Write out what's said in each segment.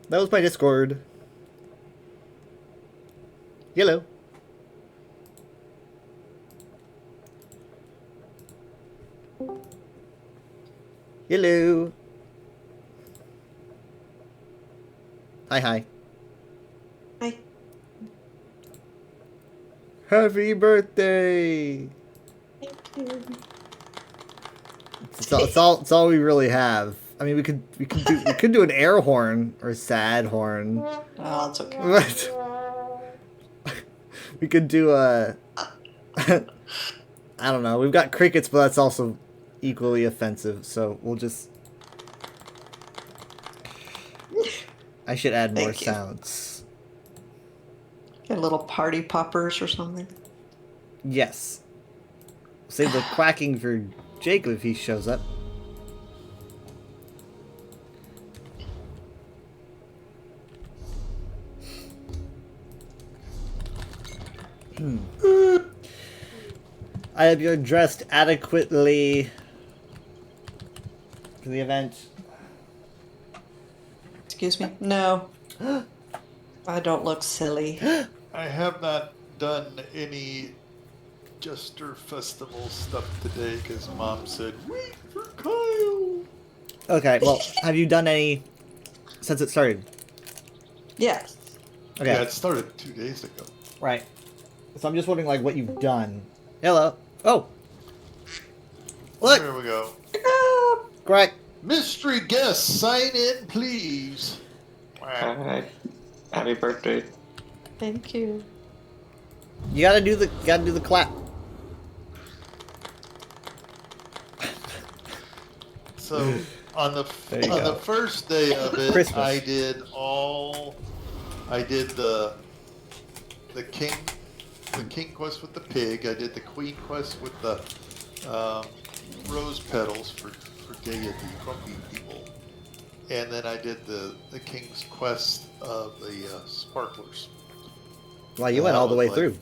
That was my Discord. Hello. Hello. Hi, hi. Hi. Happy birthday! Thank you. It's all we really have. I mean, we could do an air horn or a sad horn. Oh, it's okay. But we could do a I don't know. We've got crickets, but that's also equally offensive. So we'll just. I should add more Thank you. sounds. Get little party poppers or something. Yes. Save the quacking for Jacob if he shows up. I hope you're dressed adequately for the event. Excuse me? No. I don't look silly. I have not done any Jester Festival stuff today because Mom said, wait for Kyle. Okay, well, have you done any since it started? Yes. Okay, Yeah, it started 2 days ago. right. So I'm just wondering, like, what you've done. Hello. Oh. Look, There we go. Greg. Mystery guests, sign in, please. Alright. Happy birthday. Thank you. You gotta do the clap. So on the There you go. first day of it, Christmas. I did the king quest with the pig. I did the queen quest with the rose petals for deity, grumpy people, and then I did the king's quest of the sparklers. Wow, you went all the way through.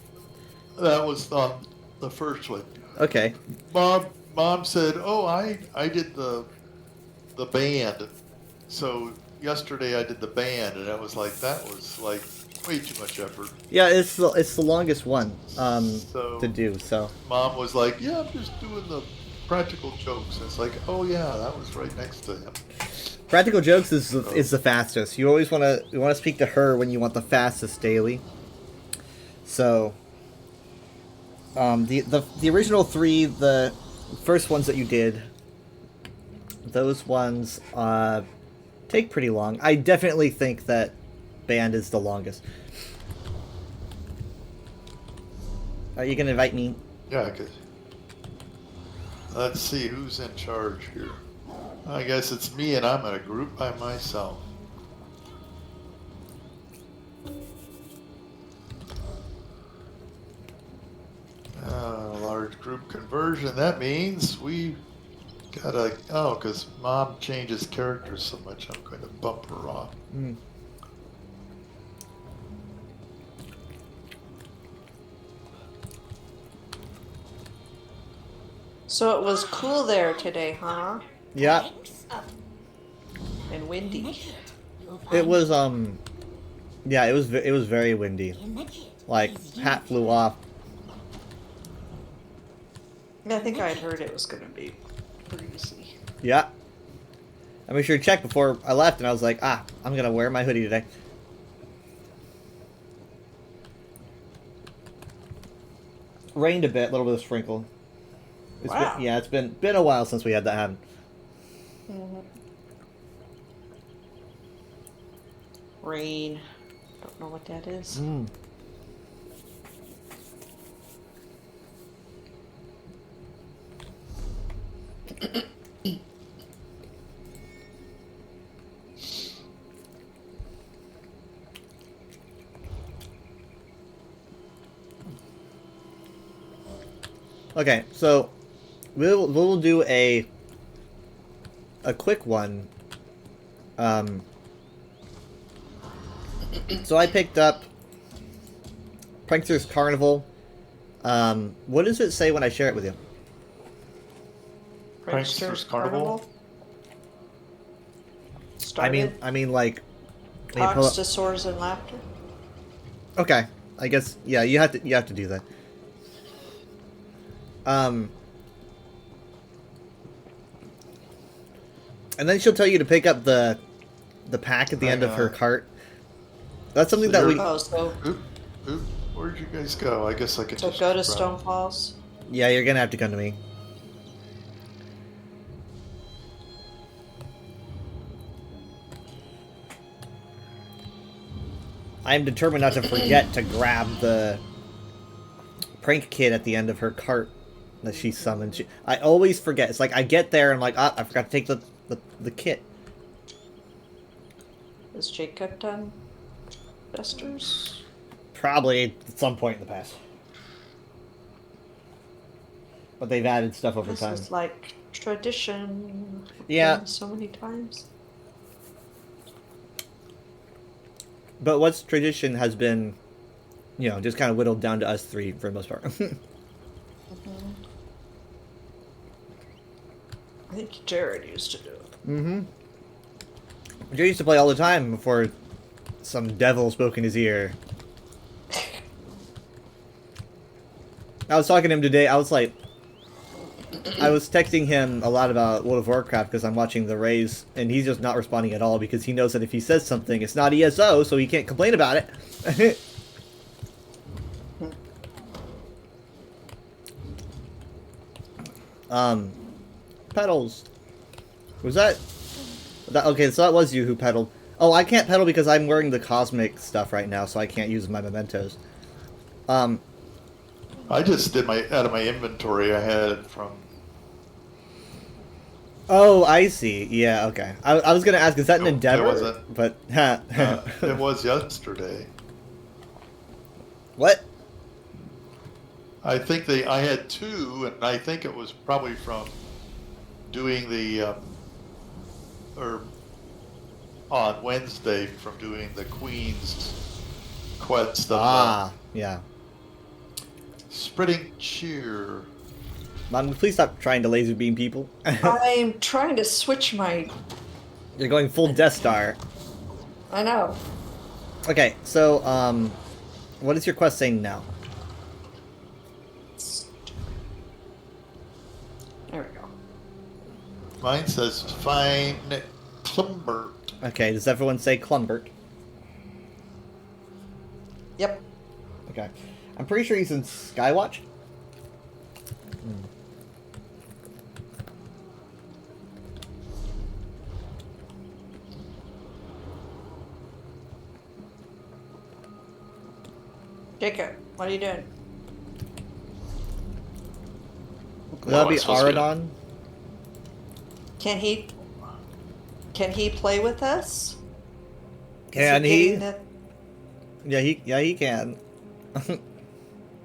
That was on the first one. Okay. Mom said, "Oh, I did the band." So yesterday I did the band, and I was like, that was like way too much effort. Yeah, it's the longest one So to do. So Mom was like, "Yeah, I'm just doing the practical jokes." And it's like, "Oh yeah, that was right next to him." practical jokes is the fastest. You always want to speak to her when you want the fastest daily. So the original three, the first ones that you did, those ones take pretty long. I definitely think that band is the longest. Are you gonna invite me? Yeah, let's see who's in charge here. I guess it's me, and I'm in a group by myself. Large group conversion. That means we gotta. Oh, because Mom changes characters so much, I'm going to bump her off. Mm. So it was cool there today, huh? Yeah, And windy. it was yeah, it was very windy. Like hat flew off. I think I'd heard it was going to be breezy. Yeah. I made sure to check before I left, and I was like, I'm gonna wear my hoodie today. Rained a bit, a little bit of sprinkle. Wow. It's been a while since we had that happen. Mm-hmm. Rain. Don't know what that is. Mm. Okay, so we'll do a quick one. So I picked up Prankster's Carnival. What does it say when I share it with you? Prankster's Carnival? Started? I mean like you pull Talks up- to Swords and Laughter. Okay, I guess yeah. You have to do that. And then she'll tell you to pick up the pack at the end of her cart. That's something that we. Oh, so Oop, oop. Where'd you guys go? I guess I could so just go to run. Stone Falls. Yeah, you're gonna have to come to me. I am determined not to forget to grab the prank kid at the end of her cart that she summoned. I always forget. It's like I get there and I'm like, ah, I forgot to take the kit. Is Jacob done? Jesters? Probably at some point in the past. But they've added stuff over This time. is like tradition. Yeah. Done so many times. But what's tradition has been, you know, just kind of whittled down to us three for the most part. I think Jared used to do it. Mm-hmm. Jay used to play all the time before some devil spoke in his ear. I was talking to him today. I was like, I was texting him a lot about World of Warcraft because I'm watching the Rays, and he's just not responding at all because he knows that if he says something, it's not ESO, so he can't complain about it. Pedals. Was that... Okay, so that was you who pedaled. Oh, I can't pedal because I'm wearing the cosmic stuff right now, so I can't use my mementos. I just did out of my inventory. I had from. Oh, I see. Yeah, okay. I was gonna ask, is that an No, it endeavor? wasn't. But It was yesterday. What? I think I had two, and I think it was probably from doing or on Wednesday from doing the Queen's quest of Ah, yeah. spreading cheer. Mom, please stop trying to laser beam people. I'm trying to switch my. You're going full Death Star. I know. Okay, so what is your quest saying now? There we go. Mine says find Clumbert. Okay, does everyone say Clumbert? Yep. Okay, I'm pretty sure he's in Skywatch. Jacob, what are you doing? Would that Oh, be it's supposed to be- Aradon? Can he play with us? Can Is he? getting the- Yeah, he can.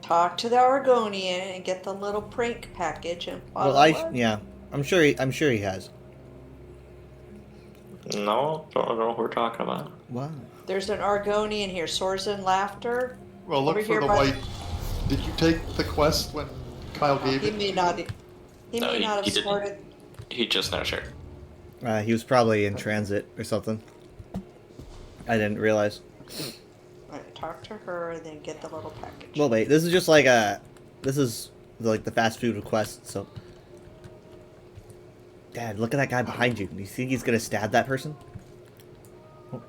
Talk to the Argonian and get the little prank package and follow Well, us. yeah, I'm sure he has. No, don't know what we're talking about. Wow. There's an Argonian here. Swords and Laughter. Well, look Over for here the by- white. Did you take the quest when Kyle gave He it? may not. He No, may he- not have he didn't. started. He just now shared. He was probably in transit or something. I didn't realize. Right, talk to her and then get the little package. Well, wait. This is just like this is like the fast food request. So, Dad, look at that guy behind you. Do you think he's gonna stab that person? Oh.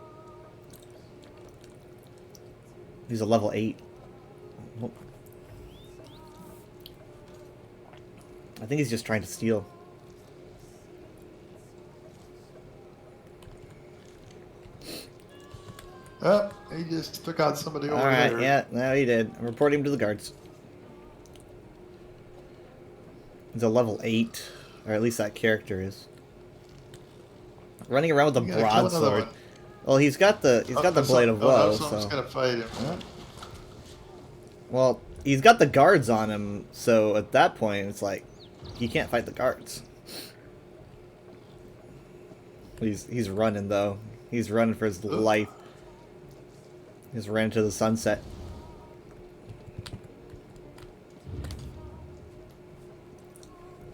He's a level 8. Oh. I think he's just trying to steal. Oh, he just took out somebody over Alright, there. yeah, no, he did. I'm reporting him to the guards. He's a level 8, or at least that character is. Running around with a You gotta kill another broadsword. one. Well, he's got the blade of woe, Someone's so. gonna fight him. Well, he's got the guards on him, so at that point, it's like he can't fight the guards. He's running though. He's running for his life. He's ran into the sunset.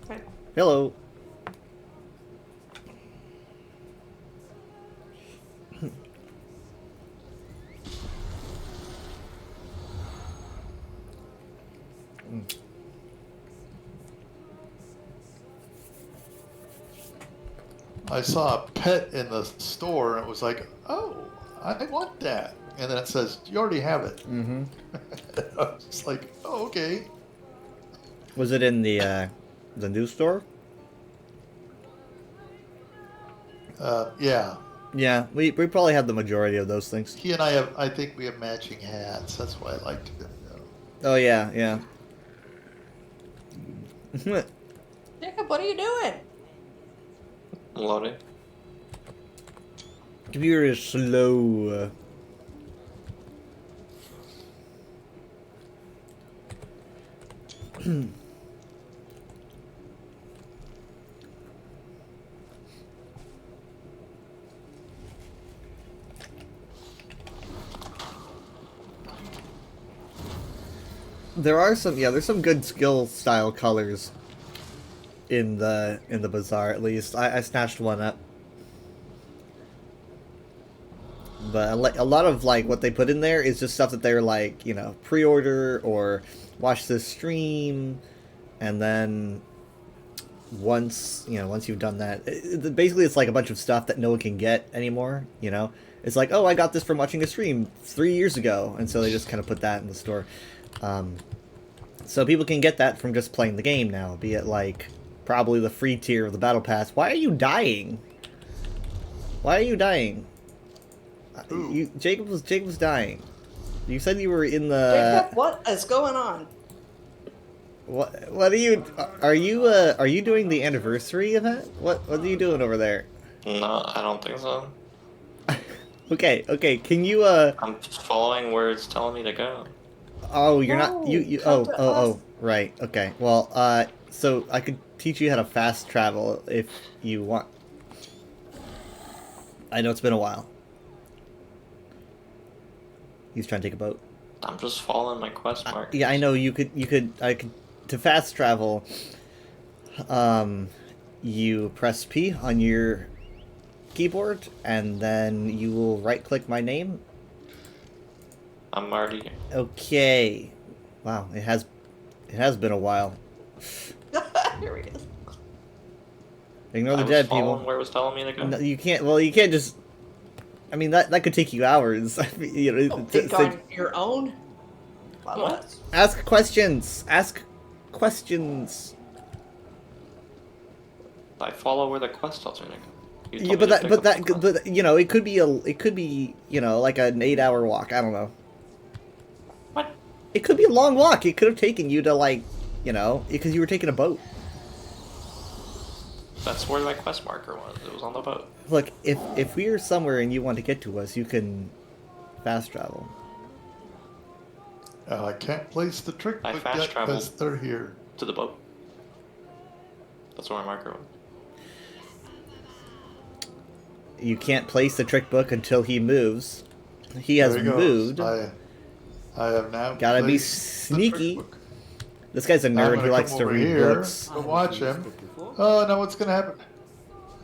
Okay. Hello. I saw a pet in the store and it was like, oh, I want that. And then it says, you already have it. Mm-hmm. I was just like, oh, okay. Was it in the news store? Yeah. Yeah, we probably have the majority of those things. He and I think we have matching hats. That's why I liked him. Oh yeah, yeah. Jacob, what are you doing? Loading. Computer is slow. There's some good skill style colors in the bazaar at least. I snatched one up. But a lot of like what they put in there is just stuff that they're like, you know, pre-order or watch this stream, and then once you've done that, basically it's like a bunch of stuff that no one can get anymore. You know, it's like, oh, I got this from watching a stream 3 years ago, and so they just kind of put that in the store. So people can get that from just playing the game now, be it like probably the free tier of the battle pass. Why are you dying? Why are you dying? Jacob was dying. You said you were in the. Jacob, what is going on? What are you? Are you doing the anniversary event? What are you doing over there? No, I don't think so. Okay. Can you I'm following where it's telling me to go. Oh, you're not. You. come to us. Oh. Right. Okay. Well. So I could teach you how to fast travel if you want. I know it's been a while. He's trying to take a boat. I'm just following my quest mark. Yeah, I know I could to fast travel. You press P on your keyboard, and then you will right-click my name. I'm already here. Okay. Wow, it has been a while. Here he is. Ignore I the was dead following people. where it was telling me to go. No, you can't. Well, you can't just. I mean, that could take you hours. I mean, you know, Don't think on your own. What? ask questions. Ask questions. I follow where the quest tells me to go. You Yeah, told me to pick up the quest. but you know, it could be you know, like an 8-hour walk. I don't know. What? It could be a long walk. It could have taken you to like, you know, because you were taking a boat. That's where my quest marker was. It was on the boat. Look, if we are somewhere and you want to get to us, you can fast travel. I can't place the trick I book fast yet traveled. because they're here. To the boat. That's where my marker was. You can't place the trick book until he moves. He has There he moved. goes. I have now. Gotta be placed the trick sneaky. book. This guy's a Now I'm nerd gonna who likes come to over read here books. to watch him. Oh, now what's gonna happen?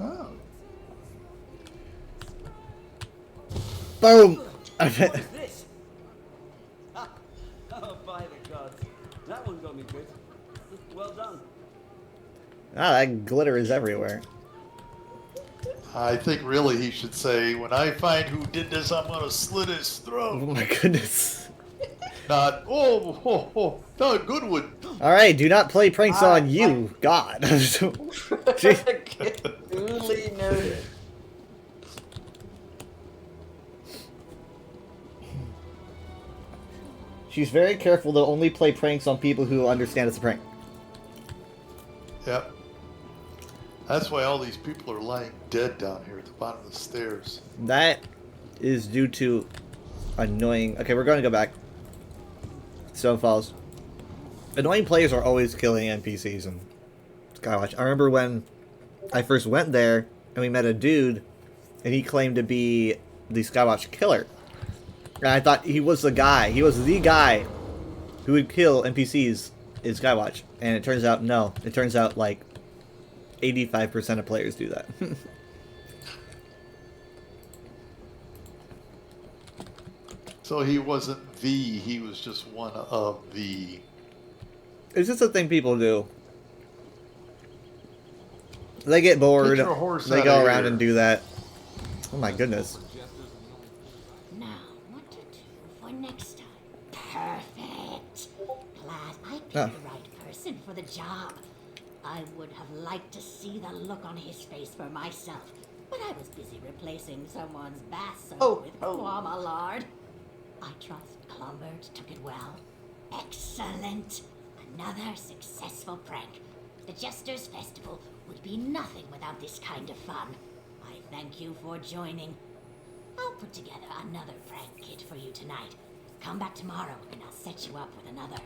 Oh. Boom! What is this? Ah, oh, by the gods. That one got me good. Well done. That glitter is everywhere. I think really he should say, when I find who did this, I'm gonna slit his Oh throat. my goodness. Not, not a good one. Alright, do not play pranks on you. God. Duly noted. She's very careful to only play pranks on people who understand it's a prank. Yep. That's why all these people are lying dead down here at the bottom of the stairs. That is due to annoying... Okay, we're going to go back. Stone Falls. Annoying players are always killing NPCs in Skywatch. I remember when I first went there, and we met a dude, and he claimed to be the Skywatch killer. And I thought he was the guy. He was the guy who would kill NPCs in Skywatch. And it turns out, no. It turns out, like, 85% of players do that. So he wasn't the, he was just one of the. It's just a thing people do. They get bored. Get your horse They outta go around here. and do that. Oh my goodness. Now, what to do for next time? Perfect. Glad I picked Oh. the right person for the job. I would have liked to see the look on his face for myself, but I was busy replacing someone's basso with Croix Mallard. I trust Clombert took it well. Excellent. Another successful prank. The Jester's Festival would be nothing without this kind of fun. I thank you for joining. I'll put together another prank kit for you tonight. Come back tomorrow and I'll set you up with another.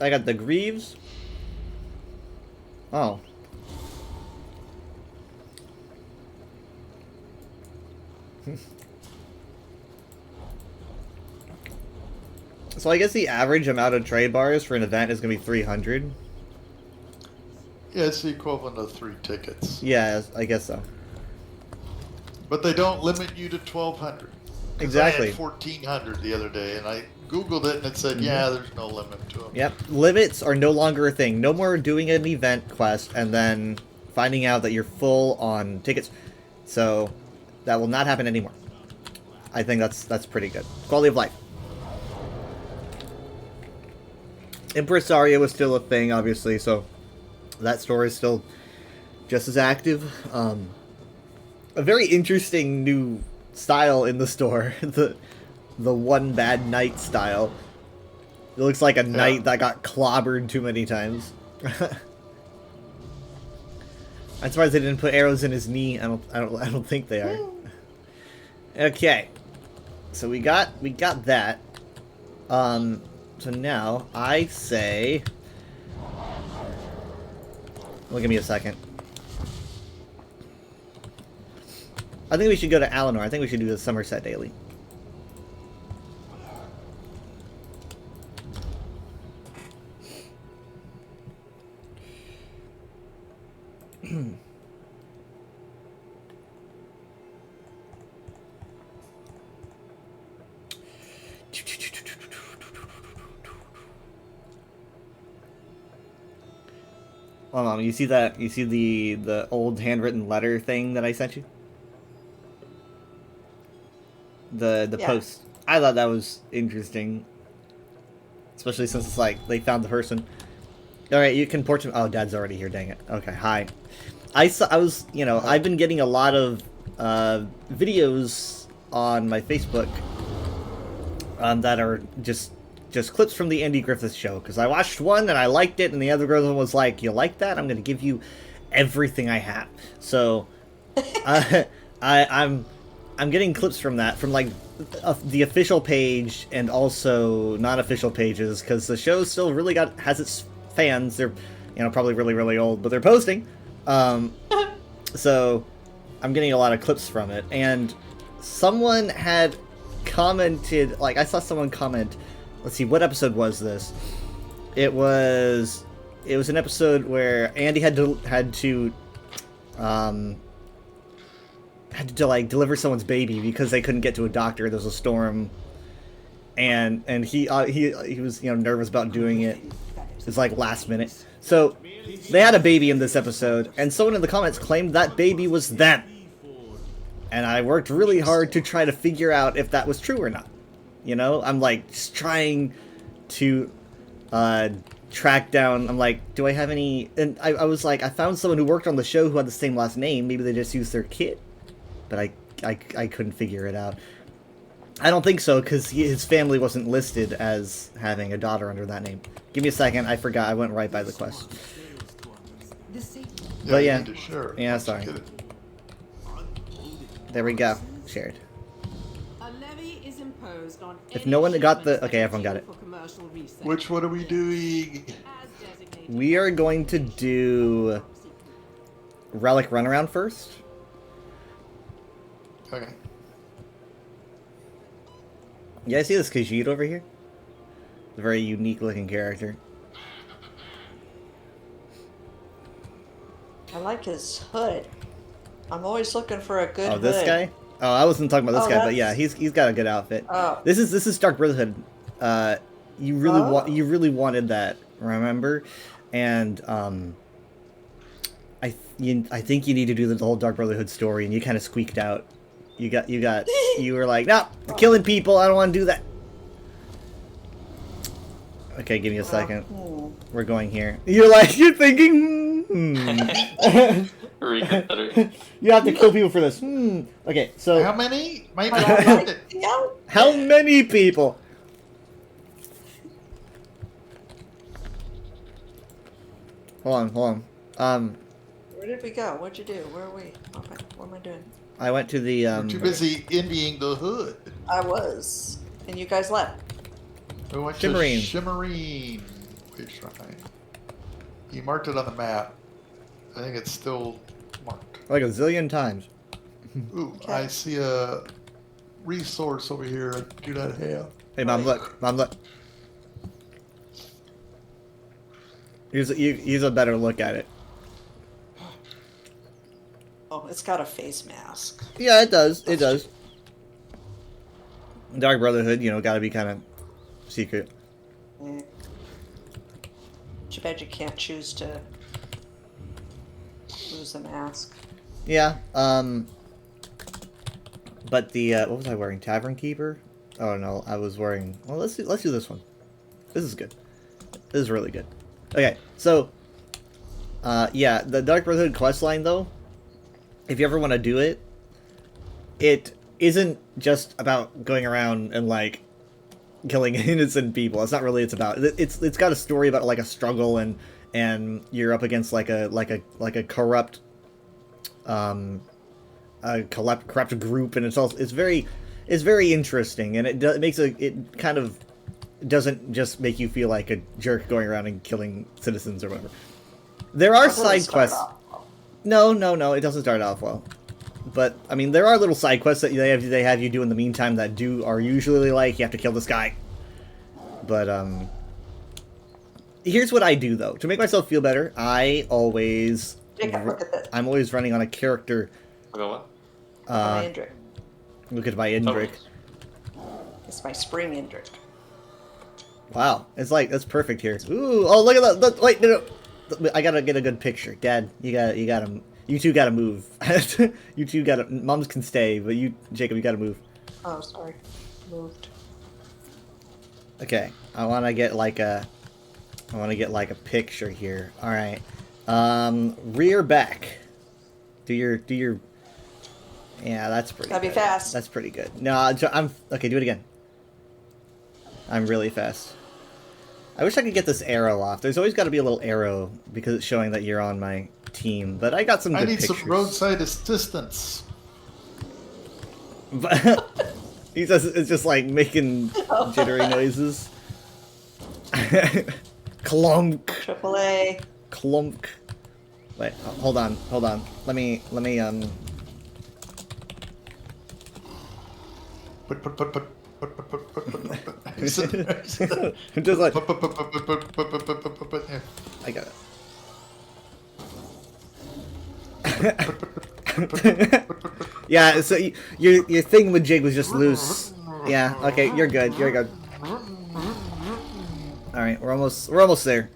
I got the Greaves. Oh. So I guess the average amount of trade bars for an event is going to be 300. Yeah, it's the equivalent of 3 tickets. Yeah, I guess so. But they don't limit you to 1,200. 'Cause Exactly. I had 1,400 the other day, and I Googled it, and it said, yeah, there's no limit to them. Yep, limits are no longer a thing. No more doing an event quest and then finding out that you're full on tickets. So that will not happen anymore. I think that's pretty good. Quality of life. Impresario is still a thing, obviously, so that store is still just as active. A very interesting new style in the store. The one bad night style. It looks like a knight that got clobbered too many times. I'm surprised they didn't put arrows in his knee. I don't think they are. Okay. So we got that. So now I say, well, give me a second. I think we should go to Alinor. I think we should do the Somerset Daily. Hold on, you see that? You see the old handwritten letter thing that I sent you? The Yeah. post. I thought that was interesting, especially since it's like they found the person. All right, you can portrait. Oh, Dad's already here. Dang it. Okay, hi. I was, you know, I've been getting a lot of videos on my Facebook that are just clips from the Andy Griffith Show, because I watched one and I liked it, and the other girl was like, "You like that? I'm going to give you everything I have." So, I'm getting clips from that, from like the official page and also non-official pages, because the show still really has its fans. They're, you know, probably really, really old, but they're posting. So I'm getting a lot of clips from it, and someone had commented, like, I saw someone comment, let's see, what episode was this? It was an episode where Andy had to like deliver someone's baby because they couldn't get to a doctor. There was a storm, and he was, you know, nervous about doing it. It's like last minute. So they had a baby in this episode, and someone in the comments claimed that baby was them. And I worked really hard to try to figure out if that was true or not. You know, I'm like just trying to track down. I'm like, do I have any? And I was like, I found someone who worked on the show who had the same last name. Maybe they just used their kid, but I couldn't figure it out. I don't think so, because his family wasn't listed as having a daughter under that name. Give me a second. I forgot. I went right by the quest. Yeah, But you yeah. need to share it Yeah, once you sorry. get it. There we go. Shared. A levy is imposed on If any no one got the- shipments okay, everyone got that it. are due for commercial resale. Which one are we doing? As designated We are going to do Relic Runaround first. Okay. You guys see this Khajiit over here? A very unique looking character. I like his hood. I'm always looking for a good Oh, this hood. guy? Oh, I wasn't talking about this Oh, guy, but yeah, that's- he's got a good outfit. Oh. This is Dark Brotherhood. You really Oh. you really wanted that, remember? And I think you need to do the whole Dark Brotherhood story, and you kind of squeaked out. You were like, no, killing people. I don't want to do that. Okay, give me a second. We're going here. You're thinking. Reconsider. You have to kill people for this. Okay, so How many? Maybe I don't like the out- how many people? Hold on. Where did we go? What'd you do? Where are we? Okay, what am I doing? I went to the We're too busy Indiing the hood. I was. And you guys left. We went Shimmerine. to Shimmerine. Wait, shrine. He marked it on the map. I think it's still marked. like a zillion times. Ooh, Okay. I see a resource over here I do not have. Hey, Mom, look. Mom, look. Use a better look at it. Oh, it's got a face mask. Yeah, it does. It does. Dark Brotherhood, gotta be kind of secret. Too bad you can't choose to lose the mask. Yeah. But the what was I wearing? Tavern Keeper? Oh no, I was wearing. Well, let's do this one. This is good. This is really good. Okay, so yeah, the Dark Brotherhood questline though, if you ever want to do it, it isn't just about going around and like killing innocent people. It's not really. It's about it's got a story about like a struggle and you're up against like a corrupt corrupt group, and it's very interesting, and it makes it kind of doesn't just make you feel like a jerk going around and killing citizens or whatever. There are That doesn't side start quests. off well. No, it doesn't start off well. But I mean, there are little side quests that they have you do in the meantime that are usually like you have to kill this guy. But here's what I do though to make myself feel better. I always Jacob, look at this. I'm always running on a character. Look at what? My Indrik. Look at my Indrik. It's my spring Indrik. Wow, that's perfect here. Ooh, oh look at that! Wait, no, I gotta get a good picture. Dad, you two gotta move. You two gotta. Moms can stay, but Jacob, you gotta move. Oh, sorry. Moved. Okay, I want to get like a picture here. All right, rear back. Do your. Yeah, that's pretty. Gotta be good. fast. That's pretty good. No, I'm okay. Do it again. I'm really fast. I wish I could get this arrow off. There's always got to be a little arrow because it's showing that you're on my team. But I got some good I need pictures. some roadside assistance. But he says it's just like making jittery noises. Clunk, AAA. clunk. Wait, hold on. Let me just like I got it. Yeah, so your thing with Jig was just loose. Yeah, okay, you're good. All right, we're almost there.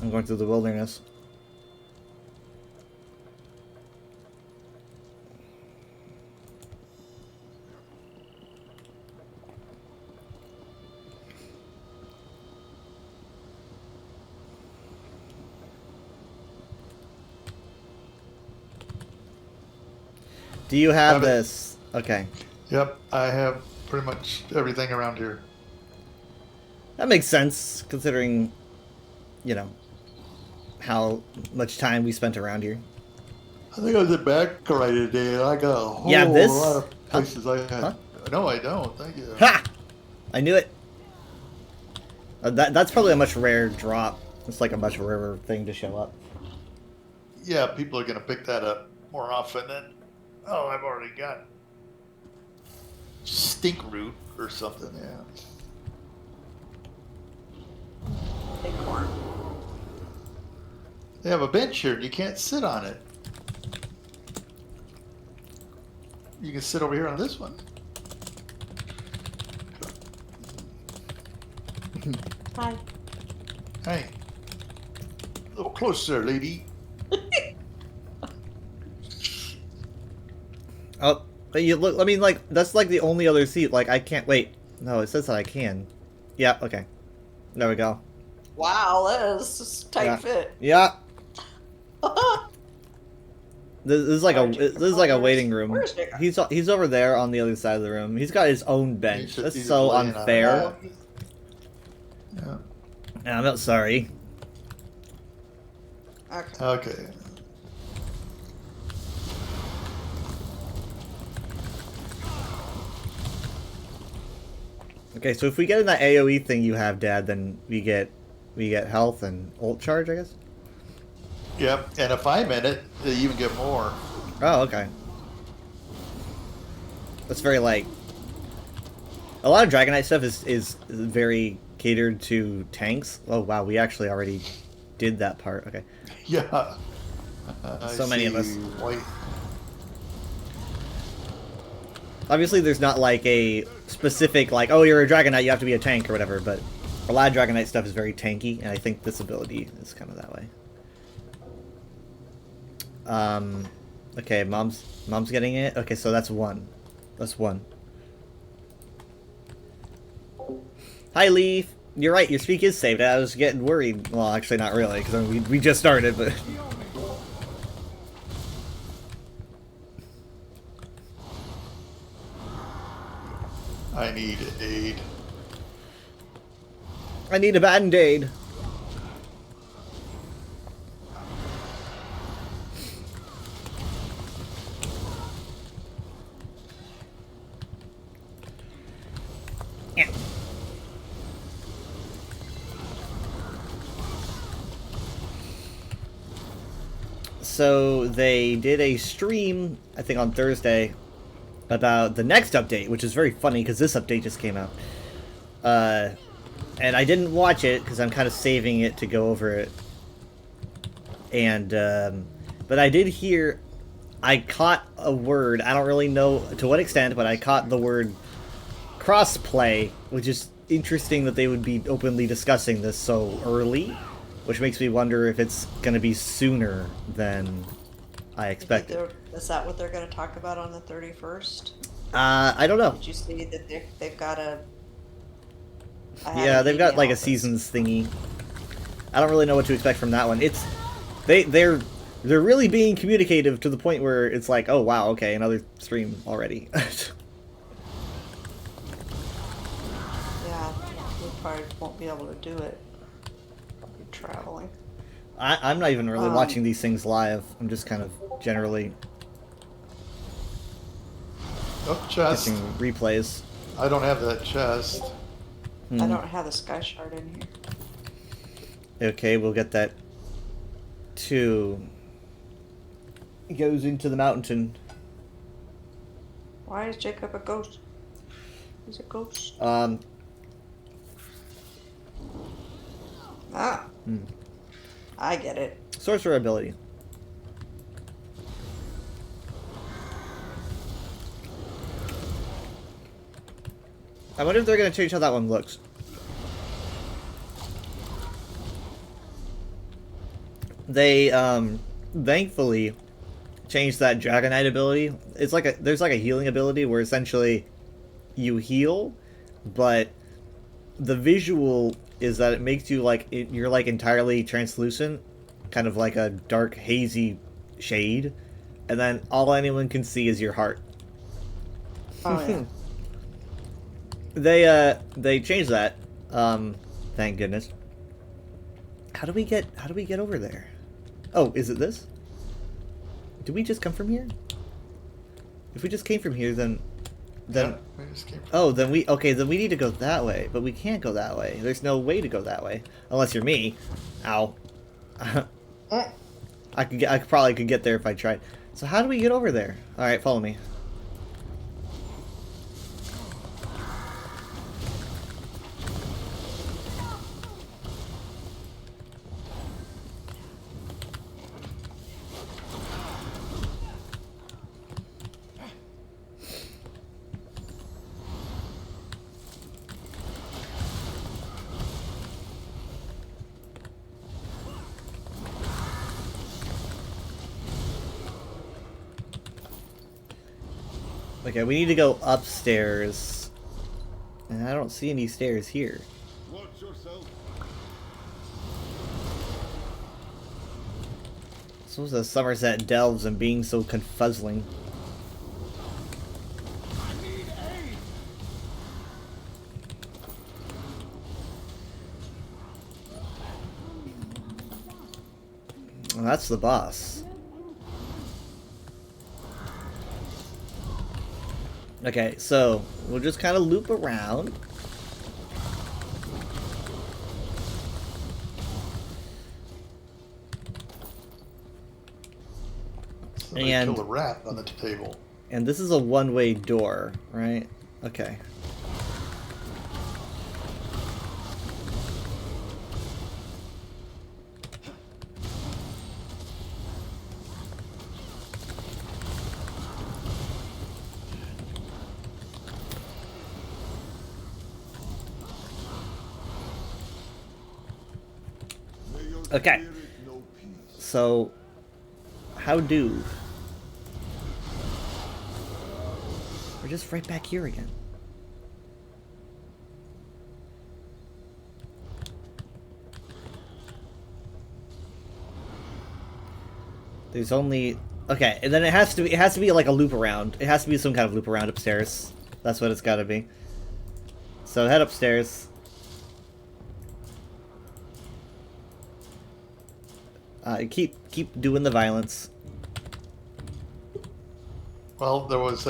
I'm going through the wilderness. Do you have Have it. this? Okay. Yep, I have pretty much everything around here. That makes sense, considering, how much time we spent around here. I think I was at Baccarat today, and I got a whole Yeah, this? lot of places I had. Huh? No, I don't. Thank you. Ha! I knew it. That's probably a much rare drop. It's like a much rarer thing to show up. Yeah, people are gonna pick that up more often than. Oh, I've already got stink root or something. Yeah. Acorn. They have a bench here, and you can't sit on it. You can sit over here on this one. Hi. Hey. A little closer, lady. Oh, but you look. I mean, like that's like the only other seat. Like I can't wait. No, it says that I can. Yeah. Okay. There we go. Wow, that is a tight Yeah. fit. Yeah. This is like this is like a Where's- waiting room. where's Jacob? He's over there on the other side of the room. He's got his own bench. He's That's just so laying on it. unfair. Yeah. I'm not sorry. Okay. Okay. Okay, so if we get in that AOE thing you have, Dad, then we get health and ult charge, I guess. Yep. And if I'm in it, you even get more. Oh, okay. That's very like a lot of Dragonite stuff is very catered to tanks. Oh wow, we actually already did that part. Okay. Yeah. So many of us. White. Obviously, there's not like a specific like, oh, you're a Dragonite, you have to be a tank or whatever. But a lot of Dragonite stuff is very tanky, and I think this ability is kind of that way. Okay, mom's getting it. Okay, so that's one. That's one. Hi, Leaf. You're right. Your speak is saved. I was getting worried. Well, actually, not really, because we just started. But I need aid. I need a band-aid. Yeah. So they did a stream, I think on Thursday, about the next update, which is very funny because this update just came out. And I didn't watch it because I'm kind of saving it to go over it. And but I did hear, I caught a word. I don't really know to what extent, but I caught the word crossplay, which is interesting that they would be openly discussing this so early, which makes me wonder if it's going to be sooner than I expected. Is that what they're going to talk about on the 31st? I don't know. Did you see that they've got a... Yeah, they've got like a seasons thingy. I don't really know what to expect from that one. It's they're really being communicative to the point where it's like, oh wow, okay, another stream already. Yeah, we probably won't be able to do it. I'll be traveling. I'm not even really watching these things live. I'm just kind of generally Oh, chest. catching replays. I don't have that chest. I don't have the Sky Shard in here. Okay, we'll get that too. It goes into the mountain. Why is Jacob a ghost? He's a ghost. Ah. I get it. Sorcerer ability. I wonder if they're going to change how that one looks. They, thankfully changed that Dragonite ability. It's like there's like a healing ability where essentially you heal, but the visual is that it makes you like, you're like entirely translucent, kind of like a dark, hazy shade, and then all anyone can see is your heart. Oh, yeah. They changed that. Thank goodness. How do we get over there? Oh, is it this? Did we just come from here? If we just came from here, then Yeah, we just came from- oh, then we need to go that way, but we can't go that way. There's no way to go that way unless you're me. Ow. I probably could get there if I tried. So how do we get over there? All right, follow me. Okay, we need to go upstairs. And I don't see any stairs here. Watch yourself. So was the Somerset delves and being so confuzzling. I need aid. Well, that's the boss. Okay, so we'll just kind of loop around. Somebody And- killed a rat on the table. And this is a one-way door, right? Okay. May your Okay. spirit know peace. So, how do? We're just right back here again. There's only okay, and then it has to be like a loop around. It has to be some kind of loop around upstairs. That's what it's got to be. So head upstairs. Keep doing the violence. Well, there was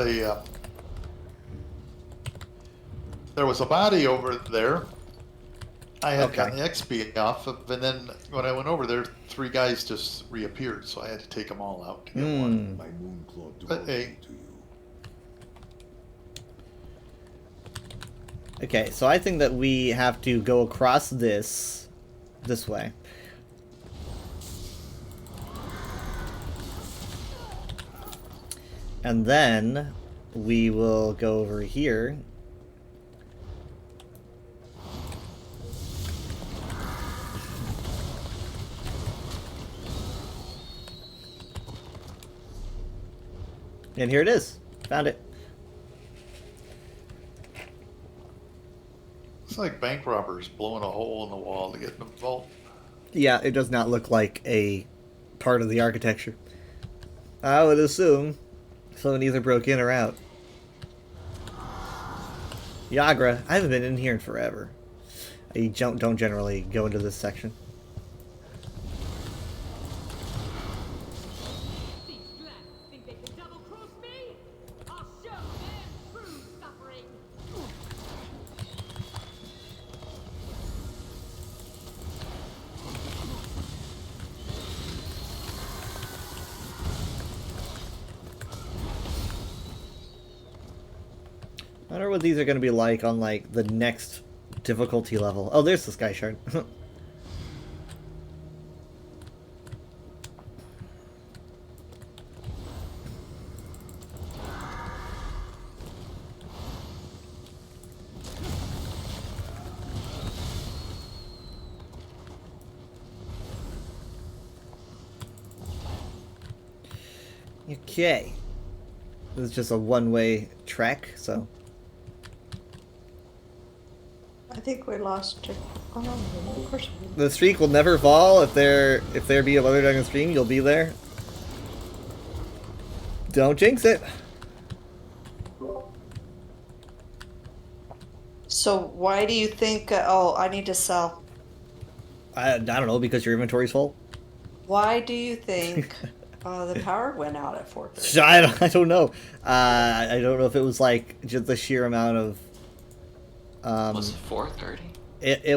a body over there. I had Okay. gotten the XP off of, and then when I went over there, 3 guys just reappeared, so I had to take them all out to get one. My Moonclaw But, dwells hey. to you. Okay, so I think that we have to go across this way. And then we will go over here. And here it is. Found it. It's like bank robbers blowing a hole in the wall to get in the vault. Yeah, it does not look like a part of the architecture. I would assume someone either broke in or out. Yagra, I haven't been in here in forever. I don't generally go into this section. These glands think they can double-cross me? I'll show them true suffering. I wonder what these are going to be like on, like, the next difficulty level. Oh, there's the Sky Shard. Okay. This is just a one-way trek, so... I think we lost it. Oh, no, of course we didn't. The streak will never fall. If there be a Leather Dragon stream, you'll be there. Don't jinx it. So why do you think? Oh, I need to sell. I don't know, because your inventory's full. Why do you think the power went out at 4:30? I don't know. I don't know if it was like just the sheer amount of. Was it 4:30? It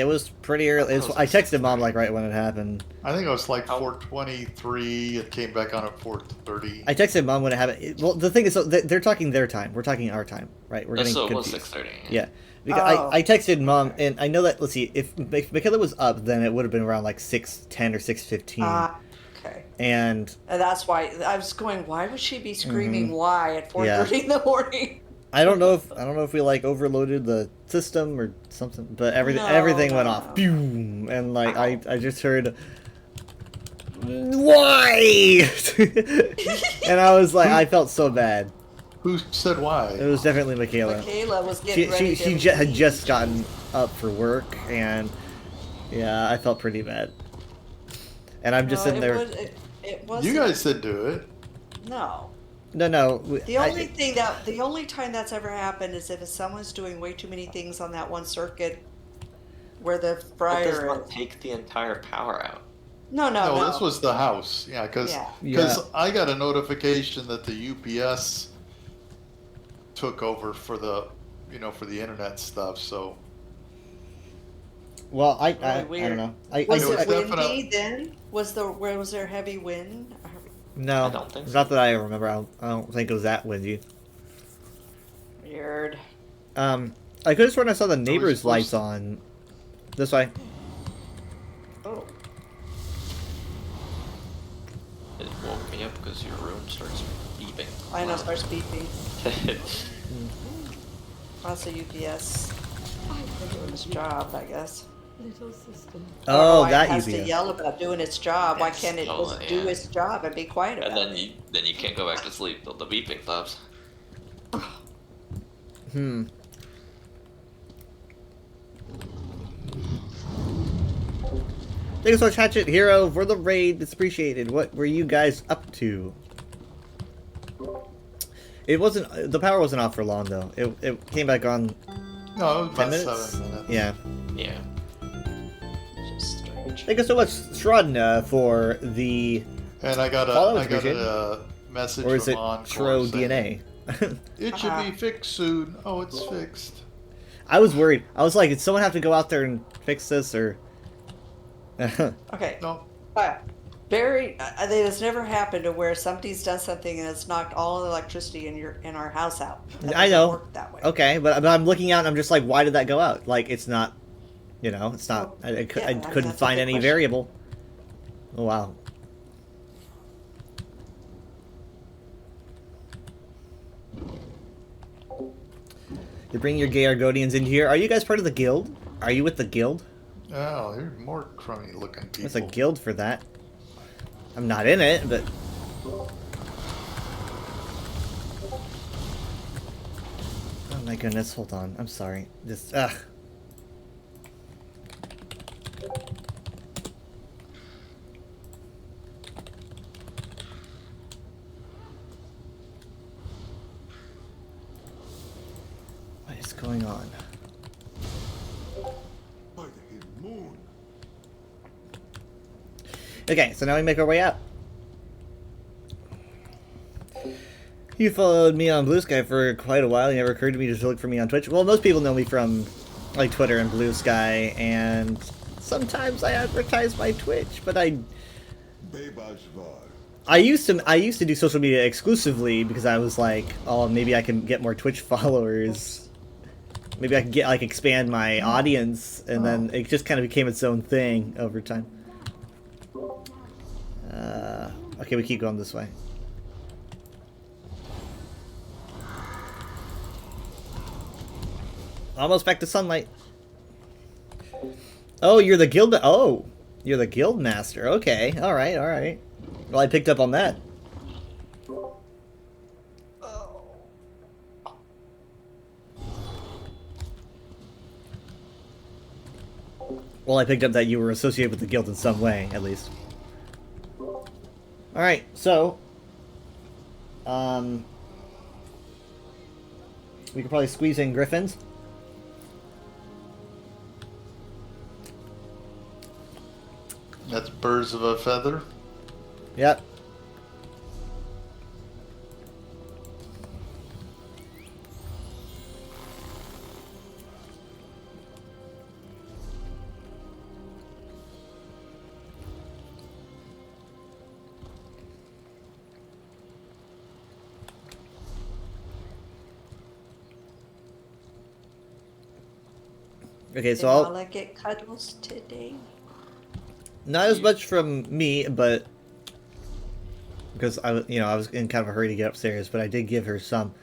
was pretty early. I texted Mom like right when it happened. I think it was like How- 4:23. It came back on at 4:30. I texted Mom when it happened. Well, the thing is, so they're talking their time. We're talking our time, right? We're getting So it was confused. 6:30. Yeah. Because Oh. I texted Mom, and I know that, let's see, if Michaela was up, then it would have been around like 6:10 or 6:15. Okay. And And that's why I was going. Why would she be screaming Mm-hmm. why at 4:30 in the morning? I don't know if we like overloaded the system or something, but everything went off. No. Boom! And like I just heard why? And I was like, I felt so bad. Who said It why? was definitely Michaela. Michaela was She getting ready to had leave. just gotten up for work, and yeah, I felt pretty bad. And I'm just No, sitting there. It wasn't. You guys didn't do it. No. No. The only time that's ever happened is if someone's doing way too many things on that one circuit where the It does fryer not is. take the entire power out. No, No, this was the house. Yeah, because Yeah. I got a notification that the UPS took over for the for the internet stuff. So Well, I Really don't weird. know. Was was it windy definitely- then? Was there heavy wind? No, I don't think so. not that I remember. I don't think it was that windy. Weird. I could have sworn I saw the neighbor's supposed lights to- on. This way. Oh. It woke me up because your room starts beeping. I know, Loud. starts beeping. That's a UPS. Doing its job, I guess. Little sister. I don't know Oh, why that it has to UPS. yell about doing its job. Why can't it Oh, just do yeah. its job and be quiet about And it? then you can't go back to sleep till the beeping stops. Hmm. Thanks so much, Hatchet Hero, for the raid. It's appreciated. What were you guys up to? It wasn't. The power wasn't off for long though. It came back on no, it was 10 about minutes. 7 minutes. Yeah. Yeah. Just strange. Thank you so much, Strodna, for the. And I got Follow, a it's appreciated. message Or is from it Encore Tro saying, DNA? It should be fixed soon. Oh, it's fixed. I was worried. I was like, did someone have to go out there and fix this or? Okay. No, Very. It's never happened to where somebody's done something and it's knocked all the electricity in our house out. That I doesn't know. work that way. Okay, but I'm looking out and I'm just like, why did that go out? Like, it's not, it's not. I Yeah, couldn't that's a find good any question. variable. Oh wow. You're bringing your gay Argonians in here. Are you guys part of the guild? Are you with the guild? oh, there's more crummy looking people. There's a guild for that. I'm not in it, but. Oh my goodness, hold on. I'm sorry. Just, ugh. What is going on? By the hidden moon. Okay, so now we make our way out. You followed me on Blue Sky for quite a while. It never occurred to me to look for me on Twitch. Well, most people know me from like Twitter and Blue Sky, and sometimes I advertise my Twitch. But I used to do social media exclusively because I was like, oh, maybe I can get more Twitch followers. Maybe I can get like expand my audience, and then it just kind of became its own thing over time. Okay, we keep going this way. Almost back to sunlight. Oh, you're the guild. Oh, you're the guild master. Okay, all right, all right. Well, I picked up on that. Well, I picked up that you were associated with the guild in some way, at least. All right, so, we could probably squeeze in griffins. That's birds of a feather. Yep. Okay, so Did I'll... Mala get cuddles today? Not as much from me, but because I was in kind of a hurry to get upstairs, but I did give her some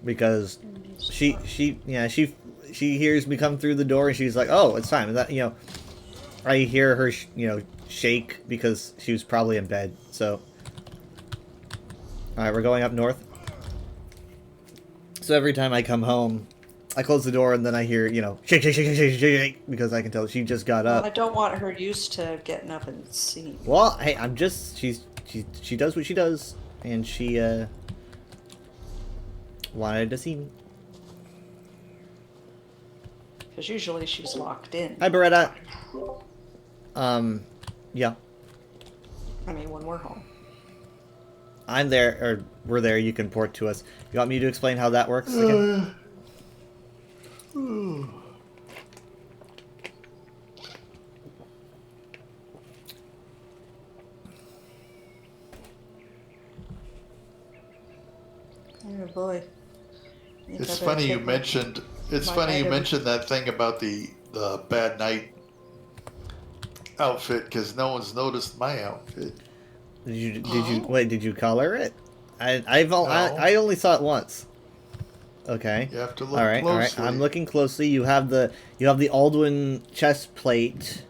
because she hears me come through the door and she's like, "Oh, it's time." And that I hear her shake because she was probably in bed. So, all right, we're going up north. So every time I come home, I close the door and then I hear, you know, shake, shake, shake, shake, shake, shake, shake, because I can tell she just got Well, I up. don't want her used to getting up and seeing. Well, hey, I'm just, she does what she does, and she, wanted to see me. Because usually she's locked in. Hi, Beretta. Yeah. I mean, when we're home. I'm there, or we're there, you can port to us. You want me to explain how that works again? Oh boy. I think I It's better funny you take my- mentioned. It's my funny you item. mentioned that thing about the bad night outfit because no one's noticed my outfit. Did you color it? I only saw it once. Okay. You have to look All right. closely. I'm looking closely. You have the Alduin chest plate.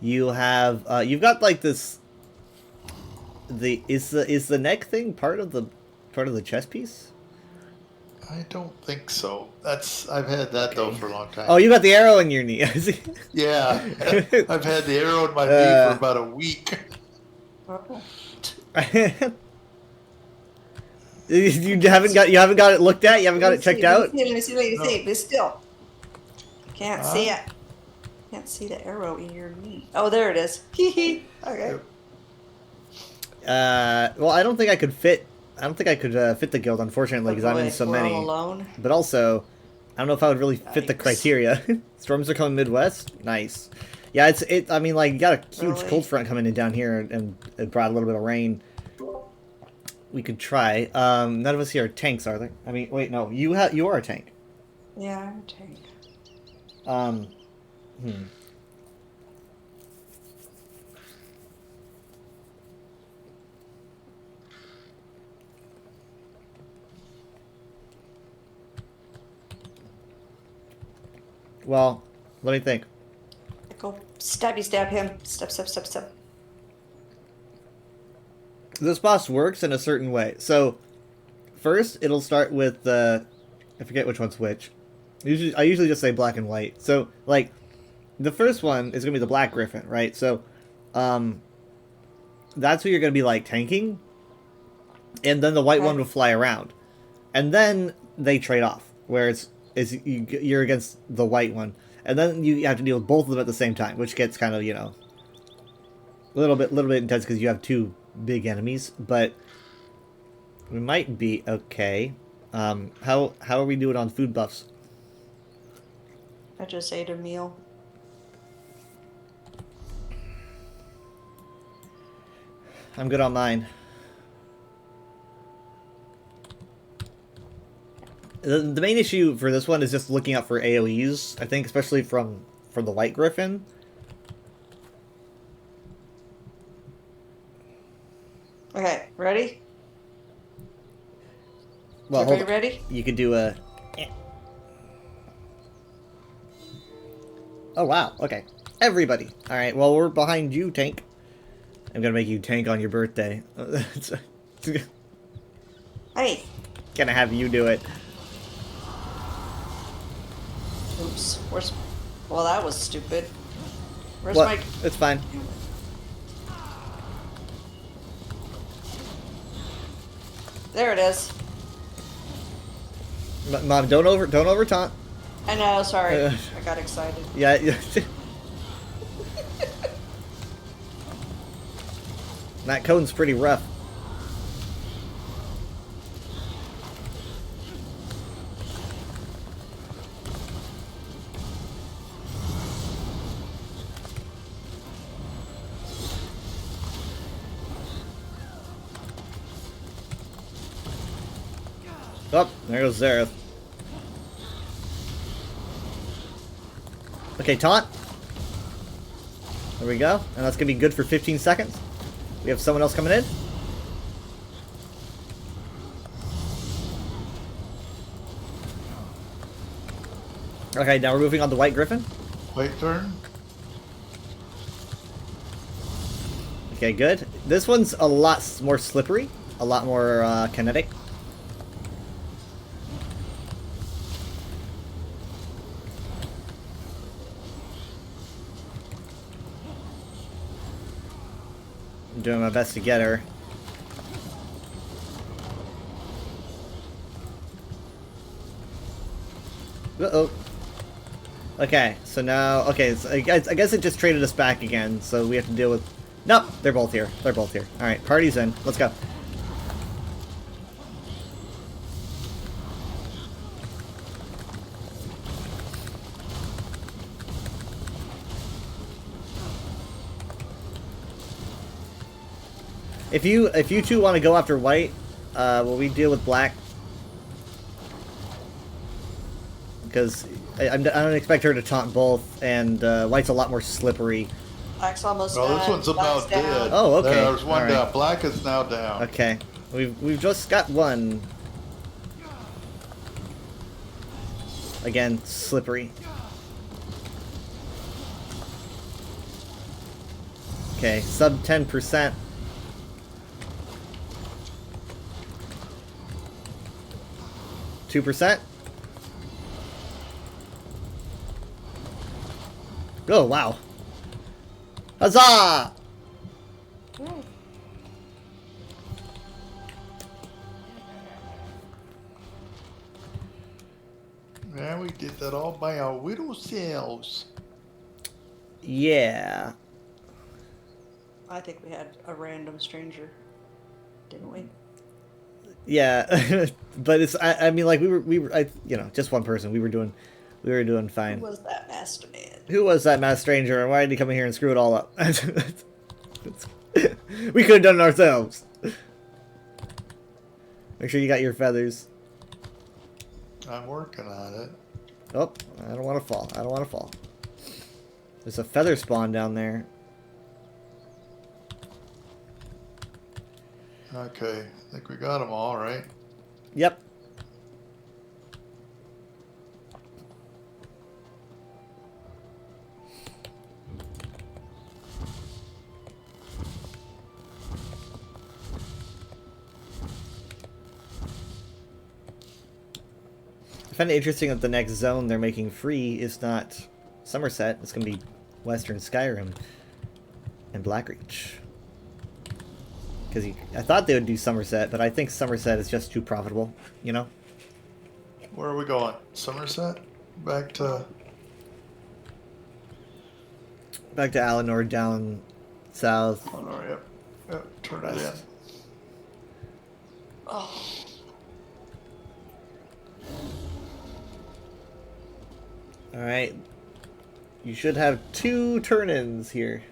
You have you've got like this. Is the neck thing part of the chest piece? I don't think so. I've had that though for a long time. Oh, you got the arrow in your knee. I see. Yeah, I've had the arrow in my knee for about a week. Oh. You haven't got it looked at. You haven't got it checked out. Let me see. No. Be still. Can't see it. Can't see the arrow in your knee. Oh, there it is. Hee hee. Okay. Well, I don't think I could fit. I don't think I could fit the guild, unfortunately, because I'm in so We're many. all alone. But also, I don't know if I would really fit the Yikes. criteria. Storms are coming Midwest. Nice. Yeah, I mean, like, you got a huge Really? cold front coming in down here, and it brought a little bit of rain. We could try. None of us here are tanks, are there? I mean, wait, no. You are a tank. Yeah, I'm a tank. Well, let me think. Go stab him. Step. This boss works in a certain way. So, first, it'll start with I forget which one's which. I usually just say black and white. So, like, the first one is going to be the Black Griffin, right? So, that's who you're going to be, like, tanking. And then the white one will fly around. And then they trade off, where you're against the white one. And then you have to deal with both of them at the same time, which gets kind of, you know, a little bit intense because you have two big enemies, but we might be okay. How are we doing on food buffs? I just ate a meal. I'm good on mine. The main issue for this one is just looking out for AoEs, I think, especially from the White Griffin. Okay, ready? Well, Everybody hold on. ready? You could do a... Oh, wow. Okay. Everybody. Alright, well, we're behind you, tank. I'm gonna make you tank on your birthday. Hey. Gonna have you do it. Oops. Well, that was stupid. Where's What? my... It's fine. There it is. Mom, don't over taunt. I know, sorry. Uh. I got excited. Yeah. That cone's pretty rough. Oh, there goes Zareth. Okay, taunt. There we go. And that's going to be good for 15 seconds. We have someone else coming in. Okay, now we're moving on to White Griffin. White turn. Okay, good. This one's a lot more slippery. A lot more kinetic. I'm doing my best to get her. Uh-oh. Okay, so now... Okay, so I guess it just traded us back again, so we have to deal with... Nope, they're both here. They're both here. Alright, party's in. Let's go. If you two want to go after white, will we deal with black? Because I don't expect her to taunt both, and white's a lot more slippery. Black's almost No, done. this one's about Black's down. dead. Oh, okay. There's one All down. right. Black is now down. Okay, we've just got one. Again, slippery. Okay, sub 10%. %. Oh, wow. Huzzah! Yeah, we did that all by our widow selves. Yeah. I think we had a random stranger, didn't we? Yeah, but it's I mean like we were you know, just one person. We were doing fine. Who was that master man? Who was that mass stranger, and why did he come in here and screw it all up? We could have done it ourselves. Make sure you got your feathers. I'm working on it. Oh, I don't want to fall. I don't want to fall. There's a feather spawn down there. Okay, I think we got them all, right? Yep. I find it interesting that the next zone they're making free is not Somerset. It's going to be Western Skyrim and Blackreach. Because I thought they would do Somerset, but I think Somerset is just too profitable, you know? Where are we going? Somerset? Back to... Back to Alinor, down south. Oh, no, yep. Yep, turn it in. Oh, Alright. You should have 2 turn-ins here.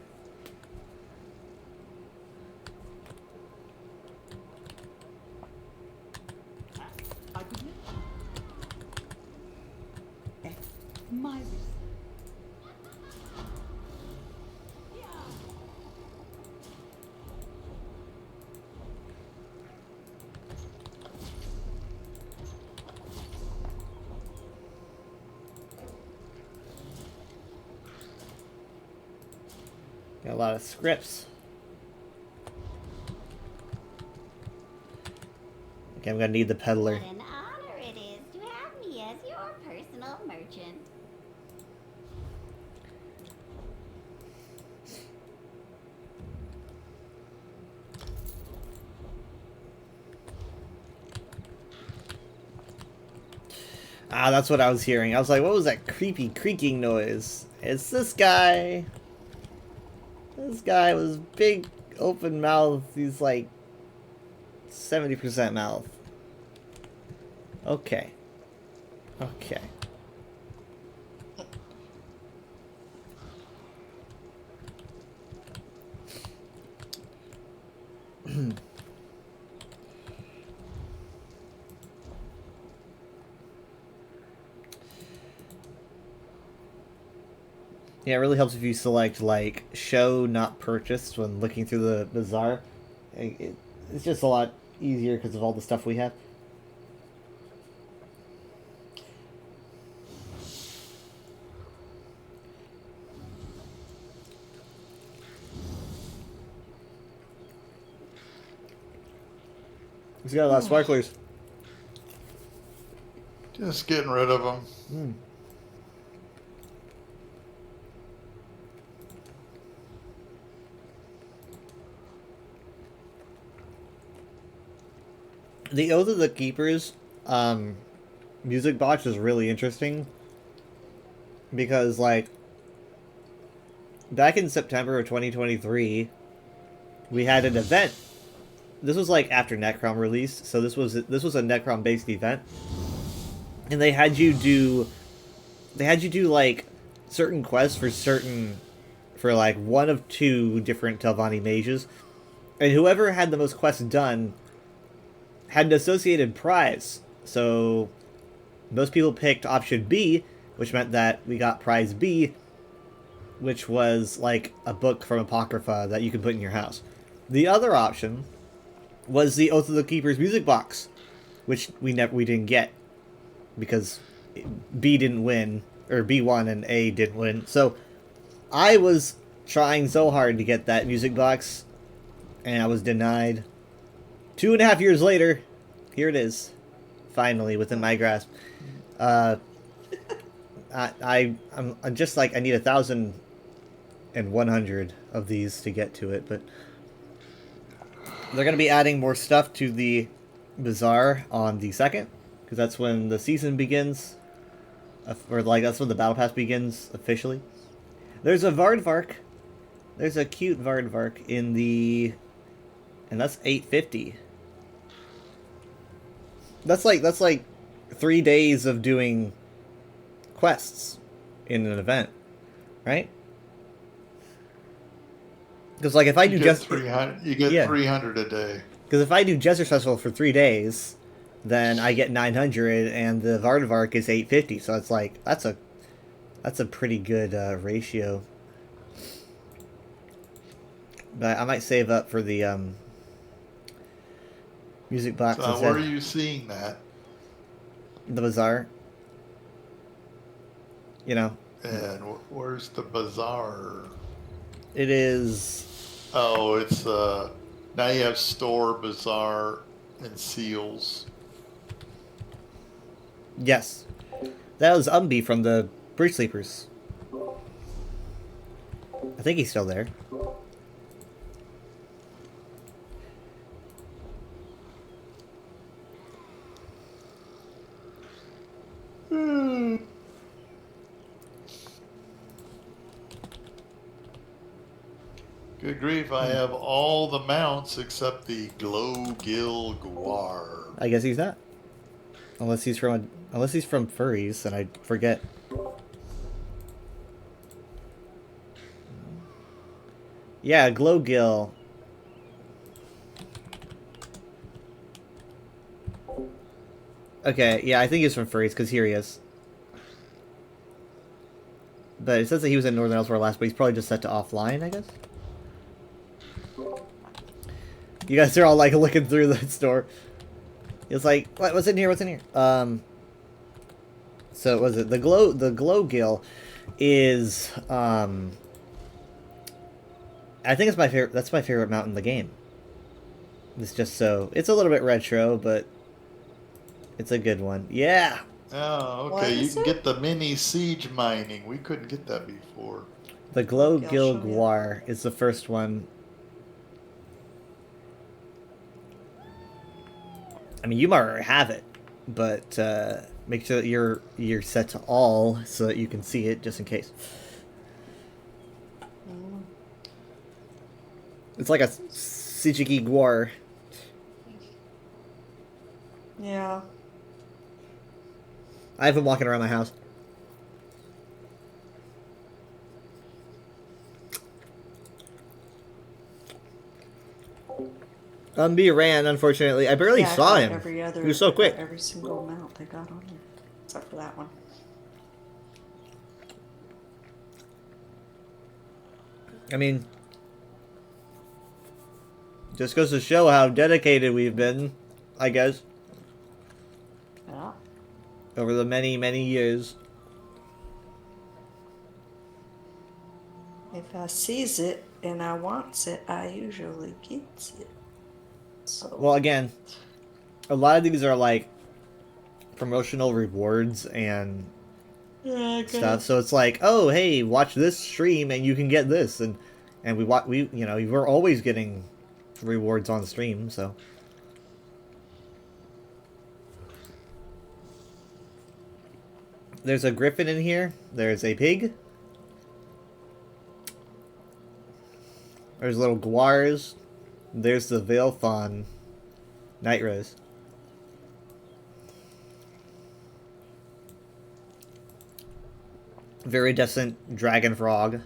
I could my Got a lot of scripts. Okay, I'm gonna need the peddler. What an honor it is to have me as your personal merchant. Ah, that's what I was hearing. I was like, what was that creepy creaking noise? It's this guy. This guy was big, open mouth. He's like 70% mouth. Okay. Okay. Yeah, it really helps if you select, like, show not purchased when looking through the bazaar. It's just a lot easier because of all the stuff we have. He's got a lot of sparklers. Just getting rid of them. Hmm. The Oath of the Keepers music box is really interesting because, like, back in September of 2023, we had an event. This was like after Necrom released, so this was a Necrom based event, and they had you do like certain quests for like one of two different Telvanni mages, and whoever had the most quests done had an associated prize. So most people picked option B, which meant that we got prize B, which was like a book from Apocrypha that you could put in your house. The other option was the Oath of the Keepers music box, which we didn't get because B didn't win, or B won and A didn't win. So I was trying so hard to get that music box, and I was denied. 2.5 years later, here it is, finally within my grasp. I'm just like, I need 1,100 of these to get to it, but they're going to be adding more stuff to the Bazaar on the 2nd, because that's when the season begins, or like that's when the Battle Pass begins officially. There's a Vardvark. There's a cute Vardvark in the, and that's 850. That's like 3 days of doing quests in an event, right? Because like if I do just 300, you get 300 a day. Because if I do Jester Festival for 3 days, then I get 900, and the Vardvark is 850. So it's like that's a pretty good ratio. But I might save up for the music box. So where are you seeing that? The Bazaar. You know. And where's the Bazaar? It is. Oh, it's now you have store, Bazaar, and seals. Yes, that was Umbi from the Bridge Sleepers. I think he's still there. Good grief, I have all the mounts except the Glowgill Guar. I guess he's not. Unless he's from Furries, and I forget. Yeah, Glowgill. Okay, yeah, I think he's from Furries, because here he is. But it says that he was in Northern Elsewhere last, but he's probably just set to offline, I guess? You guys are all, like, looking through the store. It's like, what's in here, what's in here? So, what was it? The Glowgill is, I think it's my favorite, that's my favorite mount in the game. It's just so, it's a little bit retro, but it's a good one. Yeah! Oh, okay. You can get the mini siege mining. We couldn't get that before. The Glowgill Guar is the first one. I mean, you might already have it, but make sure that you're set to all so that you can see it, just in case. It's like a Sijiki Guar. Yeah. I have him walking around my house. B ran, unfortunately. I barely saw him. He was so quick. Every single mount they got on there, except for that one. I mean, just goes to show how dedicated we've been, I guess. Yeah. Over the many, many years. If I sees it and I wants it, I usually gets it. So. Well, again, a lot of these are like promotional rewards and stuff. So it's like, oh, hey, watch this stream and you can get this, and we're always getting rewards on stream. So There's a griffin in here. There's a pig. There's little guars. There's the Veil Fawn Night Rose. Viridescent dragon frog.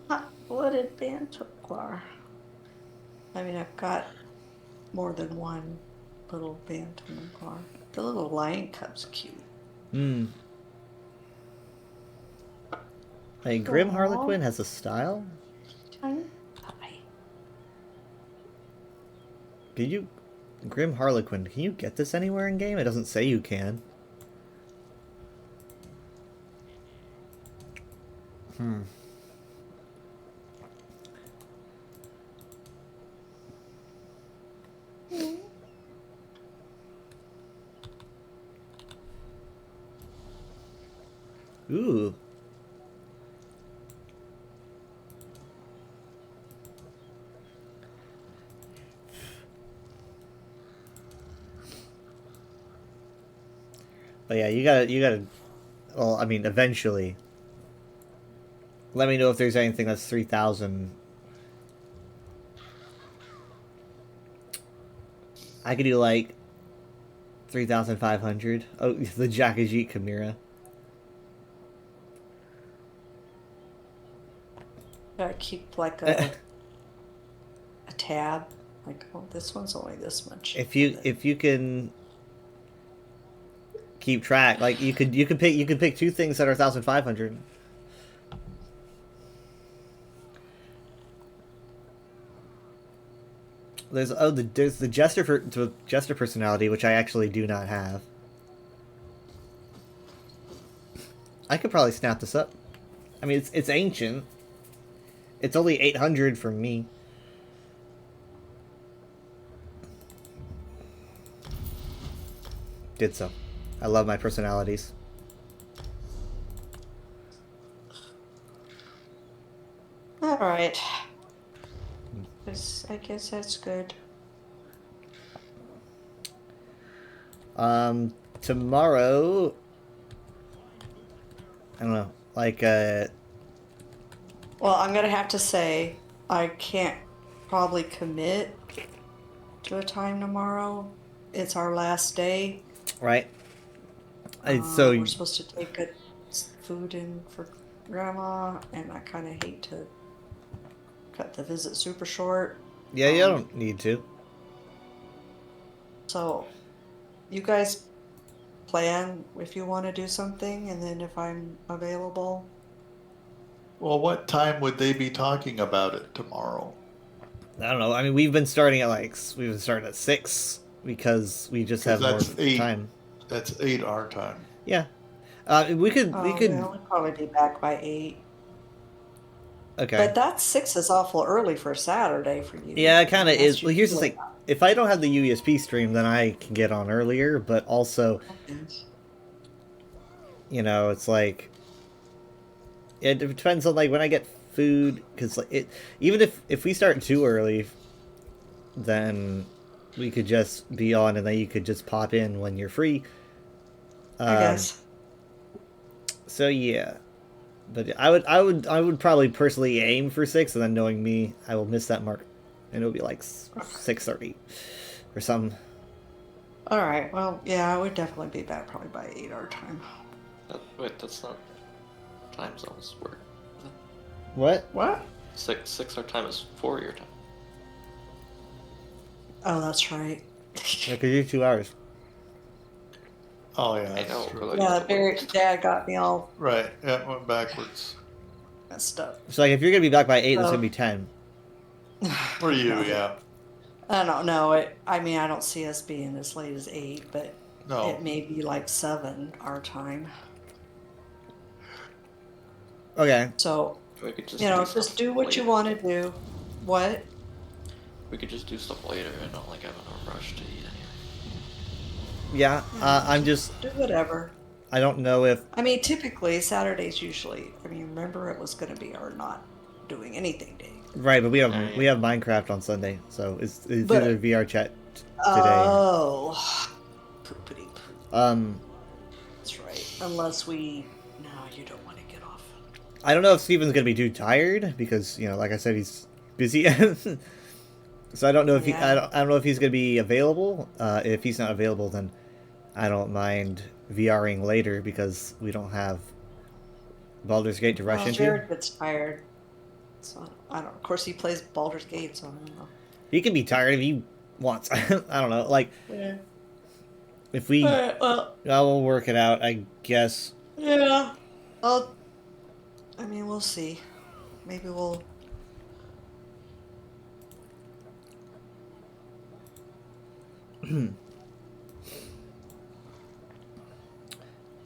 Hot-blooded Bantamquar. I mean, I've got more than one little Bantamquar. The little lion cub's cute. Hmm. A Grim Aw. Harlequin has a style? Tiny puppy. Can you... Grim Harlequin, can you get this anywhere in game? It doesn't say you can. Hmm. Ooh. But yeah, you gotta, well, I mean, eventually. Let me know if there's anything that's 3,000. I could do like 3,500. Oh, the Jakajit Chimera. Gotta keep like a tab. Like, oh, this one's only this much. If you can keep track, like you could pick two things that are 1,500. There's the jester personality, which I actually do not have. I could probably snap this up. I mean, it's ancient. It's only 800 for me. Did so. I love my personalities. All right. I guess that's good. Tomorrow, I don't know, like, Well, I'm gonna have to say I can't probably commit to a time tomorrow. It's our last day. right? So we're supposed to take good food in for Grandma, and I kind of hate to cut the visit super short. Yeah, you don't need to. So, you guys plan if you want to do something, and then if I'm available. Well, what time would they be talking about it tomorrow? I don't know. I mean, we've been starting at 6 because we just have more that's 8. time. That's 8 our time. Yeah, we could. We'll probably be back by 8. Okay. But that 6 is awful early for Saturday for you. Yeah, it kind of Unless is. you Well, here's the feel thing. If I don't have the USP stream, then I can get on earlier. But also, it's like it depends on when I get food, because even if we start too early, then we could just be on, and then you could just pop in when you're free. I guess. So yeah, but I would probably personally aim for 6, and then knowing me, I will miss that mark, and it'll be like 6:30 or something. All right. Well, yeah, I would definitely be back probably by 8 our time. Wait, that's not time zones work. What? What? 6 our time is 4 your time. Oh, that's right. Yeah, because you're 2 hours. Oh, yeah, I that's know. true. but Yeah, Barry's dad got me all Right, yeah, it went backwards. messed up. So if you're gonna be back by 8, that's Oh. gonna be 10. For you, yeah. I don't know. I mean, I don't see us being as late as 8, but No. it may be like 7 our time. Okay. So, We could just just stuff do what you later. want to do. What? We could just do stuff later and not like having a rush to eat anyway. Yeah. I'm just. Do whatever. I don't know if. I mean, typically, Saturdays usually, remember it was going to be our not doing anything day. Right, but we have Alright. we have Minecraft on Sunday, so it's But- either VR chat today. Oh. Poopity poop. Unless we... No, you don't want to get off. I don't know if Steven's gonna be too tired because, you know, like I said, he's busy. So I don't know if Yeah. I don't know if he's gonna be available. If he's not available, then I don't mind VRing later because we don't have Baldur's Gate to rush Well, into. Jared gets tired. So, I don't... Of course, he plays Baldur's Gate, so I don't know. He can be tired if he wants. I don't know. Like, Yeah. if we, Alright, well, we'll work it out, I guess. yeah. I mean, we'll see. Maybe we'll...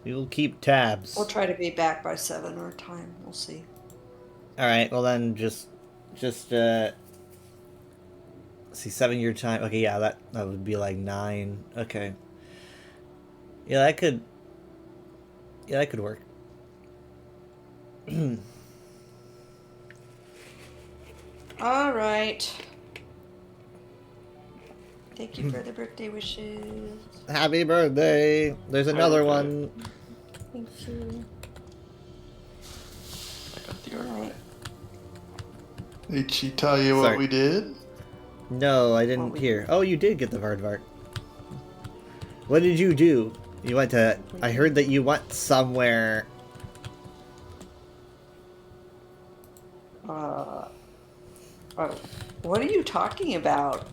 We will keep tabs. We'll try to be back by 7 our time. We'll see. All right. Well, then just let's see, 7 your time. Okay, yeah, that would be like 9. Okay. Yeah, that could. Yeah, that could work. All right. Thank you for the birthday wishes. Happy birthday! There's another one. Thank you. I got the All art. right. Did she tell you Sorry. what we did? No, I didn't hear. Oh, you did get the Vardvart. What did you do? You went to. I heard that you went somewhere. Oh, what are you talking about?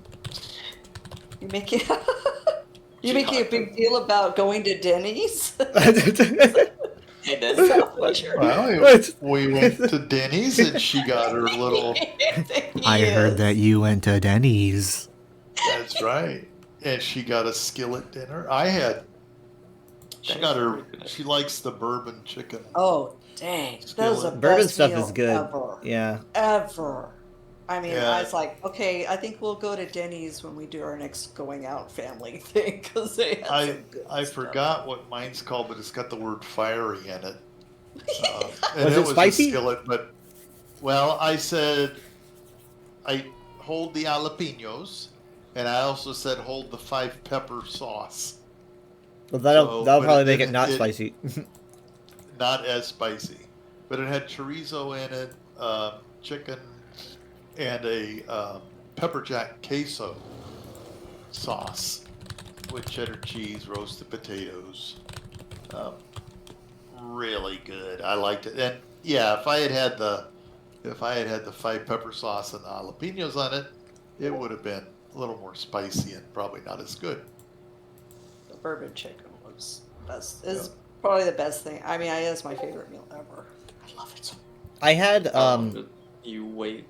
You making you making a big deal about going to Denny's? Hey, Dad. Well, What? we went to Denny's and she got her little. that you went to Denny's. That's right. And she got a skillet dinner. I had. She got her. She likes the bourbon chicken. Oh, dang. That was the Skillet. Bourbon best stuff meal is good. Ever. Yeah. Ever. I mean, Yeah. I was like, okay, I think we'll go to Denny's when we do our next going out family thing because they had some good I stuff. forgot what mine's called, but it's got the word fiery in it. Was it spicy? A skillet, but well, I said I hold the jalapenos, and I also said hold the 5 pepper sauce. Well, that'll So, but probably it make it didn't- not it- spicy. Not as spicy, but it had chorizo in it, chicken, and a pepper jack queso sauce with cheddar cheese, roasted potatoes. Really good. I liked it. And yeah, if I had had the 5 pepper sauce and the jalapenos on it, it would have been a little more spicy and probably not as good. The bourbon chicken was best. Is probably the best thing. I mean, it's my favorite meal ever. I love it so. I had You wait,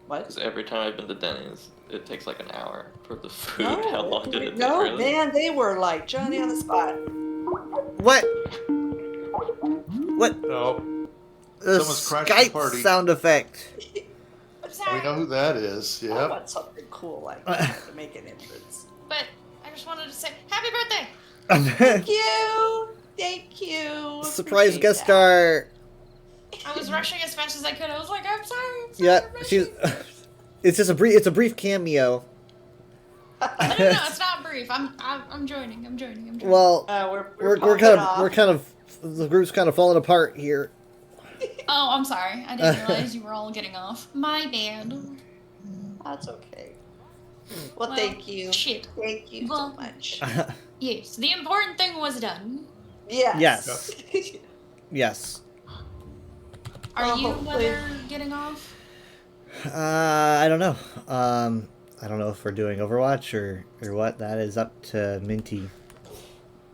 What? because every time I've been to Denny's, it takes like an hour for the food. No, How long did it take? no, really? man, they were like Johnny on the spot. what? What? No, The Someone's crashing the Skype party. sound effect. I'm we sorry. know who that is. I Yeah. want something cool like that to make an entrance. But I just wanted to say happy birthday. Thank you. Thank you. Surprise Appreciate guest that. star. I was rushing as fast as I could. I was like, I'm sorry. I'm sorry Yeah, I'm rushing." she's. It's just a brief. It's a brief cameo. No, it's not brief. I'm joining. I'm joining. Well, We're we're kind of the group's kind of falling apart here. Oh, I'm sorry. I didn't realize you were all getting off. My bad. That's okay. Well, Well, thank you. shit. Thank you Well- so much. Yes, the important thing was done. Yes. Yes. Are Well, you hopefully- whether getting off? I don't know. I don't know if we're doing Overwatch or what. That is up to Minty.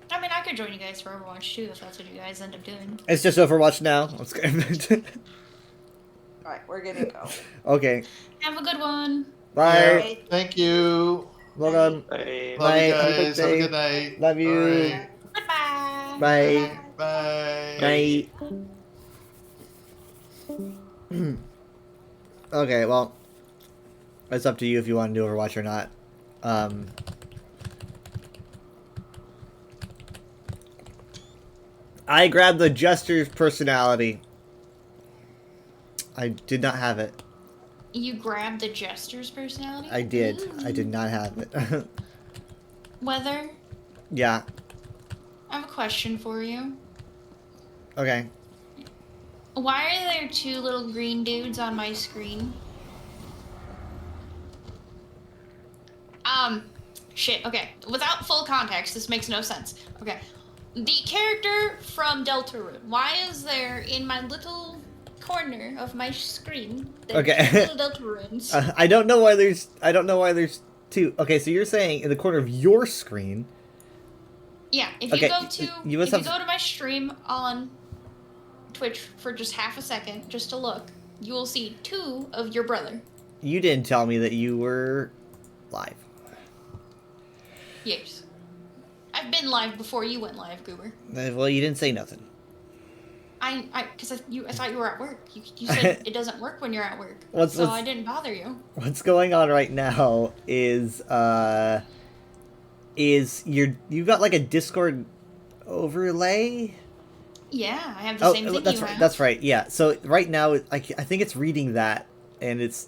I mean, I could join you guys for Overwatch too if that's what you guys end up doing. It's just Overwatch now. Let's go. All right, we're gonna go. Okay. Have a good one. Bye. Bye. Thank you. Well done. Hey, Love Bye. you Happy guys. Have a birthday. good night. Love you. All right. Goodbye. Bye. Bye. Bye. Okay, well, it's up to you if you want to do Overwatch or not. I grabbed the Jester's personality. I did not have it. You grabbed the Jester's personality? I did. I did not have it. Whether? Yeah. I have a question for you. Okay. Why are there two little green dudes on my screen? Shit, okay. Without full context, this makes no sense. Okay. The character from Deltarune, why is there in my little corner of my screen there Okay. two little Deltarunes? I don't know why there's two. Okay, so you're saying in the corner of your screen. Yeah, if Okay, you go to you must if have- you go to my stream on Twitch for just half a second, just to look, you will see two of your brother. You didn't tell me that you were live. Yes. I've been live before you went live, Goober. Well, you didn't say nothing. I thought you were at work. You said it doesn't work when you're at work, What's- so what's- I didn't bother you. What's going on right now is you've got like a Discord overlay. Yeah, I have the same thing that's you right. have. That's right. Yeah. So right now, I think it's reading that, and it's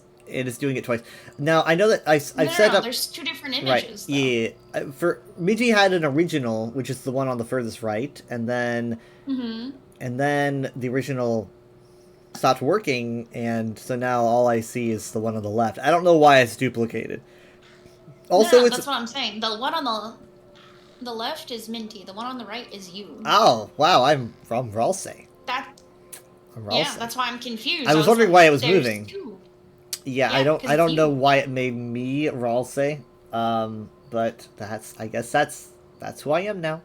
doing it twice. Now I know that I've set No, up. there's two different Right. images. Though. Yeah. For Miji had an original, which is the one on the furthest right, and then the original stopped working, and so now all I see is the one on the left. I don't know why it's duplicated. Also, no, it's that's what I'm saying. The one on the left is Minty. The one on the right is you. oh wow, I'm from Ralsei. That I'm yeah, Ralsei. that's why I'm confused. I was wondering why it was there's moving. two. Yeah, Yeah, I don't 'cause it's know you. why it made me Ralsei. But I guess that's who I am now.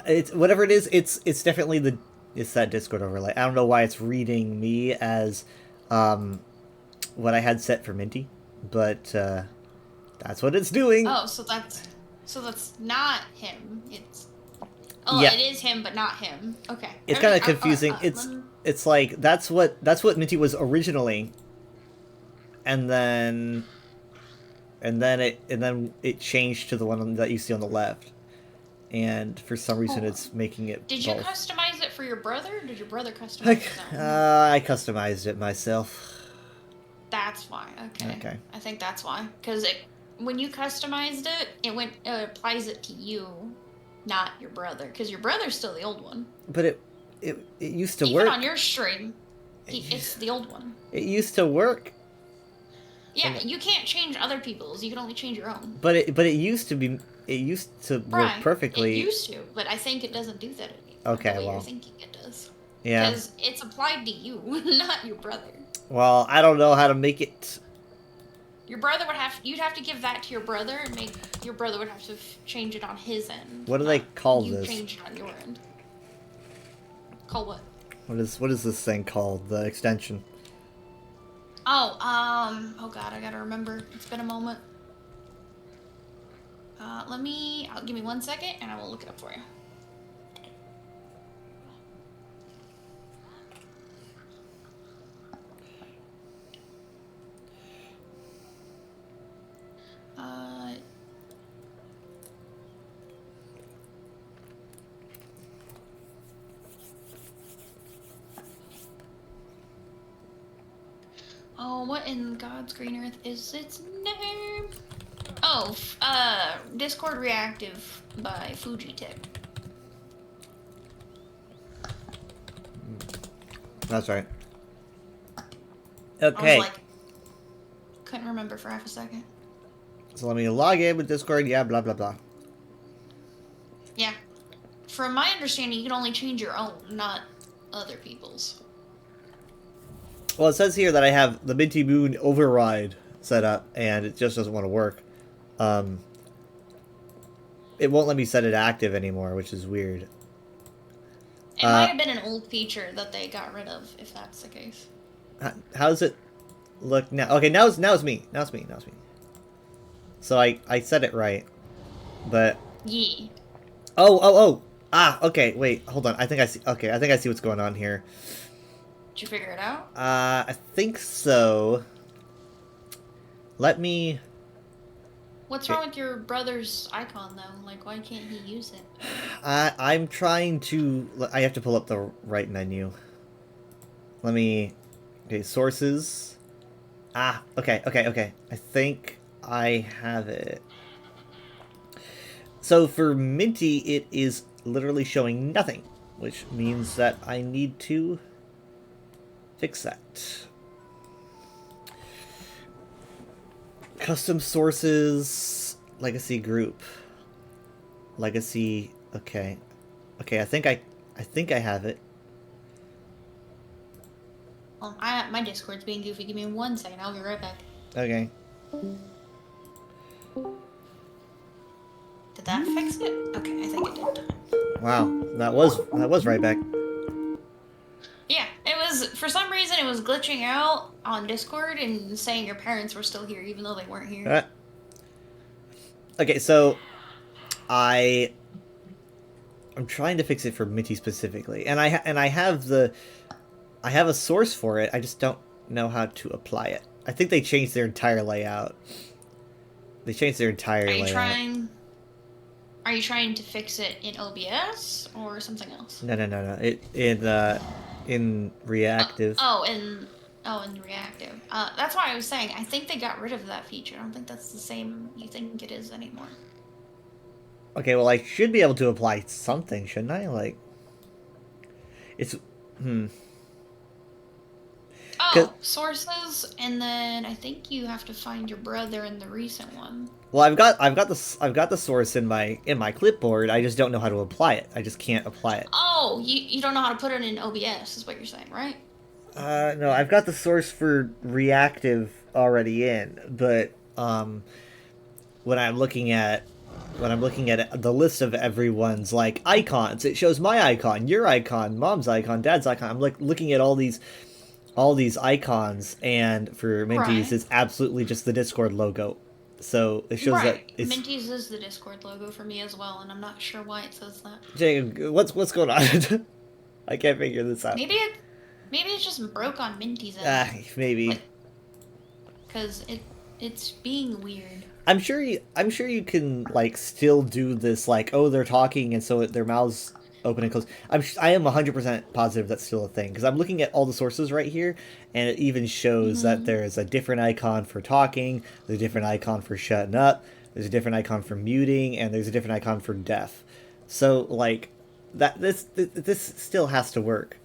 It's whatever it is. It's definitely it's that Discord overlay. I don't know why it's reading me as what I had set for Minty, but that's what it's doing. Oh, so that's not him. It's Yeah. it is him, but not him. Okay. It's kind of Alright, confusing. It's like that's what Minty was originally, and then it changed to the one that you see on the left, and for some reason it's making it. Did you both. customize it for your brother? Or did your brother customize Like, his own? I customized it myself. That's why. Okay. Okay. I think that's why. Because when you customized it, it applies it to you, not your brother. Because your brother's still the old one. But it used to Even work. on your stream, it's the old one. It used to work, Yeah, you can't change other people's. You can only change your own. but it used to be. It used to work Right. perfectly. It used to, but I think it doesn't do that anymore. Okay, the way well. you're thinking it does. Yeah. Because it's applied to you, not your brother. Well, I don't know how to make it. Your brother you'd have to give that to your brother, and your brother would have to change it on his end. What do they call you this? change it on your end. Call what? What is this thing called? The extension. Oh, oh god, I gotta remember. It's been a moment. Give me 1 second, and I will look it up for you. Oh, what in God's green earth is its name? Oh, Discord Reactive by Fujitech. That's right. I Okay. was like, couldn't remember for half a second. So let me log in with Discord. Yeah, blah blah blah. Yeah. From my understanding, you can only change your own, not other people's. Well, it says here that I have the Minty Moon override set up, and it just doesn't want to work. It won't let me set it active anymore, which is weird. It might have been an old feature that they got rid of, if that's the case. How does it look now? Okay, now it's me. Now it's me. So I said it right, but Yeah. oh. Okay, wait, hold on. I think I see. Okay, I think I see what's going on here. Did you figure it out? I think so. Let me. What's wrong with your brother's icon, though? Like, why can't he use it? I'm trying to. I have to pull up the right menu. Let me. Okay, sources. Okay. I think I have it. So for Minty, it is literally showing nothing, which means that I need to fix that. Custom sources, legacy group, legacy. Okay, okay. I think I have it. Well, my Discord's being goofy. Give me 1 second. I'll be right back. Okay. Did that fix it? Okay, I think it did. Wow, that was right back. Yeah, it was, for some reason, it was glitching out on Discord and saying your parents were still here even though they weren't here. Okay, so I'm trying to fix it for Minty specifically, and I have a source for it. I just don't know how to apply it. I think they changed their entire layout. They changed their entire layout. Are you trying to fix it in OBS or something else? No. In reactive. In reactive. That's why I was saying I think they got rid of that feature. I don't think that's the same you think it is anymore. Okay, well, I should be able to apply something, shouldn't I? Like, it's Oh, sources, and then I think you have to find your brother in the recent one. Well, I've got the source in my clipboard. I just don't know how to apply it. I just can't apply it. Oh, you don't know how to put it in OBS, is what you're saying, right? No, I've got the source for reactive already in, but when I'm looking at the list of everyone's like icons, it shows my icon, your icon, mom's icon, dad's icon. I'm like looking at all these icons, and for Minty's, it's absolutely just the Discord logo. So it shows that it's... Minty's is the Discord logo for me as well, and I'm not sure why it says that. Jacob, what's going on? I can't figure this out. Maybe it's just broke on Minty's end. Maybe. Because it's being weird. I'm sure you can like still do this, like, oh, they're talking and so their mouths open and close. I am 100% positive that's still a thing, because I'm looking at all the sources right here, and it even shows that there's a different icon for talking, there's a different icon for shutting up, there's a different icon for muting, and there's a different icon for deaf. So like that this still has to work.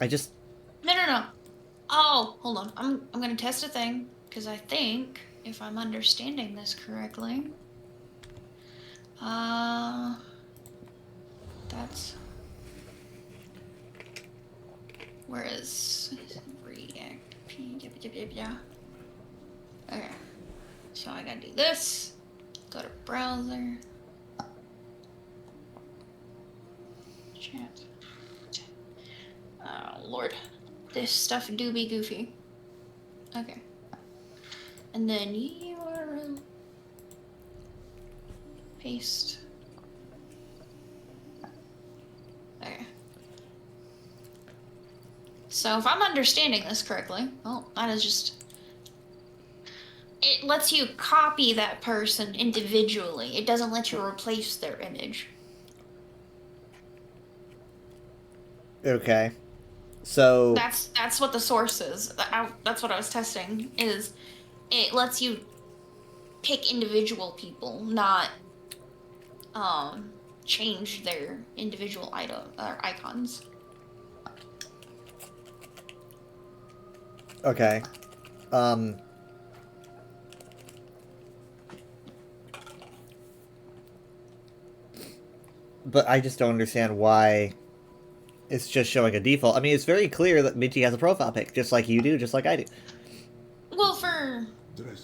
No. Oh, hold on. I'm gonna test a thing, because I think if I'm understanding this correctly, that's... Where is React? Okay. So I gotta do this. Go to browser. Chat. Oh, Lord. This stuff do be goofy. Okay. And then URL. Paste. Okay. So if I'm understanding this correctly, well, that is just... It lets you copy that person individually. It doesn't let you replace their image. Okay. So... That's what the source is. That's what I was testing, is it lets you pick individual people, not change their individual icons. Okay. But I just don't understand why it's just showing a default. I mean, it's very clear that Minty has a profile pic, just like you do, just like I do. Well, for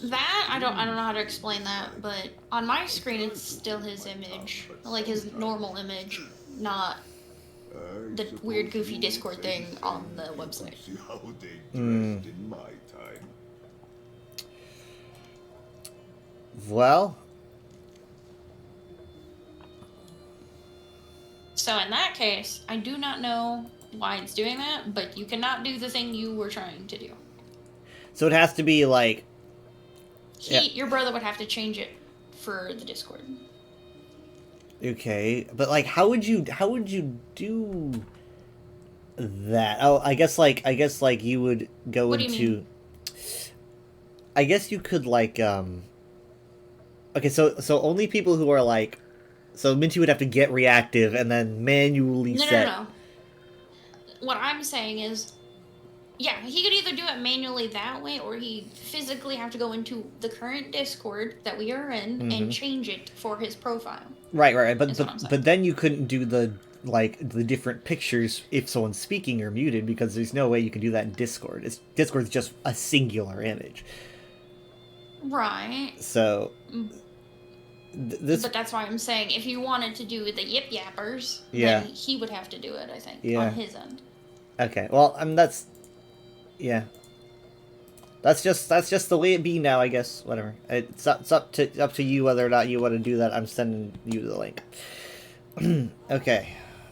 that, I don't know how to explain that, but on my screen it's still his image, like his normal image, not the weird goofy Discord thing on the website. See how they dressed in my time. Well, so in that case, I do not know why it's doing that, but you cannot do the thing you were trying to do. so it has to be like... Your brother would have to change it for the Discord. Okay, but like, how would you do that? Oh, I guess like you would go What do into... you mean? I guess you could like okay, so only people who are like So Minty would have to get reactive and then manually No, set. no. What I'm saying is, yeah, he could either do it manually that way, or he'd physically have to go into the current Discord that we are in and change it for his profile. Right. That's what I'm saying. But then you couldn't do the different pictures if someone's speaking or muted, because there's no way you can do that in Discord. Discord's just a singular image. Right. So this. But that's why I'm saying if you wanted to do the yip yappers, Yeah. then he would have to do it, I think, Yeah. on his end. Okay. Well, that's. Yeah. That's just the way it be now, I guess. Whatever. It's up to you whether or not you want to do that. I'm sending you the link. Okay.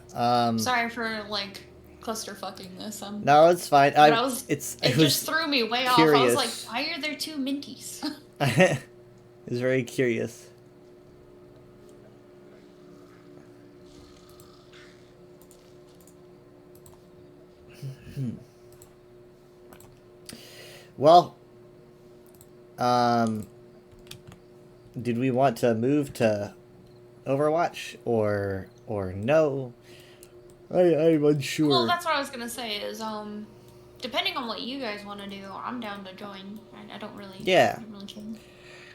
Sorry for like clusterfucking this. No, it's fine. It just threw me way off. I was like, curious. why are there two minties? I was very curious. Well, did we want to move to Overwatch or no? I'm unsure. Well, that's what I was gonna say is, depending on what you guys want to do, I'm down to join. I don't really. Yeah. I don't really care.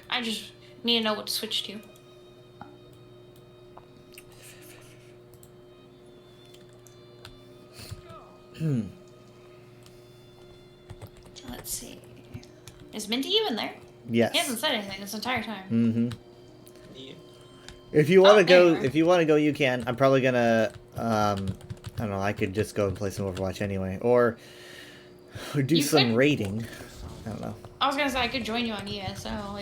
I just need to know what to switch to. Let's see. Is Minty even there? Yes. He hasn't said anything this entire time. Mm-hmm. Yeah. If you want to go, anyway. if you want to go, you can. I'm probably gonna. I don't know. I could just go and play some Overwatch anyway, or do You some could. raiding. I don't know. I was gonna say I could join you on ESO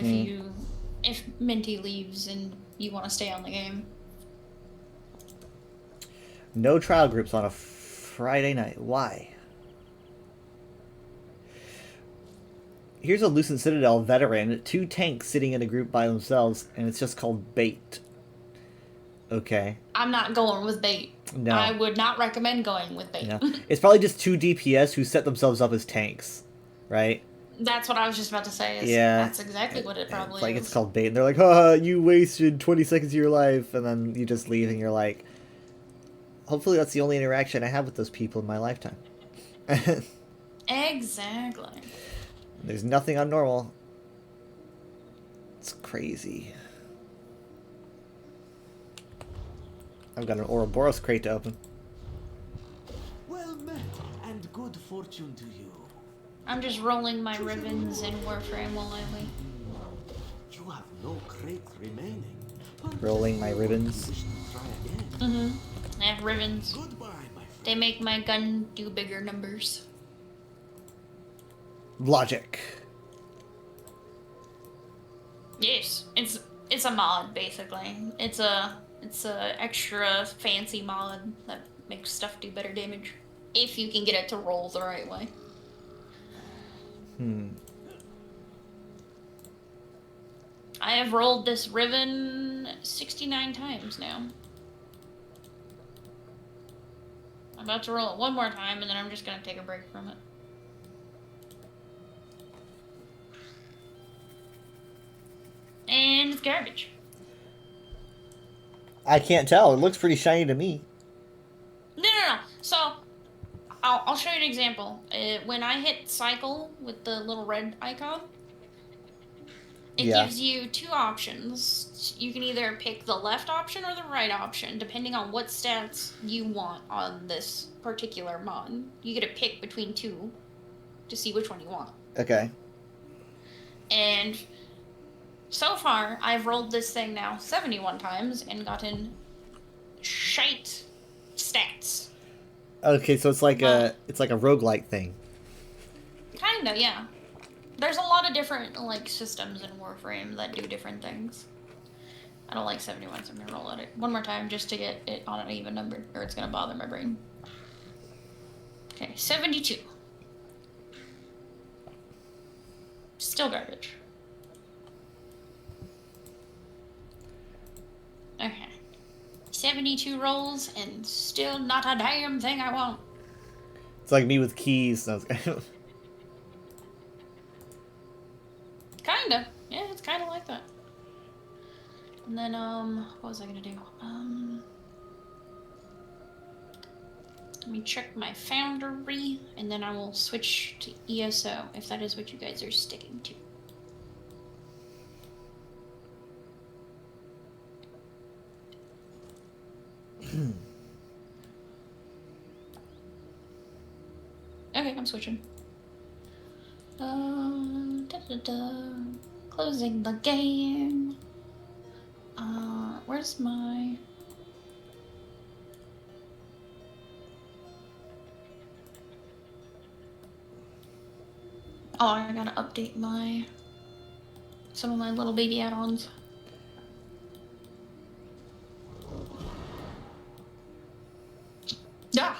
if Minty leaves and you want to stay on the game. No trial groups on a Friday night. Why? Here's a Lucent Citadel veteran, 2 tanks sitting in a group by themselves, and it's just called bait. Okay. I'm not going with bait. No. I would not recommend going with bait. No. It's probably just 2 DPS who set themselves up as tanks, right? That's what I was just about to say. Yeah. That's exactly what it probably It's like is. it's called bait, and they're like, "Ha, you wasted 20 seconds of your life," and then you just leave, and you're like, "Hopefully, that's the only interaction I have with those people in my lifetime." Exactly. There's nothing on normal. It's crazy. I've got an Ouroboros crate to open. Well met, and good fortune to you. I'm just rolling my ribbons in Warframe while I wait. You have no crate remaining. Rolling my ribbons. Wish to try again. Mm-hmm. Yeah, ribbons. Goodbye, my friend. They make my gun do bigger numbers. Logic. Yes, it's a mod basically. It's a extra fancy mod that makes stuff do better damage if you can get it to roll the right way. I have rolled this ribbon 69 times now. I'm about to roll it one more time and then I'm just gonna take a break from it. And it's garbage. I can't tell. It looks pretty shiny to me. No. So, I'll show you an example. When I hit cycle with the little red icon, it Yeah. gives you 2 options. You can either pick the left option or the right option, depending on what stats you want on this particular mod. You get to pick between 2 to see which one you want. Okay. And so far, I've rolled this thing now 71 times and gotten shite stats. Okay, so it's like a roguelike thing. Kinda, yeah. There's a lot of different like systems in Warframe that do different things. I don't like 71, so I'm gonna roll it one more time just to get it on an even number, or it's gonna bother my brain. Okay, 72. Still garbage. Okay. 72 rolls and still not a damn thing I want. It's like me with keys. No, Kinda. Yeah, it's kinda like that. And then, what was I gonna do? Let me check my Foundry, and then I will switch to ESO, if that is what you guys are sticking to. Okay, I'm switching. Closing the game. Where's my... Oh, I gotta update some of my little baby add-ons. Yeah.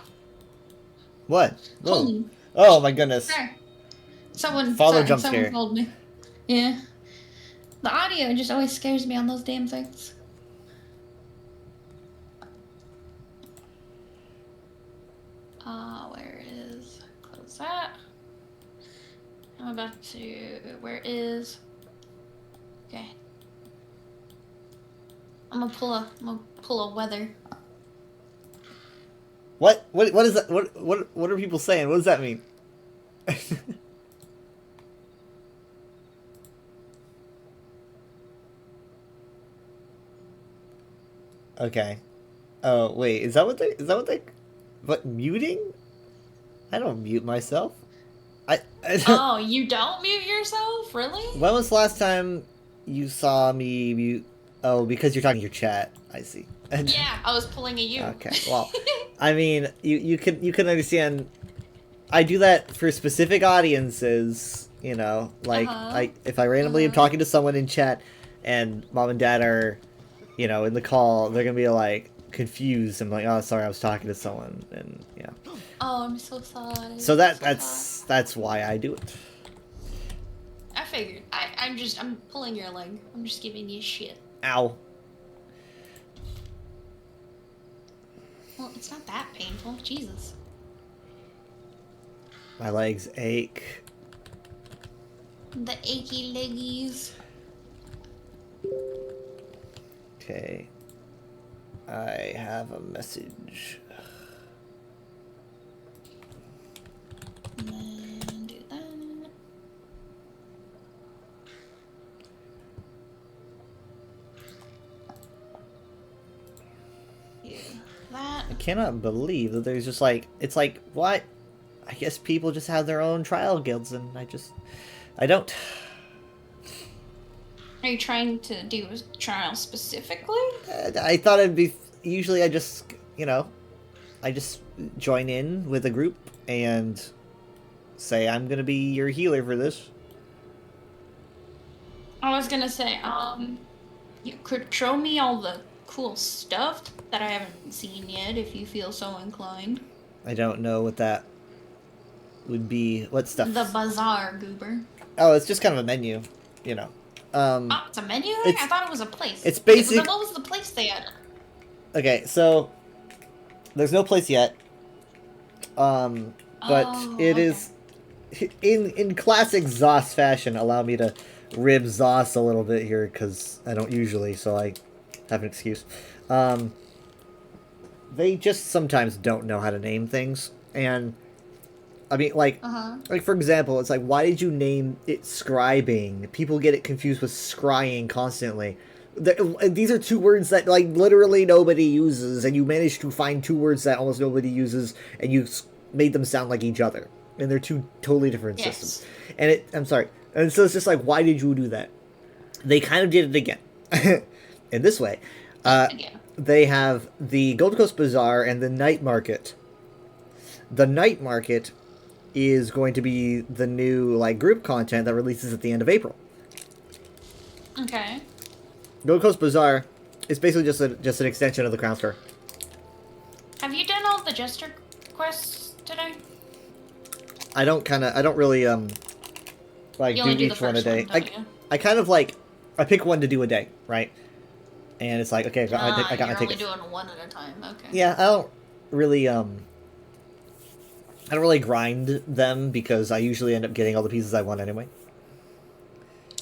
What? Whoa. Holy. Oh my goodness. There. Someone jump someone scare. told me. Yeah. The audio just always scares me on those damn things. Where is... Close that. I'm about to... Where is... Okay. I'm gonna pull a weather. What is that? What are people saying? What does that mean? Okay. Oh wait, is that what they? What, muting? I don't mute myself. I Oh, you don't mute yourself? Really? When was the last time you saw me mute? Oh, because you're talking to your chat. I see. Yeah, I was pulling at you. Okay, well, I mean, you can understand. I do that for specific audiences, you know, like if I randomly am talking to someone in chat, and mom and dad are, you know, in the call, they're gonna be like confused. I'm like, oh, sorry, I was talking to someone, and yeah. Oh, I'm so sorry. So that's why I do it. I figured. I'm pulling your leg. I'm just giving you shit. Ow. Well, it's not that painful. Jesus. My legs ache. The achy leggies. Okay. I have a message. And then do that. Do that. I cannot believe that there's just like, it's like, what? I guess people just have their own trial guilds, and I don't. Are you trying to do a trial specifically? I thought it'd be, usually I just, you know, I just join in with a group and say, I'm gonna be your healer for this. I was gonna say, you could show me all the cool stuff that I haven't seen yet, if you feel so inclined. I don't know what that would be. What stuff? The bazaar, Goober. Oh, it's just kind of a menu, you know. Oh, it's a menu thing? I thought it was a place. It's basic. What was the place they had? Okay, so there's no place yet. But it is in classic Zoss fashion. Allow me to rib Zoss a little bit here because I don't usually, so I have an excuse. They just sometimes don't know how to name things, and I mean, like for example, it's like, why did you name it scribing? People get it confused with scrying constantly. These are two words that, like, literally nobody uses, and you managed to find two words that almost nobody uses, and you made them sound like each other. And they're two totally different systems. And I'm sorry. And so it's just like, why did you do that? They kind of did it again. In this way. They have the Gold Coast Bazaar and the Night Market. The Night Market is going to be the new, like, group content that releases at the end of April. Okay. Gold Coast Bazaar is basically just an extension of the Crown Store. Have you done all the Jester quests today? I don't really like You do only do each the one a first day. one, don't you? I kind of like, I pick one to do a day, right? And it's like, okay, I got my You're only tickets. doing one at a time. Okay. Yeah, I don't really grind them because I usually end up getting all the pieces I want anyway.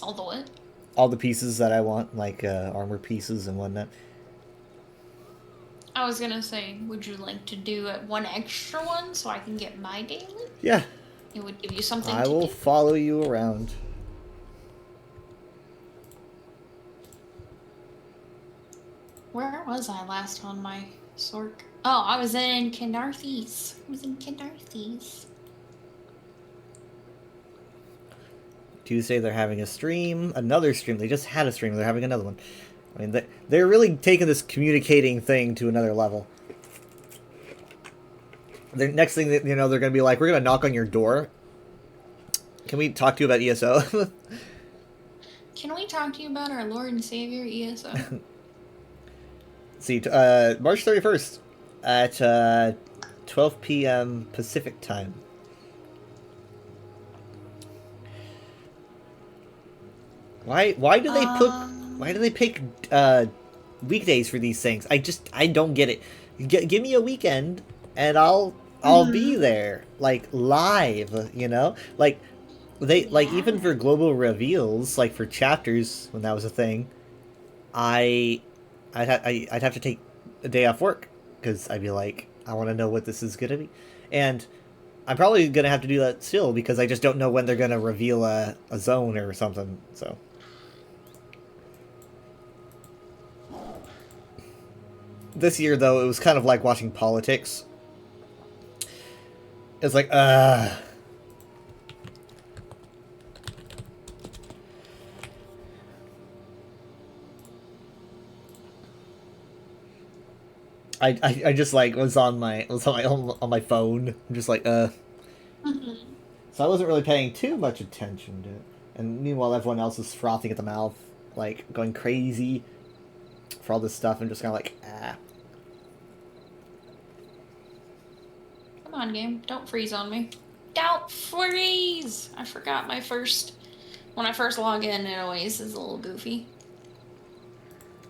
All the what? all the pieces that I want, like armor pieces and whatnot. I was gonna say, would you like to do one extra one so I can get my daily? Yeah, It would give you something I to will do. follow you around. Where was I last on my Sork? Oh, I was in Kendarthes. Tuesday they're having a stream, another stream. They just had a stream. They're having another one. I mean, they're really taking this communicating thing to another level. The next thing that they're going to be like, we're going to knock on your door. Can we talk to you about ESO? Can we talk to you about our Lord and Savior ESO? See, March 31st at 12 p.m. Pacific time. Why do they pick weekdays for these things? I don't get it. Give me a weekend and I'll be there, like live, you know? Like like even for global reveals, like for chapters when that was a thing, I'd have to take a day off work because I'd be like, I want to know what this is gonna be, and I'm probably gonna have to do that still because I just don't know when they're gonna reveal a zone or something. So this year though, it was kind of like watching politics. It's like I just like was on my phone. I'm just like So I wasn't really paying too much attention to it. And meanwhile everyone else is frothing at the mouth, like going crazy for all this stuff. I'm just kind of like Come on, game. Don't freeze on me. Don't freeze! I forgot when I first log in, it always is a little goofy.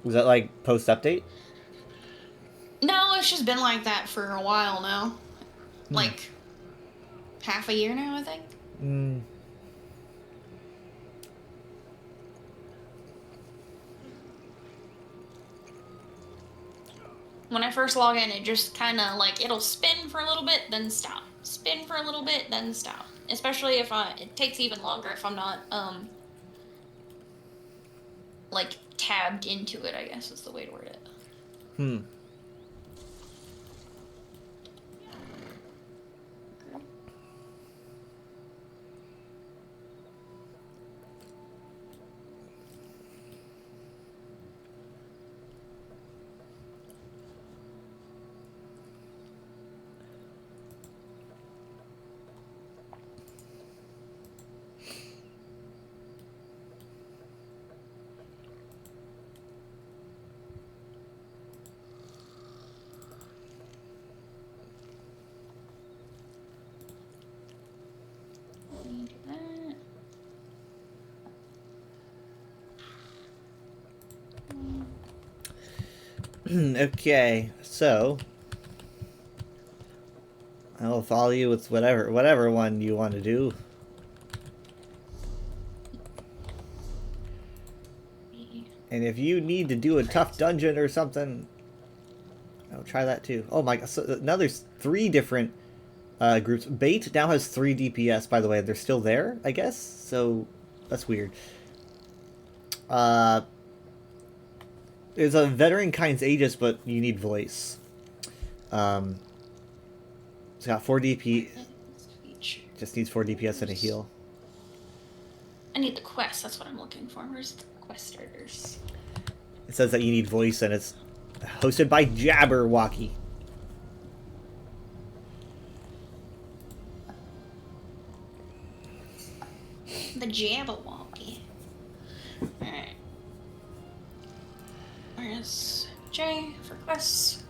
Was that like post update? No, it's just been like that for a while now. Like, half a year now, I think. When I first log in, it just kind of, like, it'll spin for a little bit, then stop. Spin for a little bit, then stop. Especially if it takes even longer if I'm not, like, tabbed into it, I guess is the way to word it. Okay, so I will follow you with whatever one you want to do. And if you need to do a tough dungeon or something, I'll try that too. Oh my god, so now there's 3 different groups. Bait now has 3 DPS, by the way. They're still there, I guess? So, that's weird. There's a veteran kind's Aegis, but you need voice. It's got 4 DP. Just needs 4 DPS and a heal. I need the quest. That's what I'm looking for. Where's the quest starters? It says that you need voice, and it's hosted by Jabberwocky. The Jabberwocky. Alright. Where's J for quest?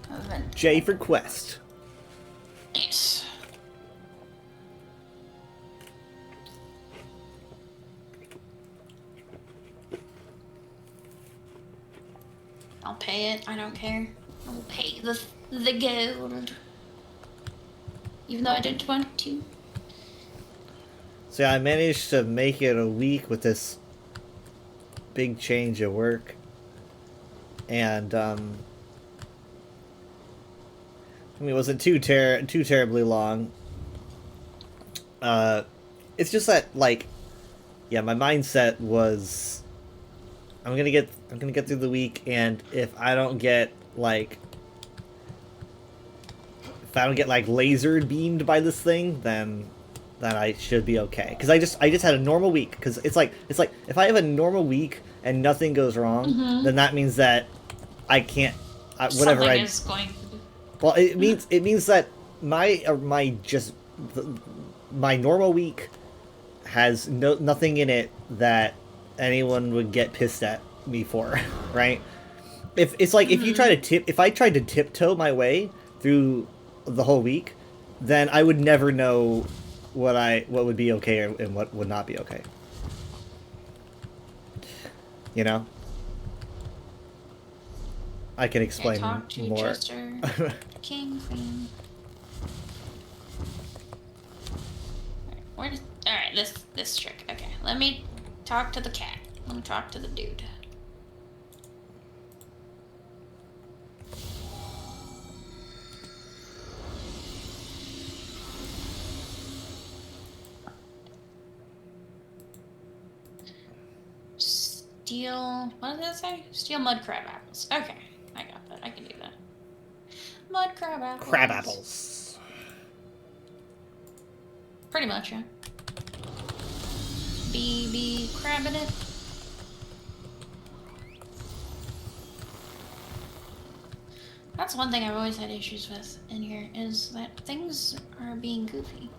Event. J for quest. Yes. I'll pay it. I don't care. I'll pay the gold. Even though I didn't want to. So yeah, I managed to make it a week with this big change at work, and I mean, it wasn't too terribly long. It's just that, like, yeah, my mindset was, I'm gonna get through the week, and if I don't get like laser beamed by this thing, then I should be okay. Because I just had a normal week. Because it's like if I have a normal week and nothing goes wrong, then that means that I can't whatever Something I. is going to be. Well, it means that my normal week has nothing in it that anyone would get pissed at me for, right? If it's like if I tried to tiptoe my way through the whole week, then I would never know what would be okay and what would not be okay. You know? I can explain Talk to more. Chester, King, Queen. Alright, this trick. Okay, let me talk to the cat. Let me talk to the dude. Steal, what does that say? Steal mud crab apples. Okay, I got that. I can do that. Mud crab apples. Crab apples. Pretty much, yeah. Be crabbing it. That's one thing I've always had issues with in here, is that things are being goofy.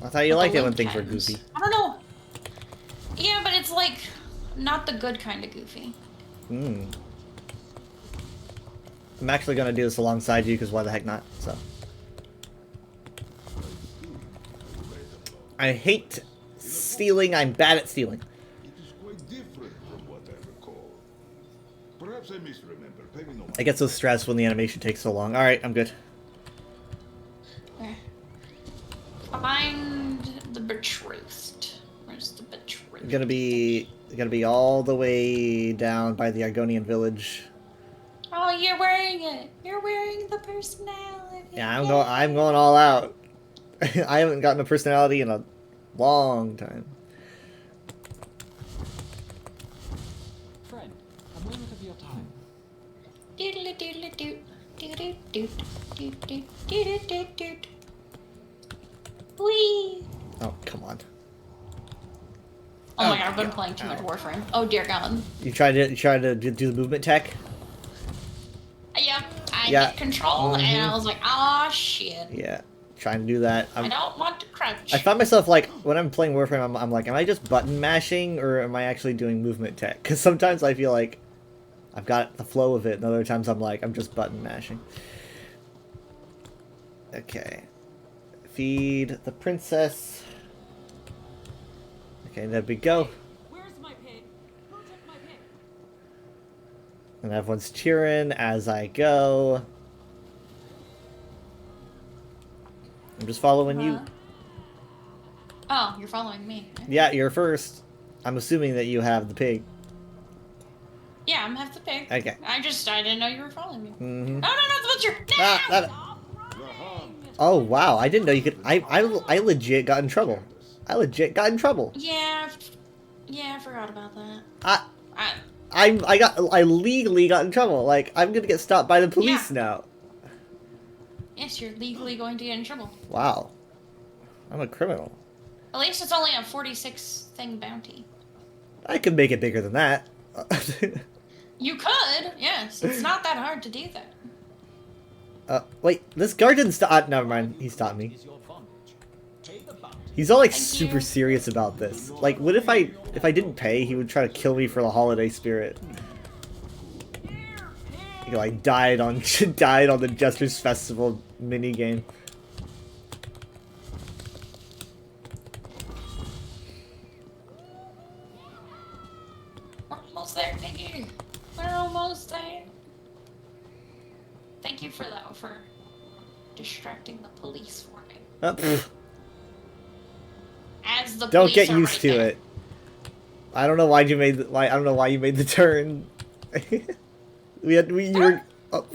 I thought you liked it when things were goofy. I don't know. Yeah, but it's like not the good kind of goofy. I'm actually gonna do this alongside you, because why the heck not? So I hate stealing. I'm bad at stealing. It is quite different from what I recall. Perhaps I misremember. Maybe no. I get so stressed when the animation takes so long. All right, I'm good. Okay. Find the betrothed. Where's the betrothed? Gonna be all the way down by the Argonian village. Oh, you're wearing it. You're wearing the personality. Yeah, I'm going all out. I haven't gotten a personality in a long time. Friend, a moment of your time. Doodle doodle doot. Doodle doot. Doot doot doot doot. Whee! Oh, come on. Oh my god, I've been playing too much Warframe. Oh dear god. You tried to do the movement tech? Yep, I Yeah. hit control and I was like, ah shit. Yeah, trying to do that. I don't want to crouch. I find myself like when I'm playing Warframe, I'm like, am I just button mashing or am I actually doing movement tech? Because sometimes I feel like I've got the flow of it, and other times I'm like, I'm just button mashing. Okay, feed the princess. Okay, there we go. Where's my pig? Who took my pig? And everyone's cheering as I go. I'm just following you. Oh, you're following me. Yeah, you're first. I'm assuming that you have the pig. Yeah, I'm half the pig. Okay. I didn't know you were following me. Mm-hmm. No, the butcher! No! Oh wow! I didn't know you could. I legit got in trouble. I forgot about that. I legally got in trouble. Like, I'm gonna get stopped by the police now. Yes, you're legally going to get in trouble. Wow. I'm a criminal. At least it's only a 46 thing bounty. I could make it bigger than that. You could, yes. It's not that hard to do that. Wait, this guard didn't stop. Never mind. He stopped me. He's all like super serious about this. Like, what if I didn't pay, he would try to kill me for the holiday spirit. He like died on the Jester's Festival minigame. We're almost there, Piggy. We're almost there. Thank you for that, for distracting the police for me. As the Don't police get are used right to there. it. I don't know why you made I don't know why you made the turn. You were. Oh.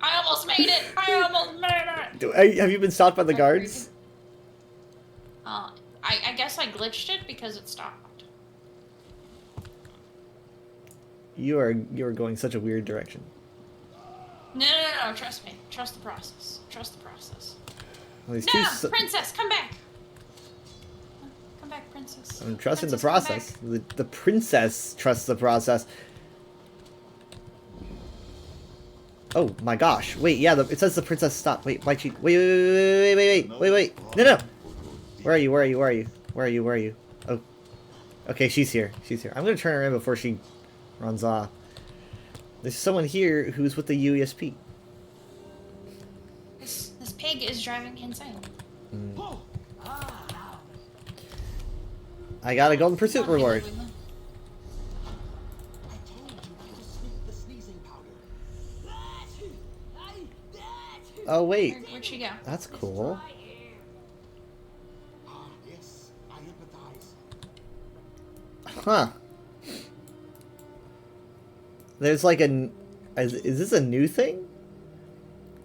I almost made it. I almost made it. Have you been stopped by the guards? I guess I glitched it because it stopped. You are going such a weird direction. No, trust me. Trust the process. Trust the process. Well, No, princess, come back. Come back, princess. I'm trusting the Princess, process. The princess trusts the process. Oh my gosh! Wait, yeah, it says the princess stopped. Wait, wait. Wait. No. Where are you? Where are you? Oh, okay, she's here. I'm gonna turn her in before she runs off. There's someone here who's with the UESP. This pig is driving me insane. I got a golden pursuit reward. Oh wait, Where'd she go? that's cool. Huh. There's like is this a new thing?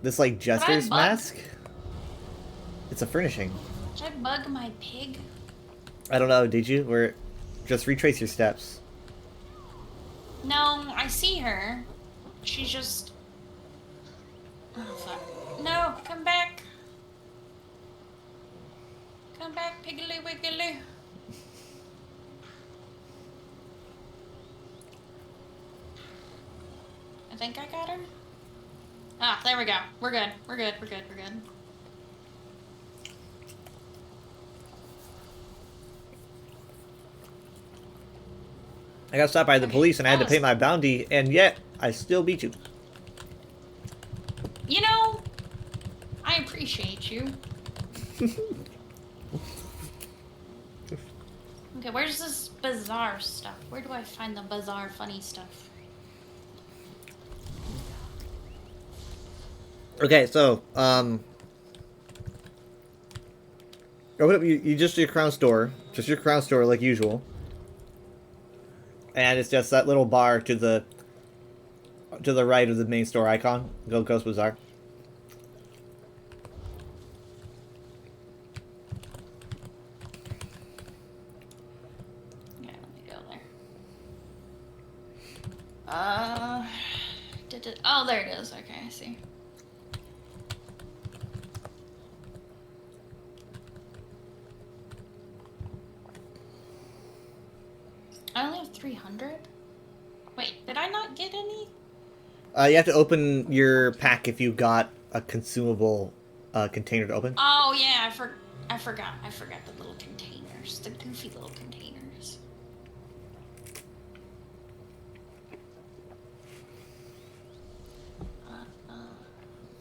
This like jester's mask? It's a furnishing. Did I bug my pig? I don't know, did you? Just retrace your steps. No, I see her. She's just... Oh, fuck. No, come back. Come back, piggly wiggly. I think I got her. Ah, there we go. We're good. We're good. I got stopped by the police and I had to pay my bounty, and yet I still beat you. You know, I appreciate you. Okay, where's this bizarre stuff? Where do I find the bizarre funny stuff? Okay, so, open up, you just your crown store. Just your crown store like usual. And it's just that little bar to the right of the main store icon. Go Ghost Bazaar. Yeah, let me go there. Oh, there it is. Okay, I see. I only have 300? Wait, did I not get any? You have to open your pack if you got a consumable container to open. Oh yeah, I forgot the little containers, the goofy little containers.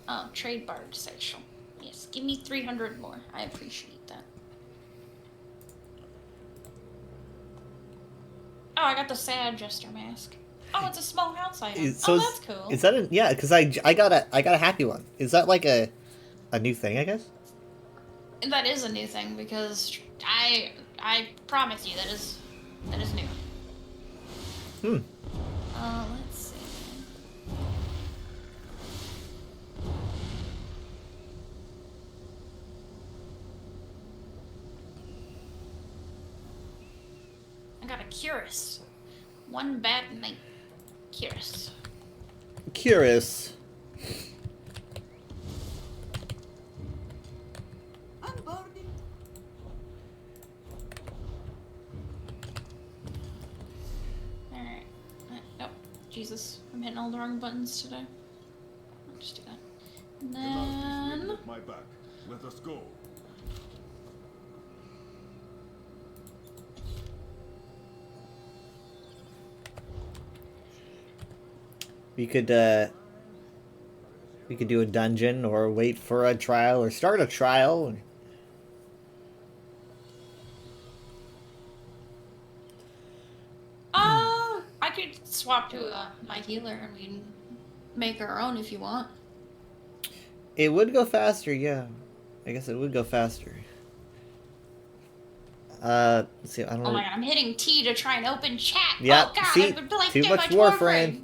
Oh, trade bar essential. Yes, give me 300 more. I appreciate that. Oh, I got the sad jester mask. Oh, it's a small house item. So that's cool. Is that yeah? Because I got a happy one. Is that like a new thing? I guess. That is a new thing because I promise you that is new. Let's see. I got a Curus. One bad night. Curus. Curious. Alright. Nope. Jesus. I'm hitting all the wrong buttons today. I'll just do that. And then... My back. Let us go. We could do a dungeon or wait for a trial or start a trial. I could swap to my healer and we can make our own if you want. It would go faster, yeah. I guess it would go faster. Let's see. I don't Oh know. my god, I'm hitting T to try and open chat. Yeah, Oh god, see? I would like Too much Warframe.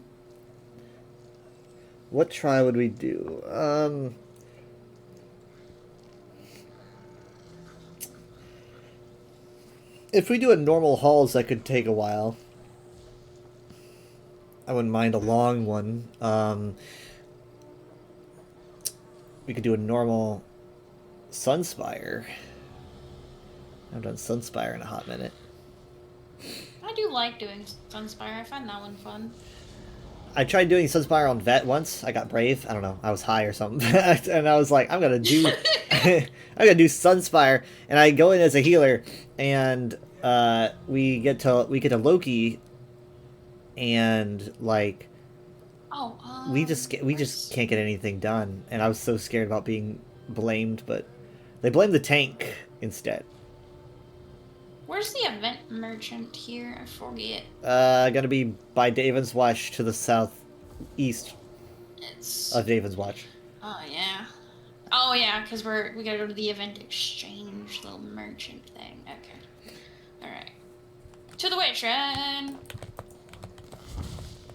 What try would we do? If we do a normal hauls, that could take a while. I wouldn't mind a long one. We could do a normal Sunspire. I haven't done Sunspire in a hot minute. I do like doing Sunspire. I find that one fun. I tried doing Sunspire on Vet once. I got brave. I don't know. I was high or something, and I was like, I'm gonna do, I'm gonna do Sunspire, and I go in as a healer, and we get to Loki, and like, we just can't get anything done, and I was so scared about being blamed, but they blamed the tank instead. Where's the event merchant here? I forget. Gonna be by Daven's Watch to the southeast of Daven's Watch. Oh yeah. Oh yeah, because we gotta go to the event exchange, little merchant thing. Okay. Alright. To the way, Shrine!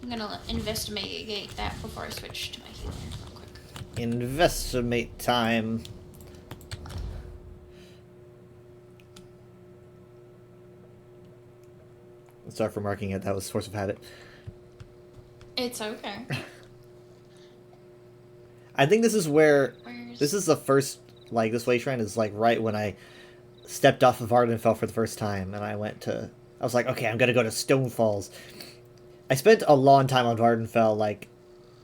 I'm gonna investigate that before I switch to my healer real quick. Investigate time. Sorry for marking it. That was force of habit. It's okay. I think this is where... This is the first... Like, this way shrine is, like, right when I stepped off of Ardenfell for the first time. And I went to... I was like, okay, I'm gonna go to Stonefalls. I spent a long time on Ardenfell, like,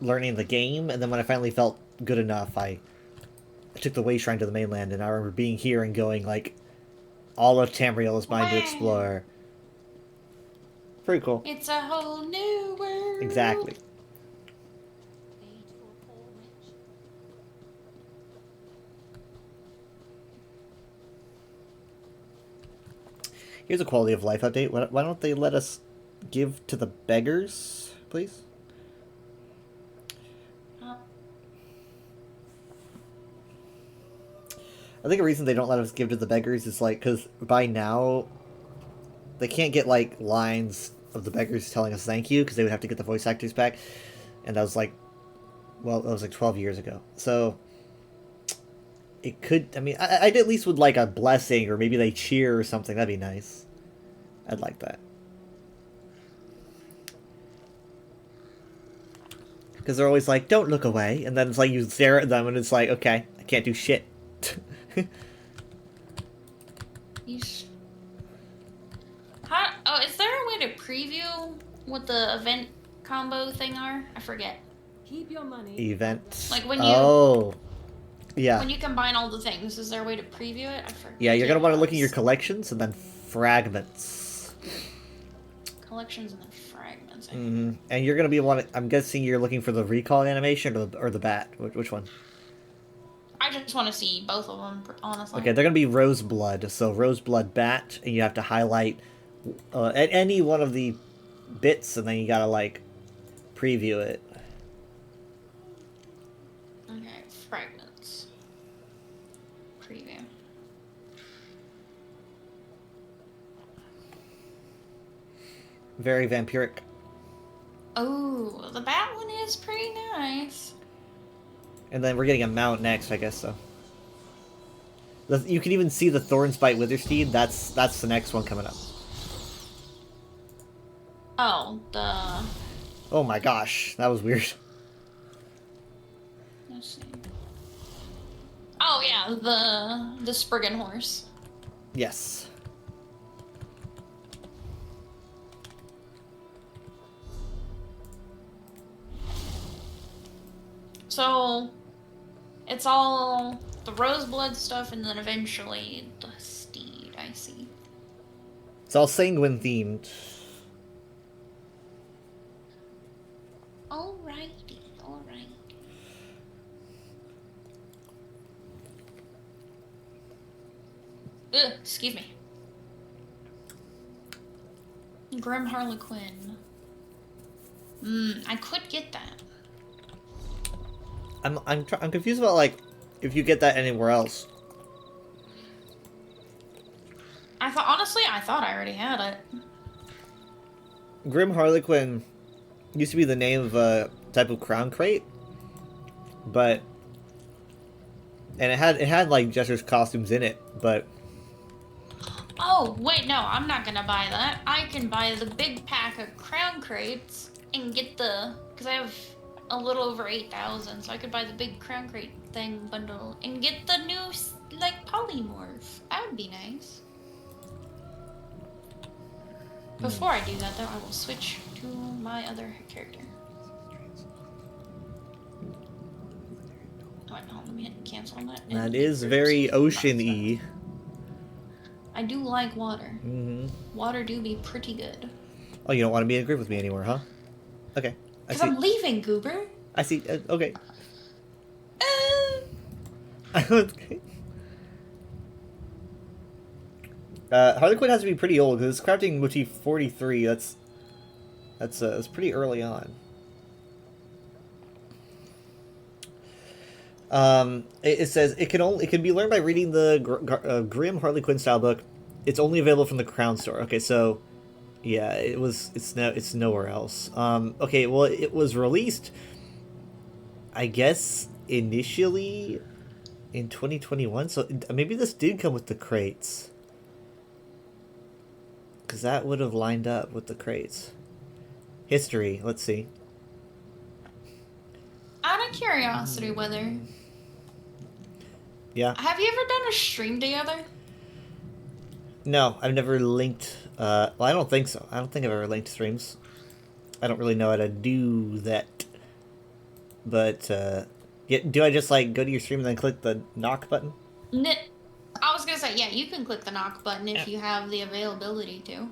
learning the game. And then when I finally felt good enough, I took the way shrine to the mainland. And I remember being here and going, like, all of Tamriel is mine to explore. Pretty cool. It's a whole new world. Exactly. Here's a quality of life update. Why don't they let us give to the beggars, please? I think a reason they don't let us give to the beggars is like because by now they can't get like lines of the beggars telling us thank you because they would have to get the voice actors back, and that was like, well, that was like 12 years ago. So it could. I mean, I at least would like a blessing or maybe they cheer or something. That'd be nice. I'd like that. Because they're always like, don't look away. And then it's like you stare at them and it's like, okay, I can't do shit. Oh, is there a way to preview what the event combo thing are? I forget. Keep your money. Event. Like when you... Oh. Yeah. When you combine all the things, is there a way to preview it? I forget. Yeah, you're going to want to look at your collections and then fragments. Collections and then fragments. Mm-hmm. And you're going to be I'm guessing you're looking for the recall animation or the bat. Which one? I just want to see both of them, honestly. Okay, they're going to be Roseblood. So Roseblood bat, and you have to highlight at any one of the bits, and then you got to, like, preview it. Okay, fragments. Preview. Very vampiric. Oh, the bat one is pretty nice. And then we're getting a mount next, I guess, so. You can even see the Thornspite Withersteed. That's the next one coming up. Oh, the... Oh my gosh, that was weird. Let's see. Oh yeah, the Spriggan horse. Yes. So, it's all the Roseblood stuff and then eventually the steed, I see. It's all Sanguine themed. Alrighty, alright. Ugh, excuse me. Grim Harlequin. I could get that. I'm confused about like if you get that anywhere else. I thought Honestly, I thought I already had it. Grim Harlequin used to be the name of a type of crown crate, but and it had like Jester's costumes in it, but Oh, wait, no, I'm not gonna buy that. I can buy the big pack of crown crates and get the, because I have a little over 8,000, so I could buy the big crown crate thing bundle and get the new, like, polymorph. That would be nice. Before I do that, though, I will switch to my other character. Oh, wait, no, let me hit cancel on that. that is very ocean-y. I do like water. Mm-hmm. Water do be pretty good. Oh, you don't want to be in a group with me anymore, huh? Okay. I Because see. I'm leaving, Goober. I see. Okay. Harlequin has to be pretty old because it's crafting motif 43. That's pretty early on. It says it can be learned by reading the Grim Harlequin style book. It's only available from the Crown Store. Okay, so yeah, it's nowhere else. Okay, well it was released, I guess, initially in 2021. So maybe this did come with the crates, because that would have lined up with the crates. History. Let's see. Out of curiosity, whether Yeah. have you ever done a stream together? No, I've never linked. Well, I don't think so. I don't think I've ever linked streams. I don't really know how to do that. But yeah, do I just like go to your stream and then click the knock button? I was gonna say, yeah, you can click the knock button if you have the availability to.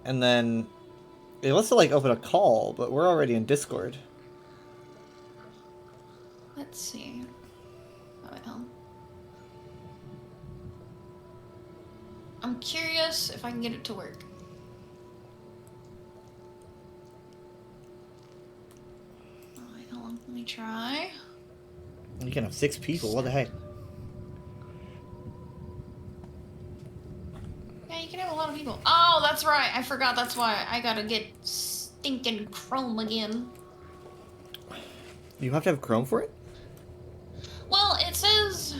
And then it wants to like open a call, but we're already in Discord. Let's see. Oh, well. I'm curious if I can get it to work. Alright, hold on. Let me try. You can have 6 people. What the heck? Yeah, you can have a lot of people. Oh, that's right. I forgot. That's why I gotta get stinking Chrome again. You have to have Chrome for it? Well, it says,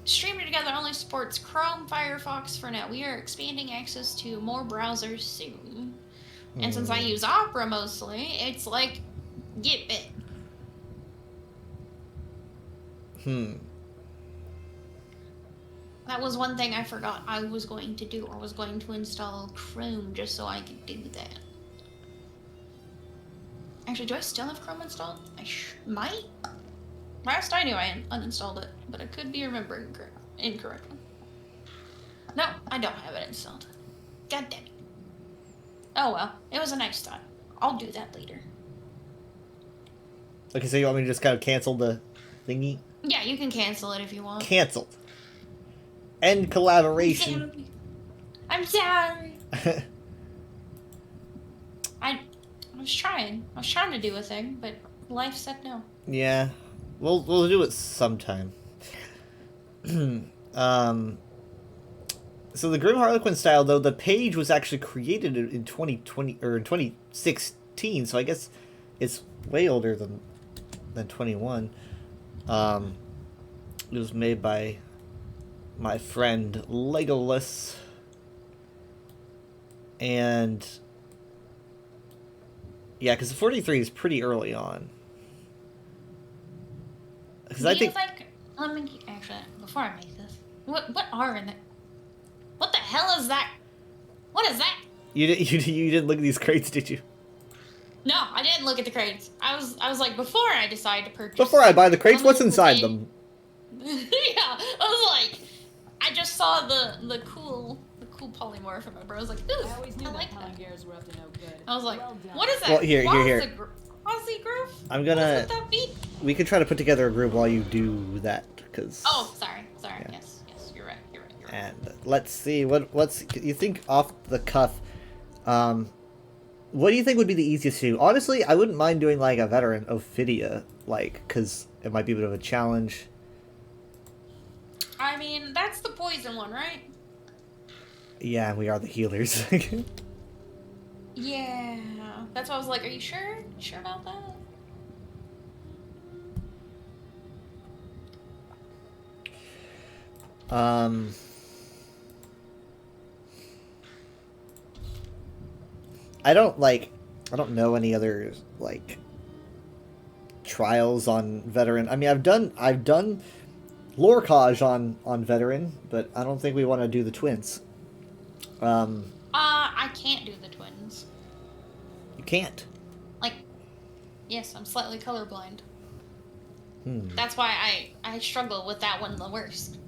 streaming together only supports Chrome, Firefox for now. We are expanding access to more browsers soon. And since I use Opera mostly, it's like, get it. That was one thing I forgot I was going to do. I was going to install Chrome just so I could do that. Actually, do I still have Chrome installed? I might. Last I knew, I uninstalled it, but I could be remembering incorrectly. No, I don't have it installed. God damn it. Oh well, it was a nice thought. I'll do that later. Okay, so you want me to just kind of cancel the thingy? Yeah, you can cancel it if you want. Canceled. End collaboration. I'm sorry. I was trying. I was trying to do a thing, but life said no. Yeah, we'll do it sometime. So the Grim Harlequin style, though, the page was actually created in 2020 or in 2016. So I guess it's way older than 21. It was made by my friend Legolas, and yeah, because the 43 is pretty early on. Because I think let me actually before I make this. What are in the? What the hell is that? What is that? you didn't look at these crates, did you? No, I didn't look at the crates. I was like, before I decide to purchase. Before I buy the crates, what's inside them? Yeah, I was like, I just saw the cool polymorph, and my bro was like, ooh, I like that. I was like, what is that? Well, here. Quasi-growth? I'm gonna. What would that be? We could try to put together a group while you do that, because. Oh, sorry. Yeah. Yes, you're right. And let's see what's you think off the cuff. What do you think would be the easiest to do? Honestly, I wouldn't mind doing like a veteran Ophidia, like, because it might be a bit of a challenge. I mean, mean, that's the poison one, right? Yeah, we are the healers. Yeah. That's why I was like, are you sure? You sure about that? I don't know any other like trials on veteran. I mean, I've done Lorcage on veteran, but I don't think we want to do the twins. I can't do the twins. You can't. Like, yes, I'm slightly colorblind. Hmm. That's why I struggle with that one the worst.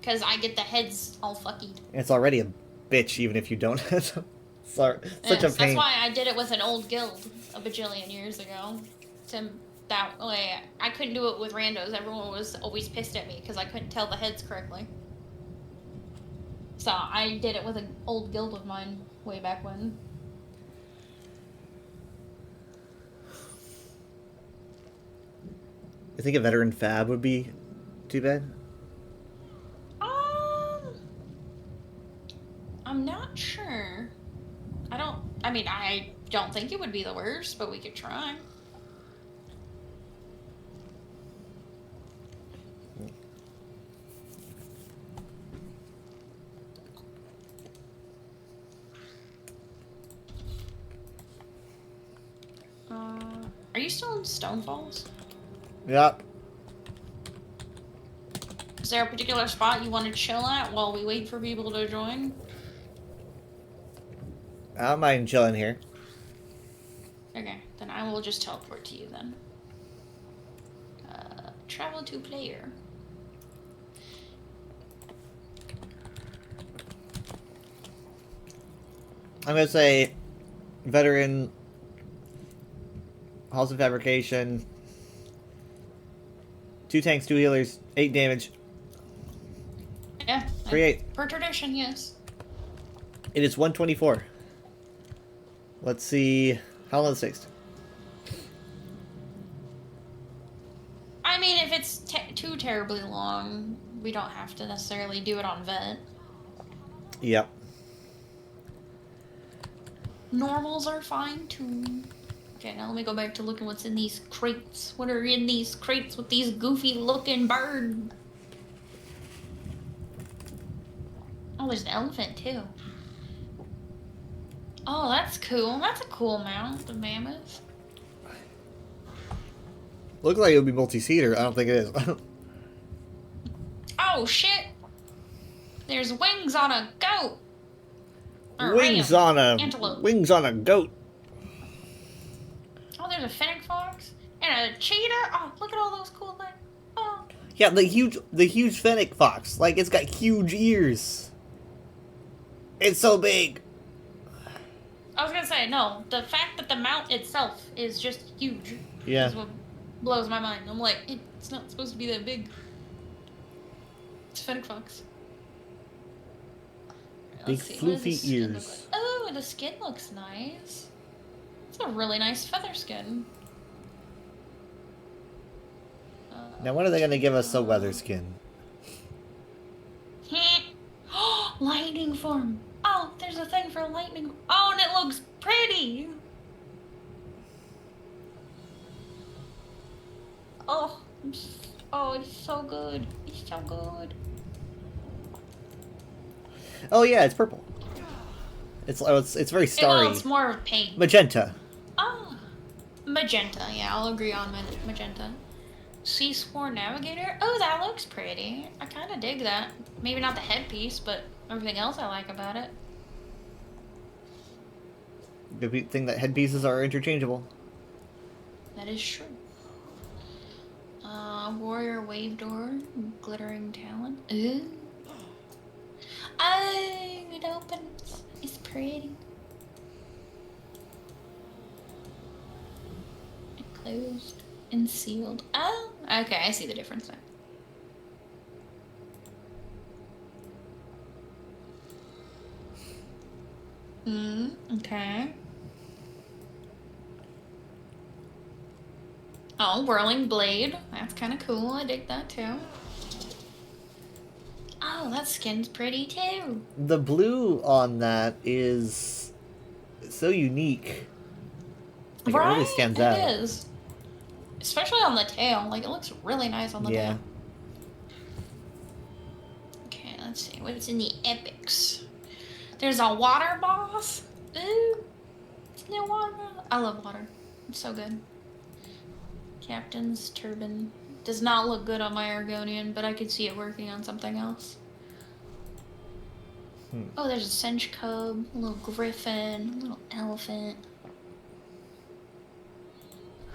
Because I get the heads all fuckied. It's already a bitch, even if you don't. Sorry, such a Yes, pain. that's why I did it with an old guild a bajillion years ago. That way, I couldn't do it with randos. Everyone was always pissed at me because I couldn't tell the heads correctly. So I did it with an old guild of mine way back when. I think a veteran fab would be too bad. I'm not sure. I don't think it would be the worst, but we could try. Are you still in Stonefalls? Yeah. Is there a particular spot you want to chill at while we wait for people to join? I don't mind chilling here. Okay, then I will just teleport to you then. Travel to player. I'm gonna say veteran, Halls of Fabrication, 2 tanks, 2 healers, 8 damage. Yeah. Create. Per tradition, yes. It is 124. Let's see. How long is it? I mean, if it's too terribly long, we don't have to necessarily do it on vet. Yep. Normals are fine too. Okay, now let me go back to looking what's in these crates. What are in these crates with these goofy looking birds? Oh, there's an elephant too. Oh, that's cool. That's a cool mount, the mammoth. Looks like it would be multi-seater. I don't think it is. Oh shit! There's wings on a goat. Or Wings ram. on a Antelope. wings on a goat. Oh, there's a fennec fox and a cheetah. Oh, look at all those cool things. Oh. Yeah, the huge fennec fox. Like, it's got huge ears. It's so big. I was gonna say no. The fact that the mount itself is just huge. Yeah. Is what blows my mind. I'm like, it's not supposed to be that big. It's a fennec fox. Big Let's see, what does the floofy skin look ears. like? Oh, the skin looks nice. It's a really nice feather skin. Now, when are they going to give us a weather skin? Lightning form. Oh, there's a thing for lightning. Oh, and it looks pretty. Oh, it's so good. It's so good. Oh yeah, it's purple. It's very starry. Well, it's more of pink. Magenta. Oh, magenta. Yeah, I'll agree on magenta. Sea Sworn Navigator. Oh, that looks pretty. I kind of dig that. Maybe not the headpiece, but everything else I like about it. The thing that headpieces are interchangeable. That is true. Warrior Wave Door, Glittering Talon. Ooh. Oh, it opens. It's pretty. It closed and sealed. Oh, okay, I see the difference now. Okay. Oh, Whirling Blade. That's kind of cool. I dig that too. Oh, that skin's pretty too. The blue on that is so unique. Like, Right? it really stands It out. is. Especially on the tail. Like, it looks really nice on the Yeah. tail. Okay, let's see. What's in the epics? There's a water boss. Ooh. Isn't there water? I love water. It's so good. Captain's turban. Does not look good on my Argonian, but I could see it working on something else. Oh, there's a cinch cub, a little griffin, a little elephant.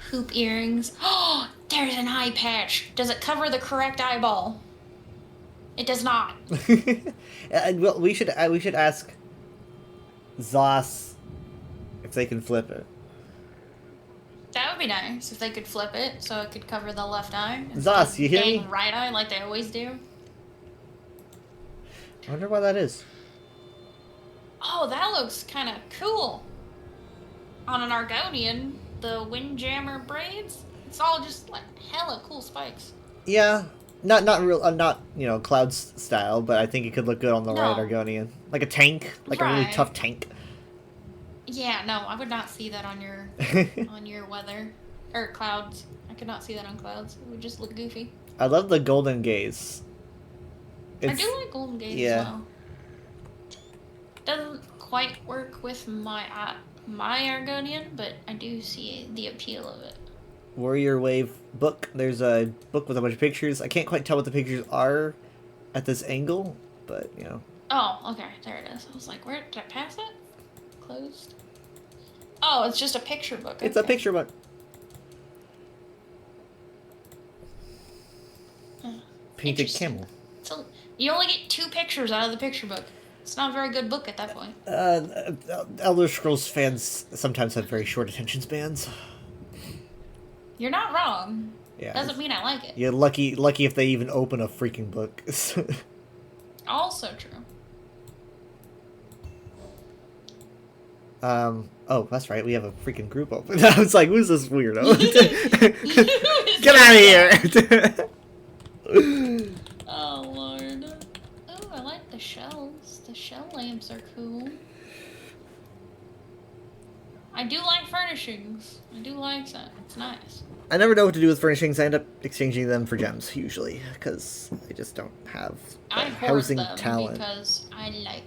Hoop earrings. Oh, there's an eye patch. Does it cover the correct eyeball? It does not. Well, we should ask Zos if they can flip it. That would be nice if they could flip it so it could cover the left eye. Zos, you hear me? Dang right eye like they always do. I wonder why that is. Oh, that looks kind of cool. On an Argonian, the Windjammer braids. It's all just like hella cool spikes. Yeah, not Cloud's style, but I think it could look good on the No. right Argonian, like a tank, like a really Right. tough tank. Yeah, no, I would not see that on your on your weather or clouds. I could not see that on clouds. It would just look goofy. I love the golden gaze. I do like Golden Gaze yeah. as well. Doesn't quite work with my Argonian, but I do see the appeal of it. Warrior Wave book. There's a book with a bunch of pictures. I can't quite tell what the pictures are at this angle, but you know. Oh, okay, there it is. I was like, where did I pass it? Closed. Oh, it's just a picture book. It's a okay. picture book. Painted Interesting. camel. So you only get 2 pictures out of the picture book. It's not a very good book at that point. Elder Scrolls fans sometimes have very short attention spans. You're not wrong. Yeah. Doesn't mean I like it. You're lucky if they even open a freaking book. Also true. Oh, that's right. We have a freaking group open. I was like, who's this weirdo? Get out of here! Oh lord. Oh, I like the shells. The shell lamps are cool. I do like furnishings. I do like that. It's nice. I never know what to do with furnishings. I end up exchanging them for gems, usually, because I just don't have I that hoard housing them talent. because I like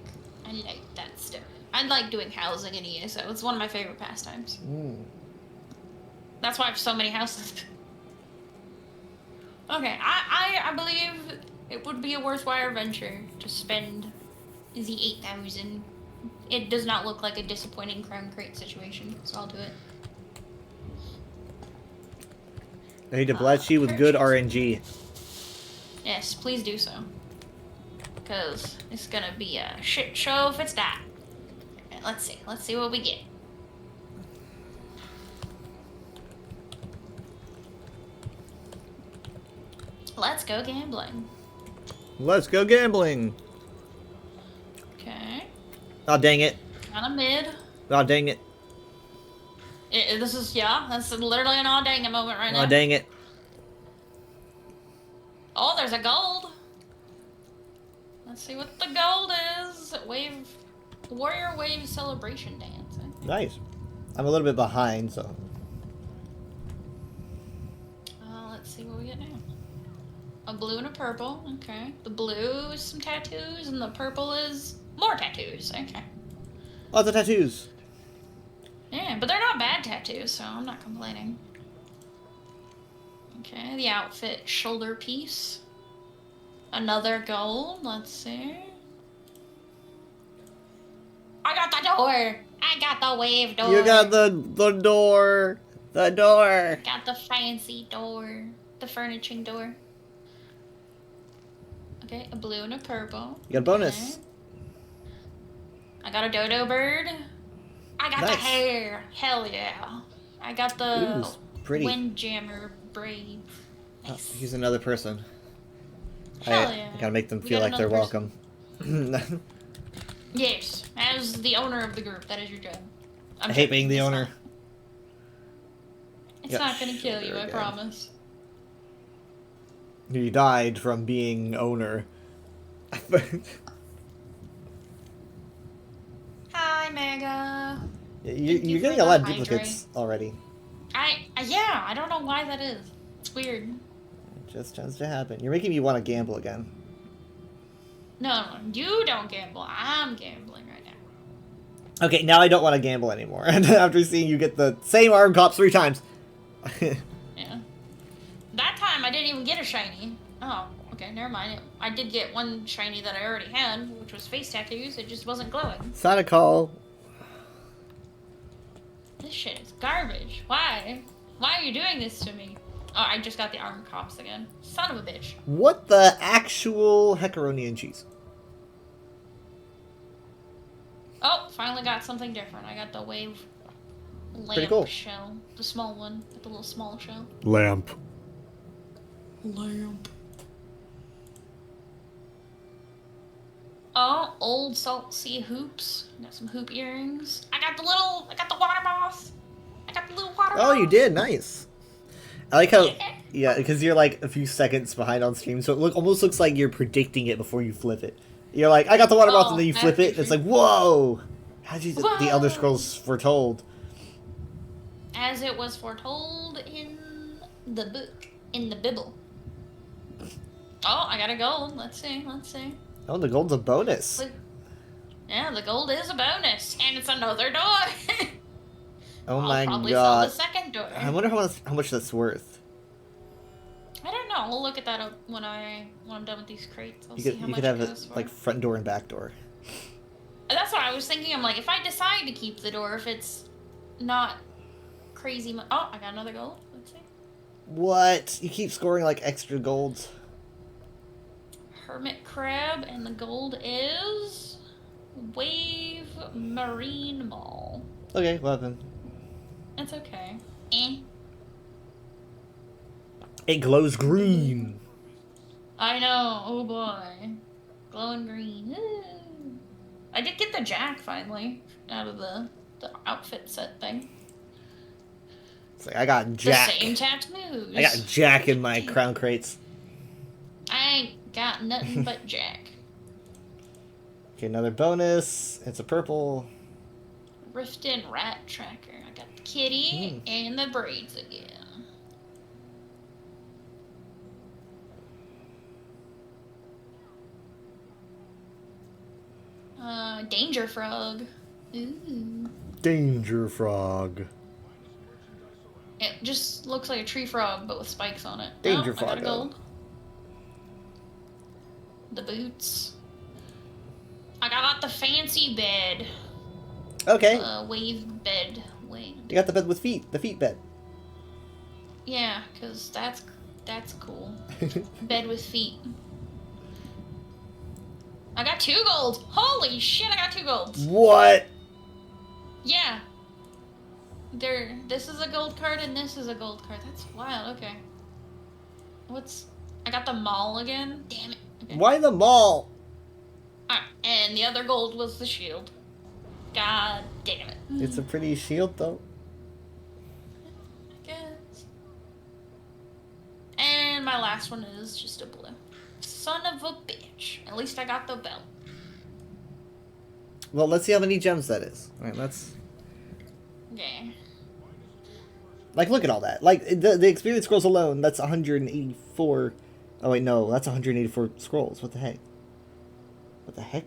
that stuff. I like doing housing in ESO. It's one of my favorite pastimes. That's why I have so many houses. Okay, I believe it would be a worthwhile venture to spend the 8,000. It does not look like a disappointing crown crate situation, so I'll do it. I need to bless you with good RNG. Yes, please do so. Because it's gonna be a shit show if it's not. Alright, let's see. Let's see what we get. Let's go gambling. Let's go gambling. Okay. Oh, dang it. Kinda mid. Oh, dang it. This is, yeah, that's literally an all dang it moment right now. Oh, dang it. Oh, there's a gold. Let's see what the gold is. Warrior Wave Celebration Dance. Nice. I'm a little bit behind, so. Let's see what we get now. A blue and a purple. Okay. The blue is some tattoos, and the purple is more tattoos. Okay. Lots of tattoos. Yeah, but they're not bad tattoos, so I'm not complaining. Okay, the outfit shoulder piece. Another gold. Let's see. I got the door. I got the wave door. You got the door. The door. Got the fancy door. The furnishing door. Okay, a blue and a purple. You got a bonus. Okay. I got a dodo bird. I got the Nice. hair. Hell yeah. I got the Ooh, pretty. windjammer braid. Oh, here's another person. Hell yeah. I gotta make them We feel got like they're another welcome. Yes, as the owner of the group, that is your job. I hate being the It's owner. not- It's Yeah, not gonna kill you, sure I again. promise. He died from being owner. Hi, Mega. You're for getting a the lot of hydrate. duplicates already. Yeah, I don't know why that is. It's weird. It just tends to happen. You're making me want to gamble again. No, you don't gamble. I'm gambling right now. Okay, now I don't want to gamble anymore. And after seeing you get the same arm cops 3 times. Yeah. That time I didn't even get a shiny. Oh, okay, never mind. I did get one shiny that I already had, which was face tattoos. It just wasn't glowing. Sonic Call. This shit is garbage. Why? Why are you doing this to me? Oh, I just got the arm cops again. Son of a bitch. What the actual Hecaronian cheese? Oh, finally got something different. I got the wave Pretty lamp cool. shell. The small one. With the little small shell. Lamp. Lamp. Oh, old salt sea hoops. Got some hoop earrings. I got the water boss. I got the little water boss. Oh, you did. Nice. I like how, yeah, because you're like a few seconds behind on stream, so it almost looks like you're predicting it before you flip it. You're like, I got the water boss, and then you flip it, and it's like, whoa! How'd you the Elder Scrolls foretold? As it was foretold in the book, in the Bible. Oh, I got a gold. Let's see. Oh, the gold's a bonus. Yeah, the gold is a bonus, and it's another door. Oh I'll my probably god. sell the second door. I wonder how much that's worth. I don't know. We'll look at that up when I'm done with these crates. I'll You see could how you much could have it it goes for. like front door and back door. That's what I was thinking. I'm like, if I decide to keep the door, if it's not crazy much. Oh, I got another gold. Let's see. What? You keep scoring like extra golds. Hermit crab, and the gold is Wave Marine Mall. Okay, weapon. It's okay. It glows green. I know. Oh boy, glowing green. Ooh. I did get the Jack finally out of the outfit set thing. It's like I got Jack. The same tattoos. I got Jack in my crown crates. I ain't got nothing but Jack. Okay, another bonus. It's a purple. Riften Rat Tracker. I got the kitty and the braids again. Danger Frog. Ooh. Danger Frog. It just looks like a tree frog, but with spikes on it. Danger I got a Frog. gold. The boots. I got the fancy bed. Okay. Wave bed. Wing. You got the bed with feet. The feet bed. Yeah, cause that's cool. Bed with feet. I got 2 golds. Holy shit! I got 2 golds. What? Yeah. This is a gold card and this is a gold card. That's wild. Okay. I got the mall again. Damn it. Okay. Why the mall? And the other gold was the shield. God damn it. It's a pretty shield, though. I guess. And my last one is just a blue. Son of a bitch. At least I got the belt. Well, let's see how many gems that is. All right, let's. Okay. Like, look at all that. Like, the experience scrolls alone, that's 184. Oh, wait, no, that's 184 scrolls. What the heck? What the heck?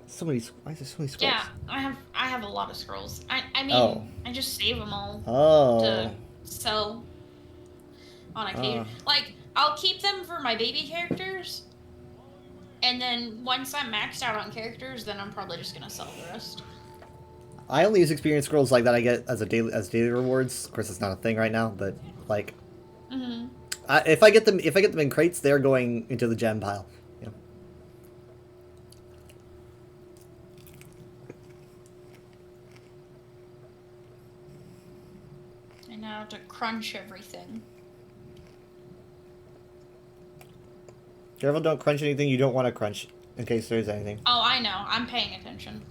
So many. Why is there so many scrolls? Yeah, I have a lot of scrolls. I mean, Oh. I just save them all Oh. to sell on occasion. Like, I'll keep them for my baby characters, and then once I'm maxed out on characters, then I'm probably just gonna sell the rest. I only use experience scrolls like that I get as daily rewards. Of course, it's not a thing right now, but like, if I get them in crates, they're going into the gem pile. Yeah. And now I have to crunch everything. Careful, don't crunch anything you don't want to crunch, in case there's anything. Oh, I know. I'm paying attention.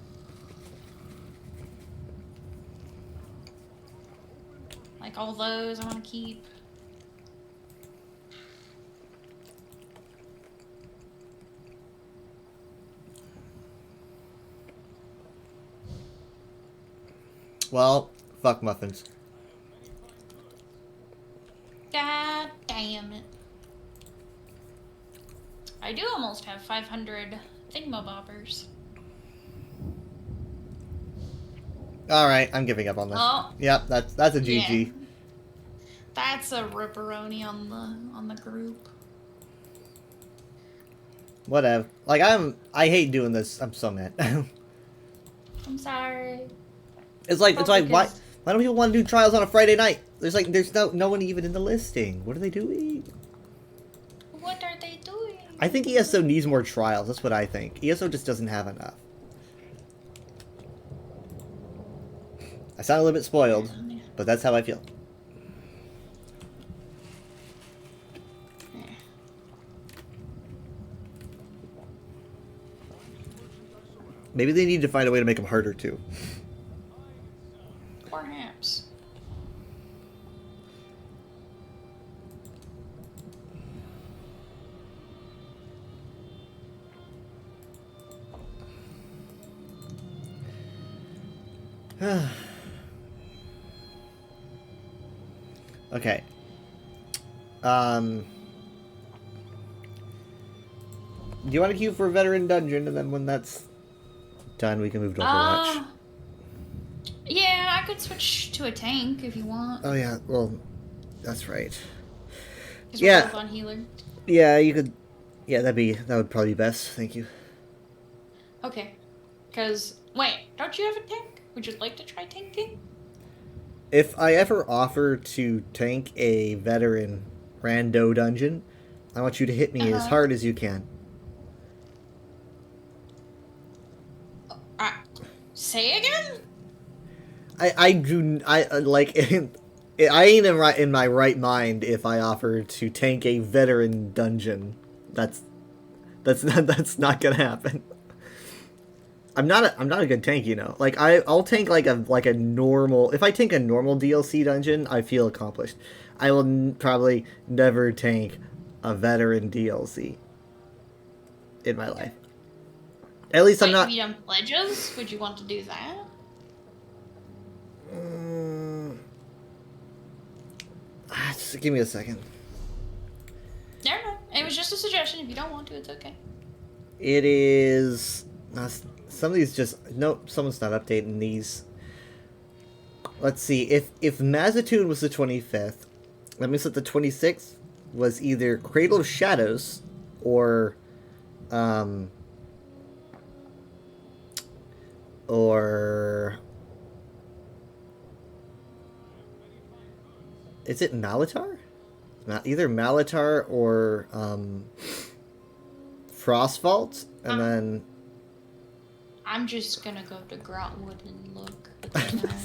Like all those I want to keep. Well, fuck muffins. God damn it. I do almost have 500 thingamabobbers. Alright, I'm giving up on this. Oh. Yep, that's a GG. Yeah. That's a ripperoni on the group. Whatever. Like, I hate doing this. I'm so mad. I'm sorry. It's like, why Because- don't people want to do trials on a Friday night? There's no one even in the listing. What are they doing? What are they doing? I think ESO needs more trials. That's what I think. ESO just doesn't have enough. I sound a little bit spoiled, but that's how I feel. Maybe they need to find a way to make them harder too. Perhaps. Okay. Do you want to queue for a veteran dungeon, and then when that's done, we can move to Overwatch? Yeah, I could switch to a tank if you want. Oh yeah, well, that's right. 'Cause Yeah. we're both on healer. Yeah, you could. Yeah, that would probably be best. Thank you. Okay. Because, wait, don't you have a tank? Would you like to try tanking? If I ever offer to tank a veteran rando dungeon, I want you to hit me as hard as you can. Say again? I ain't in my right mind if I offer to tank a veteran dungeon. That's not gonna happen. I'm not a good tank, you know. Like I'll tank like a normal. If I tank a normal DLC dungeon, I feel accomplished. I will probably never tank a veteran DLC in my life. At least I'm not. Have you done pledges? Would you want to do that? Just give me a second. Never mind. It was just a suggestion. If you don't want to, it's okay. It is. Some of these just nope. Someone's not updating these. Let's see. If Mazatoon was the 25th, that means that the 26th was either Cradle of Shadows or is it Malatar? Either Malatar or Frostvault, and then I'm just gonna go to Grotwood and look.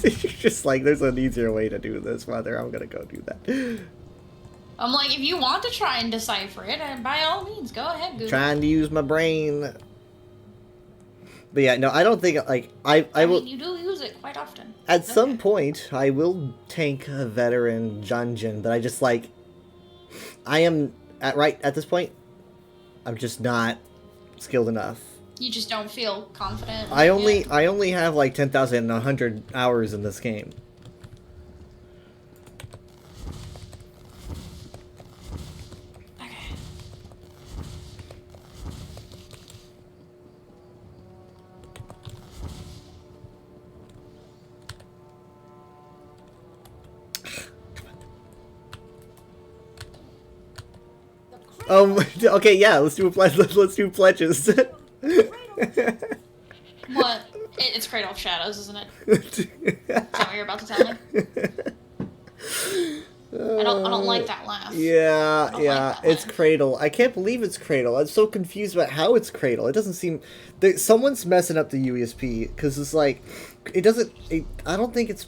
you're just like, there's an easier way to do this, Mother. I'm gonna go do that. I'm like, if you want to try and decipher it, by all means, go ahead, Google. Trying to use my brain. But yeah, no, I don't think, like, I will... mean, you do use it quite often. At some point, I will tank a veteran dungeon, but I just, like... I am, at this point, I'm just not skilled enough. You just don't feel confident. I only have, like, 10,100 hours in this game. Okay, yeah, let's do a pledge. Let's do pledges. What? It's Cradle of Shadows, isn't it? Is that what you're about to tell me? I don't like that laugh. Yeah, I don't yeah, like that it's laugh. Cradle. I can't believe it's Cradle. I'm so confused about how it's Cradle. It doesn't seem... someone's messing up the UESP, because it's like... It doesn't... I don't think it's...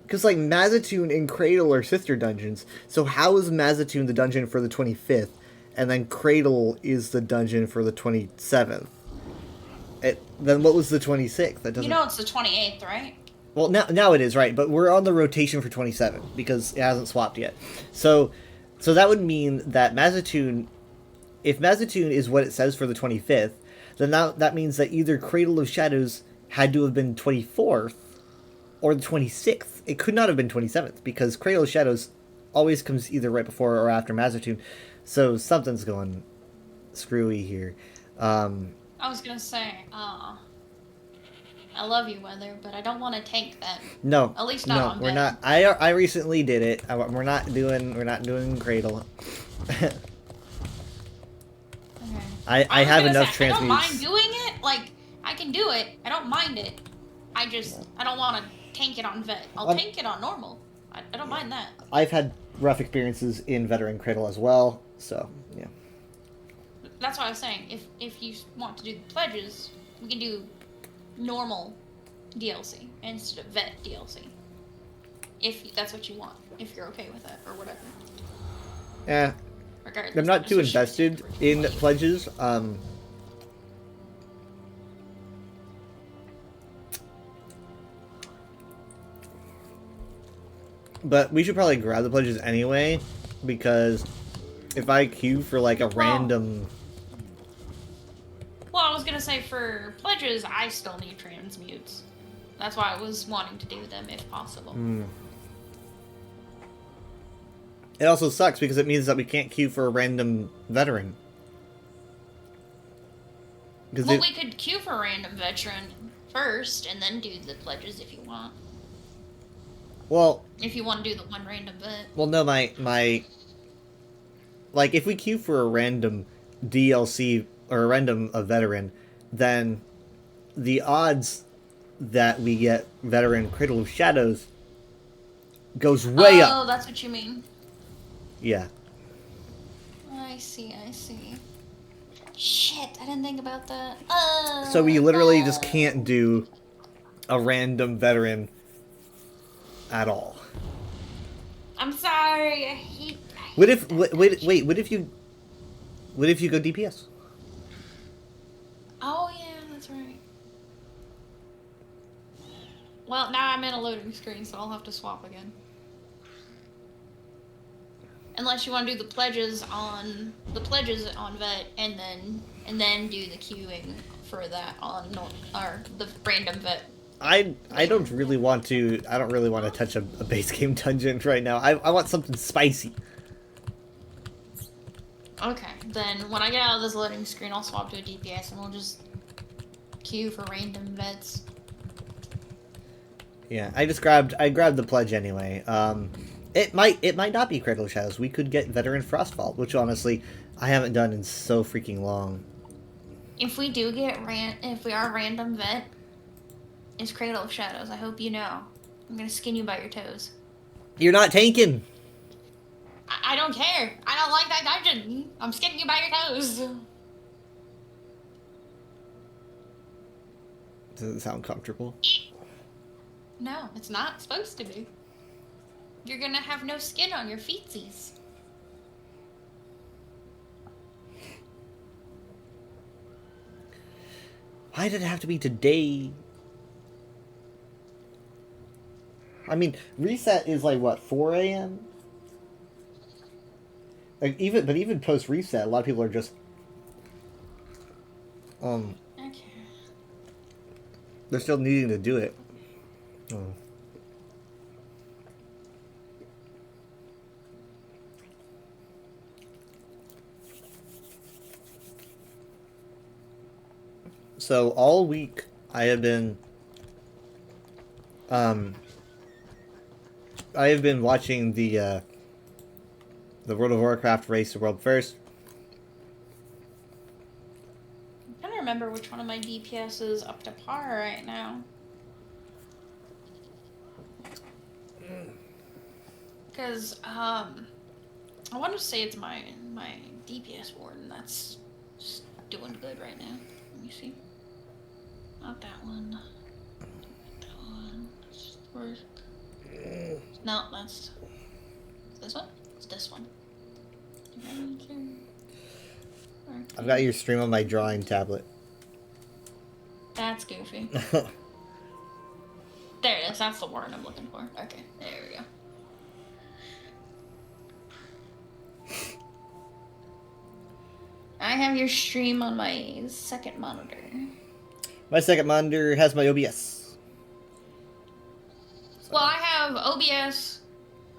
Because, like, Mazatoon and Cradle are sister dungeons, so how is Mazatoon the dungeon for the 25th, and then Cradle is the dungeon for the 27th? Then what was the 26th? That doesn't... You know it's the 28th, right? Well, now it is, right, but we're on the rotation for 27, because it hasn't swapped yet. So that would mean that Mazatoon, if Mazatoon is what it says for the 25th, then that means that either Cradle of Shadows had to have been 24th, or the 26th. It could not have been 27th because Cradle of Shadows always comes either right before or after Mazatune. So something's going screwy here. I was gonna say, I love you, Weather, but I don't want to tank that. No, At least not on we're bed. not. I recently did it. We're not doing Cradle. Okay. I was have gonna enough say, I don't mind transmutes. doing it. Like, I can do it. I don't mind it. I don't want to tank it on vet. I'll tank it on normal. I don't mind that. I've had rough experiences in Veteran Cradle as well, so yeah. That's what I was saying. If you want to do the pledges, we can do normal DLC instead of vet DLC. If that's what you want. If you're okay with that or whatever. Yeah. Regardless, I'm not too especially- invested in pledges. But we should probably grab the pledges anyway, because if I queue for like a random... Well, I was gonna say for pledges, I still need transmutes. That's why I was wanting to do them if possible. It also sucks because it means that we can't queue for a random veteran. Well, we could queue for a random veteran first, and then do the pledges if you want. Well, If you want to do the one random vet. well, no, my like if we queue for a random DLC or a random veteran, then the odds that we get veteran Cradle of Shadows goes way up. Oh, that's what you mean. Yeah. I see. Shit, I didn't think about that. So we literally just can't do a random veteran at all. I'm sorry. I hate What if wait? What if you go DPS? Oh yeah, that's right. Well, now I'm in a loading screen, so I'll have to swap again. Unless you want to do the pledges on vet, and then do the queuing for that on or the random vet. I don't really want to. I don't really want to touch a base game dungeon right now. I want something spicy. Okay, then when I get out of this loading screen, I'll swap to a DPS, and we'll just queue for random vets. Yeah, I grabbed the pledge anyway. It might not be Cradle of Shadows. We could get veteran Frostvault, which honestly I haven't done in so freaking long. If we do get if we are random vet, it's Cradle of Shadows. I hope you know. I'm gonna skin you by your toes. You're not tanking. I don't care. I don't like that dungeon. I'm skinning you by your toes. Doesn't sound comfortable. No, it's not supposed to be. You're gonna have no skin on your feetsies. Why did it have to be today? I mean, reset is like what, 4 a.m. Like even post reset, a lot of people are just Okay. they're still needing to do it. Oh. So all week I have been watching the World of Warcraft Race to World First. I'm trying to remember which one of my DPS is up to par right now. Because, I want to say it's my DPS warden that's just doing good right now. Let me see. Not that one. That one. Where's... No, that's... This one? It's this one. I've got your stream on my drawing tablet. That's goofy. There it is. That's the word I'm looking for. Okay, there we go. I have your stream on my second monitor. My second monitor has my OBS. OBS,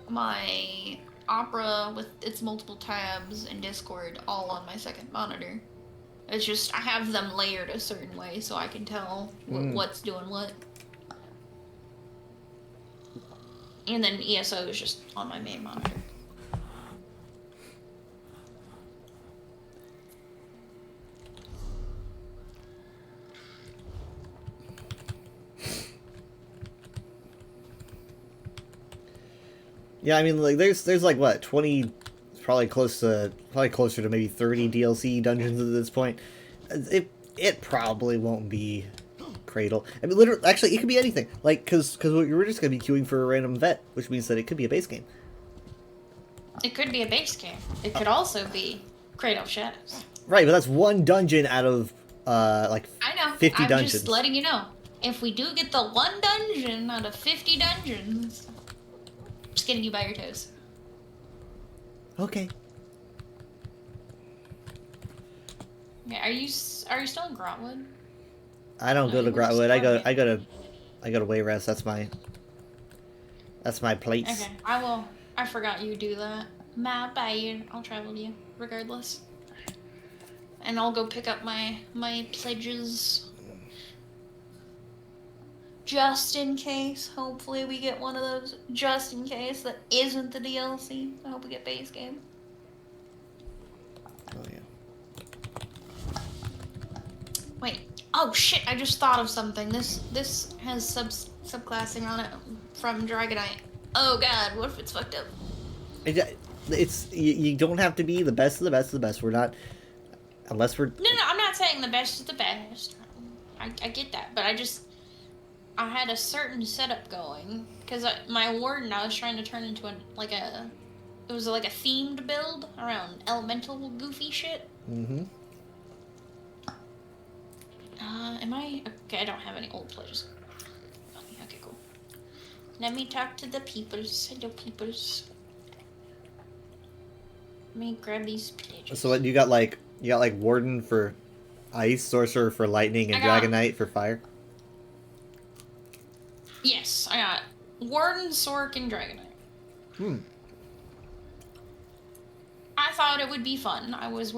my Opera with its multiple tabs, and Discord all on my second monitor. It's just I have them layered a certain way so I can tell what's doing what. And then ESO is just on my main monitor. Yeah, I mean, like, there's like, what, 20, probably closer to maybe 30 DLC dungeons at this point. It probably won't be Cradle. I mean, literally, actually, it could be anything. Like, because we're just going to be queuing for a random vet, which means that it could be a base game. It could be a base game. It could also be Cradle of Shadows. Right, but that's one dungeon out of, like, I know. 50 I'm dungeons. just letting you know. If we do get the one dungeon out of 50 dungeons, I'm just getting you by your toes. Okay. Yeah, are you still in Grotwood? I don't go to Grotwood. I go to Wayrest. That's my place. Okay, I forgot you do that. My bad. I'll travel to you regardless. And I'll go pick up my pledges. Just in case. Hopefully we get one of those. Just in case that isn't the DLC. I hope we get base game. Oh yeah. Wait. Oh shit! I just thought of something. This has subclassing on it from Dragonite. Oh god, what if it's fucked up? It's you don't have to be the best of the best of the best. We're not, unless we're. No, I'm not saying the best is the best. I get that, but I had a certain setup going because my warden I was trying to turn into it was like a themed build around elemental goofy shit. Mm-hmm. Am I okay? I don't have any old pledges. Okay, cool. Let me talk to the peoples. Hello, peoples. Let me grab these pledges. So what you got? Like Warden for ice, Sorcerer for lightning, and Dragonite for fire. Yes, I got Warden, Sork, and Dragonite. I thought it would be fun. I was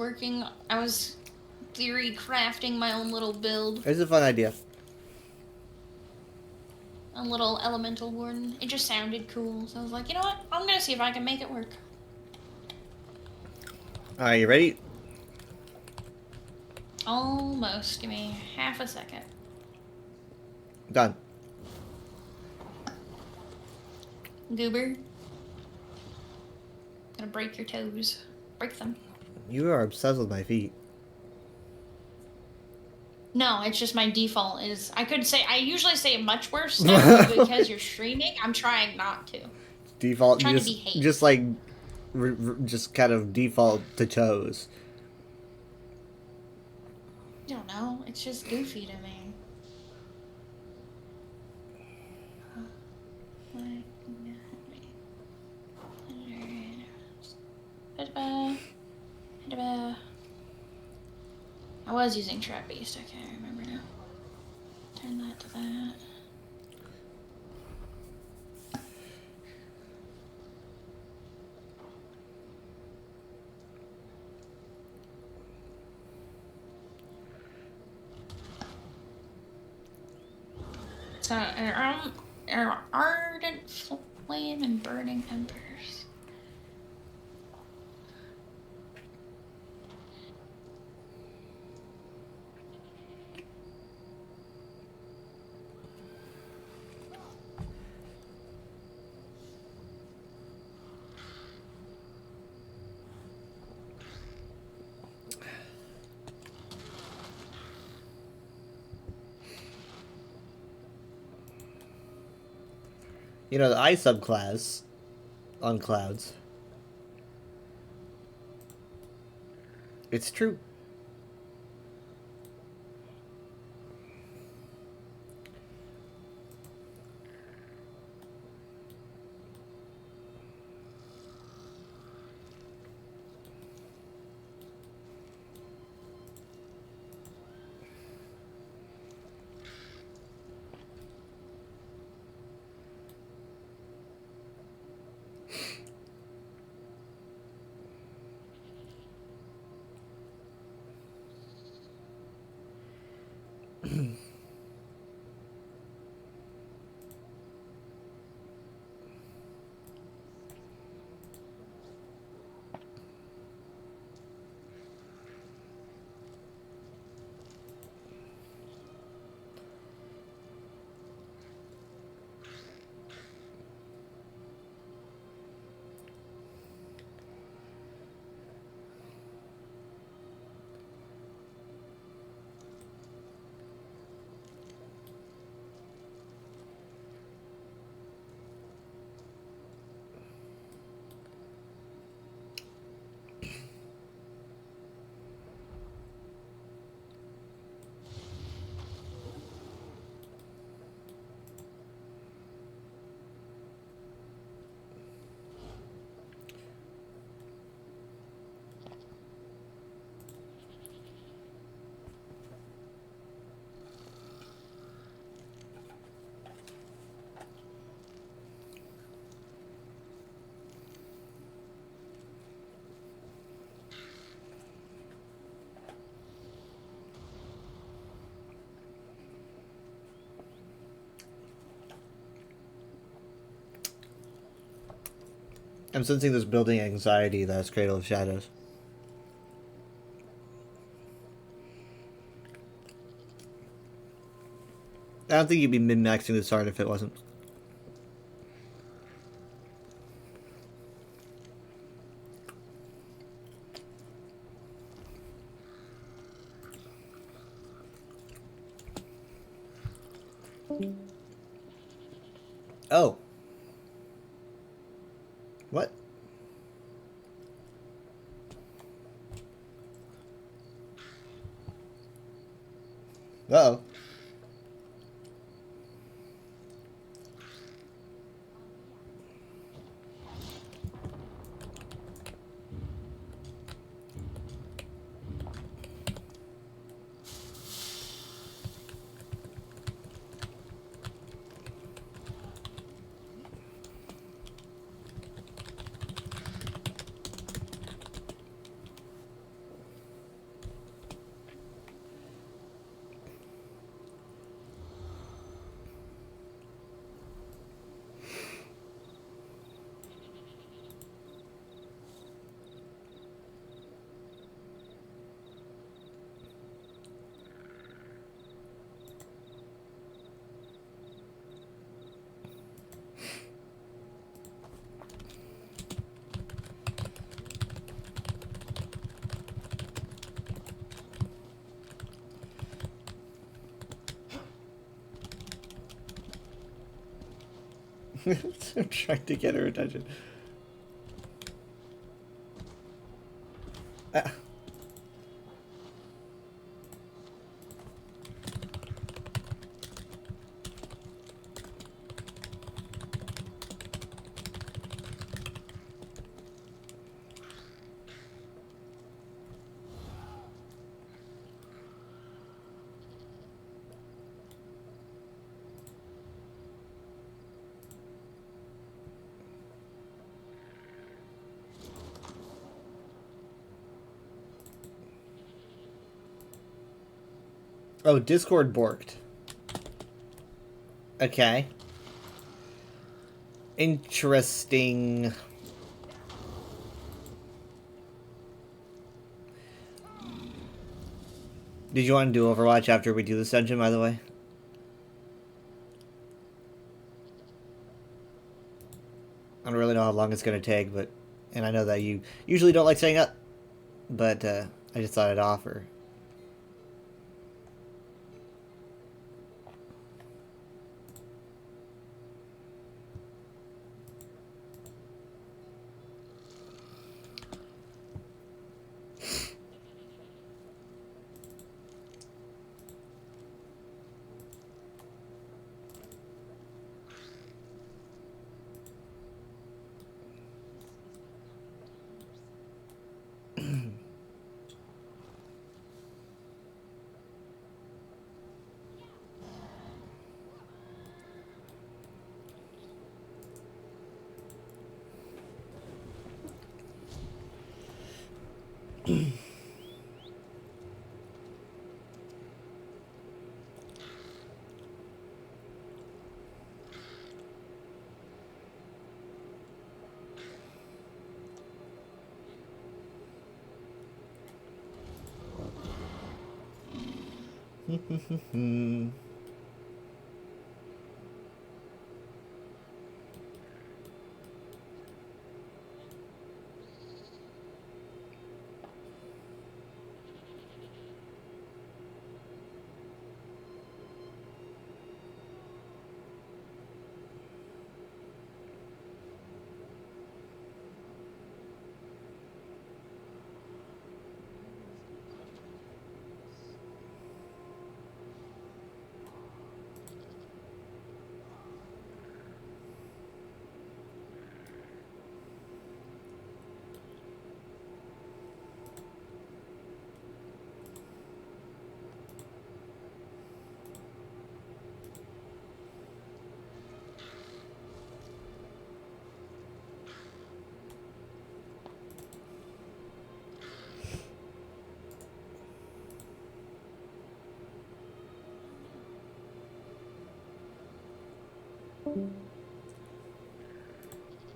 theory crafting my own little build. It's a fun idea. A little elemental warden. It just sounded cool, so I was like, you know what? I'm gonna see if I can make it work. Alright, you ready? Almost. Give me half a second. Done. Goober. Gonna break your toes. Break them. You are obsessed with my feet. No, it's just my default is I usually say much worse stuff, but because you're streaming, I'm trying not to. Default, I'm trying you to be hate. just like, just kind of default to toes. I don't know. It's just goofy to me. I was using Trap Beast, I can't remember now. Turn that to that. So, an ardent flame and burning embers. You know, the I subclass on clouds. It's true. I'm sensing this building anxiety that's Cradle of Shadows. I don't think you'd be min-maxing this hard if it wasn't. Oh. What? Uh-oh. I'm trying to get her attention. Ah. Oh, Discord borked. Okay. Interesting. Did you want to do Overwatch after we do this dungeon, by the way? I don't really know how long it's going to take, but... And I know that you usually don't like staying up. But, I just thought I'd offer.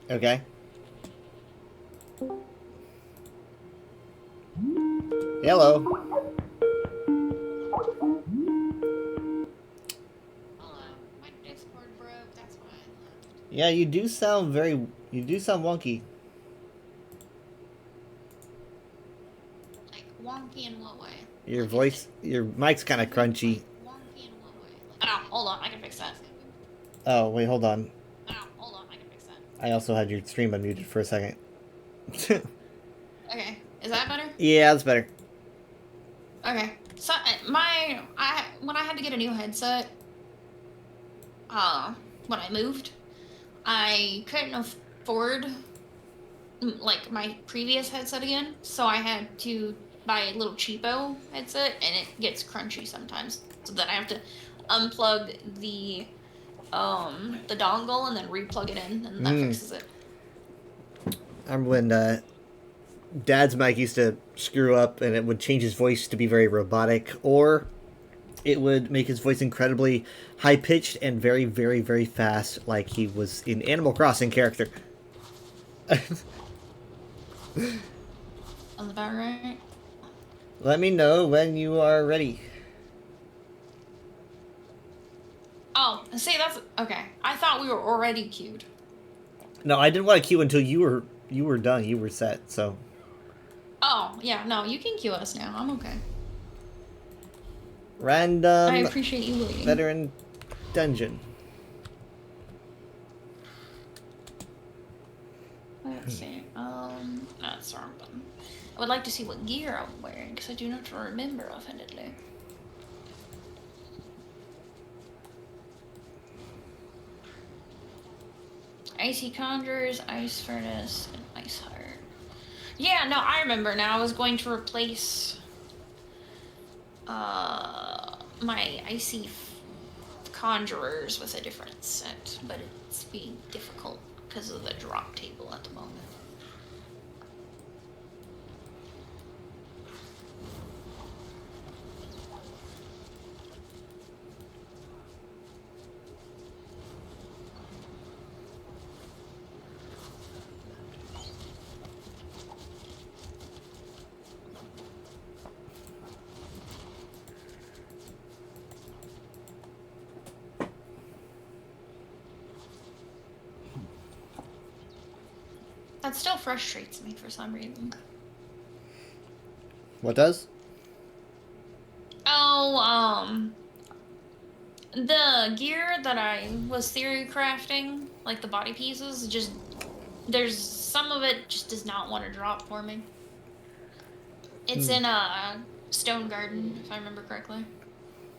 Okay. Hello. Hello. My Discord broke, that's why I left. Yeah, you do sound wonky. Like, wonky in what way? Your voice, your mic's kind of crunchy. Wonky in what way? Like, oh, hold on, I can fix that. Oh, wait, hold on. Oh, hold on, I can fix that. I also had your stream unmuted for a second. Okay, is that better? Yeah, that's better. Okay, so when I had to get a new headset, when I moved, I couldn't afford like my previous headset again, so I had to buy a little cheapo headset, and it gets crunchy sometimes. So then I have to unplug the dongle and then replug it in, and that fixes it. I remember when Dad's mic used to screw up, and it would change his voice to be very robotic, or it would make his voice incredibly high-pitched and very, very, very fast, like he was in Animal Crossing character. Sounds about right. Let me know when you are ready. Oh, see, that's okay. I thought we were already queued. No, I didn't want to queue until you were done. You were set, so. Oh, yeah, no, you can queue us now. I'm okay. Random I appreciate you waiting. veteran dungeon. Let's see. That's the wrong button. I would like to see what gear I'm wearing, because I do not remember offhandedly. Icy Conjurers, Ice Furnace, and Ice Heart. Yeah, no, I remember now. I was going to replace my Icy Conjurers with a different set, but it's being difficult because of the drop table at the moment. That still frustrates me for some reason. What does? Oh, the gear that I was theory crafting, like the body pieces, just there's some of it just does not want to drop for me. It's in a Stone Garden, if I remember correctly.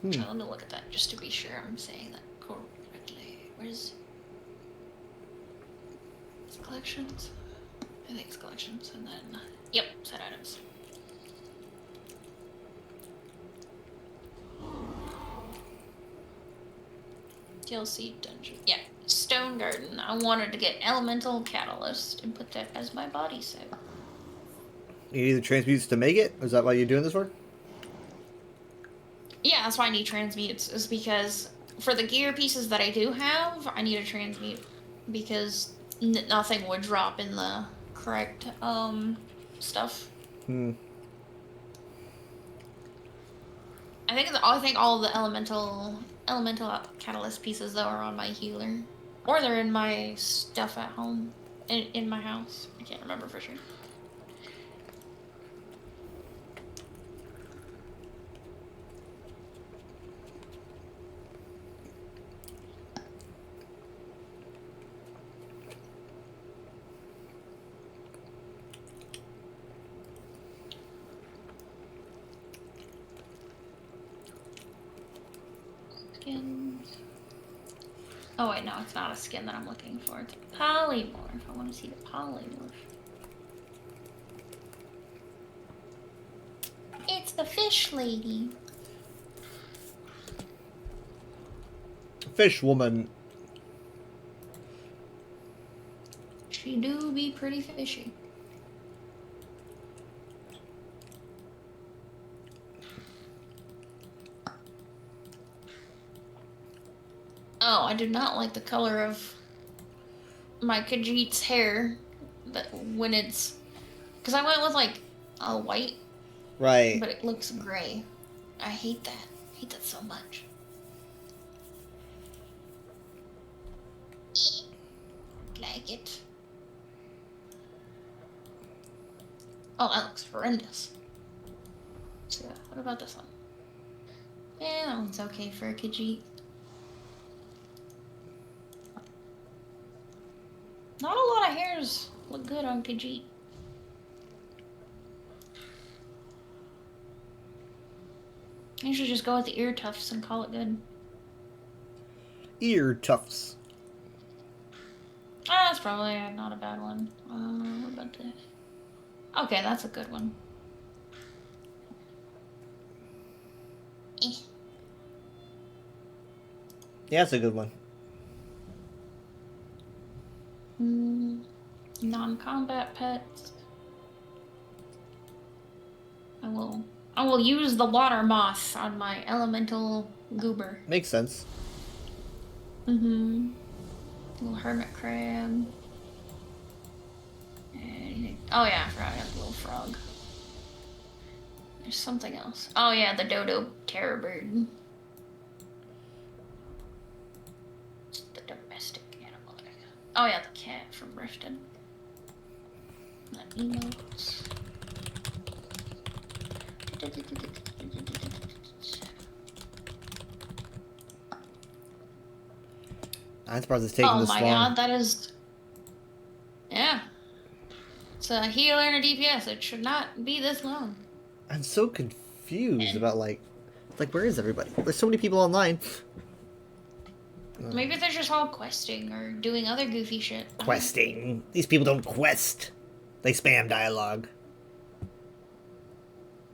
So let me look at that just to be sure I'm saying that correctly. Where's collections? I think it's collections, and then yep, set items. DLC dungeon. Yeah, Stone Garden. I wanted to get Elemental Catalyst and put that as my body set. You need the transmutes to make it? Is that why you're doing this for? Yeah, that's why I need transmutes, is because for the gear pieces that I do have, I need a transmute because nothing would drop in the correct stuff. I think all the elemental catalyst pieces though are on my healer, or they're in my stuff at home, in my house. I can't remember for sure. Skins. Oh wait, no, it's not a skin that I'm looking for. It's a polymorph. I want to see the polymorph. It's the fish lady. Fish woman. She do be pretty fishy. Oh, I do not like the color of my Khajiit's hair. That when it's Because I went with like a white, Right. but it looks gray. I hate that. I hate that so much. Like it. Oh, that looks horrendous. So, what about this one? Yeah, that one's okay for a Khajiit. Not a lot of hairs look good on Khajiit. You should just go with the ear tufts and call it good. Ear tufts. Ah, that's probably not a bad one. What about this? Okay, that's a good one. Eh. Yeah, that's a good one. Non-combat pets. I will use the water moth on my elemental goober. Makes sense. Mm-hmm. Little hermit crab. And, oh yeah, I forgot I got the little frog. There's something else. Oh yeah, the dodo terror bird. It's the domestic animal. Oh yeah, the cat from Riften. The emotes. I'm surprised it's taking Oh this my long. god, that is... Yeah. It's a healer and a DPS. It should not be this long. I'm so confused about like where is everybody? There's so many people online. Maybe they're just all questing or doing other goofy shit. Questing. These people don't quest. They spam dialogue.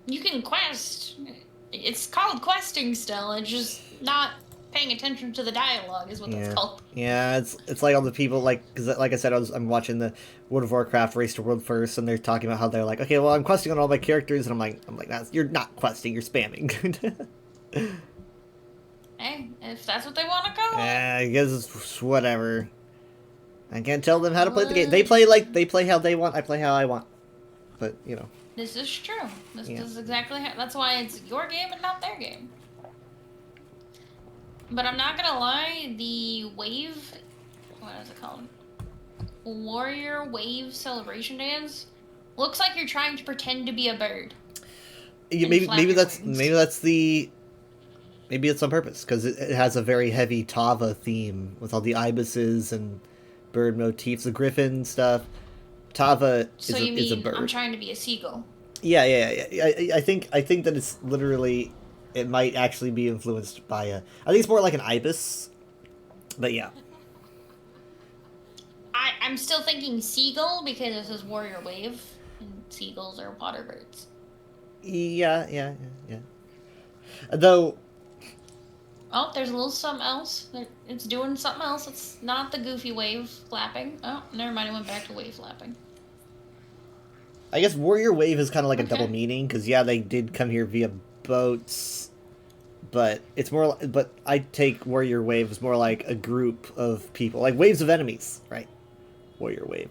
You can quest. It's called questing still. It's just not paying attention to the dialogue is what that's called. Yeah, it's like all the people because like I said, I'm watching the World of Warcraft Race to World First, and they're talking about how they're like, okay, well, I'm questing on all my characters, and I'm like, you're not questing, you're spamming. Hey, if that's what they want to go. Yeah, I guess it's whatever. I can't tell them how to play the game. They play how they want. I play how I want. But you know. This is true. This is exactly how. That's why it's your game and not their game. But I'm not gonna lie, the wave, what is it called? Warrior Wave Celebration Dance looks like you're trying to pretend to be a bird. Yeah, maybe it's on purpose because it has a very heavy Tava theme with all the ibises and bird motifs, the griffin stuff. Tava is a bird. I'm trying to be a seagull? Yeah. I think that it's literally. It might actually be influenced by I think it's more like an ibis, but yeah. I'm still thinking seagull because this is Warrior Wave, and seagulls are water birds. Yeah. Though. Oh, there's a little something else. It's doing something else. It's not the goofy wave flapping. Oh, never mind. It went back to wave flapping. I guess Warrior Wave is kind of like a double meaning because they did come here via boats, but it's more. But I take Warrior Wave as more like a group of people, like waves of enemies, right? Warrior Wave.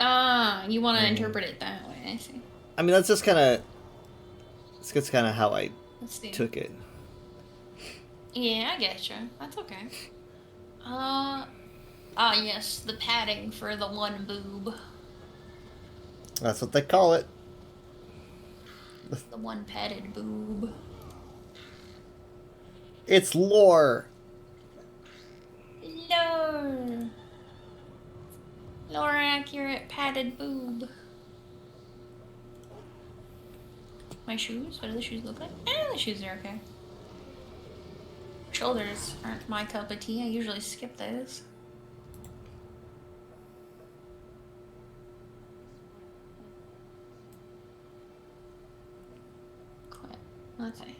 You want to interpret it that way? I see. I mean, that's just kind of. It's kind of how I took it. Yeah, I getcha. That's okay. Yes, the padding for the one boob. That's what they call it. The one padded boob. It's lore. Lore. Lore accurate padded boob. My shoes? What do the shoes look like? The shoes are okay. Shoulders aren't my cup of tea. I usually skip those. Quit. Let's see.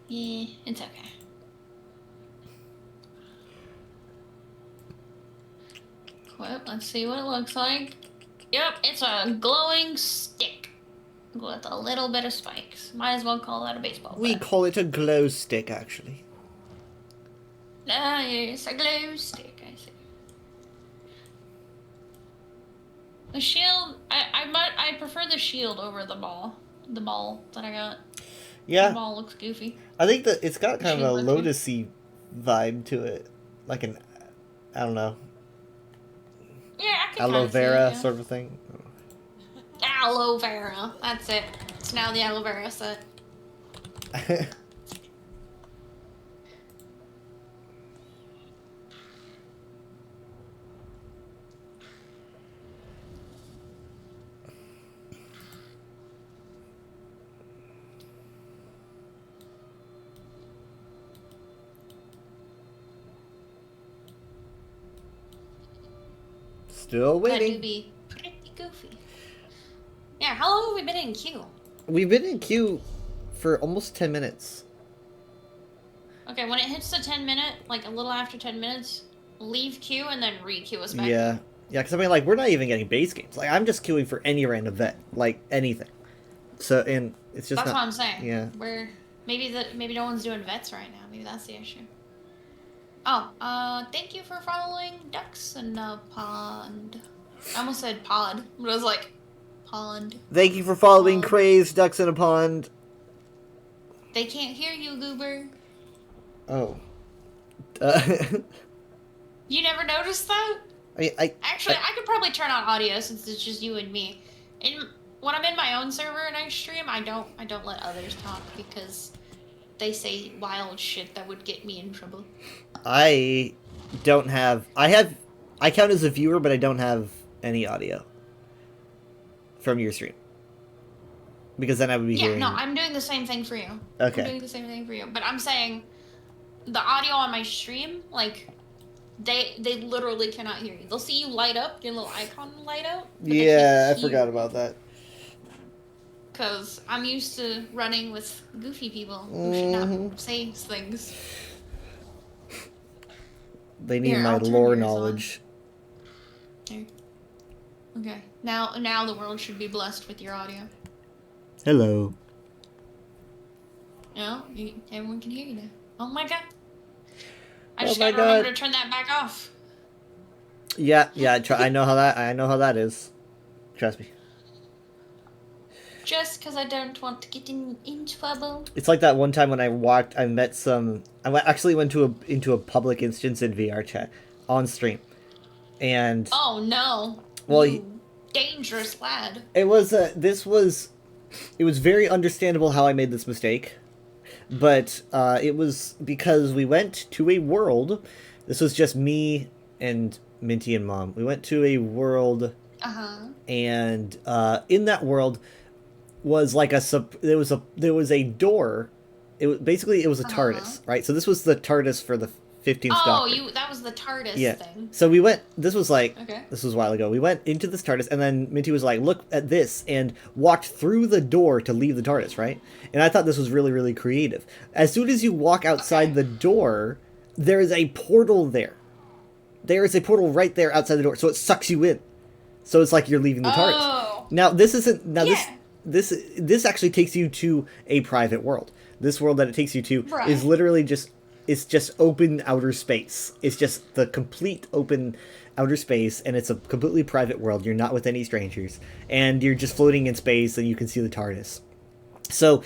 Yeah, it's okay. Quit. Let's see what it looks like. Yep, it's a glowing stick with a little bit of spikes. Might as well call that a baseball bat. We call it a glow stick, actually. Ah, yes, a glow stick, I see. The shield, I prefer the shield over the ball. The ball that I got. The Yeah, ball looks goofy. I think that it's got kind of a Shield looks good. lotusy vibe to it, like an, I don't know, Yeah, I can aloe kinda see it, vera yeah. sort of thing. Aloe vera. That's it. It's now the aloe vera set. Still That do waiting. be pretty goofy. Yeah, how long have we been in queue? We've been in queue for almost 10 minutes. Okay, when it hits the 10-minute, like a little after 10 minutes, leave queue and then re-queue us back. Yeah. Yeah, because I mean, like, we're not even getting base games. Like, I'm just queuing for any random vet. Like, anything. So, and it's just That's not... what I'm saying. Yeah. Maybe no one's doing vets right now. Maybe that's the issue. Oh, thank you for following Ducks in a Pond. I almost said pod, but I was like, pond. Thank you for following Pond. Crazed Ducks in a Pond. They can't hear you, Goober. Oh. You never noticed that? Actually, I could probably turn on audio since it's just you and me. When I'm in my own server and I stream, I don't let others talk because they say wild shit that would get me in trouble. I don't have... I count as a viewer, but I don't have any audio from your stream. Because then I would be hearing... Yeah, no, I'm doing the same thing for you. Okay. I'm doing the same thing for you. But I'm saying the audio on my stream, like, they literally cannot hear you. They'll see you light up, your little icon light up. Yeah, I forgot about that. Because I'm used to running with goofy people who should not say things. They need Here, my I'll turn lore yours knowledge. There. Okay. Now the world should be blessed with your audio. Hello. Everyone can hear you now. Oh my god. I Oh just my gotta remember God. to turn that back off. Yeah, I know how that is. Trust me. Just because I don't want to get in trouble. It's like that one time when I met some... actually went into a public instance in VR chat on stream. And... Oh no. Well, You dangerous lad. it was very understandable how I made this mistake. But it was because we went to a world... This was just me and Minty and Mom. We went to a world... Uh-huh. And in that world... was like there was a door. It was a TARDIS, right? So this was the TARDIS for the 15th Doctor. That was the TARDIS Yeah. thing. So we went. This was Okay. a while ago. We went into this TARDIS, and then Minty was like, "Look at this," and walked through the door to leave the TARDIS, right? And I thought this was really, really creative. As soon as you walk outside the door, there is a portal there. There is a portal right there outside the door, so it sucks you in. So it's like you're leaving the TARDIS. Oh. Now this isn't. Now Yeah. this actually takes you to a private world. This world that it takes you to Right. is literally just open outer space. It's just the complete open outer space, and it's a completely private world. You're not with any strangers, and you're just floating in space, and you can see the TARDIS. So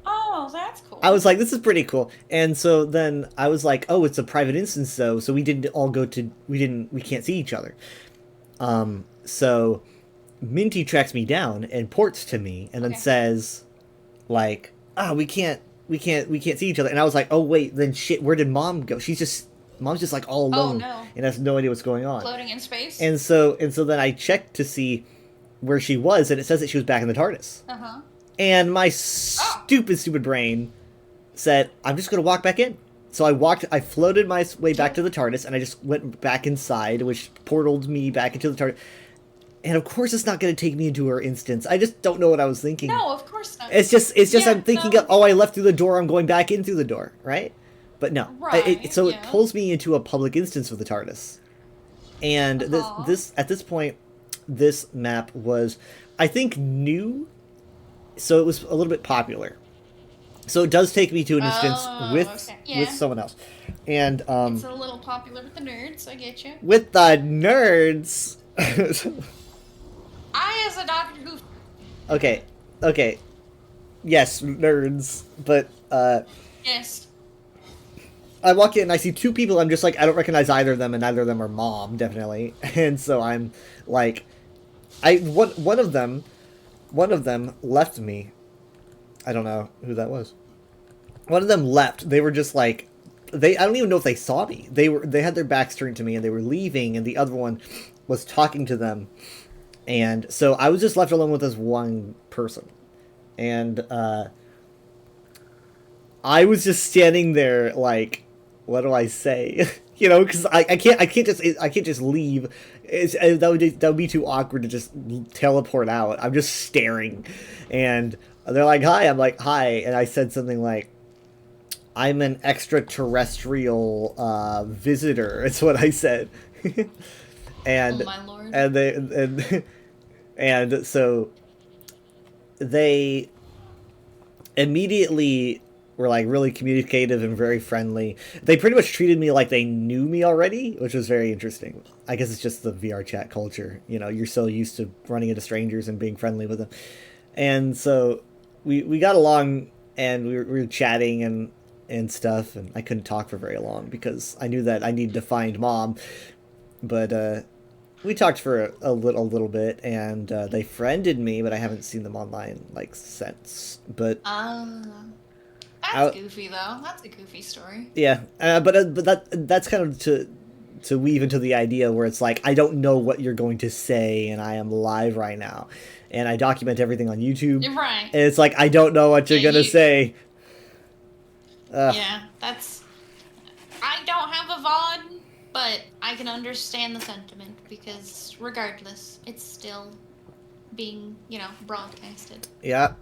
Oh, that's cool. I was like, this is pretty cool. And so then I was like, oh, it's a private instance though, so we can't see each other. So Minty tracks me down and ports to me and then says, like, we can't see each other. And I was like, oh wait, then shit, where did Mom go? Mom's just like all alone no. and has no idea what's going on. Floating in space? And so then I checked to see where she was, and it says that she was back in the TARDIS. Uh-huh. And my stupid brain said, I'm just gonna walk back in. So I floated my way back to the TARDIS, and I just went back inside, which portaled me back into the TARDIS. And of course it's not going to take me into her instance. I just don't know what I was thinking. No, of course not. It's just I'm thinking, I left through the door, I'm going back in through the door, right? But no. It pulls me into a public instance of the TARDIS. And at this point, this map was, I think, new, so it was a little bit popular. So it does take me to an instance with someone else. And it's a little popular with the nerds, I get you. With the nerds. a Dr. Who. Okay, okay. Yes, nerds, but, Yes. I walk in and I see two people, I'm just like, I don't recognize either of them, and neither of them are Mom, definitely. And so I'm like, one of them left me. I don't know who that was. One of them left. They were just like, I don't even know if they saw me. They had their backs turned to me and they were leaving, and the other one was talking to them. And so I was just left alone with this one person. And I was just standing there like, what do I say? You know, because I can't just leave. That would be too awkward to just teleport out. I'm just staring, and they're like, "Hi." I'm like, "Hi," and I said something like, "I'm an extraterrestrial visitor." It's what I said. And Oh my lord. and so they immediately were like really communicative and very friendly. They pretty much treated me like they knew me already, which was very interesting. I guess it's just the VR chat culture. You know, you're so used to running into strangers and being friendly with them. And so we got along, and we were chatting and stuff, and I couldn't talk for very long because I knew that I needed to find Mom. But we talked for a little bit, and they friended me, but I haven't seen them online like since. But That's goofy though. That's a goofy story. yeah, but that's kind of to weave into the idea where it's like, I don't know what you're going to say, and I am live right now, and I document everything on YouTube. You're right. And it's like, I don't know what you're gonna say. Yeah, that's. I don't have a VOD, but I can understand the sentiment because regardless, it's still being, broadcasted. Yeah.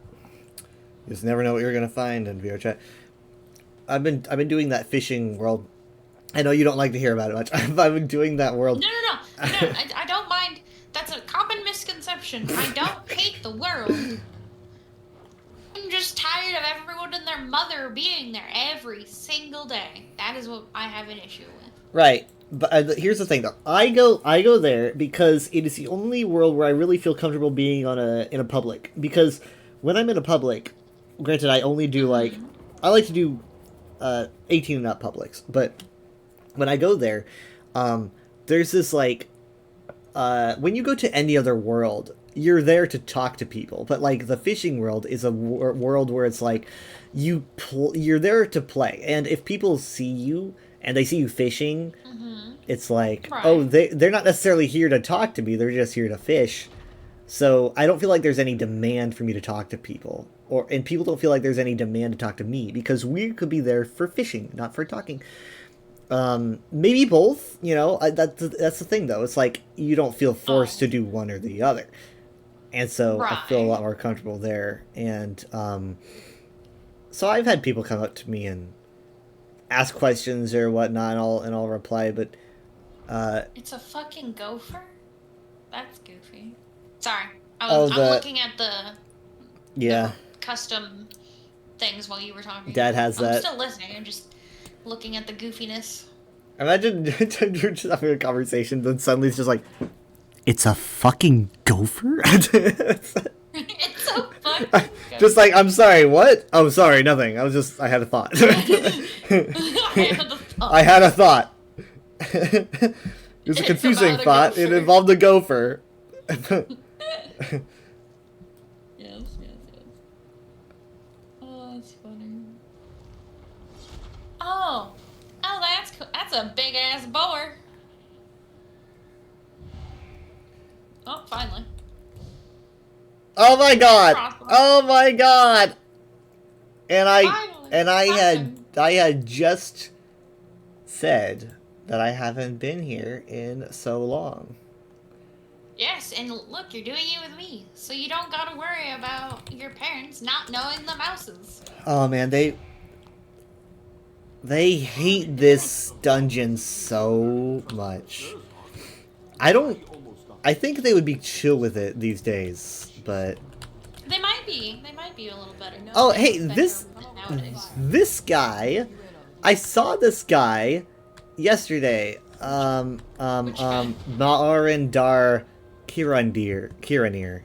You just never know what you're gonna find in VR chat. I've been doing that fishing world. I know you don't like to hear about it much. I've been doing that world. No. I don't mind. That's a common misconception. I don't hate the world. I'm just tired of everyone and their mother being there every single day. That is what I have an issue with. Right. But here's the thing, though. I go there because it is the only world where I really feel comfortable being in a public. Because when I'm in a public, granted, I only do I like to do 18 and up publics, but when I go there, there's this when you go to any other world, you're there to talk to people, but like the fishing world is a world where it's like you're there to play, and if people see you and they see you fishing, it's like, right. Oh, they're not necessarily here to talk to me, they're just here to fish. So I don't feel like there's any demand for me to talk to people, and people don't feel like there's any demand to talk to me, because we could be there for fishing, not for talking. Maybe both, that's the thing, though. It's like, you don't feel forced to do one or the other. And so right. I feel a lot more comfortable there. And so I've had people come up to me and ask questions or whatnot, and I'll reply, but it's a fucking gopher? That's goofy. Sorry. I'm looking at the custom things while you were talking. Dad has that. I'm still listening. I'm just looking at the goofiness. Imagine you're just having a conversation, then suddenly it's just like, it's a fucking gopher? It's so fucking just like, I'm sorry, what? Oh, sorry, nothing. I had a thought. I had a thought. It was a confusing thought. It involved a gopher. Yes. Oh, that's funny. Oh, that's cool. That's a big ass boar. Oh, finally. Oh my god! Oh my god! And I had just said that I haven't been here in so long. Yes, and look, you're doing it with me, so you don't gotta worry about your parents not knowing the mouses. Oh man, they hate this dungeon so much. I think they would be chill with it these days, but They might be a little better. Oh, hey, this guy, I saw this guy yesterday. Ma'arendar Kiranir.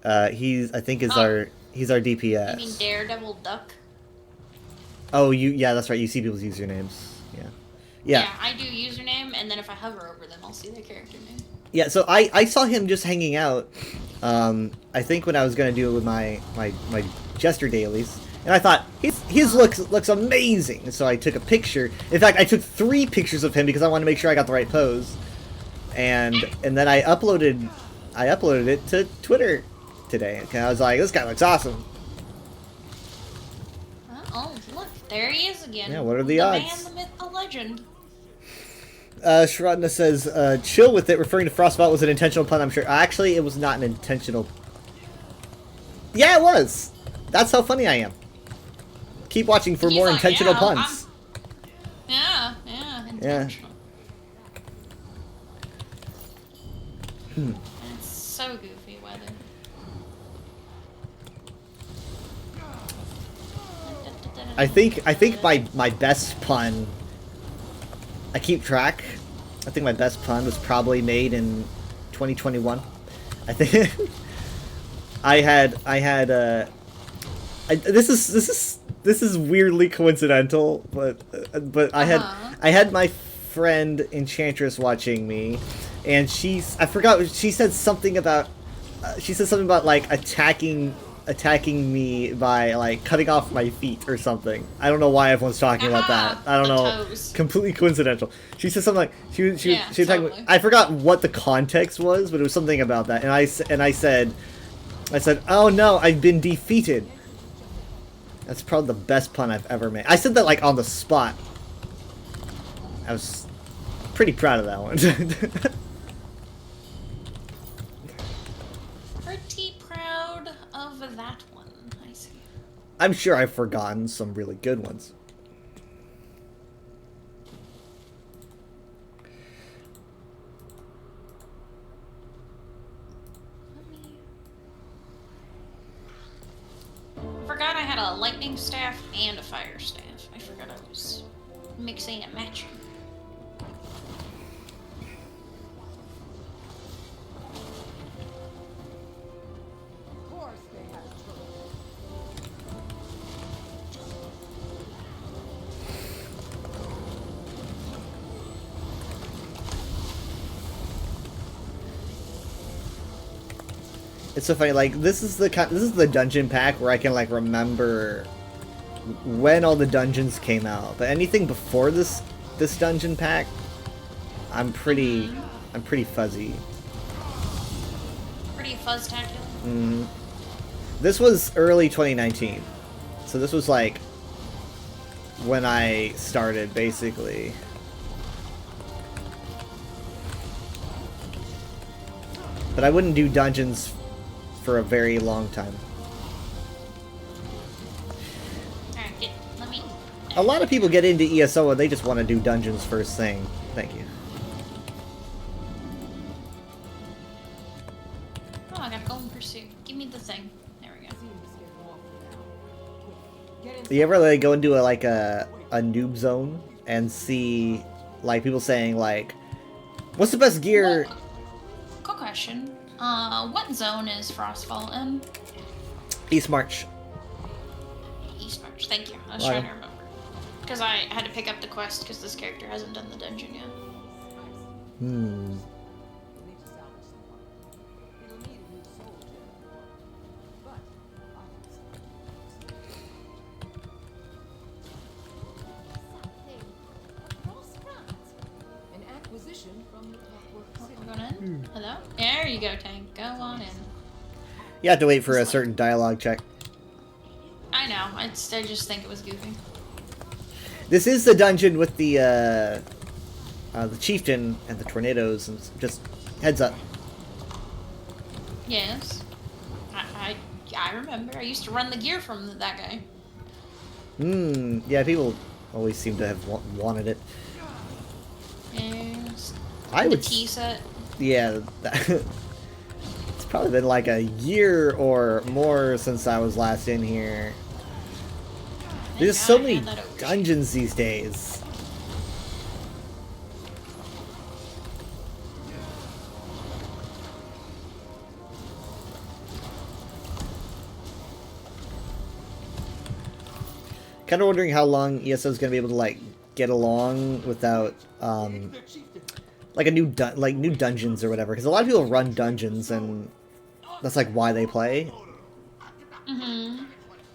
I think he's our DPS. You mean Daredevil Duck? Oh, yeah, that's right. You see people's usernames. Yeah. Yeah, I do username, and then if I hover over them, I'll see their character name. Yeah, so I saw him just hanging out. I think when I was gonna do it with my Jester dailies, and I thought his looks amazing. So I took a picture. In fact, I took 3 pictures of him because I wanted to make sure I got the right pose. And then I uploaded it to Twitter today. And I was like, this guy looks awesome. Oh, look, there he is again. Yeah, what are the odds? The man, the myth, the legend. Shradna says, chill with it, referring to Frostbite was an intentional pun, I'm sure. Actually, it was not an intentional... Yeah, it was! That's how funny I am. Keep watching for more intentional puns. Yeah, intentional. Yeah. It's so goofy weather. I think my best pun... I keep track. I think my best pun was probably made in 2021. I think this is weirdly coincidental, but I had my friend Enchantress watching me, and she said something about like attacking me by like cutting off my feet or something. I don't know why everyone's talking about that. I don't know. Toes. Completely coincidental. She said something like she attacked me. Totally. I forgot what the context was, but it was something about that. And I said, "Oh no, I've been defeated." That's probably the best pun I've ever made. I said that like on the spot. I was pretty proud of that one. Pretty proud of that one, I see. I'm sure I've forgotten some really good ones. I forgot I had a lightning staff and a fire staff. I forgot I was mixing and matching. It's so funny, like, this is the dungeon pack where I can, like, remember when all the dungeons came out. But anything before this dungeon pack, I'm pretty fuzzy. Pretty fuzztacular. Mm-hmm. This was early 2019. So this was, like, when I started, basically. But I wouldn't do dungeons for a very long time. Alright, let me... A lot of people get into ESO and they just want to do dungeons first thing. Thank you. Oh, I got Golden Pursuit. Give me the thing. There we go. You ever like go into a noob zone and see like people saying like, "What's the best gear?" Well, quick question. What zone is Frostfall in? East March. East March. Thank you. I was trying to remember. Because I had to pick up the quest because this character hasn't done the dungeon yet. Hmm. Hello? There you go, Tank. Go on in. You have to wait for a certain dialogue check. I know. I just think it was goofy. This is the dungeon with the chieftain and the tornadoes, and just heads up. Yes. I remember. I used to run the gear from that guy. Hmm. Yeah, people always seem to have wanted it. Yes. I would. The tea set. Yeah. It's probably been like a year or more since I was last in here. There's so many dungeons these days. kind of wondering how long ESO is going to be able to like get along without like a new new dungeons or whatever. Because a lot of people run dungeons, and that's like why they play.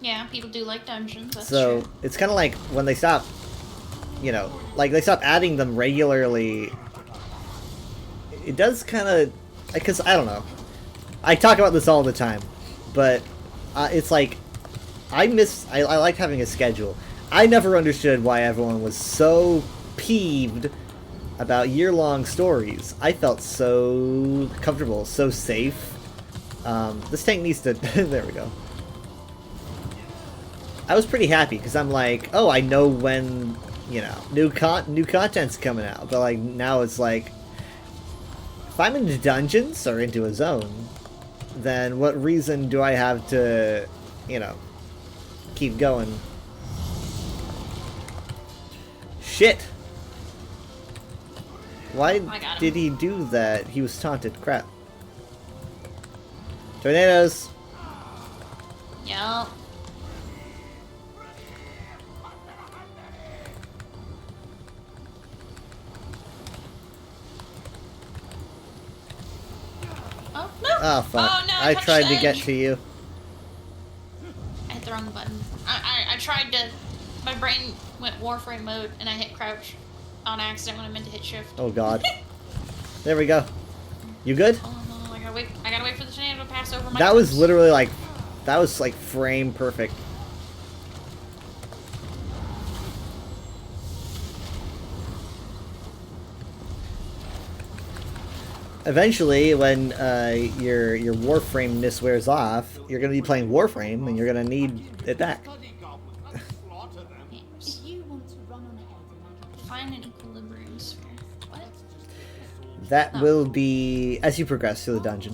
Yeah, people do like dungeons. That's So true. it's kind of like when they stop, like they stop adding them regularly. It does kind of, because I don't know. I talk about this all the time, but it's like I like having a schedule. I never understood why everyone was so peeved about year-long stories. I felt so comfortable, so safe. This tank needs to... there we go. I was pretty happy, because I'm like, oh, I know when, new content's coming out. But, like, now it's like, if I'm into dungeons, or into a zone, then what reason do I have to, keep going? Shit! Why did he do that? He was taunted. Crap. Tornadoes! Yep. Oh, no! Oh, fuck. Oh, no, I touched tried the to get edge. to you. I hit the wrong button. I tried to... My brain went Warframe mode, and I hit crouch on accident when I meant to hit shift. Oh, God. There we go. You good? Oh, I gotta wait for the tornado to pass over my... That was clips. literally like... That was like frame perfect. Eventually, when your Warframe-ness wears off, you're going to be playing Warframe, and you're going to need it back. If you want to run on ahead and Find an equilibrium sphere. What? That will be as you progress through the dungeon.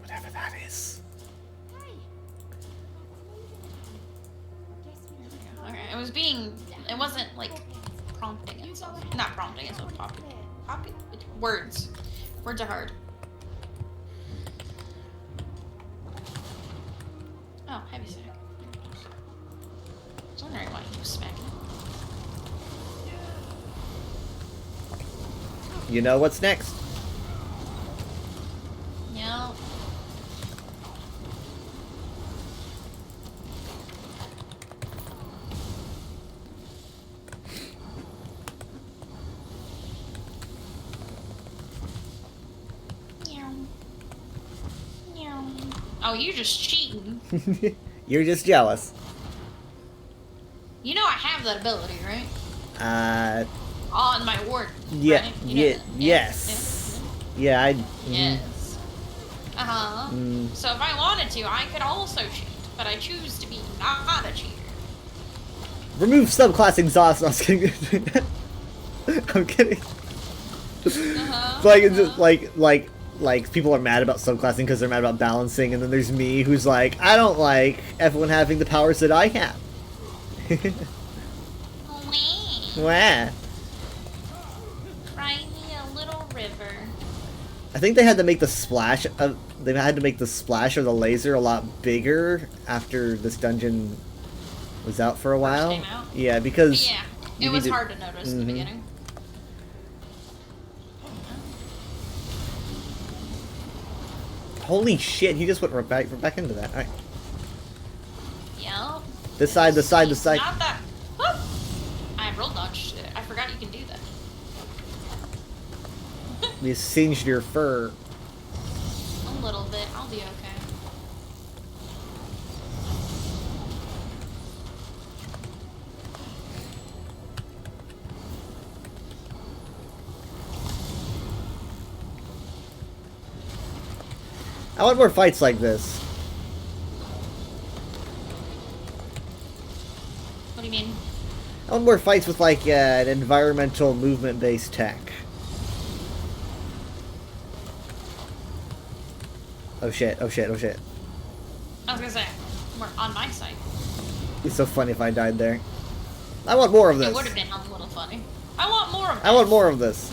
Whatever that is. Okay, it was being... It wasn't, like, prompting itself. Not prompting itself, words. Words are hard. Oh, heavy sack. I was wondering why he was smacking. You know what's next. Yeah. Oh, you're just cheating. You're just jealous. You know I have that ability, right? On my ward. Yeah, right? You know yeah, that. yes. Yeah, I... Yes. Uh-huh. Mm. So if I wanted to, I could also cheat, but I choose to be not a cheater. Remove subclass exhaust. No, I was kidding. I'm kidding. It's like people are mad about subclassing because they're mad about balancing, and then there's me who's like, I don't like everyone having the powers that I have. Wah. Cry me a little river. I think they had to make the splash of or the laser a lot bigger after this dungeon was out for a while. Came out? Yeah, because Yeah, it was hard to notice in the beginning. Holy shit! He just went right back into that. All right. Yep. This side, this side, this side. Not that. Whoop. I have roll dodge. I forgot you can do that. You singed your fur. A little bit. I'll be okay. I want more fights like this. What do you mean? I want more fights with like an environmental movement-based tech. Oh shit! Oh shit! Oh shit! I was gonna say, we're on my side. It's so funny if I died there. I want more of this. It would have been a little funny. I want more of this. I want more of this.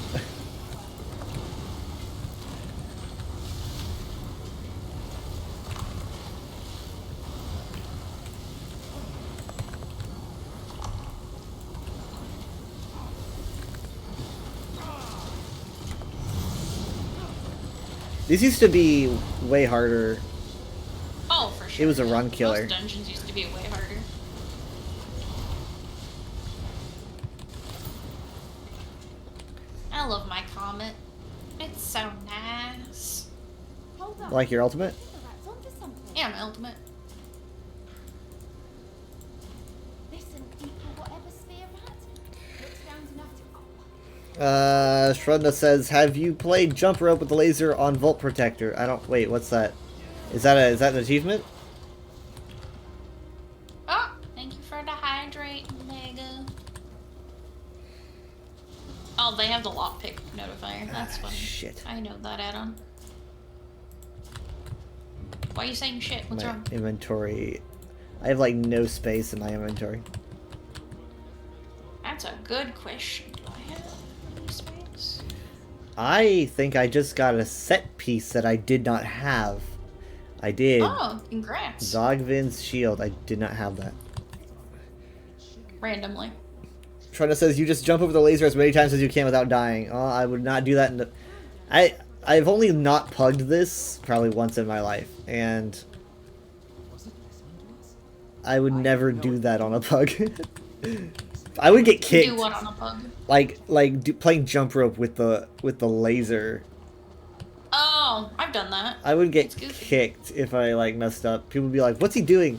This used to be way harder. Oh, for sure. It was a run killer. Most dungeons used to be way harder. I love my comet. It's so nice. Hold on. Like your ultimate? That's onto something. Yeah, my ultimate. Listen, deeper, whatever sphere at. Looks down enough to. Shrunda says, have you played jump rope with the laser on Volt Protector? I don't, wait, what's that? Is that an achievement? Oh, thank you for the hydrate, Mega. Oh, they have the lockpick notifier. That's funny. Shit. I know that add-on. Why are you saying shit? What's My wrong? inventory. I have like no space in my inventory. That's a good question. Do I have any space? I think I just got a set piece that I did not have. I did. Oh, congrats. Zogvin's shield. I did not have that. Randomly. Trina says you just jump over the laser as many times as you can without dying. Oh, I would not do that. In the... I've only not pugged this probably once in my life, and I would never do that on a pug. I would get kicked. Do what on a pug? Playing jump rope with the laser. Oh, I've done that. I would get It's goofy. kicked if I like messed up. People would be like, "What's he doing?"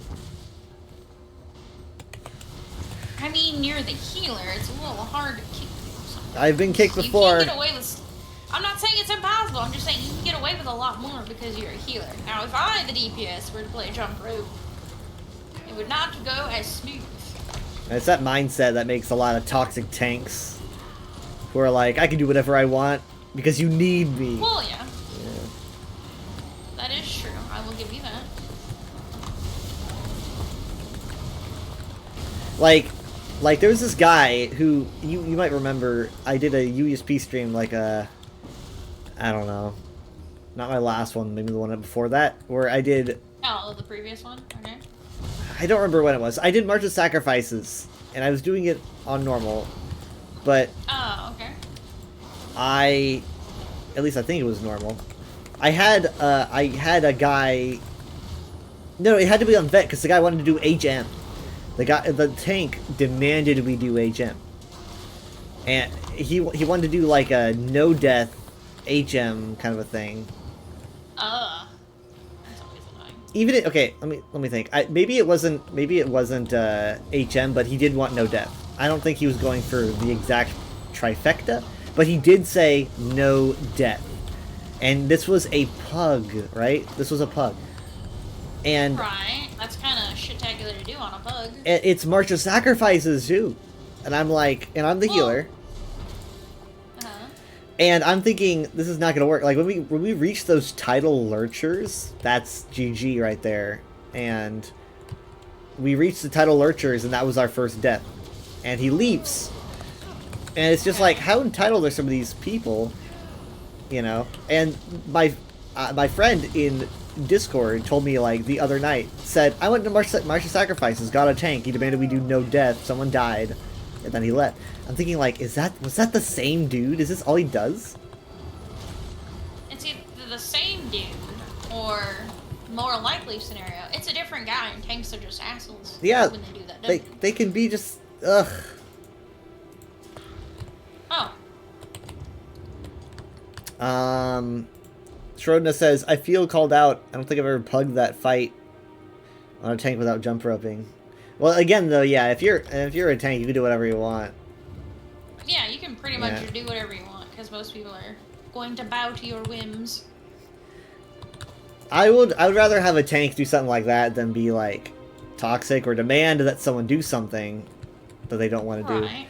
I mean, you're the healer. It's a little hard to kick you sometimes. I've been kicked You before. can get away with... I'm not saying it's impossible. I'm just saying you can get away with a lot more because you're a healer. Now, if I, the DPS, were to play jump rope, it would not go as smooth. And it's that mindset that makes a lot of toxic tanks who are like, I can do whatever I want because you need me. Well, yeah. Yeah. That is true. I will give you that. Like there was this guy who you might remember. I did a USP stream like I don't know, not my last one, maybe the one before that, where I did. Oh, the previous one? Okay. I don't remember when it was. I did March of Sacrifices, and I was doing it on normal, but Oh, okay. at least I think it was normal. I had a guy. No, it had to be on vet because the guy wanted to do HM. The tank demanded we do HM, and he wanted to do like a no death HM kind of a thing. That's always annoying. Even okay, let me think. Maybe it wasn't HM, but he did want no death. I don't think he was going for the exact trifecta, but he did say no death. And this was a pug, right? This was a pug. And Right. That's kind of shit-tacular to do on a pug. it's March of Sacrifices too. And I'm like, and I'm the healer. Uh-huh. And I'm thinking this is not gonna work. Like when we reach those title lurchers, that's GG right there. And we reached the title lurchers, and that was our first death. And he leaps, and it's just like, how entitled are some of these people, you know? And my friend in Discord told me like the other night, said, I went to March of Sacrifices, got a tank, he demanded we do no death, someone died, and then he left. I'm thinking like, was that the same dude? Is this all he does? It's either the same dude, or more likely scenario, it's a different guy, and tanks are just assholes. Yeah, when they do that. they can be just, ugh. Oh. Schrodna says, I feel called out. I don't think I've ever pugged that fight on a tank without jump roping. Well, again, though, yeah, if you're a tank, you can do whatever you want. Yeah, you can pretty much Yeah. do whatever you want, because most people are going to bow to your whims. I would rather have a tank do something like that than be, like, toxic or demand that someone do something that they don't want to do. Right.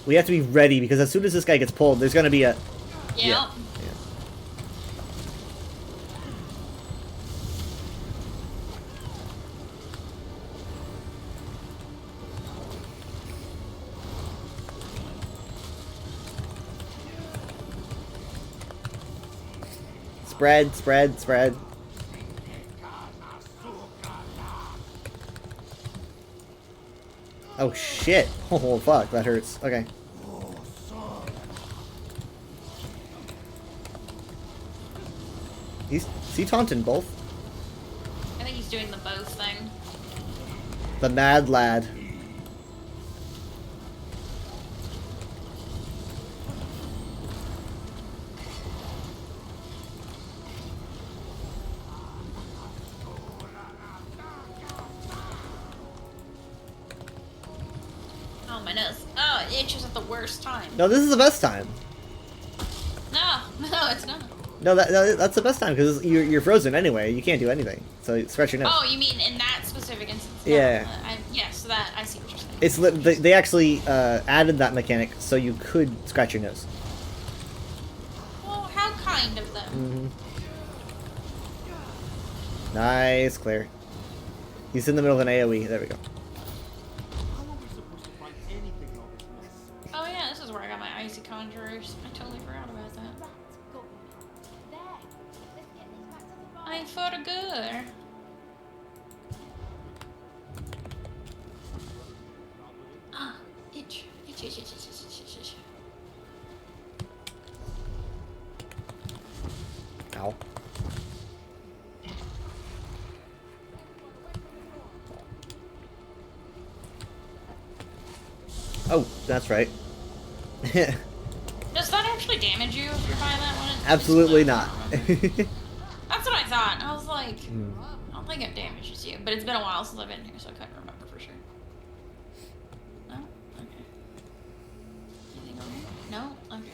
We have to be ready, because as soon as this guy gets pulled, there's going to be a... Yep. Yeah. Spread, spread, spread. Oh shit. Oh fuck, that hurts. Okay. Is he taunting both? I think he's doing the both thing. The mad lad. Oh, my nose. Oh, it itches at the worst time. No, this is the best time. No, no, it's not. No, that's the best time because you're frozen anyway. You can't do anything. So scratch your nose. Oh, you mean in that specific instance? Yeah. Yes, that I see what you're saying. It's they actually added that mechanic so you could scratch your nose. Well, how kind of them. Nice, clear. He's in the middle of an AoE. There we go. How are we supposed to find anything in all this mess? Oh yeah, this is where I got my icy conjurers. I totally forgot about that. I for the good. Ah, itch. Itch. Ow. Oh, that's right. Does that actually damage you if you're buying that one? Absolutely not. That's what I thought. I was like, I don't think it damages you, but it's been a while since I've been here, so I couldn't remember for sure. No? Okay. Anything over here? No? Okay.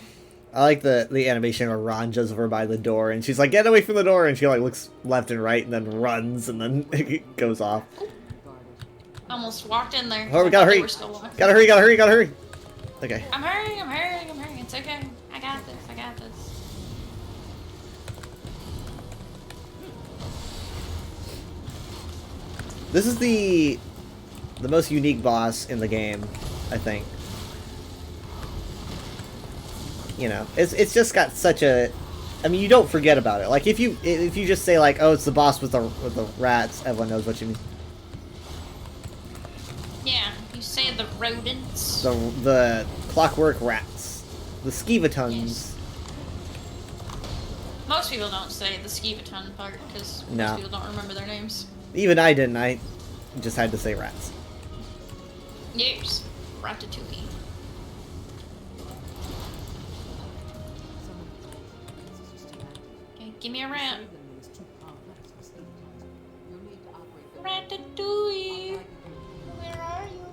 I like the animation where Ron jumps over by the door and she's like, get away from the door, and she like looks left and right and then runs and then it goes off. Almost walked in there. Oh, we gotta hurry. Gotta hurry. Okay. I'm hurrying. It's okay. I got this. This is the most unique boss in the game, I think. You know, it's just got such a. I mean, you don't forget about it. Like if you just say like, oh, it's the boss with the rats, everyone knows what you mean. Yeah, you say the rodents. The clockwork rats, the skeevatons. Yes. Most people don't say the skeevaton part because No. most people don't remember their names. Even I didn't. I just had to say rats. Yes, Ratatouille. Okay, give me a rat. Ratatouille. Where are you?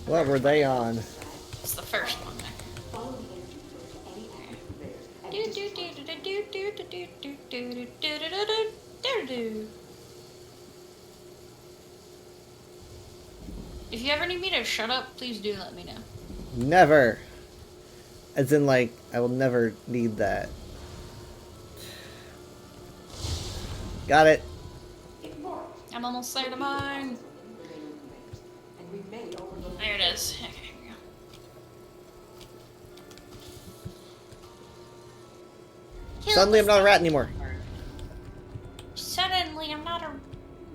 What were they on? It's the first one. If you ever need me to shut up, please do let me know. Never. As in, like, I will never need that. Got it. I'm almost there to mine. There it is. Okay, here we go. Suddenly I'm not a rat anymore. Suddenly I'm not a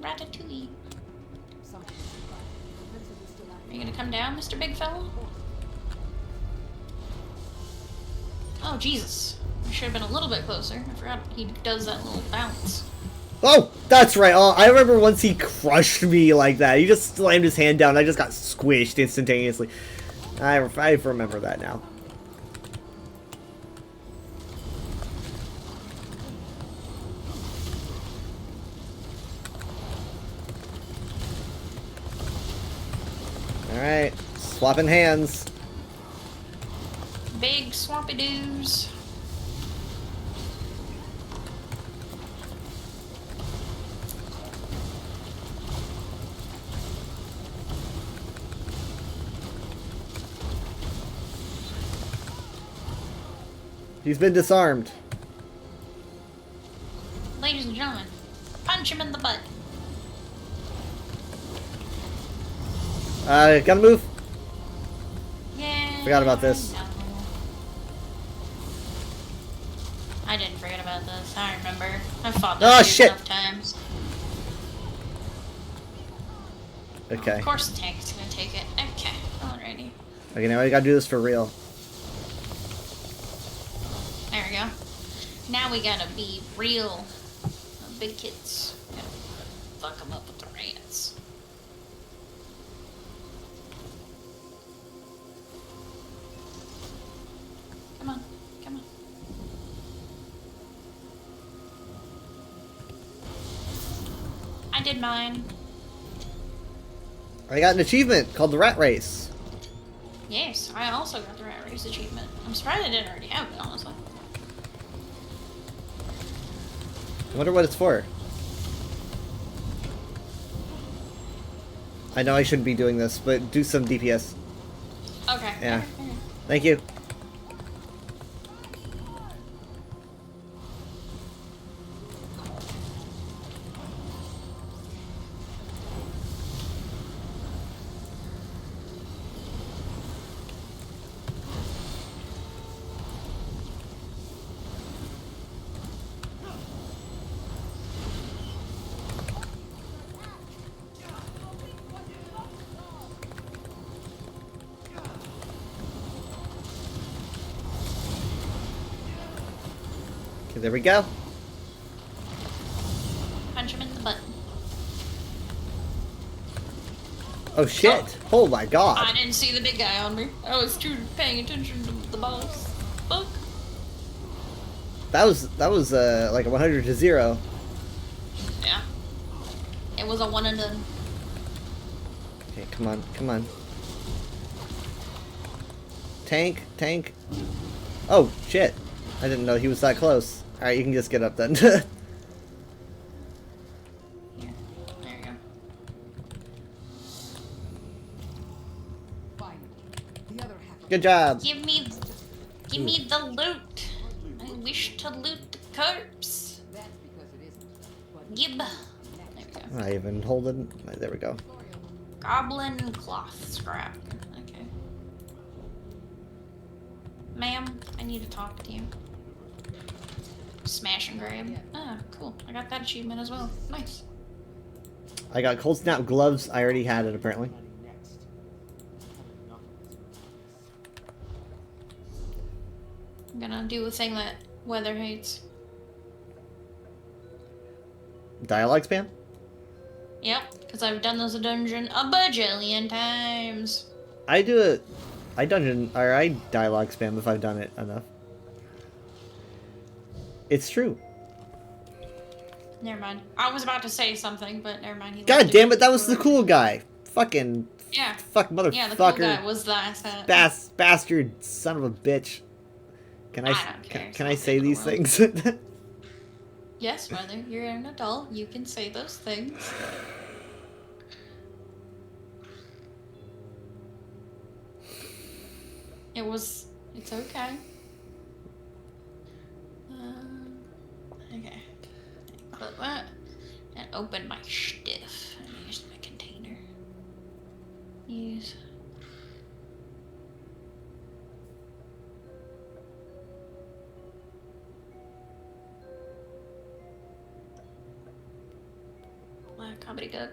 ratatouille. Are you gonna come down, Mr. Big Fella? Oh, Jesus. I should have been a little bit closer. I forgot he does that little bounce. Oh, that's right. Oh, I remember once he crushed me like that. He just slammed his hand down. I just got squished instantaneously. I remember that now. Alright, swapping hands. Big swampy doos. He's been disarmed. Ladies and gentlemen, punch him in the butt. Gotta move. Yeah. Forgot about this. no. I didn't forget about this. I remember. I've fought Oh, this dude shit. enough times. Okay. Of course the tank's gonna take it. Okay, alrighty. Okay, now I gotta do this for real. There we go. Now we gotta be real big kids. Gotta fuck them up with the rats. Come on, come on. I did mine. I got an achievement called the Rat Race. Yes, I also got the Rat Race achievement. I'm surprised I didn't already have it, honestly. I wonder what it's for. I know I shouldn't be doing this, but do some DPS. Okay. Yeah. Okay. Thank you. Okay, there we go. Punch him in the butt. Oh shit! Oh my I god! didn't see the big guy on me. I was too paying attention to the boss. Fuck. That was like a 100 to 0. Yeah. It was a one and done. Okay, come on, come on. Tank, tank. Oh shit! I didn't know he was that close. All right, you can just get up then. Here. There you go. Good job. Give me the loot. I wish to loot the corpse. Gib. There we go. I even holding. There we go. Goblin cloth scrap. Okay. Ma'am, I need to talk to you. Smash and grab. Ah, cool. I got that achievement as well. Nice. I got cold snap gloves. I already had it apparently. I'm gonna do a thing that Weather hates. Dialogue spam? Yep, because I've done this dungeon a bajillion times. I do it. I dialogue spam if I've done it enough. It's true. Never mind. I was about to say something, but never mind. He God left damn it! That was the cool guy. Fucking. Yeah. Fuck motherfucker. Yeah, the cool guy was the asset. Bastard son of a bitch. Can I don't care. can I say these things? Yes, Mother, you're an adult. You can say those things. It's okay. Okay. Click that. And open my stuff. And use my container. Use. Comedy Gug.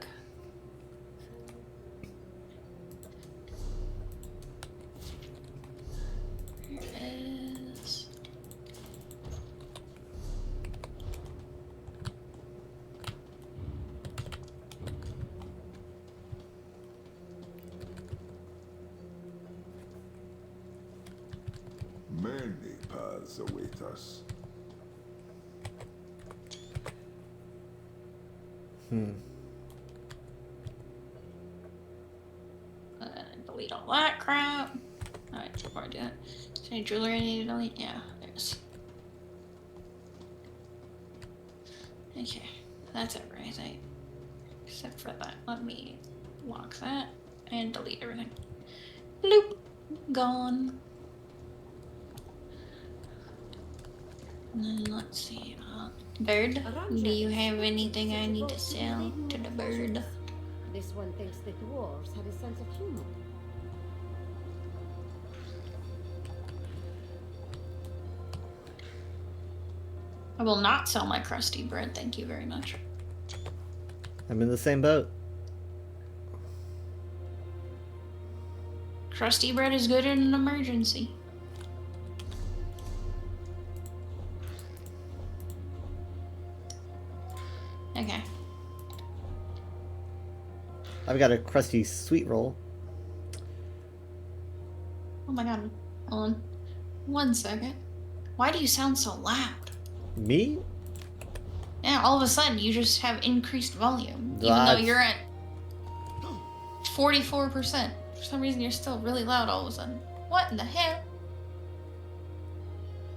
Here is. Many paths await us. Delete all that crap. Alright, before I do it. Is there any jewelry I need to delete? Yeah, there's. Okay, that's everything. Except for that. Let me lock that and delete everything. Bloop! Gone. And then let's see. Bird, do you have anything I need to sell to the bird? This one thinks the dwarves have a sense of humor. I will not sell my crusty bread, thank you very much. I'm in the same boat. Crusty bread is good in an emergency. Okay. I've got a crusty sweet roll. Oh my god. Hold on. 1 second. Why do you sound so loud? Me? Yeah, all of a sudden you just have increased volume. Even though That's- you're at 44%. For some reason you're still really loud all of a sudden. What in the hell?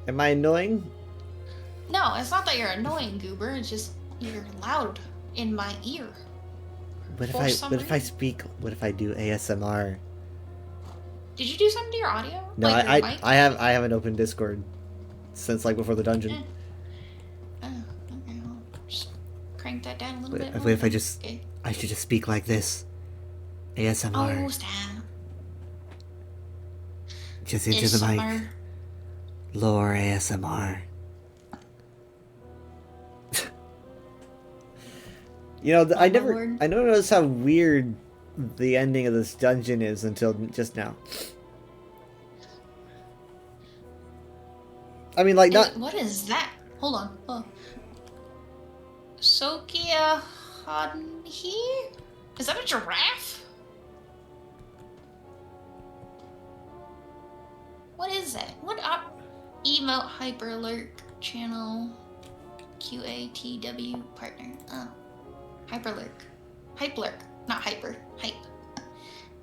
Am I annoying? No, it's not that you're annoying, Goober. It's just you're loud in my ear. What For some if I reason. speak? What if I do ASMR? Did you do something to your audio? No, Like your I mic? I haven't opened Discord since like before the dungeon. Oh, okay. I'll just crank that down a little What, bit. what more. if I just? Okay. I should just speak like this. ASMR. Oh, stop. Just into It's the mic. summer. Lower ASMR. You know, I Lord. never noticed how weird the ending of this dungeon is until just now. I mean, like, not... What is that? Hold on. Oh. Sokia Hanhi? Is that a giraffe? What is that? What up? Emote Hyperlurk channel QATW partner. Oh. Hyperlurk. Hyperlurk. Not hyper. Hype.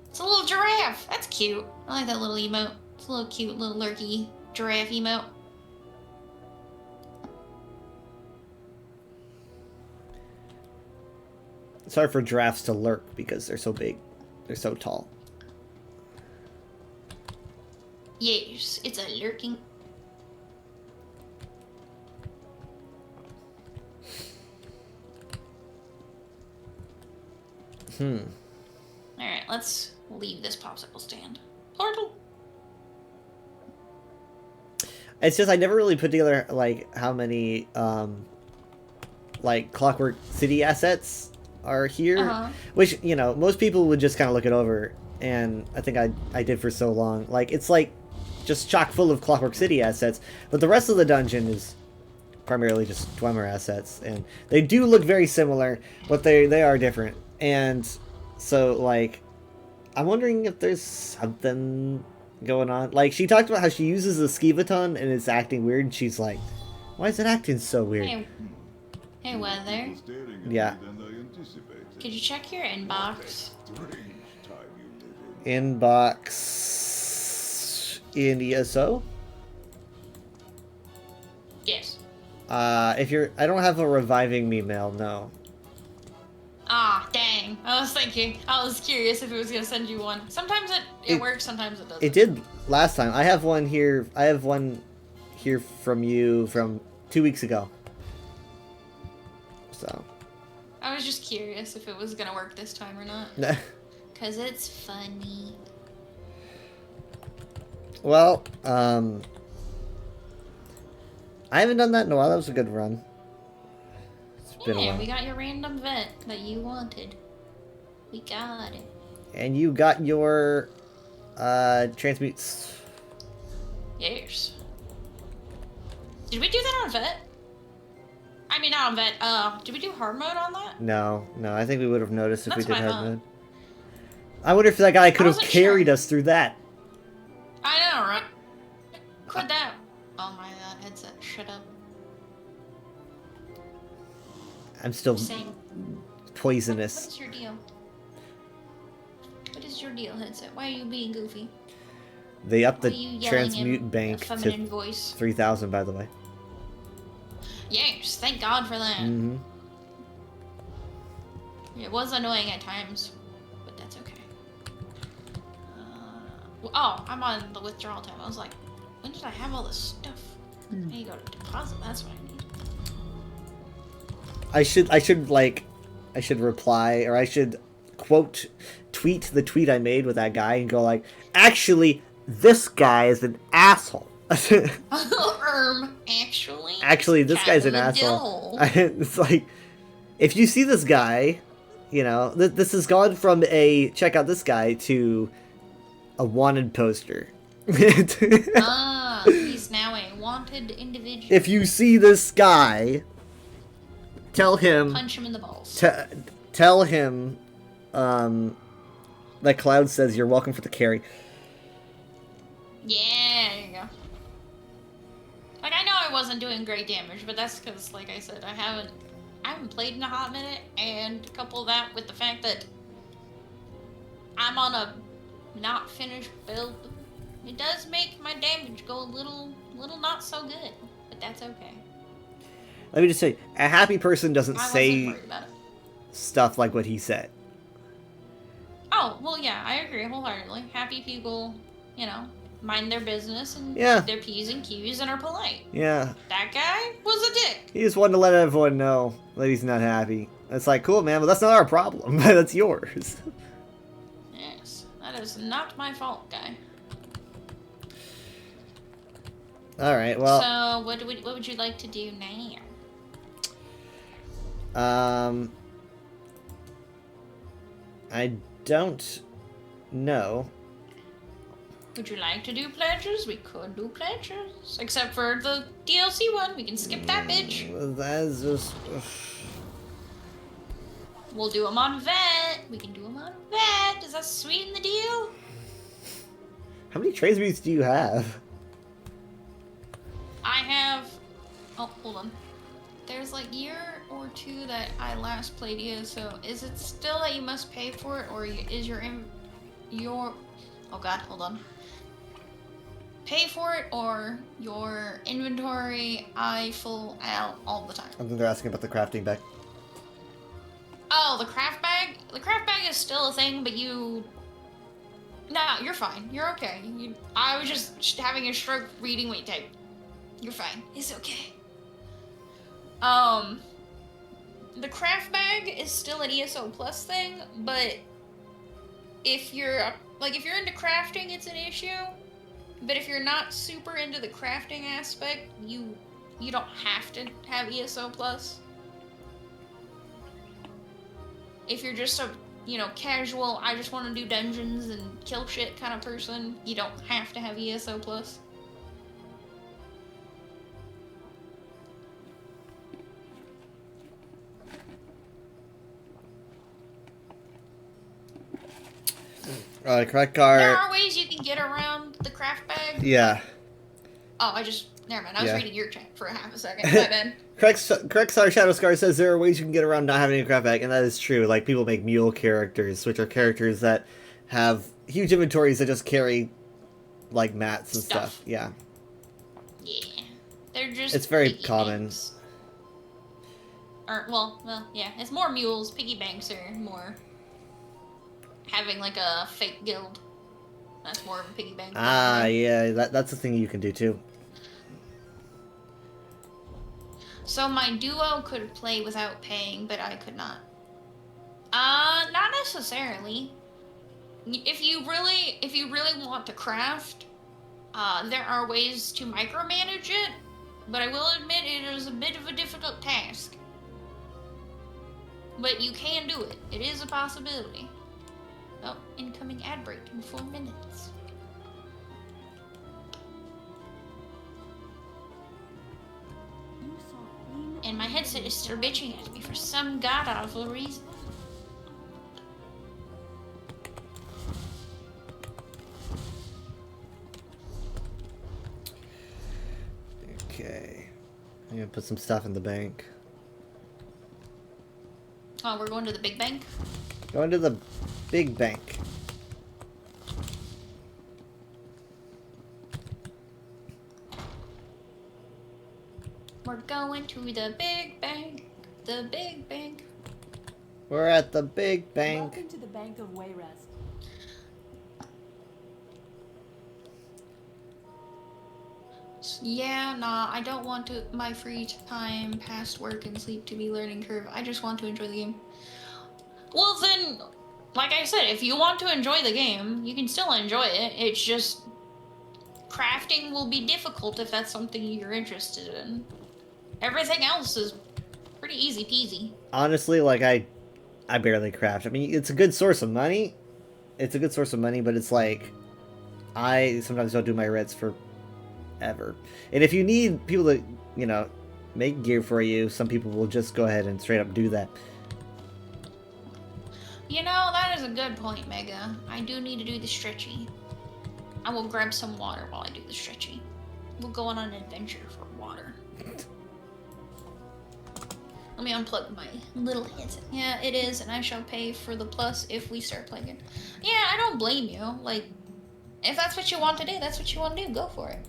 It's a little giraffe. That's cute. I like that little emote. It's a little cute little lurky giraffe emote. It's hard for giraffes to lurk because they're so big. They're so tall. Yes, it's a lurking. Alright, let's leave this popsicle stand. Portal! It's just I never really put together like how many like Clockwork City assets are here, Uh-huh. which you know most people would just kind of look it over, and I think I did for so long. Like it's like just chock full of Clockwork City assets, but the rest of the dungeon is primarily just Dwemer assets, and they do look very similar, but they are different, and so like I'm wondering if there's something going on. Like, she talked about how she uses the Skivaton and it's acting weird, and she's like, why is it acting so weird? Hey, Weather. Staring at Yeah. me than I anticipated. Could you check your inbox? Strange time you live in. Inbox in ESO? Yes. If you're... I don't have a reviving me mail, no. Ah, dang. I was curious if it was gonna send you one. Sometimes it works, sometimes it doesn't. It did last time. I have one here from you from 2 weeks ago. So... I was just curious if it was gonna work this time or not. Cause it's funny. Well, I haven't done that in a while. That was a good run. It's been a Yeah, while. we got your random vet that you wanted. We got it. And you got your transmutes. Yes. Did we do that on vet? I mean, not on vet. Did we do hard mode on that? No, I think we would have noticed if we That's did what I hard thought. mode. I wonder if that guy could have wasn't carried sure. us through that. I know, right? Quit that. Oh my god, headset, shut up. I'm still Same. poisonous. What's your deal? What is your deal, headset? Why are you being goofy? They upped Why the are you yelling transmute in bank a feminine to voice? 3,000, by the way. Yes, thank God for that. Mm-hmm. It was annoying at times, but that's okay. Oh, I'm on the withdrawal tab. I was like, when did I have all this stuff? I need to go to deposit. That's what I need. I should reply, or I should tweet the tweet I made with that guy and go like, actually, this guy is an asshole. Actually, this guy's an asshole. It's like, if you see this guy, you know, this has gone from a check out this guy to a wanted poster. Ah, he's now a wanted individual. If you see this guy, tell him. Punch him in the balls. Tell him that Cloud says you're welcome for the carry. Yeah, there you go. Like, I know I wasn't doing great damage, but that's because, like I said, I haven't played in a hot minute, and couple that with the fact that I'm on a not finished build, it does make my damage go a little not so good, but that's okay. Let me just say, a happy person doesn't I wasn't say worried about it. stuff like what he said. Oh, well, yeah, I agree wholeheartedly. Happy people, you know, mind their business and Yeah. their P's and Q's and are polite. Yeah. That guy was a dick. He just wanted to let everyone know that he's not happy. It's like, cool, man, but that's not our problem. That's yours. Yes, that is not my fault, guy. Alright, well... So, what would you like to do now? I don't know. Would you like to do pledges? We could do pledges. Except for the DLC one. We can skip that bitch. That's just... We'll do them on vet. We can do them on vet. Does that sweeten the deal? How many trade boots do you have? I have... Oh, hold on. There's like a year or two that I last played ESO. Is it still that you must pay for it, or is your... Oh god, hold on. Pay for it, or your inventory full out all the time? I think they're asking about the crafting bag. Oh, the craft bag? The craft bag is still a thing, but you... No, you're fine. You're okay. I was just having a stroke reading what you typed. You're fine. It's okay. The craft bag is still an ESO Plus thing, but if you're into crafting, it's an issue. But if you're not super into the crafting aspect, you don't have to have ESO Plus. If you're just a, casual, I just want to do dungeons and kill shit kind of person, you don't have to have ESO Plus. Correct card. There are ways you can get around the craft bag. Yeah. Oh, never mind. I was Yeah. reading your chat for a half a second. My bad. Correct Shadow Scar says there are ways you can get around not having a craft bag, and that is true. Like, people make mule characters, which are characters that have huge inventories that just carry, like, mats and stuff. Yeah. Yeah. They're just It's very piggy common. banks. Or, well, yeah. It's more mules. Piggy banks are more having, like, a fake guild. That's more of a piggy bank. Ah, yeah, that's a thing you can do, too. So my duo could play without paying, but I could not. Not necessarily. If you really want to craft, there are ways to micromanage it, but I will admit it is a bit of a difficult task. But you can do it. It is a possibility. Oh, incoming ad break in 4 minutes. And my headset is still bitching at me for some god-awful reason. Okay. I'm gonna put some stuff in the bank. Oh, we're going to the big bank? Going to the big bank. We're going to the big bank. The big bank. We're at the big bank. Welcome to the Bank of Wayrest. Yeah, nah, I don't want my free time past work and sleep to be learning curve. I just want to enjoy the game. Well then, like I said, if you want to enjoy the game, you can still enjoy it. It's just crafting will be difficult if that's something you're interested in. Everything else is pretty easy peasy. Honestly, like, I barely craft. I mean, it's a good source of money. It's a good source of money, but it's like, I sometimes don't do my reds for ever. And if you need people to, you know, make gear for you, some people will just go ahead and straight up do that. You know, that is a good point, Mega. I do need to do the stretchy. I will grab some water while I do the stretchy. We'll go on an adventure for water. Let me unplug my little headset. Yeah, it is, and I shall pay for the plus if we start playing it. Yeah, I don't blame you. Like, if that's what you want to do, that's what you want to do. Go for it.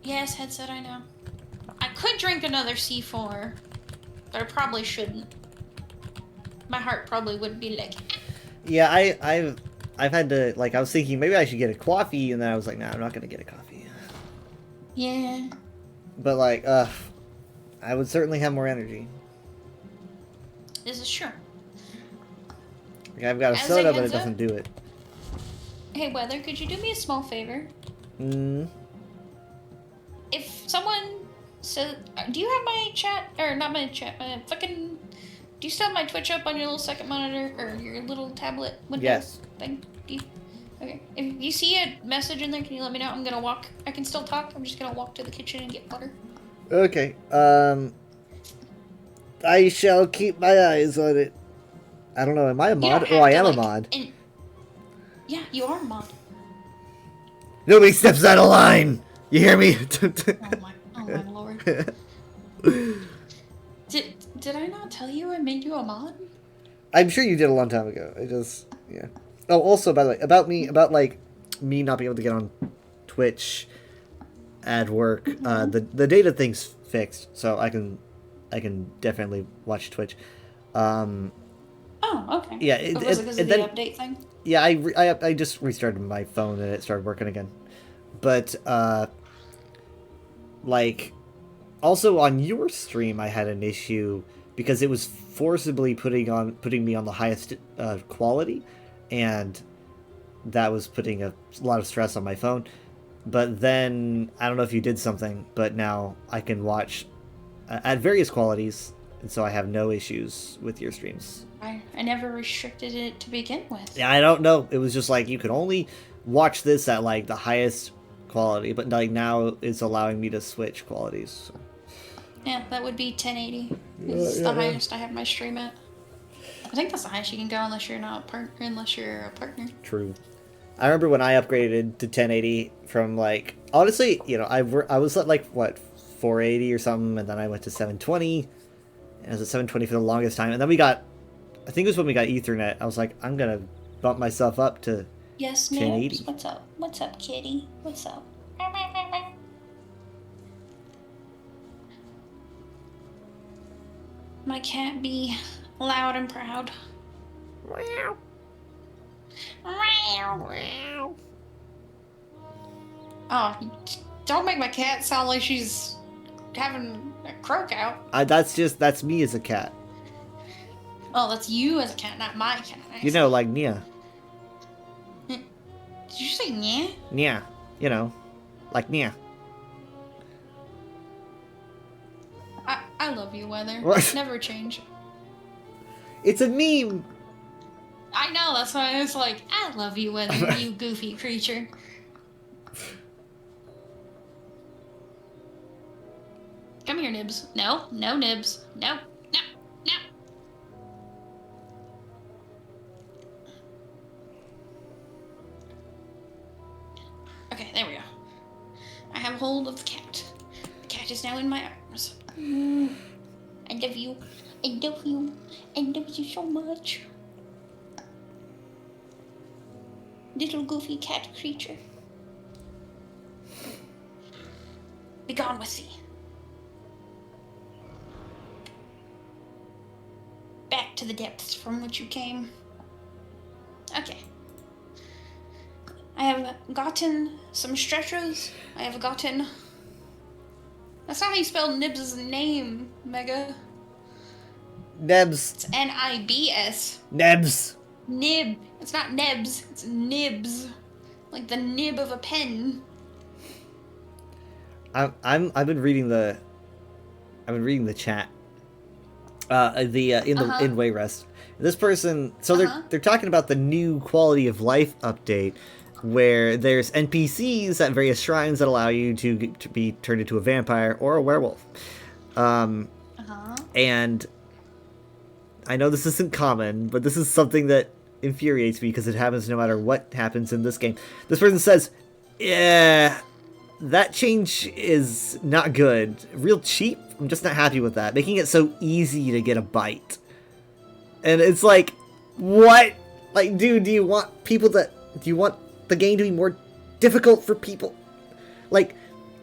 Yes, headset, I know. I could drink another C4, but I probably shouldn't. My heart probably would be like... Yeah, I've had to, like, I was thinking maybe I should get a coffee, and then I was like, nah, I'm not gonna get a coffee. Yeah. But, like, I would certainly have more energy. This is true. Like, I've got a As a soda, but it heads up- doesn't do it. Hey, Weather, could you do me a small favor? If someone says... Do you have my chat? Or not my chat, fucking... Do you still have my Twitch up on your little second monitor? Or your little tablet window Yes. thing? Do you... Okay. If you see a message in there, can you let me know? I'm gonna walk... I can still talk. I'm just gonna walk to the kitchen and get water. Okay, I shall keep my eyes on it. I don't know, am I a You mod? don't Oh, I have am to, a like, mod. Yeah, you are a mod. Nobody steps out of line! You hear me? Oh my lord. Did I not tell you I made you a mod? I'm sure you did a long time ago. I just, yeah. Oh, also, by the way, about me not being able to get on Twitch at work, the data thing's fixed, so I can definitely watch Twitch. Oh, okay. Yeah, Was it because of the update thing? Yeah, I just restarted my phone and it started working again. But like, also on your stream, I had an issue because it was forcibly putting me on the highest quality, and that was putting a lot of stress on my phone. But then I don't know if you did something, but now I can watch at various qualities, and so I have no issues with your streams. I never restricted it to begin with. Yeah, I don't know. It was just like you could only watch this at like the highest quality, but like now it's allowing me to switch qualities. So. Yeah, that would be 1080. It's the highest I have my stream at. I think that's the highest you can go unless you're not unless you're a partner. True. I remember when I upgraded to 1080 from like, honestly, you know, I was at like what 480 or something, and then I went to 720, and I was at 720 for the longest time, and then we got, I think it was when we got Ethernet. I was like, I'm gonna bump myself up to Yes, 1080. Nibs. What's up? What's up, kitty? What's up? My cat be loud and proud. Meow. Meow. Oh, don't make my cat sound like she's having a croak out. That's me as a cat. Oh, that's you as a cat, not my cat. You know, like Nia. Did you say yeah? Nia. You know, like Nia. I love you, Weather. What? Never change. It's a meme. I know, that's why I was like, I love you, Weather, you goofy creature. Come here, Nibs. No, Nibs. No. Okay, there we go. I have hold of the cat. The cat is now in my arms. I love you. I love you. I love you so much. Little goofy cat creature. Be gone with thee. Back to the depths from which you came. Okay. I have gotten some stretchers. I have gotten... That's not how you spell Nibs' name, Mega. Nebs. It's N-I-B-S. Nebs. Nib. It's not Nebs. It's Nibs. Like the nib of a pen. I've been reading the chat, In Wayrest. This person, so they're talking about the new quality of life update, where there's NPCs at various shrines that allow you to be turned into a vampire or a werewolf. And I know this isn't common, but this is something that infuriates me because it happens no matter what happens in this game. This person says, yeah, that change is not good. Real cheap. I'm just not happy with that. Making it so easy to get a bite. And it's like, what? Like, dude, do you want the game to be more difficult for people? Like,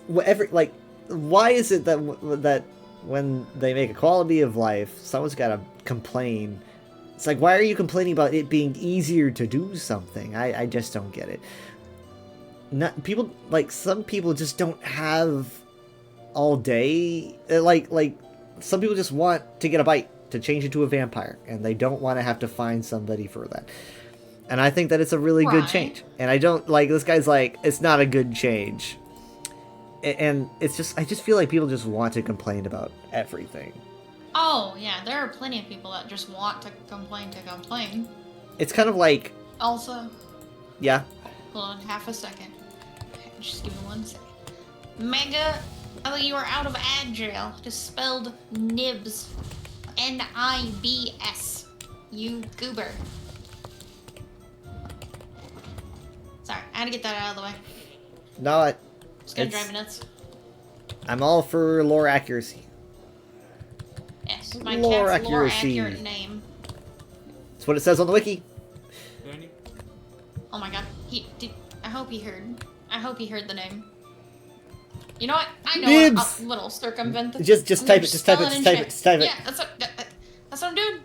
whatever, like, why is it that when they make a quality of life, someone's got to complain? It's like, why are you complaining about it being easier to do something? I just don't get it. Some people just don't have all day. Like some people just want to get a bite, to change into a vampire, and they don't want to have to find somebody for that. And I think that it's a really good change. And I don't, like, this guy's like, it's not a good change. And it's just, I just feel like people just want to complain about everything. Oh, yeah, there are plenty of people that just want to complain. It's kind of like... Also... Yeah? Hold on, half a second. Okay, just give me 1 second. Mega, you are out of agile. Just spelled nibs. N-I-B-S. You goober. Sorry, I had to get that out of the way. No, It's gonna drive me nuts. I'm all for lore accuracy. Yes, my Lore cat's lore accuracy. accurate name. That's what it says on the wiki. Danny? Oh my god, I hope he heard the name. You know what? I know Nibs. a little circumvent. Just type it. Just type it. Yeah, that's what I'm doing.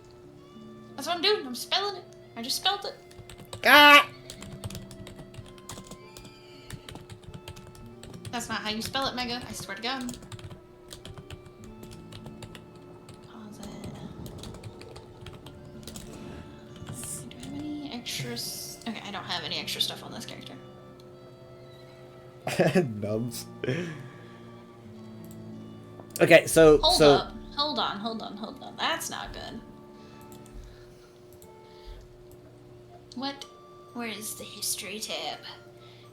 That's what I'm doing. I'm spelling it. I just spelled it. Ah! That's not how you spell it, Mega. I swear to God. Pause it. Do I have any extras? Okay, I don't have any extra stuff on this character. Nubs. Okay, so Hold up. Hold on. That's not good. What? Where is the history tab?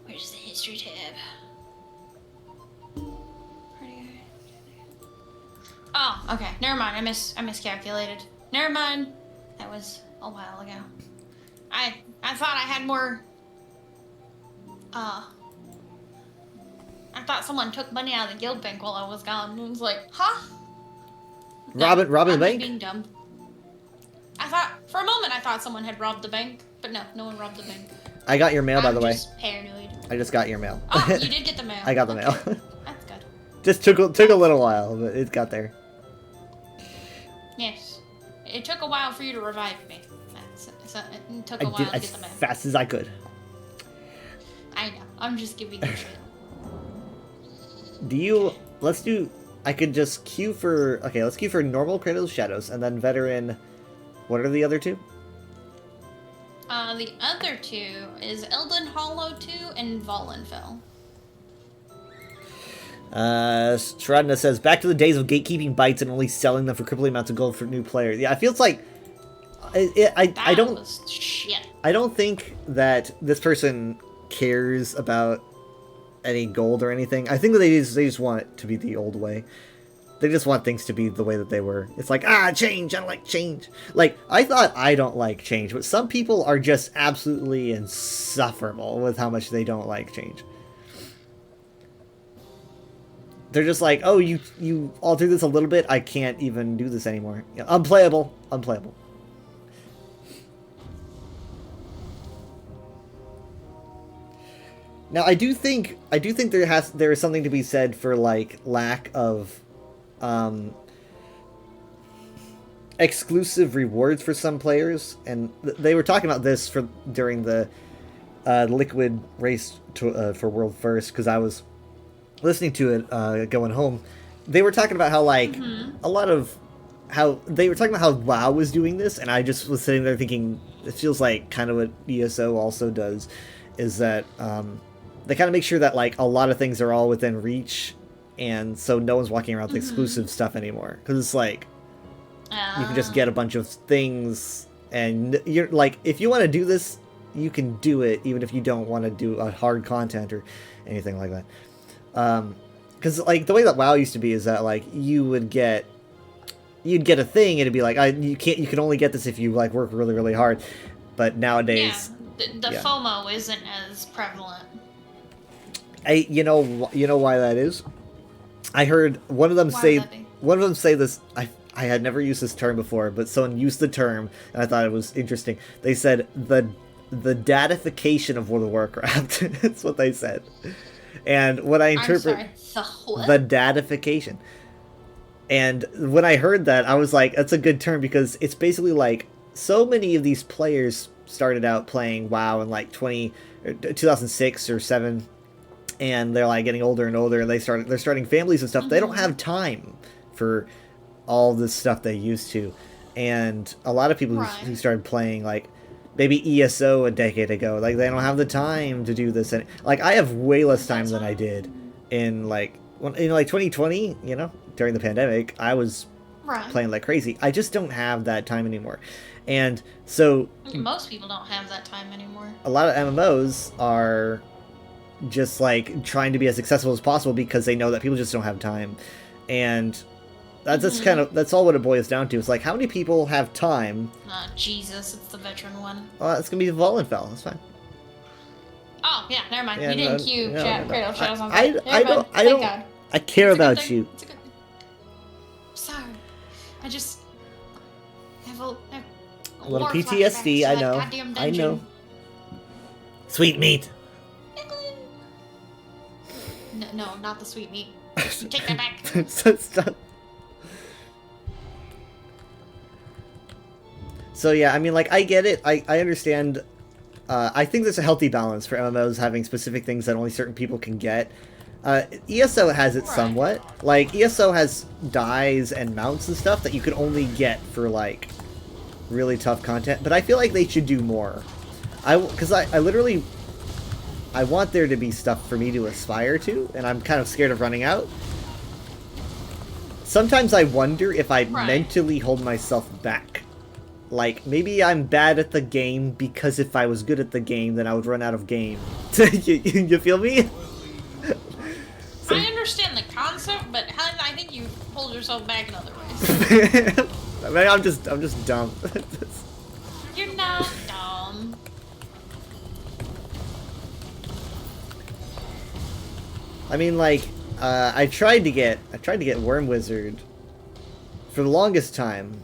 Where's the history tab? Oh, okay. Never mind. I miscalculated. Never mind. That was a while ago. I thought I had more. I thought someone took money out of the guild bank while I was gone. And I was like, huh? Robbing the I'm bank? being dumb. For a moment I thought someone had robbed the bank, but no one robbed the bank. I got your mail, by the way. I'm just paranoid. I just got your mail. Oh, you did get the mail. I got the mail. That's good. Just took a little while, but it got there. Yes. It took a while for you to revive me. It took a I while did to as get the mail. fast as I could. I know. I'm just giving you shit. I could just queue for, okay, let's queue for normal Cradle of Shadows, and then veteran, what are the other two? The other two is Elden Hollow 2 and Volenfell. Stradna says, back to the days of gatekeeping bites and only selling them for crippling amounts of gold for new players. Yeah, it feels like, I don't think that this person cares about any gold or anything. I think that they just want it to be the old way. They just want things to be the way that they were. It's like, change, I don't like change. Like, I thought I don't like change, but some people are just absolutely insufferable with how much they don't like change. They're just like, oh, you altered this a little bit, I can't even do this anymore. Yeah, unplayable. Now, I do think there is something to be said for, like, lack of exclusive rewards for some players, and they were talking about this during the Liquid race for World First, because I was listening to it going home. They were talking about how, like, a lot of how they were talking about how WoW was doing this, and I just was sitting there thinking, it feels like kind of what ESO also does, is that they kind of make sure that, like, a lot of things are all within reach, and so no one's walking around with exclusive stuff anymore. Because it's like, you can just get a bunch of things, and you're like, if you want to do this, you can do it, even if you don't want to do a hard content or anything like that. Because like the way that WoW used to be is that like you'd get a thing and it'd be like, you can only get this if you like work really really hard. But nowadays, the FOMO isn't as prevalent. You know why that is? I heard one of them say this. I had never used this term before, but someone used the term and I thought it was interesting. They said the datification of World of Warcraft. That's what they said. And what I interpret the datification. And when I heard that, I was like, that's a good term, because it's basically like so many of these players started out playing WoW in like 2006 or 7, and they're like getting older and older, and they're starting families and stuff. They don't have time for all this stuff they used to. And a lot of people who started playing like maybe ESO a decade ago, like they don't have the time to do this. And like I have way less time than I did in like 2020, you know, during the pandemic. I was playing like crazy. I just don't have that time anymore. And so most people don't have that time anymore. A lot of MMOs are just like trying to be as successful as possible because they know that people just don't have time. And that's that's all what it boils down to. It's like, how many people have time? Jesus, it's the veteran one. Oh, it's gonna be Vollenfell. That's fine. Oh yeah, never mind. Yeah, you didn't cue Cradle Shadows on I care about you. It's a good thing. Sorry, I just have a little PTSD. I know. I know. Sweet meat. No, not the sweet meat. Take that back. Stop. So yeah, I mean, like, I get it. I understand. I think there's a healthy balance for MMOs having specific things that only certain people can get. ESO has it somewhat. Like, ESO has dyes and mounts and stuff that you can only get for, like, really tough content. But I feel like they should do more. Because I literally... I want there to be stuff for me to aspire to, and I'm kind of scared of running out. Sometimes I wonder if I mentally hold myself back. Like, maybe I'm bad at the game because if I was good at the game, then I would run out of game. You feel me? I understand the concept, but I think you hold yourself back in other ways. I mean, I'm just dumb. You're not dumb. I mean, like, I tried to get Worm Wizard for the longest time,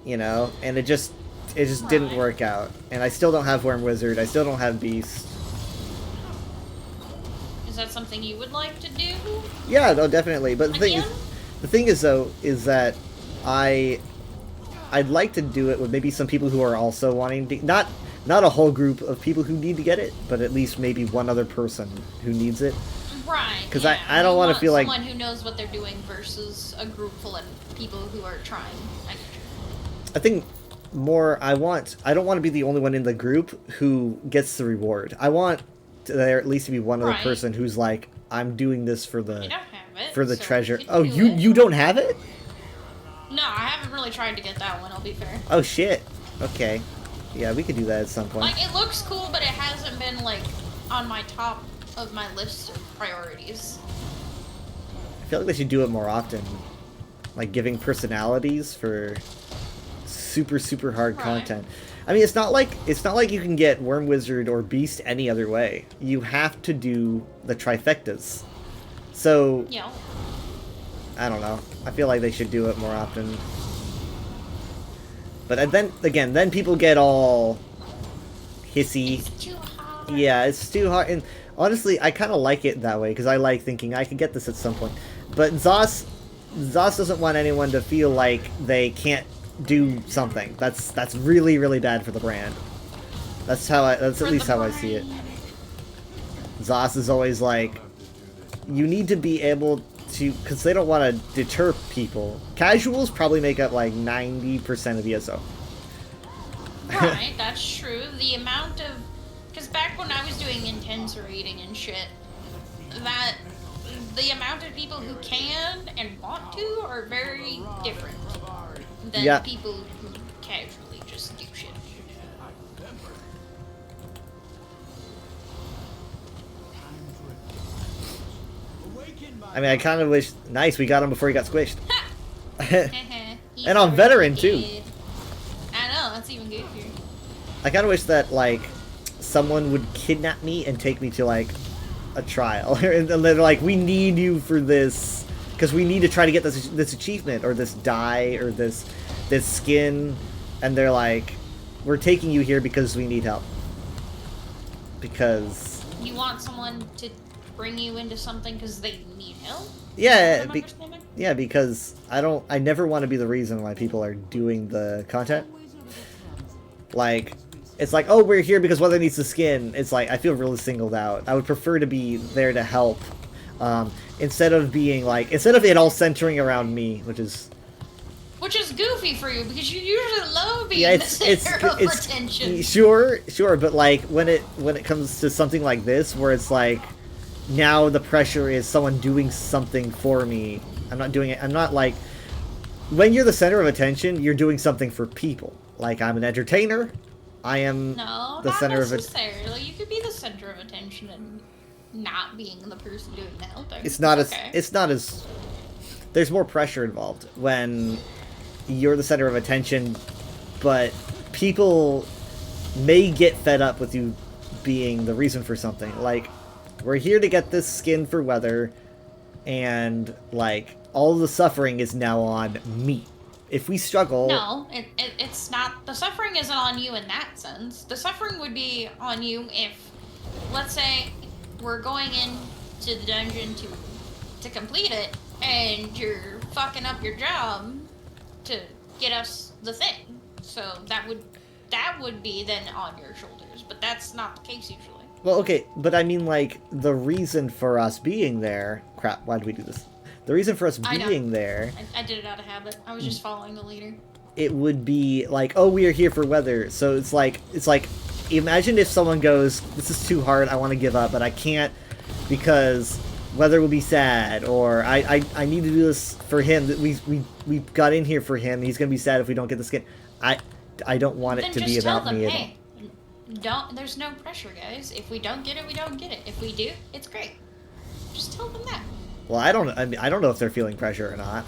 you know, and it just didn't work out. And I still don't have Worm Wizard. I still don't have Beast. Is that something you would like to do? Yeah, no, definitely. But the thing is though, is that I'd like to do it with maybe some people who are also wanting to, not a whole group of people who need to get it, but at least maybe one other person who needs it. Right. Because I don't want to feel like someone who knows what they're doing versus a group full of people who are trying. I think more. I don't want to be the only one in the group who gets the reward. I want there at least to be one other person who's like, I'm doing this for the treasure. Oh, you don't have it? No, I haven't really tried to get that one. I'll be fair. Oh shit. Okay. Yeah, we could do that at some point. Like, it looks cool, but it hasn't been, like, on my top of my list of priorities. I feel like they should do it more often. Like, giving personalities for super, super hard content. I mean, it's not like you can get Worm Wizard or Beast any other way. You have to do the trifectas. So, yeah. I don't know. I feel like they should do it more often. But then, again, then people get all hissy. It's too hard. Yeah, it's too hard. And honestly, I kind of like it that way, because I like thinking I could get this at some point. But Zos doesn't want anyone to feel like they can't do something. That's really, really bad for the brand. That's at least how I see it. Zos is always like, you need to be able to, because they don't want to deter people. Casuals probably make up like 90% of ESO. Right, that's true. The amount of, because back when I was doing intense raiding and shit, that the amount of people who can and want to are very different. than Yeah. people who casually just do shit. I mean, I kind of wish. Nice, we got him before he got squished. He's And on already veteran, too. dead. I know, that's even goofier. I kind of wish that, like, someone would kidnap me and take me to, like, a trial. And they're like, we need you for this. Because we need to try to get this achievement, or this dye, or this skin. And they're like, we're taking you here because we need help. Because... You want someone to bring you into something because they need help? Yeah, Am I understanding? yeah, because I never want to be the reason why people are doing the content. Like, it's like, oh, we're here because Weather needs the skin. It's like, I feel really singled out. I would prefer to be there to help, instead of it all centering around me, which is goofy for you because you usually love being yeah, the center of attention. Sure, but like when it comes to something like this, where it's like, now the pressure is someone doing something for me. I'm not doing it. I'm not like, when you're the center of attention, you're doing something for people. Like, I'm an entertainer. I am the center of it. No, not necessarily. You could be the center of attention and not being the person doing the helping. It's not as. There's more pressure involved when you're the center of attention, but people may get fed up with you being the reason for something. Like, we're here to get this skin for Weather, and, like, all the suffering is now on me. If we struggle... No, it's not... The suffering isn't on you in that sense. The suffering would be on you if, let's say, we're going into the dungeon to complete it, and you're fucking up your job to get us the thing. So that would be then on your shoulders, but that's not the case usually. Well, okay, but I mean, like, the reason for us being there... Crap, why did we do this? The reason for us being there... I did it out of habit. I was just following the leader. It would be like, oh, we are here for Weather. So it's like, imagine if someone goes, this is too hard, I want to give up, but I can't because Weather will be sad, or I need to do this for him. We got in here for him. He's gonna be sad if we don't get the skin. I don't want it to be about me at all. There's no pressure, guys. If we don't get it, we don't get it. If we do, it's great. Just tell them that. Well, I don't know if they're feeling pressure or not.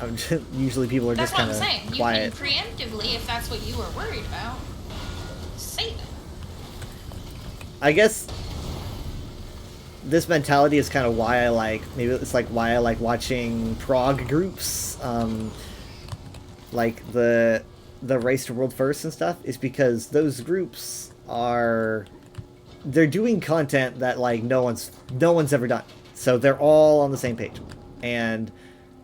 Usually people are just kind of quiet. You can preemptively, if that's what you were worried about, say that. I guess this mentality is kind of why I like, maybe it's like why I like watching prog groups, like the Race to World First and stuff, is because those groups they're doing content that, like, no one's ever done. So they're all on the same page. And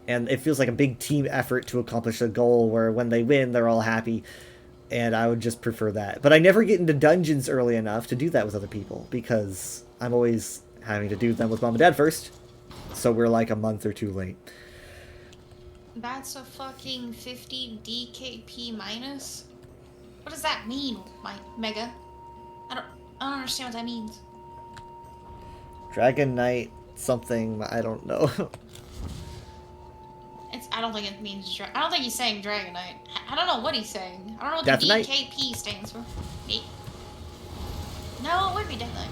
it feels like a big team effort to accomplish a goal where when they win, they're all happy. And I would just prefer that. But I never get into dungeons early enough to do that with other people, because I'm always having to do them with Mom and Dad first. So we're like a month or two late. That's a fucking 50 DKP minus? What does that mean, Mega? I don't understand what that means. Dragon Knight something, I don't know. I don't think it means I don't think he's saying Dragon Knight. I don't know what he's saying. I don't know what Death the Knight? DKP stands for. No, it would be Death Knight.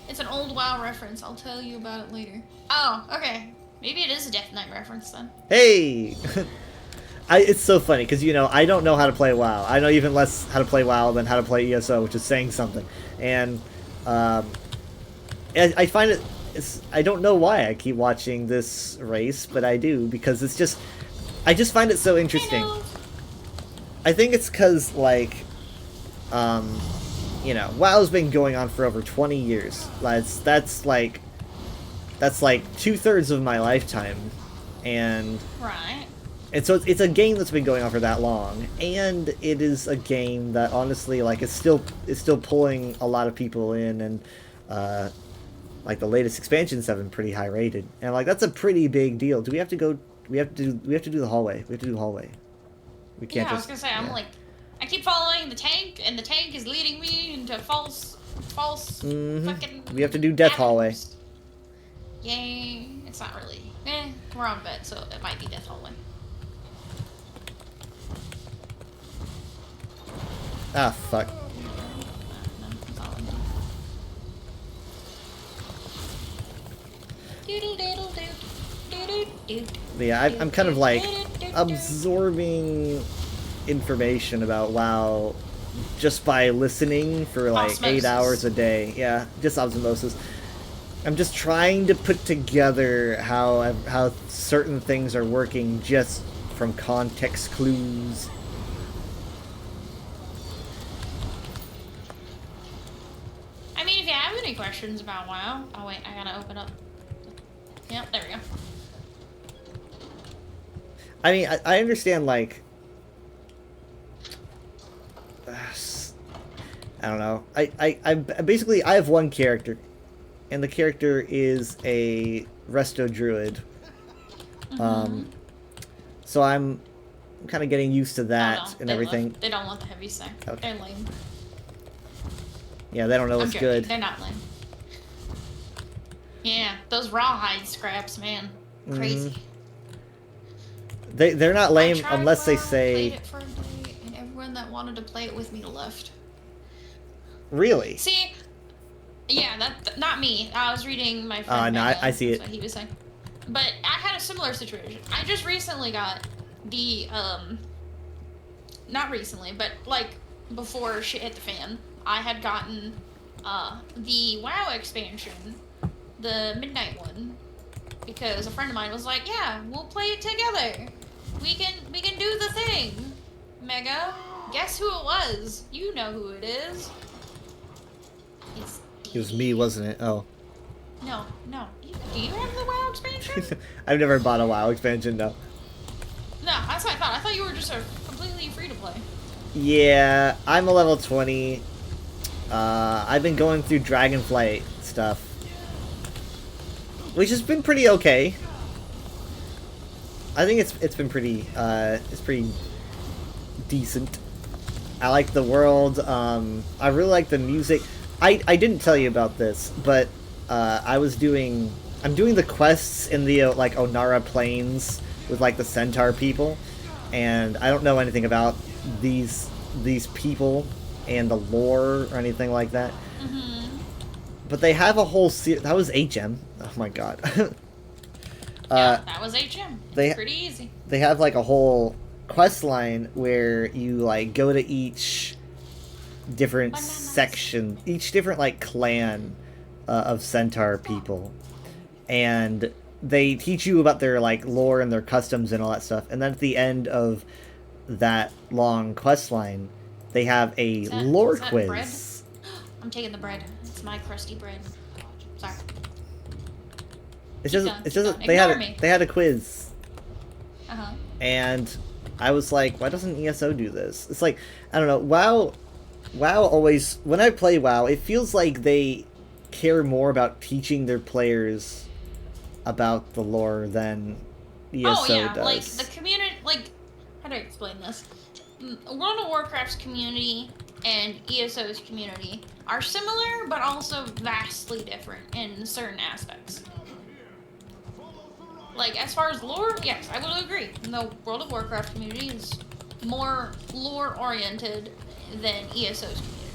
It's an old WoW reference. I'll tell you about it later. Oh, okay. Maybe it is a Death Knight reference then. Hey! It's so funny, because, you know, I don't know how to play WoW. I know even less how to play WoW than how to play ESO, which is saying something. And, I find it... I don't know why I keep watching this race, but I do, because it's just... I just find it so interesting. I think it's because, like, you know, WoW's been going on for over 20 years. That's like 2/3 of my lifetime. And... Right. And so it's a game that's been going on for that long, and it is a game that honestly, like, it's still pulling a lot of people in, and like the latest expansions have been pretty high rated, and like that's a pretty big deal. Do we have to go? We have to do the hallway. We have to do the hallway. We can't. Yeah, I was gonna say, I'm like, I keep following the tank, and the tank is leading me into false fucking. We have to do Death Hallway. Yay! It's not really. We're on vet, so it might be Death Hallway. Ah, fuck. But yeah, I'm kind of like absorbing information about WoW just by listening for like Osmosis. 8 hours a day. Yeah, just osmosis. I'm just trying to put together how certain things are working just from context clues. I mean, if you have any questions about WoW, oh wait, I gotta open up. Yep, there we go. I mean, I understand, like... I don't know. I basically, I have one character. And the character is a Resto Druid. So I'm kind of getting used to that Oh, no, and they everything. left. They don't want the heavy stack. Okay. They're lame. Yeah, they don't know I'm what's joking. good. They're not lame. Yeah, those rawhide scraps, man. Crazy. They're not lame I tried unless they WoW, say... played it for a day, and everyone that wanted to play it with me left. Really? See, yeah, that not me. I was reading my friend. No, Mega, I see that's it. what he was saying. But I had a similar situation. I just recently got the not recently, but like before shit hit the fan, I had gotten the WoW expansion, the Midnight one, because a friend of mine was like, "Yeah, we'll play it together. We can do the thing." Mega, guess who it was? You know who it is. It's It was me, wasn't it? Oh. no. Do you have the WoW expansion? I've never bought a WoW expansion, no. No, that's what I thought. I thought you were just a completely free to play. Yeah, I'm a level 20. I've been going through Dragonflight stuff, which has been pretty okay. I think it's been pretty decent. I like the world. I really like the music. I didn't tell you about this, but I'm doing the quests in the like Onara Plains with like the Centaur people, and I don't know anything about these people and the lore or anything like that. But they have a whole that was HM. Oh my god. Yeah, that was HM. They Pretty easy. They have like a whole quest line where you like go to each different section, each different like clan of Centaur people, and they teach you about their like lore and their customs and all that stuff. And then at the end of that long quest line, they have a lore is that quiz. bread? I'm taking the bread. It's my crusty bread. Sorry. It's Keep just going, it's keep just going. they Ignore me. had a quiz. Uh-huh. And I was like, why doesn't ESO do this? It's like, I don't know, WoW always, when I play WoW, it feels like they care more about teaching their players about the lore than ESO does. Like the community, like, how do I explain this? World of Warcraft's community and ESO's community are similar, but also vastly different in certain aspects. Like, as far as lore, yes, I will agree. The World of Warcraft community is more lore-oriented than ESO's community.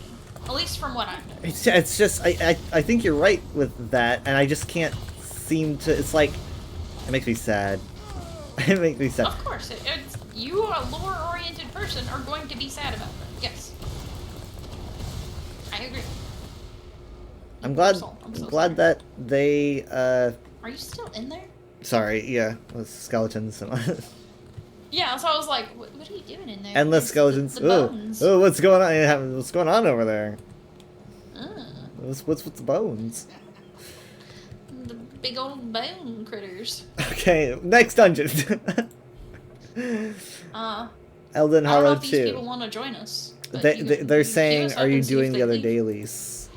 At least from what I've done. It's just, I think you're right with that, and I just can't seem to, it's like, it makes me sad. It makes me sad. Of course, it's, you, a lore-oriented person, are going to be sad about that, yes. I agree. I'm glad so glad that they, Are you still in there? sorry, yeah, with skeletons and Yeah, so I was like, what are you doing in there? endless There's skeletons. The Oh, bones. oh, what's going on? What's going on over there? Ah, What's with the bones? the big old bone critters. Okay, next dungeon. Elden I don't know Hollow if these 2. people want to join us. but They're you saying, queue us are up you and see if doing they the other leave. dailies?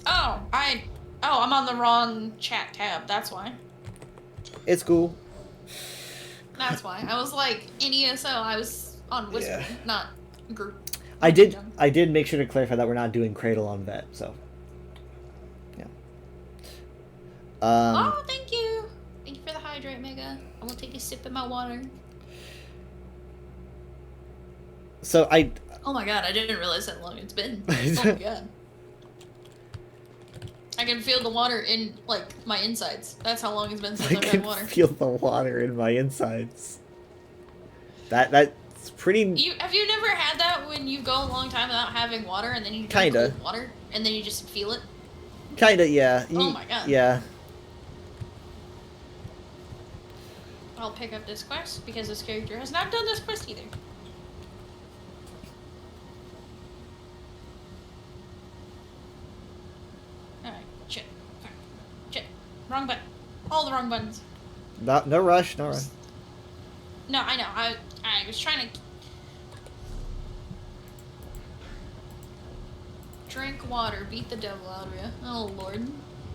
Oh, I'm on the wrong chat tab. That's why. It's cool. That's why. I was like, in ESO, I was on Whisper, Yeah. not group. I did make sure to clarify that we're not doing Cradle on Vet, so. Yeah. Oh, thank you. Thank you for the hydrate, Mega. I will take a sip of my water. So Oh my god, I didn't realize how long it's been. Oh my god. I can feel the water in, like, my insides. That's how long it's been since I I've can had water. feel the water in my insides. That's pretty... Have you never had that when you go a long time without having water and then you drink Kinda. cold water and then you just feel it? Kinda, yeah. Oh my god. Yeah. I'll pick up this quest because this character has not done this quest either. Alright, shit. Alright, shit. Wrong button. All the wrong buttons. No rush, no rush. No, I know. I was trying to drink water, beat the devil out of you. Oh lord.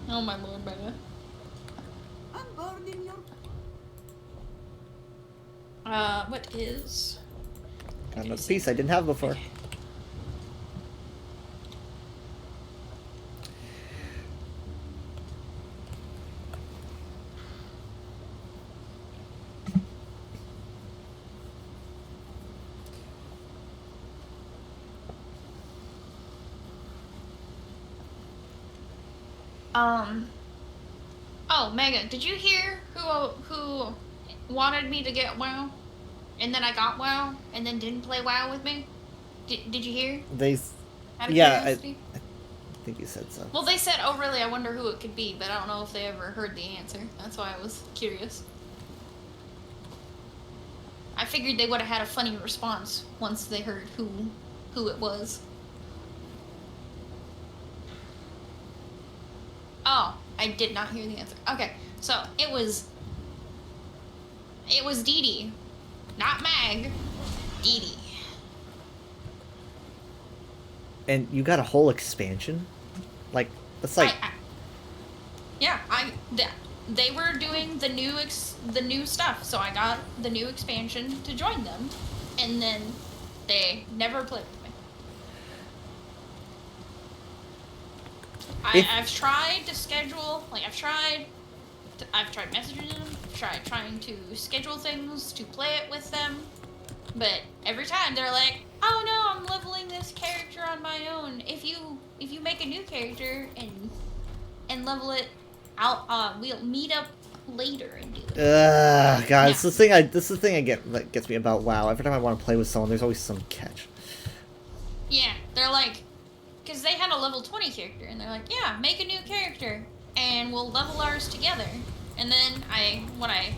Oh my lord, baby. I'm boarding your... What is... Got another piece I didn't have before. Okay. Oh, Megan, did you hear who wanted me to get WoW? And then I got WoW, and then didn't play WoW with me? Did you hear? Out of curiosity? I think you said so. Well, they said, oh really, I wonder who it could be, but I don't know if they ever heard the answer. That's why I was curious. I figured they would have had a funny response once they heard who it was. Oh, I did not hear the answer. Okay, so it was Dee Dee. Not Mag. Dee Dee. And you got a whole expansion? Like, that's like... They were doing the new stuff, so I got the new expansion to join them, and then they never played with me. I've tried to schedule, like I've tried messaging them, trying to schedule things to play it with them, but every time they're like, oh no, I'm leveling this character on my own. If you make a new character and level it, we'll meet up later and do it. God, Yeah. it's the thing I get that gets me about WoW. Every time I want to play with someone, there's always some catch. Yeah, they're like, because they had a level 20 character, and they're like, yeah, make a new character, and we'll level ours together. And then when I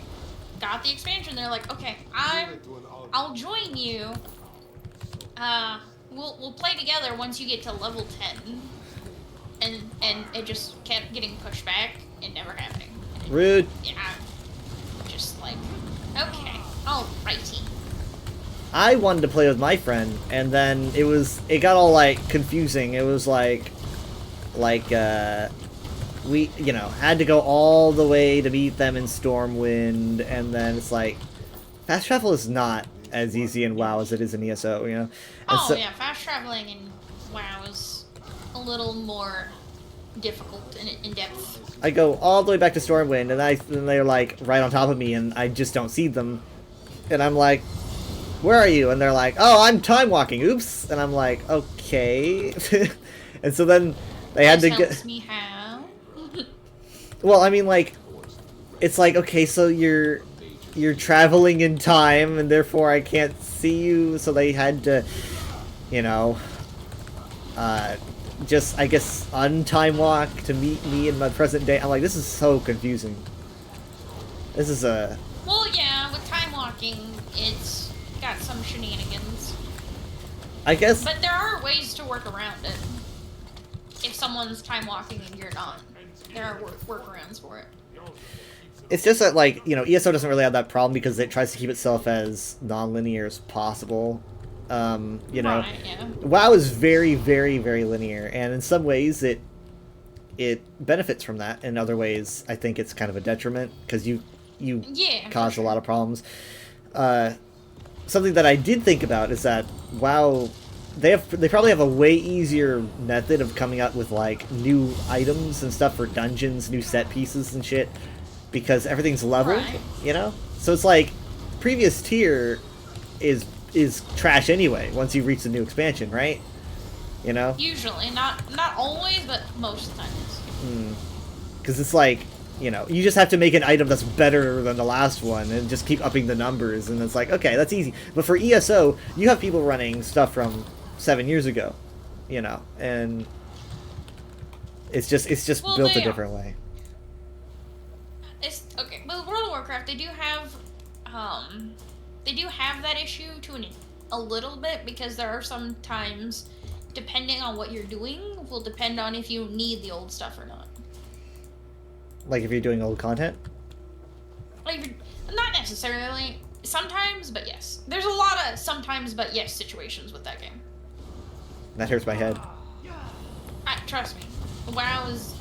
got the expansion, they're like, okay, I'll join you. We'll play together once you get to level 10. And it just kept getting pushed back and never happening. Rude. Yeah, I'm just like, okay, alrighty. I wanted to play with my friend, and then it got all like confusing. It was like we had to go all the way to meet them in Stormwind, and then it's like fast travel is not as easy in WoW as it is in ESO, And Yeah, fast traveling in WoW is a little more difficult and in depth. I go all the way back to Stormwind, and they're like right on top of me, and I just don't see them, and I'm like, where are you? And they're like, oh, I'm time walking. Oops. And I'm like, okay. And so then they had to Tells me how. Well, I mean, like, it's like, okay, so you're traveling in time, and therefore I can't see you. So they had to, just, I guess, untime walk to meet me in my present day. I'm like, this is so confusing. This is a... Well, yeah, with time walking, it's got some shenanigans. I guess... But there are ways to work around it. If someone's time walking and you're not, there are workarounds for it. It's just that, like, ESO doesn't really have that problem because it tries to keep itself as non-linear as possible. Right, yeah. WoW is very, very, very linear, and in some ways it benefits from that. In other ways, I think it's kind of a detriment because you cause a lot of problems. Something that I did think about is that WoW, they probably have a way easier method of coming up with like new items and stuff for dungeons, new set pieces and shit, because everything's leveled, Right. So it's like previous tier is is trash anyway once you reach the new expansion, right? You know? Usually, not always, but most times. Because it's like, you know, you just have to make an item that's better than the last one and just keep upping the numbers, and it's like, okay, that's easy. But for ESO, you have people running stuff from 7 years ago, you know, and it's just Well, built a they are. different way. It's okay. But World of Warcraft, they do have that issue a little bit, because there are some times, depending on what you're doing, will depend on if you need the old stuff or not. Like if you're doing old content? Like, not necessarily. Sometimes, but yes. There's a lot of sometimes, but yes situations with that game. That hurts my head. Trust me. WoW is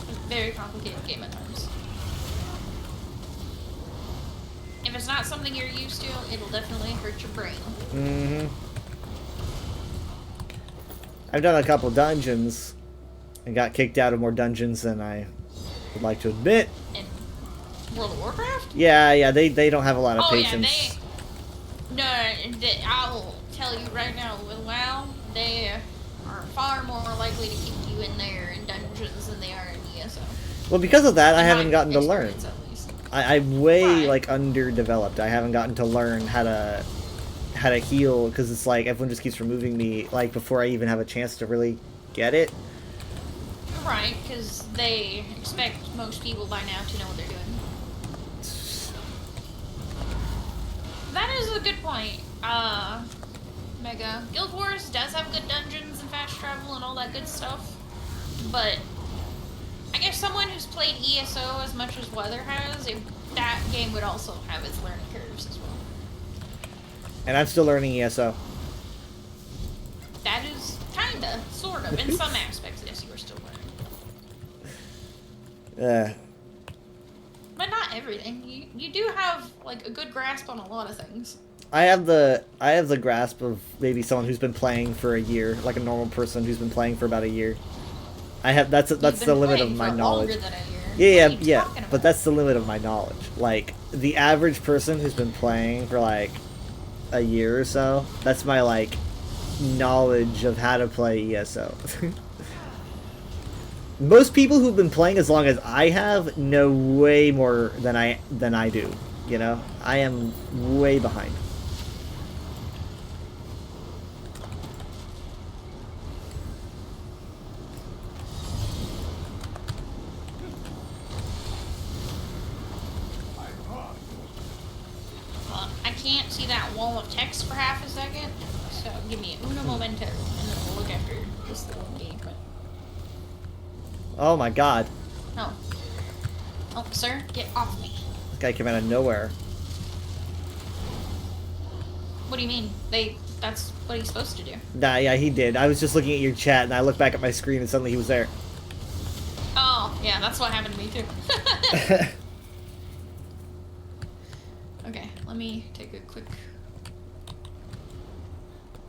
a very complicated game at times. If it's not something you're used to, it'll definitely hurt your brain. Mm-hmm. I've done a couple dungeons and got kicked out of more dungeons than I would like to admit. In World of Warcraft? Yeah, they don't have a lot of Oh patience. yeah, I will tell you right now, with WoW, they are far more likely to keep you in there in dungeons than they are in ESO. Well, because of that, I In haven't my gotten to learn. experience, at least. I'm way Right. like underdeveloped. I haven't gotten to learn how to heal, because it's like everyone just keeps removing me like before I even have a chance to really get it. Right, because they expect most people by now to know what they're doing. That is a good point. Mega. Guild Wars does have good dungeons and fast travel and all that good stuff, but I guess someone who's played ESO as much as Weather has, that game would also have its learning curves as well. And I'm still learning ESO. That is kinda, sort of, in some aspects, yes, you are still learning. But not everything. You do have like a good grasp on a lot of things. I have the grasp of maybe someone who's been playing for a year, like a normal person who's been playing for about a year. That's You've the been limit of playing my for knowledge. longer than a year. Yeah, What are you yeah, talking but about? that's the limit of my knowledge. Like the average person who's been playing for like a year or so, that's my like knowledge of how to play ESO. Most people who've been playing as long as I have know way more than I do. You know, I am way behind. I can't see that wall of text for half a second, so give me uno momento, and then we'll look after this little game. Oh my god, Oh. Oh, sir, get off me. this guy came out of nowhere. What do you mean? That's what he's supposed to do. Nah, yeah, he did. I was just looking at your chat, and I looked back at my screen, and suddenly he was there. Oh, yeah, that's what happened to me too. Okay, let me take a quick...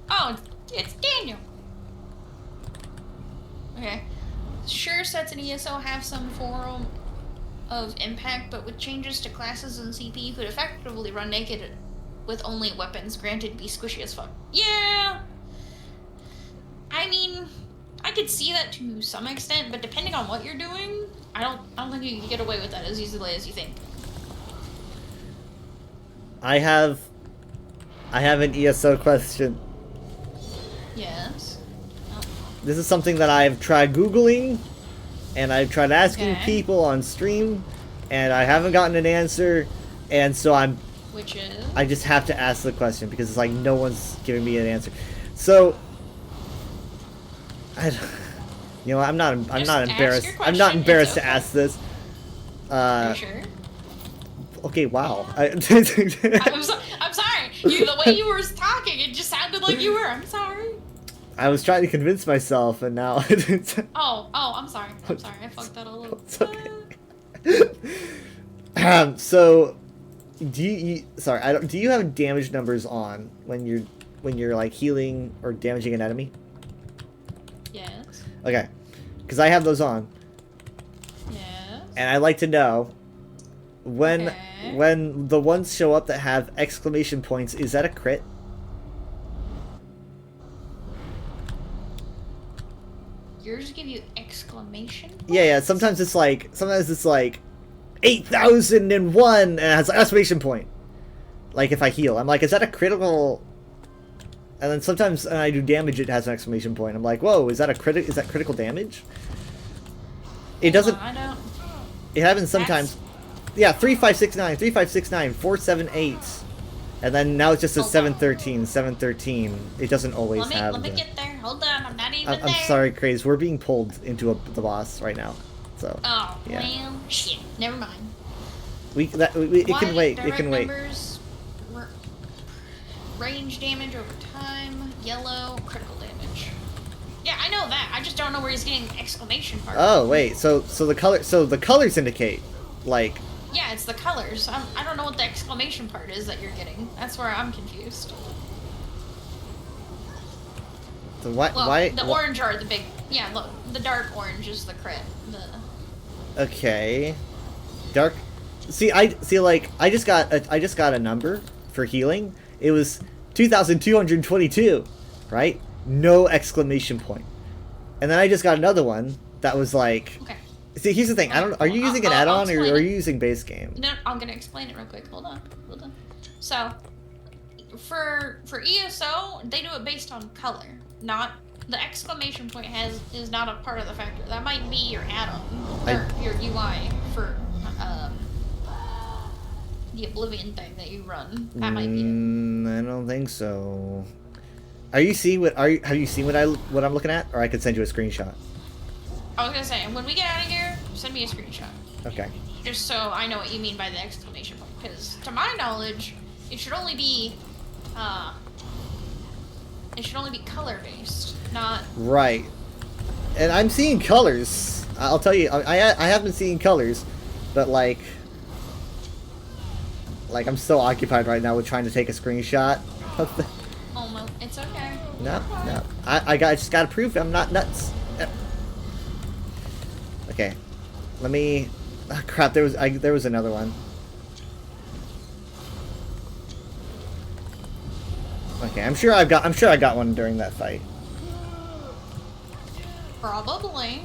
Oh, it's Daniel! Okay. Sure, sets in ESO have some form of impact, but with changes to classes and CP, you could effectively run naked with only weapons. Granted, be squishy as fuck. Yeah! I mean, I could see that to some extent, but depending on what you're doing, I don't think you can get away with that as easily as you think. I have an ESO question. Yes. Oh. This is something that I've tried Googling, and I've tried asking Okay. people on stream, and I haven't gotten an answer, and so Which is? I just have to ask the question because it's like no one's giving me an answer. So, you know, I'm not ask embarrassed. your I'm not question, embarrassed it's to ask this. Are you sure? Okay, wow. I'm sorry. The way you were talking, it just sounded like you were. I'm sorry. I was trying to convince myself, and now it's Oh, I'm sorry. I'm sorry. I fucked that all up. it's okay. So, do you have damage numbers on when you're like healing or damaging an enemy? Yes. Okay, because I have those on, Yes. and I'd like to know when Okay. when the ones show up that have exclamation points, is that a crit? yours give you exclamation points? Yeah. Sometimes it's like 8,001 and it has an exclamation point. Like if I heal, I'm like, is that a critical? And then sometimes when I do damage, it has an exclamation point. I'm like, whoa, is that critical damage? It doesn't. I don't. It happens sometimes. Yeah, 3569, 3569, 478. And then now it's just a 713, 713. It doesn't always have. Let me get there. Hold on, I'm not even there. I'm sorry, Craze. We're being pulled into the boss right now. So. Oh, yeah. well, shit. Never mind. It can wait. It can wait. Numbers, range damage over time, yellow, critical damage. Yeah, I know that. I just don't know where he's getting the exclamation part. Oh wait, so the colors indicate, like. Yeah, it's the colors. I don't know what the exclamation part is that you're getting. That's where I'm confused. So why? The orange are the big. Yeah, look, the dark orange is the crit. Okay, dark. See, I just got a number for healing. It was 2,222, right? No exclamation point. And then I just got another one that was like. Okay. See, here's the thing. I don't. Are you using an add-on or are you using base game? No, I'm gonna explain it real quick. Hold on. So, for ESO, they do it based on color, not the exclamation point is not a part of the factor. That might be your add-on or your UI for the Oblivion thing that you run. That might be it. I don't think so. Have you seen what I'm looking at, or I could send you a screenshot? I was gonna say, when we get out of here, send me a screenshot. Okay. Just so I know what you mean by the exclamation point, because to my knowledge, it should only be color based, not. Right. And I'm seeing colors. I'll tell you, I have been seeing colors, but like I'm so occupied right now with trying to take a screenshot of the. Oh no, it's okay. No. I just gotta prove I'm not nuts. Okay, let me. Oh, crap, there was another one. Okay, I'm sure I got one during that fight. Probably.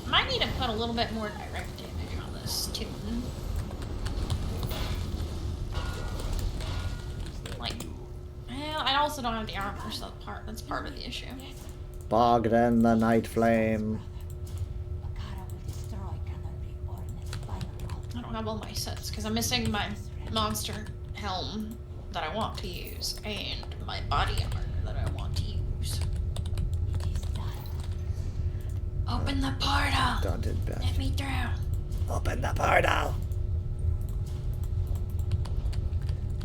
Might need to put a little bit more direct damage on this too. Like, well, I also don't have the armor, so that's part of the issue. Bogdan the Night Flame. I don't have all my sets because I'm missing my monster helm that I want to use and my body armor that I want to use. Open the portal! Daunted bastard. Let me through. Open the portal!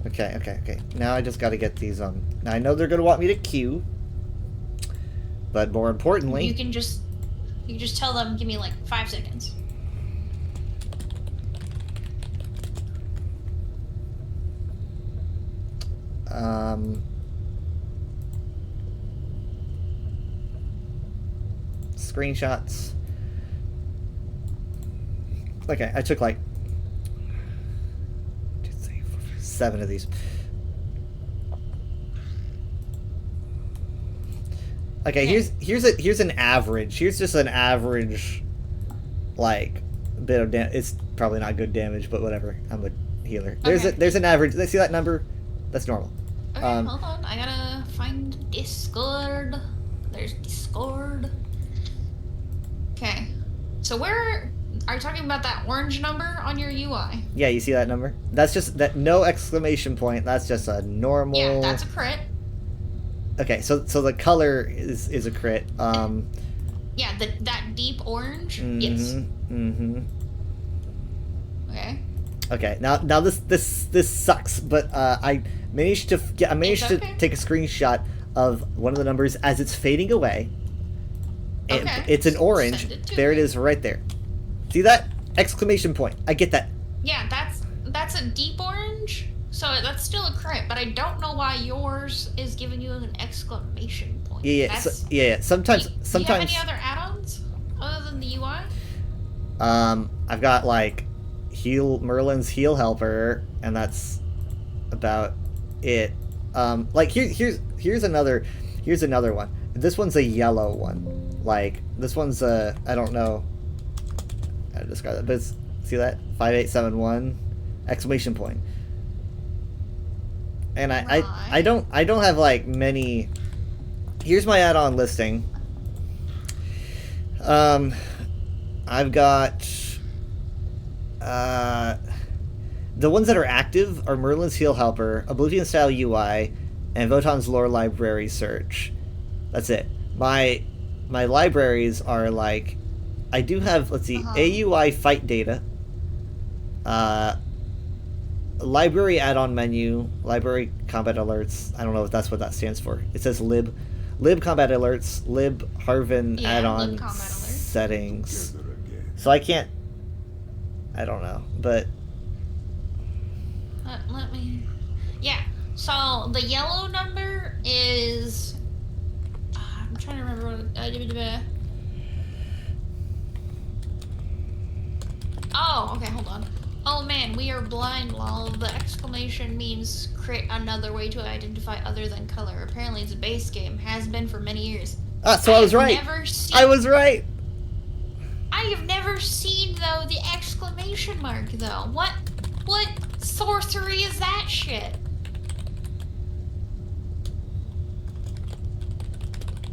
Okay. Now I just gotta get these on. Now I know they're gonna want me to queue. But more importantly... You can just tell them, give me like 5 seconds. Screenshots. Okay, I took like 7 of these. Okay, here's an average. Here's just an average, like, bit of damage. It's probably not good damage, but whatever. I'm a healer. There's an average. See that number? That's normal. Okay, hold on. I gotta find Discord. There's Discord. Okay. So where are you talking about that orange number on your UI? Yeah, you see that number? That's just that no exclamation point. That's just a normal. Yeah, that's a crit. Okay, so the color is a crit. Yeah, that deep orange. Mm-hmm, yes. Mm-hmm. Okay. Okay. Now this sucks, but I managed to take a screenshot of one of the numbers as it's fading away. And it's an orange. There it is, right there. See that exclamation point? I get that. Yeah, that's a deep orange. So that's still a crit, but I don't know why yours is giving you an exclamation point. Yeah. Sometimes. Do you have any other add-ons other than the UI? I've got like Merlin's heal helper, and that's about it. Like here's another one. This one's a yellow one. Like this one's a, I don't know how to describe it, but it's, see that 5871 exclamation point. And I don't have like many. Here's my add-on listing. I've got the ones that are active are Merlin's Heal Helper, Oblivion Style UI, and Votan's Lore Library Search. That's it. My libraries are like, I do have, let's see, AUI Fight Data, Library Add-on Menu, Library Combat Alerts. I don't know if that's what that stands for. It says lib Combat Alerts, lib Harvin Add-on Settings. So I can't, I don't know, but let me. Yeah. So the yellow number is. I'm trying to remember what. Oh, okay. Hold on. Oh man, we are blind. Lol. The exclamation means create another way to identify other than color. Apparently, it's a base game. Has been for many years. So I was right. I was right. I have never seen though the exclamation mark though. What sorcery is that shit?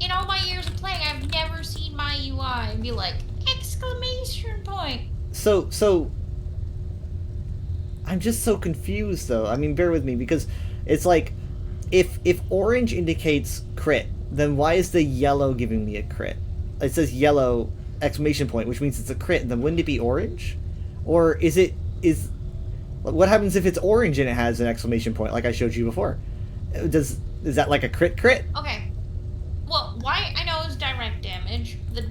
In all my years of playing, I've never seen my UI and be like exclamation point. So I'm just so confused though. I mean, bear with me, because it's like if orange indicates crit, then why is the yellow giving me a crit? It says yellow exclamation point, which means it's a crit. Then wouldn't it be orange? Or is what happens if it's orange and it has an exclamation point like I showed you before? Is that like a crit? Okay. Well, white I know is direct damage. The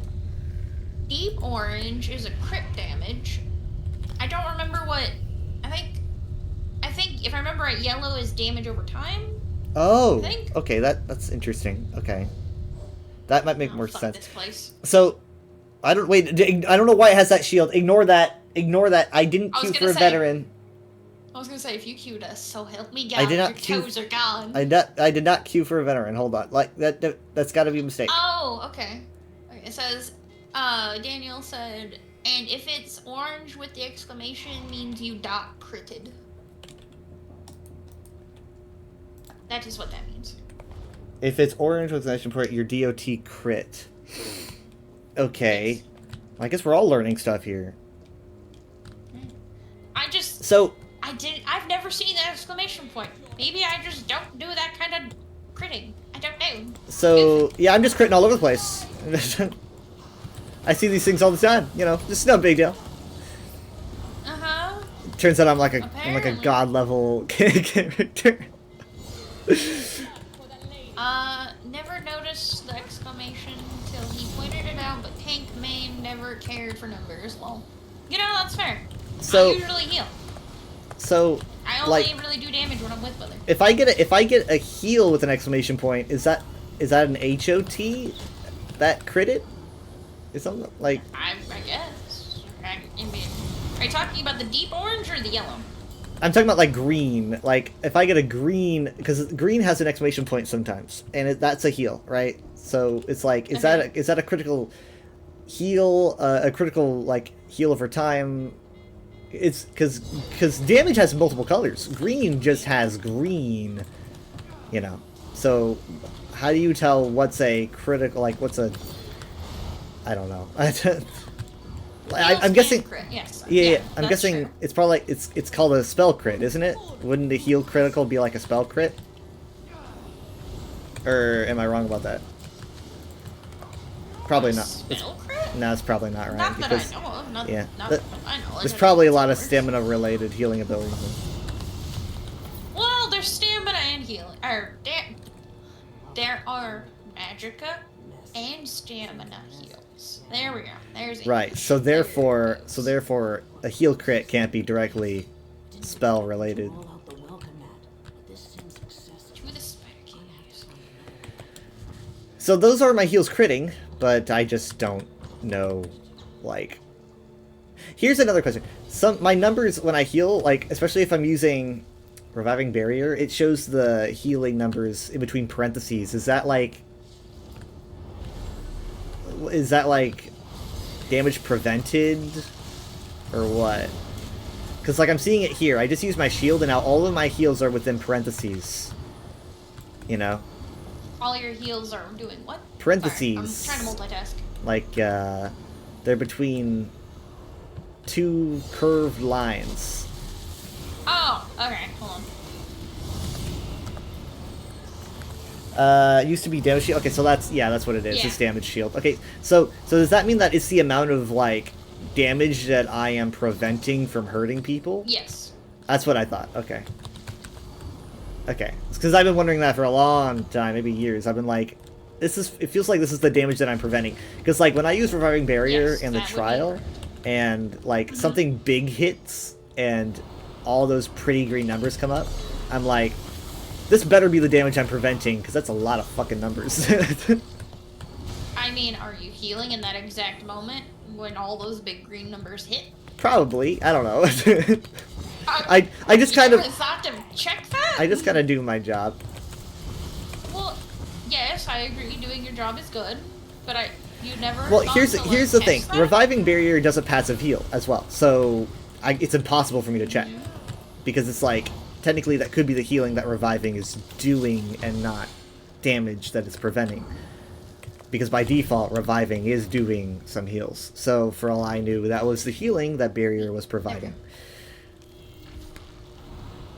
deep orange is a crit damage. I don't remember what. I think if I remember right, yellow is damage over time. Oh. Okay, that's interesting. Okay. That might make more sense. This place. So I don't know why it has that shield. Ignore that. I didn't queue for a veteran. I was gonna say, if you queued us, so help me God, your toes are gone. I did not queue for a veteran. Hold on. Like that's got to be a mistake. Oh, okay. It says, Daniel said, and if it's orange with the exclamation, means you dot critted. That is what that means. If it's orange with exclamation point, your DOT crit. Okay. Yes. I guess we're all learning stuff here. I've never seen that exclamation point. Maybe I just don't do that kind of critting. I don't know. So, yeah, I'm just critting all over the place. I see these things all the time, you know, just no big deal. Uh-huh. Turns out I'm like a god level character. Never noticed the exclamation until he pointed it out, but tank main never cared for numbers. Well, you know, that's fair. So, I usually heal. So I only really do damage when I'm with Mother. If I get a heal with an exclamation point, is that an HOT that critted? Is something like I guess. I mean, are you talking about the deep orange or the yellow? I'm talking about like green. Like if I get a green, because green has an exclamation point sometimes, and that's a heal, right? So it's like, is that a critical heal? A critical like heal over time? It's because damage has multiple colors. Green just has green, you know. So how do you tell what's a critical? Like what's a? I don't know. I'm guessing. Crit, yes. Yeah, I'm guessing true. It's probably it's called a spell crit, isn't it? Wouldn't the heal critical be like a spell crit? Or am I wrong about that? Probably not. Spell crit? No, it's probably not right. Not that I know of. Not that I know. There's probably a lot of stamina related healing abilities. Well, there's stamina and healing. There are magicka and stamina heals. There we go. There's right. So therefore, a heal crit can't be directly spell related. So those are my heals critting, but I just don't know, like. Here's another question. My numbers when I heal, like especially if I'm using Reviving Barrier, it shows the healing numbers in between parentheses. Is that like damage prevented or what? Because like I'm seeing it here. I just used my shield and now all of my heals are within parentheses. You know? All your heals are doing what? Parentheses. Sorry, I'm trying to multitask. Like they're between two curved lines. Oh, okay, hold on. It used to be damage shield. Okay, so that's what it is. Yeah. It's damage shield. Okay, so does that mean that it's the amount of like damage that I am preventing from hurting people? Yes. That's what I thought. Okay. Okay, because I've been wondering that for a long time, maybe years. I've been like, it feels like this is the damage that I'm preventing. Because like when I use Reviving Barrier Yes, in the that would be trial, correct. and like something big hits and all those pretty green numbers come up, I'm like, this better be the damage I'm preventing, because that's a lot of fucking numbers. I mean, are you healing in that exact moment when all those big green numbers hit? Probably. I don't know. I just kind of You never thought to check that? I just kind of do my job. Well, yes, I agree. Doing your job is good, but you never. Well, thought here's to, like, the thing. test that? Reviving Barrier does a passive heal as well, so it's impossible for me to check because it's like technically that could be the healing that reviving is doing and not damage that it's preventing. Because by default, reviving is doing some heals. So for all I knew, that was the healing that Barrier was providing.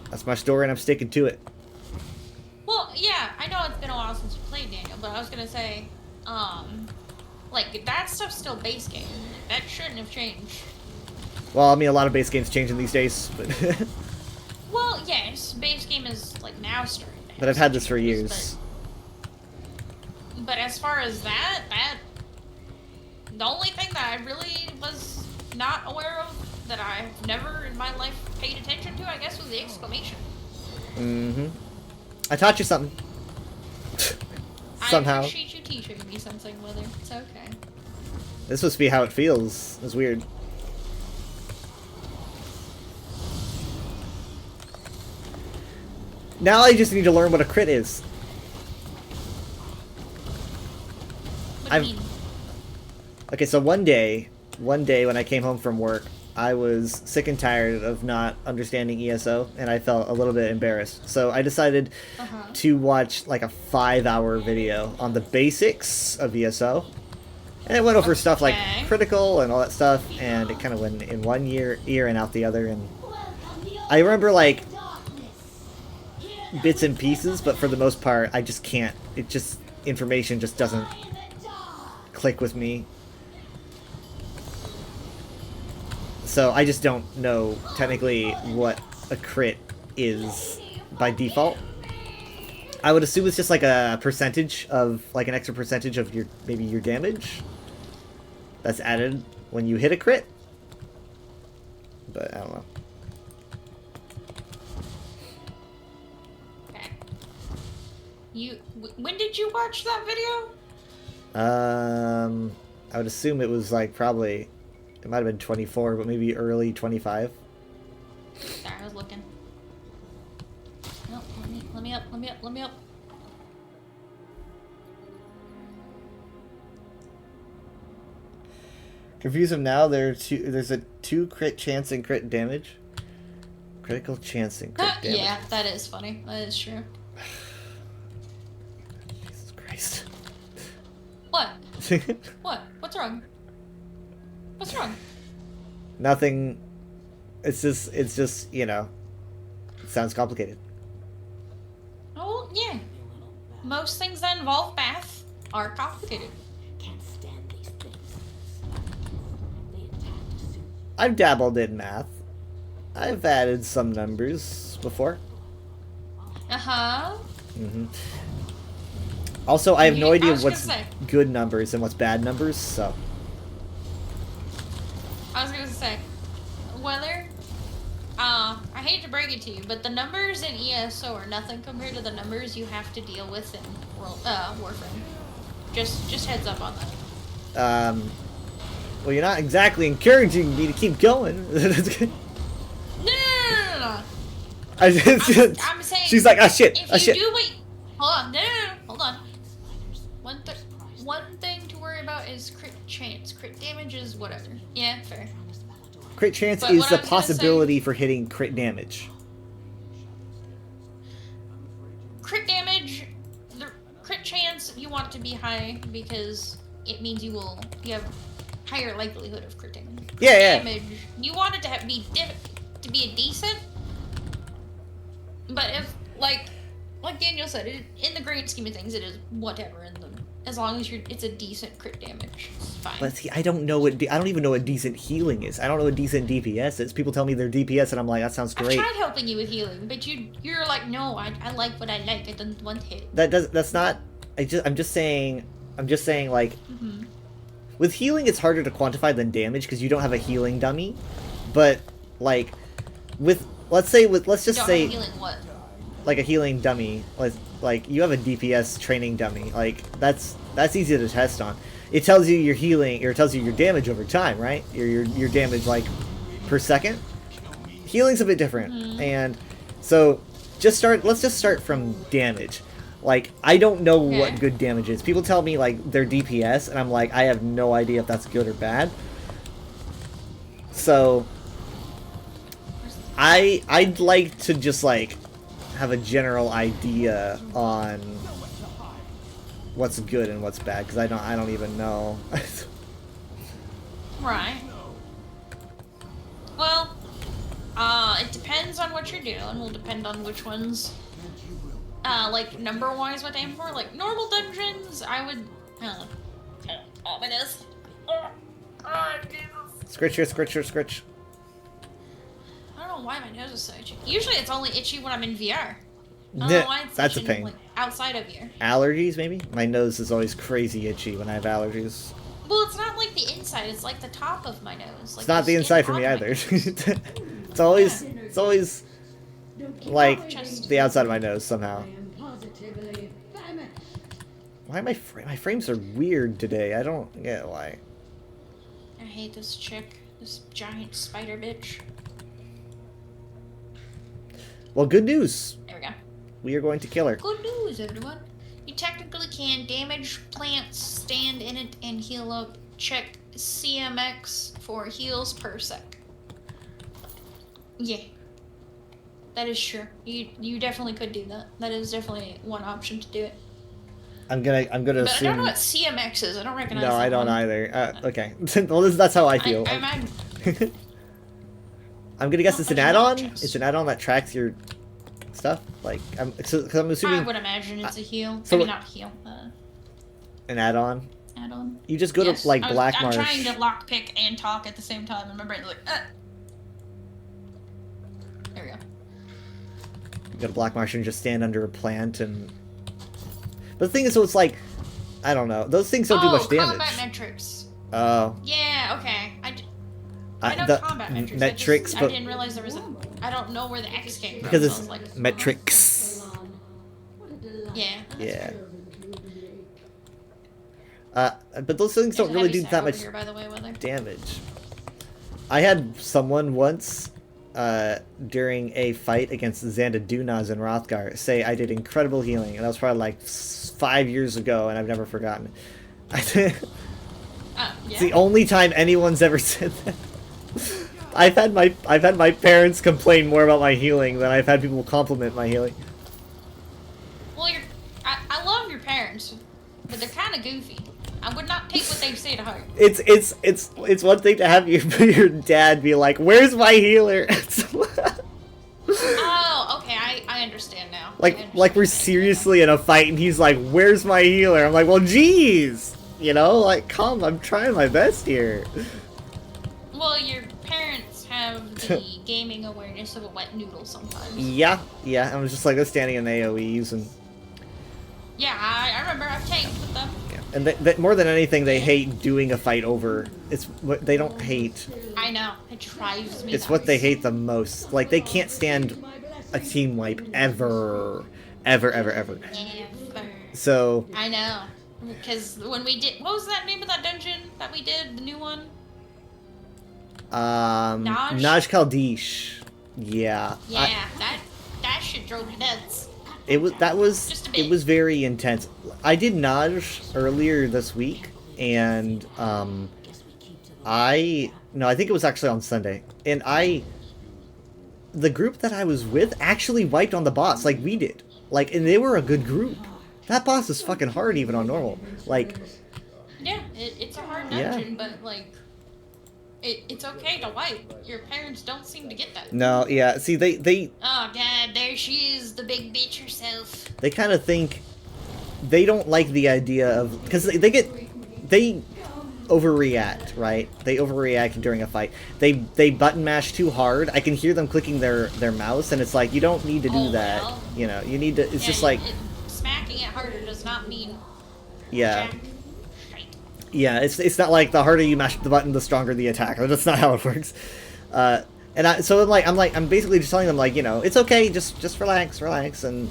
That's my story, and I'm sticking to it. Well, yeah, I know it's been a while since you played Daniel, but I was gonna say, like that stuff's still base game. That shouldn't have changed. Well, I mean, a lot of base games changing these days, but Well, yes, base game is like now starting. to but have I've had some this for changes, years. But as far as that, the only thing that I really was not aware of that I've never in my life paid attention to, I guess, was the exclamation. Mm-hmm. I taught you something. Somehow. I appreciate you teaching me something, Wither. It's okay. This must be how it feels. It's weird. Now I just need to learn what a crit is. What do you mean? Okay, so one day when I came home from work, I was sick and tired of not understanding ESO, and I felt a little bit embarrassed. So I decided to watch like a 5-hour video on the basics of ESO. And it went over stuff like critical and all that stuff, and it kind of went in one ear and out the other. And I remember like bits and pieces, but for the most part, I just can't. It just, information just doesn't click with me. So I just don't know technically what a crit is by default. I would assume it's just like a percentage of, like an extra percentage of your, maybe your damage that's added when you hit a crit. But I don't know. Okay. When did you watch that video? I would assume it was like probably, it might have been 24, but maybe early 25. Sorry, I was looking. No, let me up. Confuse them now. There's a 2 crit chance and crit damage. Critical chance and crit damage. Yeah, that is funny. That is true. Jesus Christ. What? What? What's wrong? What's wrong? Nothing. It's just, you know, it sounds complicated. Oh, yeah. Most things that involve math are complicated. Can't stand these things. They attacked us. I've dabbled in math. I've added some numbers before. Uh-huh. Mm-hmm. Also, I have no idea was gonna what's say. good numbers and what's bad numbers, so. I was gonna say, whether, I hate to break it to you, but the numbers in ESO are nothing compared to the numbers you have to deal with in Warframe. Just heads up on that. Well, you're not exactly encouraging me to keep going. No. I just, I'm saying. she's like, ah shit, If ah you shit. do what, hold on, no, hold on. One thing to worry about is crit chance. Crit damage is whatever. Yeah, fair. Crit chance But is what the I was gonna possibility for hitting crit damage. Crit damage, the crit chance you want it to be high because it means you have higher likelihood of critting. Yeah, yeah. Damage, you want it to be a decent, but if like Daniel said, in the grand scheme of things, it is whatever. As long as it's a decent crit damage, it's fine. But see, I don't know what I don't even know what decent healing is. I don't know what decent DPS is. People tell me they're DPS, and I'm like, that sounds great. I've tried helping you with healing, but you're like, no, I like what I like. I don't want it. That's not. I'm just saying like, with healing, it's harder to quantify than damage because you don't have a healing dummy. But like, let's just say Healing what? like a healing dummy, like you have a DPS training dummy, like that's easy to test on. It tells you your healing, or it tells you your damage over time, right? Your damage like per second. Healing's a bit different, and so let's just start from damage. Like, I don't know what good damage is. People tell me like they're DPS, and I'm like, I have no idea if that's good or bad. So I'd like to just like have a general idea on what's good and what's bad, because I don't even know. Right. Well, it depends on what you're doing. Will depend on which ones. Like number-wise, what to aim for. Like normal dungeons, I would. Ominous. Scritch. I don't know why my nose is so itchy. Usually it's only itchy when I'm in VR. I don't Yeah, know why it's that's a itching, pain. like, outside of VR. Allergies, maybe? My nose is always crazy itchy when I have allergies. Well, it's not like the inside. It's like the top of my nose. Like It's not the skin inside for on me my either. nose. It's always like Just- the outside of my nose somehow. Why am my frames are weird today? I don't get why. I hate this chick. This giant spider bitch. Well, good news. There we go. We are going to kill her. Good news, everyone. You technically can damage plants, stand in it, and heal up. Check CMX for heals per sec. Yeah. That is true. You definitely could do that. That is definitely one option to do it. I'm gonna But I don't assume. know what CMX is. I don't recognize No, that I don't one. either. Okay. Well, that's how I feel. I'm I'm gonna guess it's an I don't know add-on. what It's an add-on that tracks your stuff. Like, cause I'm I assuming would imagine it's a heal. so I mean, not heal. an add-on. Add-on. You just go Yes, to like I'm Blackmarsh. trying to lockpick and talk at the same time, and my brain's like, There we go. You go to Blackmarsh and just stand under a plant and. But the thing is, so it's like, I don't know. Those things don't do much damage. Combat metrics. Oh. Yeah, okay. I know the combat metrics. metrics, I but didn't realize there was a. I don't know where the X came from. because so I it's was like, metrics. yeah. Yeah. But those things don't There's a really heavy do stack that over much here, by the way, Weather. damage. I had someone once during a fight against Xandadunaz and Rothgar say I did incredible healing, and that was probably like 5 years ago, and I've never forgotten. Yeah. It's the only time anyone's ever said that. I've had my parents complain more about my healing than I've had people compliment my healing. Well, I love your parents, but they're kind of goofy. I would not take what they say to heart. It's one thing to have your dad be like, "Where's my healer?" Oh, okay, I understand now. Like we're seriously in a fight and he's like, "Where's my healer?" I'm like, "Well, geez, you know, like, come, I'm trying my best here." Well, your parents have the gaming awareness of a wet noodle sometimes. Yeah. I was just like, they're standing in AOEs and. Yeah, I remember I've tanked with them. And more than anything, they hate doing a fight over. It's what they don't hate. I know, it drives me It's nuts. what they hate the most. Like, they can't stand a team wipe ever. Ever. So. I know. Because when we did... What was that name of that dungeon that we did? The new one? Naj Kaldish. Yeah. Yeah, that shit drove me nuts. It was Just a bit. it was very intense. I did Naj earlier this week, and I think it was actually on Sunday, and the group that I was with actually wiped on the boss like we did, like, and they were a good group. That boss is fucking hard even on normal, like. Yeah, it's a hard Yeah. dungeon, but like, it's okay to wipe. Your parents don't seem to get that. No, yeah. See, they Oh god, there she is, the big bitch herself. they kind of think they don't like the idea of, because they overreact, right? They overreact during a fight. They button mash too hard. I can hear them clicking their mouse, and it's like, you don't need to do Oh, that. well. You know, you need to. It's Yeah, just like, smacking it harder does not mean yeah. jack shite. Yeah, it's not like the harder you mash the button, the stronger the attack. That's not how it works. So I'm basically just telling them, like, you know, it's okay, just relax, and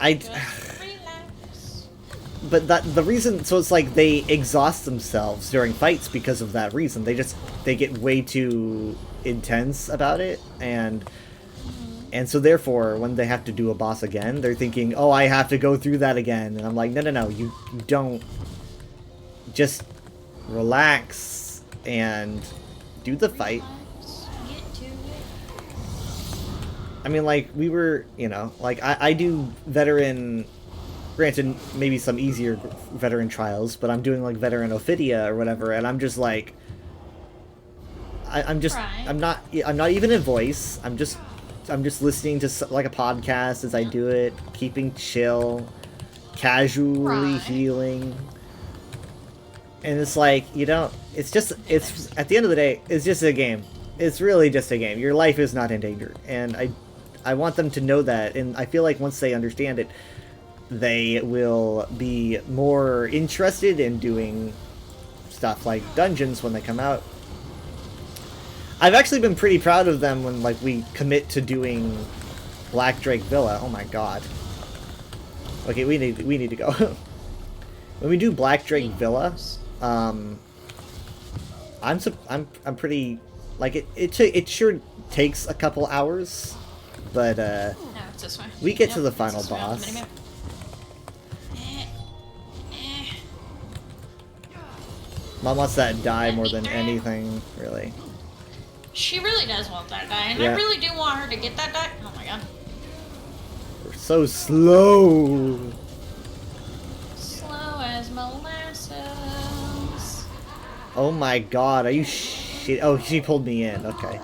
Just relax. but the reason, so it's like they exhaust themselves during fights because of that reason. They get way too intense about it, and so therefore when they have to do a boss again, they're thinking, oh, I have to go through that again, and I'm like, no, you don't. Just relax and do the fight. Get to it. I mean, like, we were, you know, like, I do veteran, granted, maybe some easier veteran trials, but I'm doing, like, veteran Ophidia or whatever, and I'm just, like, I'm not even in voice, I'm just listening to, like, a podcast as I do it, keeping chill, casually Right. healing, and it's like, you don't, it's at the end of the day, it's just a game. It's really just a game. Your life is not in danger, and I want them to know that, and I feel like once they understand it, they will be more interested in doing stuff like dungeons when they come out. I've actually been pretty proud of them when, like, we commit to doing Black Drake Villa. Oh my god. Okay, we need to go. When we do Black Drake Villa, I'm pretty, like, it sure takes a couple hours, but No, it's this way. we get to Yep, the it's final this way on the boss. minimap. Mom wants that die more than anything, really. She really does want that die, and Yeah. I really do want her to get that die. Oh my god. We're so slow. Slow as molasses. Oh my god, are you shit? Oh, she pulled me in, okay.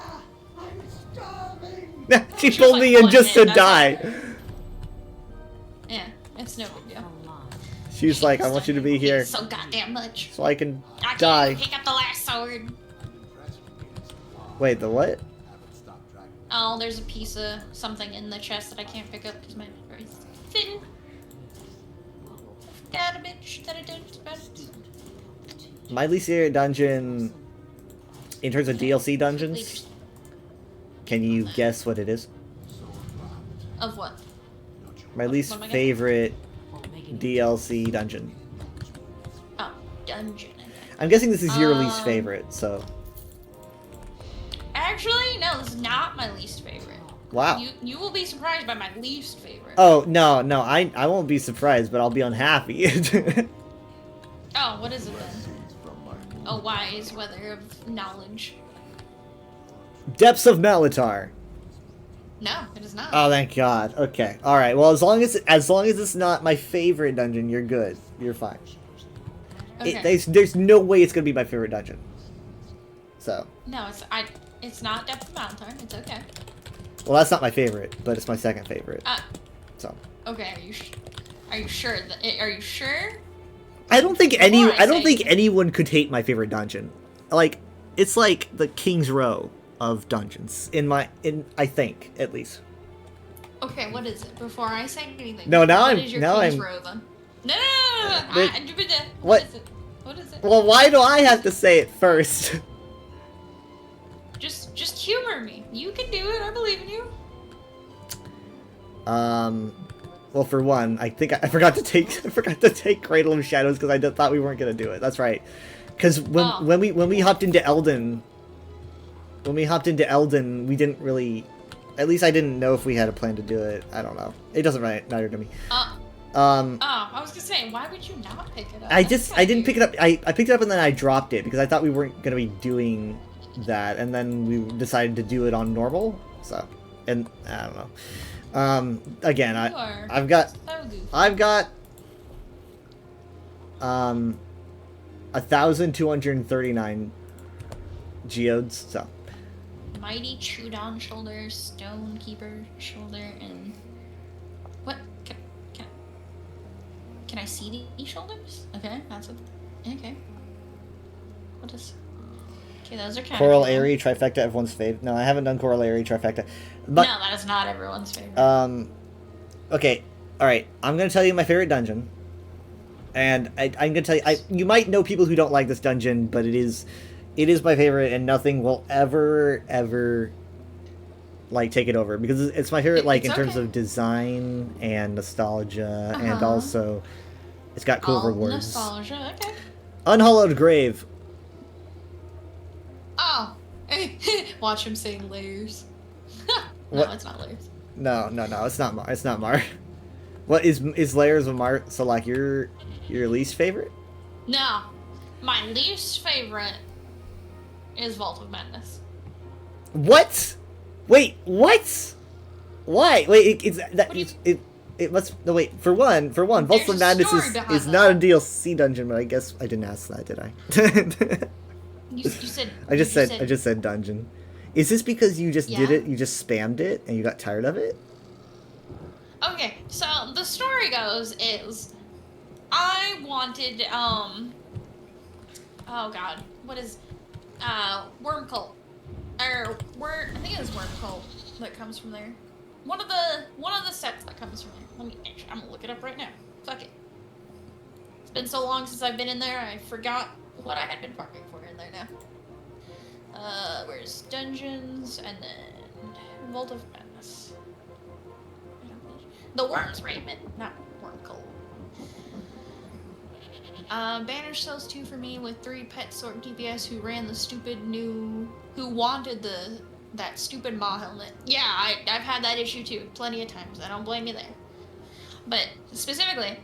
She She was, pulled like, me in pulling just in, to that's die. Yeah, it's no big deal. She's like, I want you to be here So goddamn much. so I can I can't die. even pick up the last sword. Wait, the what? Oh, there's a piece of something in the chest that I can't pick up because my inventory's thin. Got a bitch that I don't expect. My least favorite dungeon, in terms of DLC dungeons, can you guess what it is? Of what? My least what am I getting? favorite DLC dungeon. Oh, dungeon. I'm guessing this is your least favorite, so... Actually, no, this is not my least favorite. Wow. You will be surprised by my least favorite. Oh, no, I won't be surprised, but I'll be unhappy. Oh, what is it then? A wise weather of knowledge. Depths of Malatar. No, it is not. Oh, thank God. Okay. All right. Well, as long as it's not my favorite dungeon, you're good. You're fine. Okay. There's no way it's gonna be my favorite dungeon. So. No, it's not Depth of Malatar. It's okay. Well, that's not my favorite, but it's my second favorite. So. Okay, are you sure? Are you sure? I don't think Before I say- anyone could hate my favorite dungeon. Like, it's like the King's Row of dungeons I think, at least. Okay, what is it? Before I say anything. No, now what I'm- is your now King's I'm- Row, then? No. What? What is it? What is it? Well, why do I have to say it first? Just humor me. You can do it. I believe in you. Well, for one, I think I forgot to take Cradle of Shadows because I thought we weren't gonna do it. That's right. Because when we hopped into Elden, we didn't really At least I didn't know if we had a plan to do it. I don't know. It doesn't matter to me. Oh, I was gonna say, why would you not pick it up? I didn't pick it up. I picked it up and then I dropped it because I thought we weren't gonna be doing that, and then we decided to do it on normal. So, and I don't know. Again, I've got 1,239 geodes. So. Mighty Chudon shoulder, Stonekeeper shoulder, and what? Can I see these shoulders? Okay, that's what. Okay. What is? Okay, those are kind Coral of Airy trifecta, everyone's fave. No, I haven't done Coral Airy trifecta. no, But, that is not everyone's favorite. Okay, all right. I'm gonna tell you my favorite dungeon, and I'm gonna tell you. You might know people who don't like this dungeon, but it is my favorite, and nothing will ever like take it over because it's my favorite. Like in terms of design and nostalgia, and also it's got cool rewards. Nostalgia, okay. Unhallowed Grave. Oh, watch him say layers. No, What? it's not layers. No, it's not Mar. It's not Mar. What is Layers of Mar? So like your least favorite? No, my least favorite is Vault of Madness. What? Wait, what? Why? Wait, it must no wait. For one, Vault of Madness is not a DLC dungeon, but I guess I didn't ask that, did I? You said. I just said dungeon. Is this because you just did it? You just spammed it and you got tired of it? Okay, so the story goes is I wanted oh god, what is Worm Cult. I think it was Worm Cult that comes from there. One of the sets that comes from there. I'm gonna look it up right now. Fuck it. It's been so long since I've been in there, I forgot what I had been farming for in there now. Where's Dungeons and then Vault of Madness. The Worms Raiment, not Worm Cult. Banner sells 2 for me with 3 pet sort DPS who ran the who wanted that stupid Maw helmet. Yeah, I've had that issue too, plenty of times. I don't blame you there. But specifically,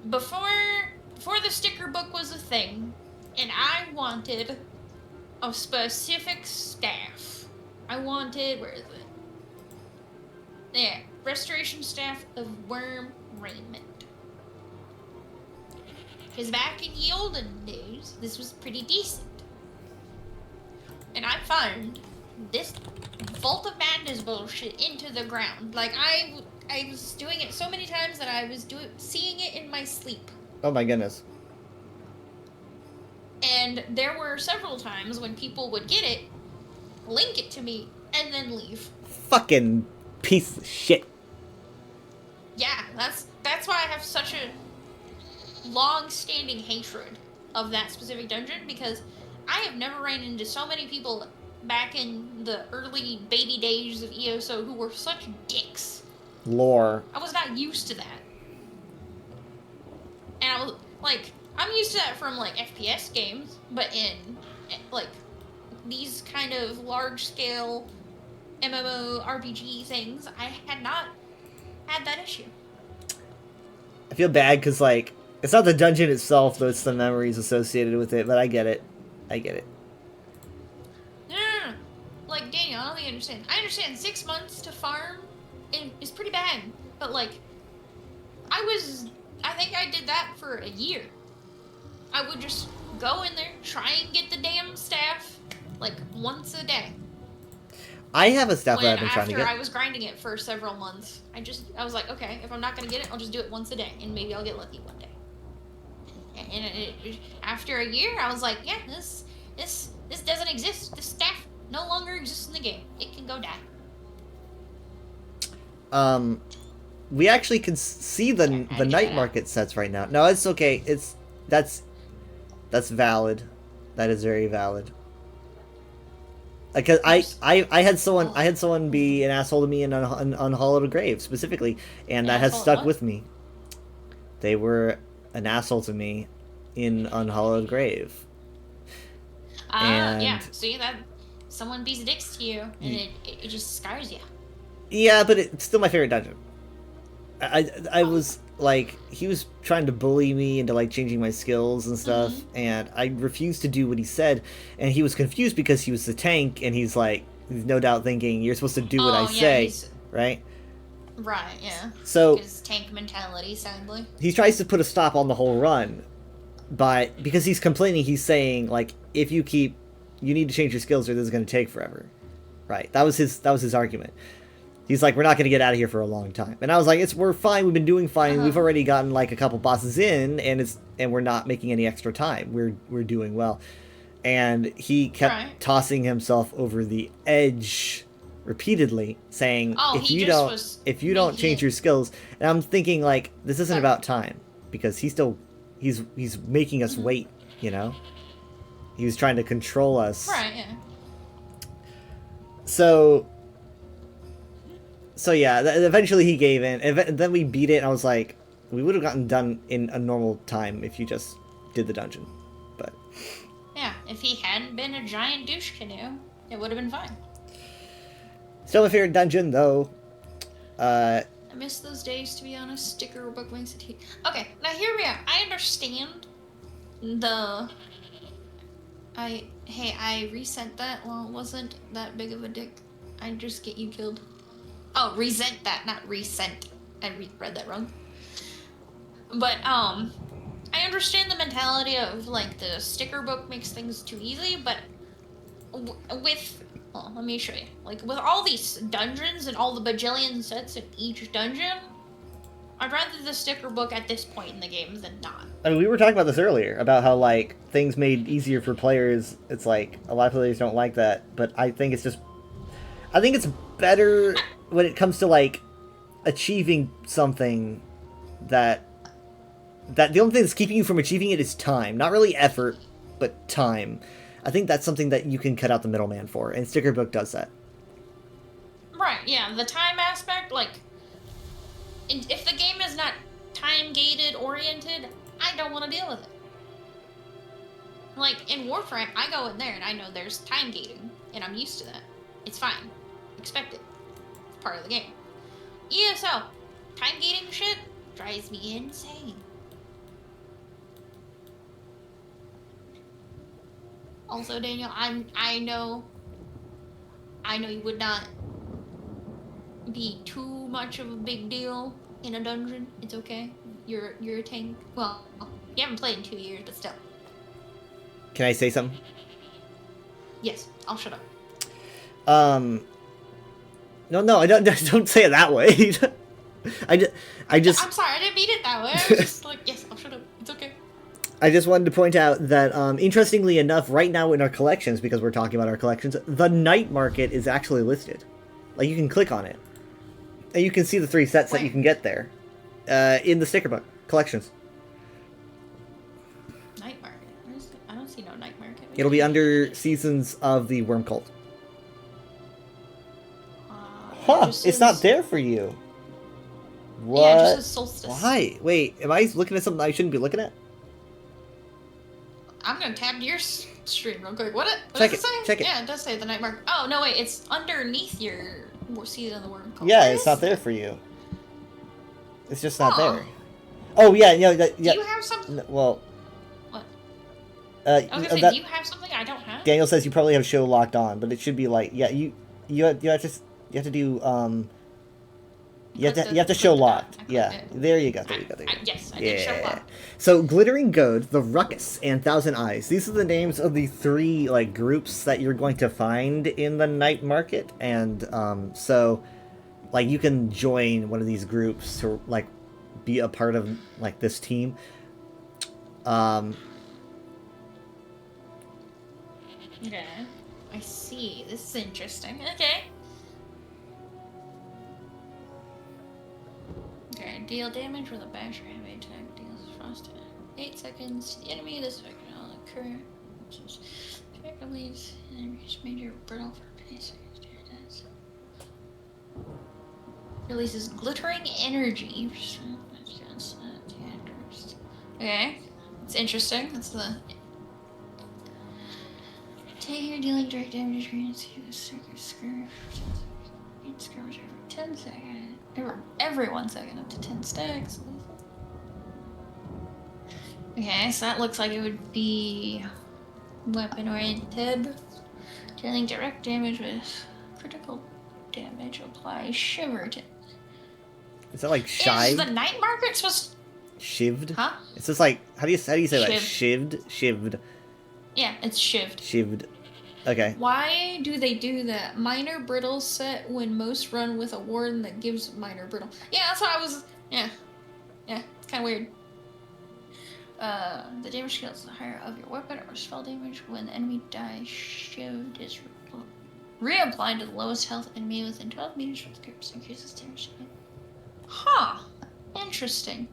before the sticker book was a thing, and I wanted a specific staff. I wanted, where is it? Yeah, Restoration Staff of Worm Raiment. Because back in the olden days, this was pretty decent. And I found this Vault of Madness bullshit into the ground. Like, I was doing it so many times that I was seeing it in my sleep. Oh my goodness. And there were several times when people would get it, link it to me, and then leave. Fucking piece of shit. Yeah, that's why I have such a long-standing hatred of that specific dungeon, because I have never ran into so many people back in the early baby days of EOSO who were such dicks. Lore. I was not used to that. And I was, like, I'm used to that from, like, FPS games, but in, like, these kind of large-scale MMORPG things, I had not had that issue. I feel bad because, like, it's not the dungeon itself, though it's the memories associated with it, but I get it. I get it. No. Like, Daniel, I don't think you understand. I understand 6 months to farm is pretty bad, but, like, I think I did that for a year. I would just go in there, try and get the damn staff, like, once a day. I have a staff that I've been trying to get. After I was grinding it for several months, I was like, okay, if I'm not gonna get it, I'll just do it once a day, and maybe I'll get lucky one day. And after a year, I was like, yeah, this doesn't exist. This staff no longer exists in the game. It can go die. We actually can see the night market sets right now. No, it's okay. That's valid. That is very valid. Because I had someone be an asshole to me in Unhallowed Grave specifically, and that has stuck with me. They were an asshole to me in Unhallowed Grave. Yeah. See someone beats dicks to you, and it just scars you. Yeah, but it's still my favorite dungeon. I was like, he was trying to bully me into like changing my skills and stuff, and I refused to do what he said, and he was confused because he was the tank, and he's like, he's no doubt thinking you're supposed to do what I say, right? Right, yeah. So his tank mentality, sadly. He tries to put a stop on the whole run, but because he's complaining, he's saying like, if you need to change your skills, or this is going to take forever, right? That was his argument. He's like, we're not going to get out of here for a long time. And I was like, we're fine. We've been doing fine. We've already gotten like a couple bosses in, and we're not making any extra time. We're doing well. And he kept tossing himself over the edge repeatedly, saying, if you don't change your skills. And I'm thinking like, this isn't about time, because he's making us wait, you know? He was trying to control us. Right, yeah. So yeah, eventually he gave in, and then we beat it, and I was like, we would have gotten done in a normal time if you just did the dungeon, but... Yeah, if he hadn't been a giant douche canoe, it would have been fine. Still my favorite dungeon, though. I miss those days, to be honest. Sticker book makes it... Okay, now here we are. I understand I resent that. Well, it wasn't that big of a dick. I'd just get you killed. Oh, resent that, not resent. I read that wrong. But, I understand the mentality of, like, the sticker book makes things too easy, but well, let me show you. Like, with all these dungeons and all the bajillion sets in each dungeon, I'd rather the sticker book at this point in the game than not. I mean, we were talking about this earlier, about how, like, things made easier for players. It's like, a lot of players don't like that, but I think it's better when it comes to, like, achieving something that the only thing that's keeping you from achieving it is time. Not really effort, but time. I think that's something that you can cut out the middleman for, and Sticker Book does that. Right, yeah, the time aspect, like, if the game is not time-gated oriented, I don't want to deal with it. Like, in Warframe, I go in there and I know there's time gating, and I'm used to that. It's fine. Expect it. It's part of the game. ESO, time gating shit drives me insane. Also, Daniel, I know you would not be too much of a big deal in a dungeon. It's okay. You're a tank. Well, you haven't played in 2 years, but still. Can I say something? Yes, I'll shut up. No, I don't say it that way. I just. I'm sorry, I didn't mean it that way. I was just like, yes, I'll shut up. It's okay. I just wanted to point out that, interestingly enough, right now in our collections, because we're talking about our collections, the night market is actually listed. Like, you can click on it. And you can see the 3 sets that you can get there. In the sticker book. Collections. Night market? I don't see no night market. It'll be under Seasons of the Worm Cult. It's not there for you. What? Yeah, it just says Solstice. Why? Wait, am I looking at something I shouldn't be looking at? I'm gonna tab to your stream real quick. What Check does it say? Check it. Yeah, it does say the night market. Oh, no, wait, it's underneath your Season of the Worm Cult. Yeah, it's not there for you. It's just not there. Oh, yeah. Do you have something? Well... What? I was gonna say, do you have something I don't have? Daniel says you probably have show locked on, but it should be like, yeah, you have to do, you have to show locked. Yeah, there you go. Yes, I did show locked. So, Glittering Goad, The Ruckus, and Thousand Eyes. These are the names of the 3, like, groups that you're going to find in the night market. And, so, like, you can join one of these groups to, like, be a part of, like, this team. Okay. I see. This is interesting. Okay. Okay, deal damage with a bash or heavy attack. Deals frost 8 seconds to the enemy. This effect can only occur. Effect leaves enemies major brittle for pace. Releases glittering energy. Okay, it's interesting. That's the. dealing direct damage against you. Skirmish every 10 seconds. Every 1 second up to 10 stacks. Okay, so that looks like it would be weapon oriented. Dealing direct damage with critical damage. Apply shiver to. Is that like Is shiv? the night market supposed? Shivved? Huh? It's just like how do you say that? Shivved. Shivved. Yeah, it's shivved. Shivved. Okay. Why do they do that? Minor brittle set when most run with a warden that gives minor brittle. Yeah, that's what I was. Yeah, it's kind of weird. The damage scale is the higher of your weapon or spell damage when the enemy dies. Shield is reapplied to the lowest health enemy within 12 meters from the group, increases damage. Huh. Interesting.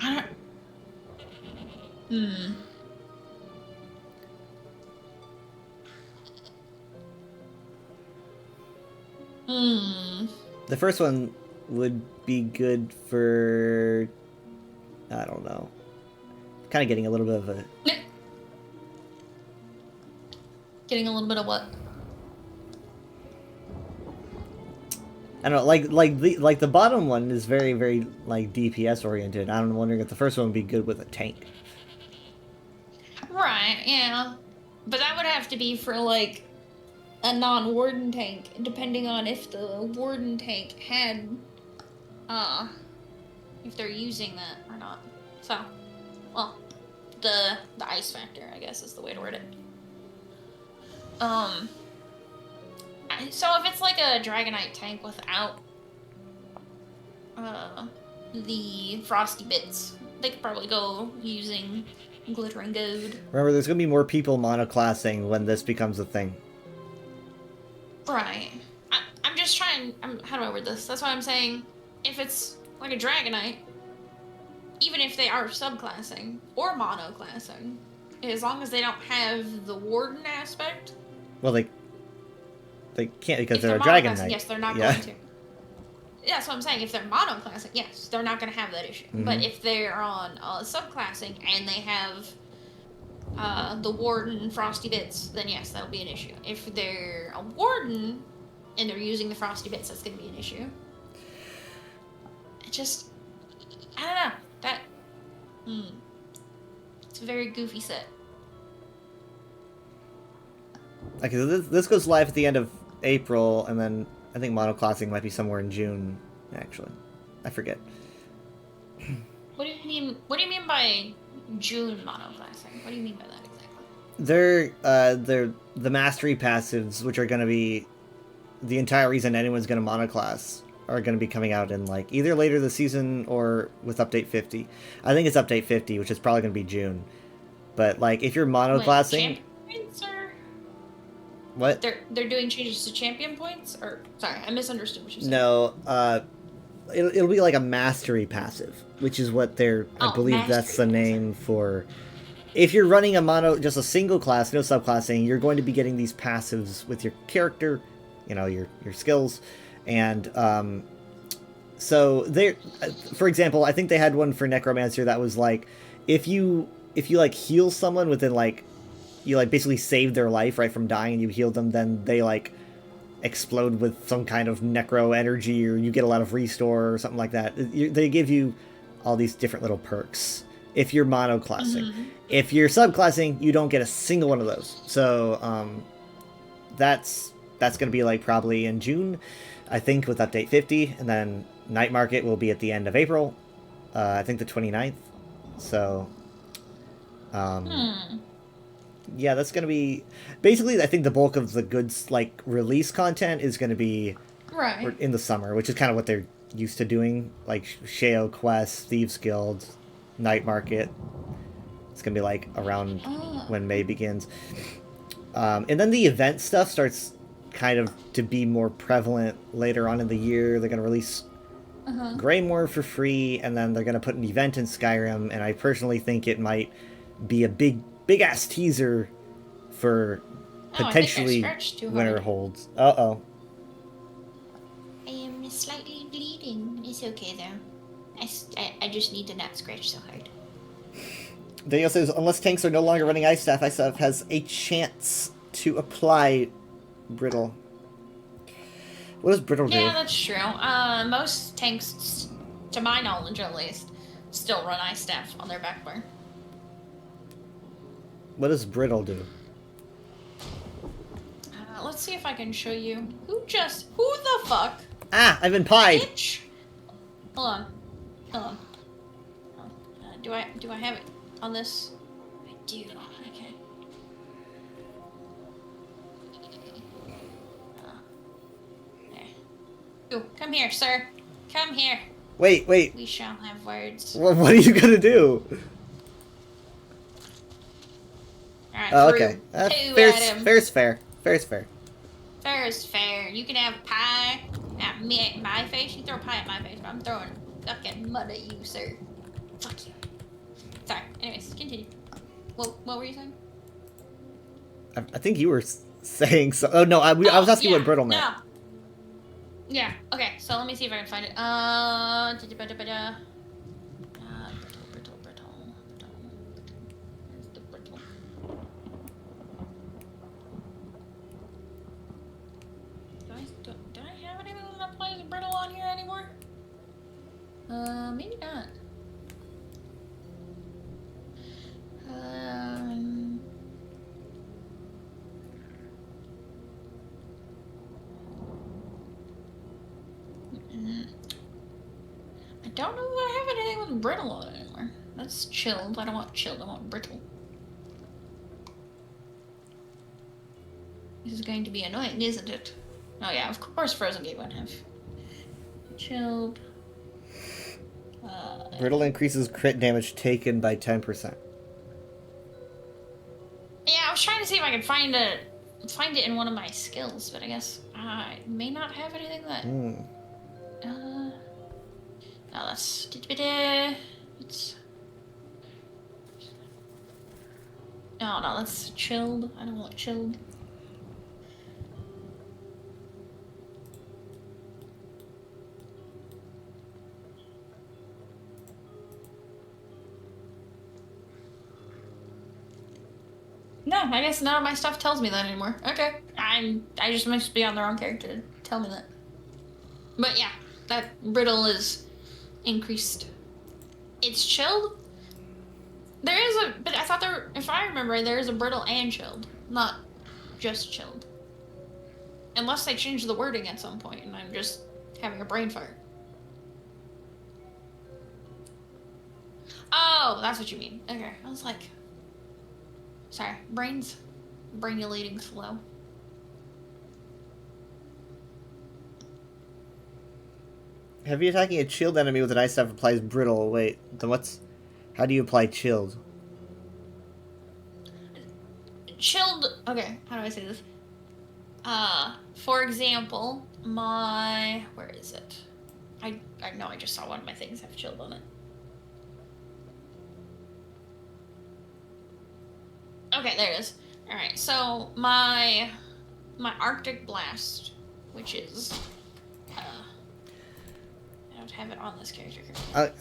I don't. The first one would be good for, I don't know, kind of getting a little bit of a... Getting a little bit of what? I don't know, like the bottom one is very, very like DPS oriented. I'm wondering if the first one would be good with a tank. Right, yeah. But that would have to be for like a non-warden tank, depending on if the warden tank had if they're using that or not. So, well, the ice factor, I guess, is the way to word it. So if it's like a Dragonite tank without the frosty bits, they could probably go using glittering gold. Remember, there's gonna be more people monoclassing when this becomes a thing. Right. I'm just trying. How do I word this? That's why I'm saying, if it's like a Dragonite, even if they are subclassing or monoclassing, as long as they don't have the warden aspect. Well, they can't because they're a Dragon Dragon Knight. Yes, they're not going to. Yeah, that's what I'm saying. If they're monoclassing, yes, they're not going to have that issue. Mm-hmm. But if they're on subclassing and they have the warden frosty bits, then yes, that'll be an issue. If they're a warden and they're using the frosty bits, that's going to be an issue. It just, I don't know. That, it's a very goofy set. Okay, so this goes live at the end of April, and then I think monoclassing might be somewhere in June, actually. I forget. What do you mean? What do you mean by June monoclassing? What do you mean by that exactly? They're the mastery passives, which are going to be the entire reason anyone's going to monoclass, are going to be coming out in like either later this season or with update 50. I think it's update 50, which is probably going to be June. But like, if you're monoclassing, what? They're doing changes to champion points, or sorry, I misunderstood what you said. No, it'll be like a mastery passive, which is what they're. I believe that's the name for. If you're running just a single class, no subclassing, you're going to be getting these passives with your character, you know, your skills, and so they, for example, I think they had one for Necromancer that was like, if you like heal someone within like. You like basically save their life right from dying and you heal them, then they like explode with some kind of necro energy, or you get a lot of restore or something like that. They give you all these different little perks if you're monoclassing. Mm-hmm. If you're subclassing, you don't get a single one of those. So that's gonna be like probably in June, I think, with update 50, and then Night Market will be at the end of April, I think the 29th. So yeah, that's going to be... Basically, I think the bulk of the goods, like, release content is going to be in the summer, which is kind of what they're used to doing. Like, Sheo Quest, Thieves Guild, Night Market. It's going to be, like, around when May begins. And then the event stuff starts kind of to be more prevalent later on in the year. They're going to release Greymoor for free, and then they're going to put an event in Skyrim, and I personally think it might be a big-ass teaser for potentially Winter Holds. Uh-oh. I am slightly bleeding. It's okay, though. I just need to not scratch so hard. Daniel says, unless tanks are no longer running Ice Staff has a chance to apply Brittle. What does Brittle do? Yeah, that's true. Most tanks, to my knowledge at least, still run Ice Staff on their back bar. What does Brittle do? Let's see if I can show you. Who the fuck? Ah, I've been pied! Bitch. Hold on. Do I have it on this? I do. Okay. There. Ooh, come here, sir. Come here. Wait. We shall have words. Well, what are you gonna do? Alright, Oh, okay. Fair's fair. Fair's fair. Fair is fair. You can have pie at my face. You throw pie at my face, but I'm throwing fucking mud at you, sir. Fuck you. Sorry. Anyways, continue. What were you saying? I think you were saying so. Oh no, I was asking what Brittle meant. No. Yeah. Okay. So let me see if I can find it. Brittle. Where's the brittle? Do I have anything that plays brittle on here anymore? Maybe not. I don't know if I have anything with brittle on it anymore. That's chilled. I don't want chilled, I want brittle. This is going to be annoying, isn't it? Oh yeah, of course Frozen Gate wouldn't have. Chilled. Brittle increases crit damage taken by 10%. Yeah, I was trying to see if I could find it in one of my skills, but I guess I may not have anything that. No, that's no, that's chilled. I don't want chilled. No, I guess none of my stuff tells me that anymore. Okay, I just must be on the wrong character to tell me that. But yeah, that brittle is increased. It's chilled. But I thought if I remember, there is a brittle and chilled, not just chilled. Unless they change the wording at some point, and I'm just having a brain fart. Oh, that's what you mean. Okay, I was like. Sorry, brainulating slow. Have you attacking a chilled enemy with an ice staff applies brittle? Wait, then how do you apply chilled? Chilled. Okay, how do I say this? For example, where is it? I know I just saw one of my things have chilled on it. Okay, there it is. Alright, so my Arctic Blast, which is I don't have it on this character.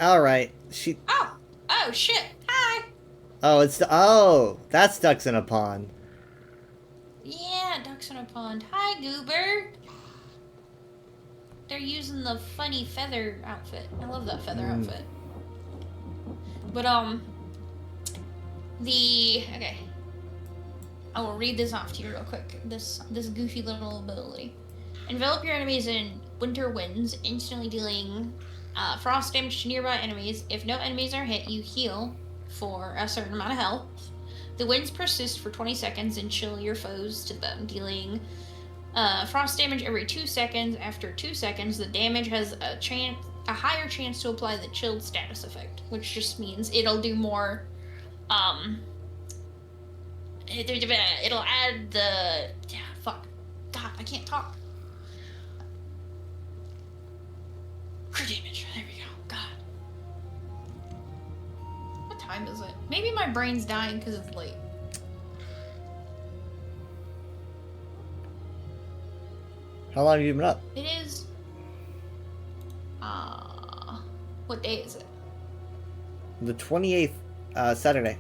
Alright. Oh shit. Hi. That's ducks in a pond. Yeah, ducks in a pond. Hi, Goober. They're using the funny feather outfit. I love that feather outfit. But okay. I will read this off to you real quick. This goofy little ability. Envelop your enemies in winter winds, instantly dealing frost damage to nearby enemies. If no enemies are hit, you heal for a certain amount of health. The winds persist for 20 seconds and chill your foes to the bone, dealing frost damage every 2 seconds. After 2 seconds, the damage has a higher chance to apply the chilled status effect, which just means it'll do more. It'll add the fuck. God, I can't talk. Crit damage. There we go. God. What time is it? Maybe my brain's dying because it's late. How long have you been up? It is. What day is it? The 28th, Saturday.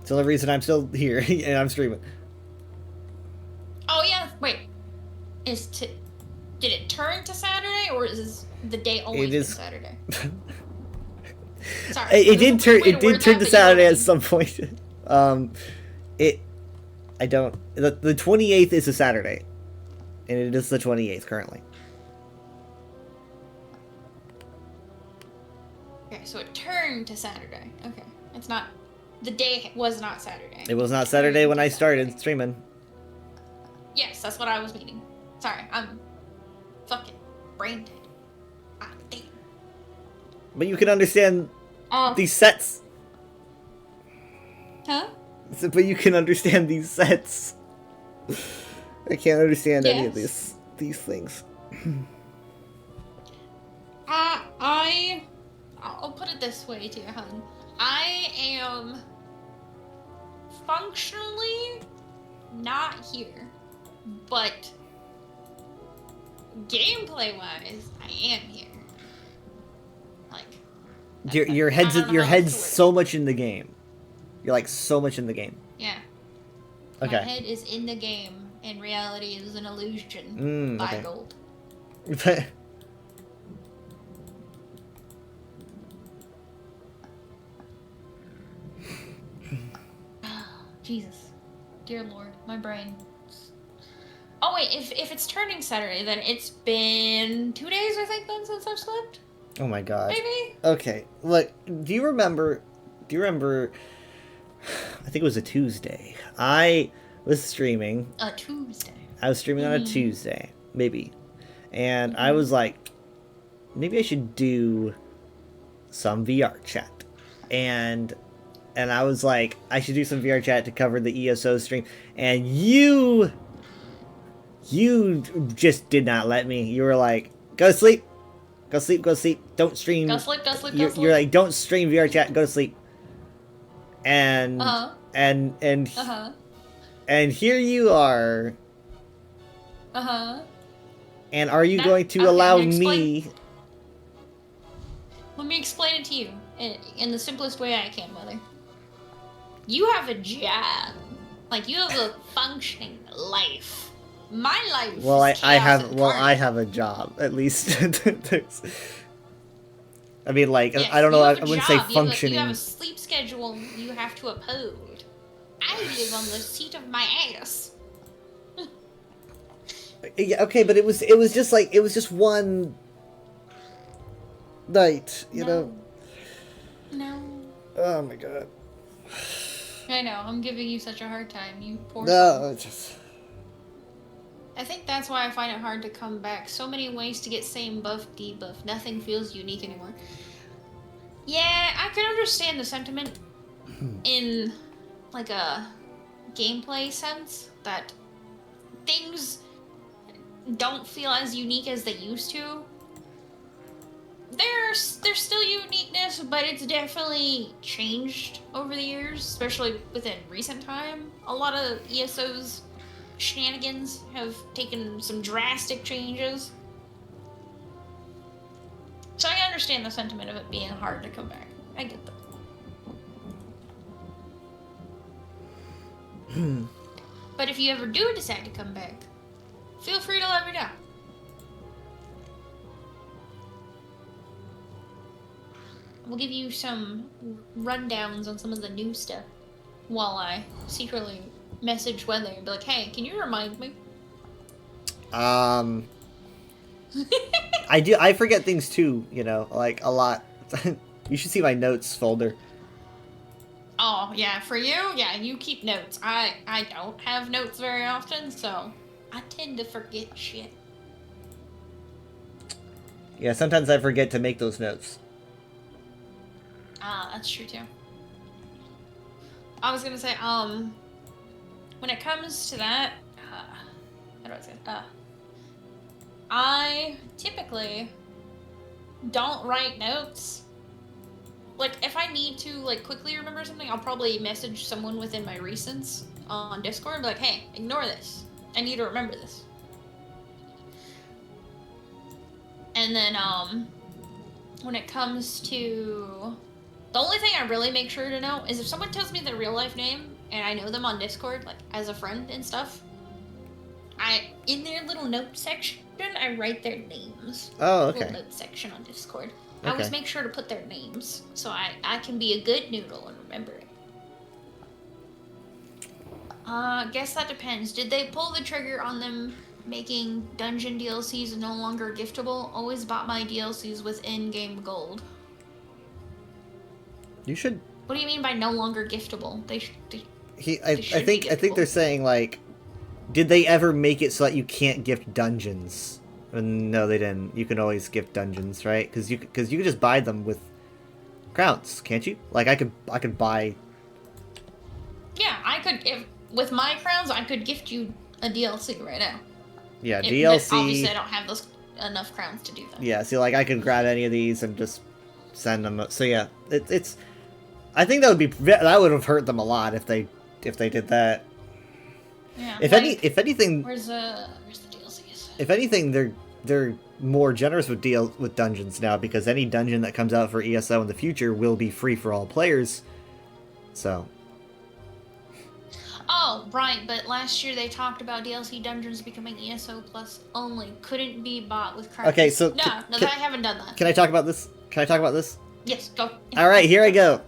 It's the only reason I'm still here and I'm streaming. Oh yeah, wait. Did it turn to Saturday, or is the day always been Saturday? Sorry. It did turn. It did turn to Saturday at some point. I don't. The 28th is a Saturday, and it is the 28th currently. Okay, so it turned to Saturday. Okay, it's not. The day was not Saturday. It was not Saturday when I started streaming. Yes, that's what I was meaning. Sorry, I'm fucking brain dead. Ah, damn. But you can understand these sets. Huh? But you can understand these sets. I can't understand any of these things. I'll put it this way to you, hun. I am functionally not here, but gameplay-wise, I am here. Like your head's so much in the game. You're like so much in the game. Yeah. Okay. My head is in the game, and reality is an illusion. By okay. gold. Jesus. Dear Lord, my brain. Oh wait, if it's turning Saturday, then it's been 2 days, I think, then, since I've slept? Oh my god. Maybe? Okay, look, do you remember, I think it was a Tuesday. I was streaming. A Tuesday. I was streaming on a Tuesday, maybe. And I was like, maybe I should do some VR chat. And I was like, I should do some VR chat to cover the ESO stream. And you just did not let me. You were like, go to sleep. Go sleep, go sleep. Don't stream. Go sleep, go sleep, go sleep. You're like, don't stream VR chat. Go to sleep. And and here you are. And are you going to allow me? Let me explain it to you in the simplest way I can, Mother. You have a job. Like, you have a functioning life. My life. Well, is I have. chaos and Well, carnage. I have a job at least. I mean, like, Yes, I don't know. you I have a wouldn't say job. functioning. You have a sleep schedule you have to uphold. I live on the seat of my ass. Yeah, okay, but it was just like it was just one night, you know. No. Oh my god. I know. I'm giving you such a hard time. You poor. No, it's just. I think that's why I find it hard to come back. So many ways to get same buff, debuff. Nothing feels unique anymore. Yeah, I can understand the sentiment in, like, a gameplay sense, that things don't feel as unique as they used to. There's still uniqueness, but it's definitely changed over the years, especially within recent time. A lot of ESO's shenanigans have taken some drastic changes. So I understand the sentiment of it being hard to come back. I get that. But if you ever do decide to come back, feel free to let me know. We'll give you some rundowns on some of the new stuff while I secretly message Weather and be like, hey, can you remind me? I do. I forget things too. You know, like a lot. You should see my notes folder. Oh yeah, for you, yeah, you keep notes. I don't have notes very often, so I tend to forget shit. Yeah, sometimes I forget to make those notes. Ah, that's true too. I was gonna say, when it comes to that, how do I say? I typically don't write notes. Like, if I need to, like, quickly remember something, I'll probably message someone within my recents on Discord and be like, hey, ignore this. I need to remember this. And then, when it comes to The only thing I really make sure to know is if someone tells me their real life name and I know them on Discord, like as a friend and stuff, in their little note section, I write their names. Oh, okay. Little note section on Discord. I always Okay. make sure to put their names so I can be a good noodle and remember it. Guess that depends. Did they pull the trigger on them making dungeon DLCs no longer giftable? Always bought my DLCs with in-game gold. You should. What do you mean by no longer giftable? I think they're saying like, did they ever make it so that you can't gift dungeons? No, they didn't. You can always gift dungeons, right? Because you could just buy them with crowns, can't you? Like I could buy. Yeah, I could. If with my crowns, I could gift you a DLC right now. Yeah, But DLC. obviously, I don't have enough crowns to do that. Yeah, see, like I could grab any of these and just send them. So yeah, it's. I think that would have hurt them a lot if they did that. Yeah. If anything, Where's the DLCs? if anything, they're more generous with dungeons now because any dungeon that comes out for ESO in the future will be free for all players. So. Oh, right, but last year they talked about DLC dungeons becoming ESO Plus only. Couldn't be bought with credits. Okay, so I haven't done that. Can I talk about this? Yes, go. All right, here I go.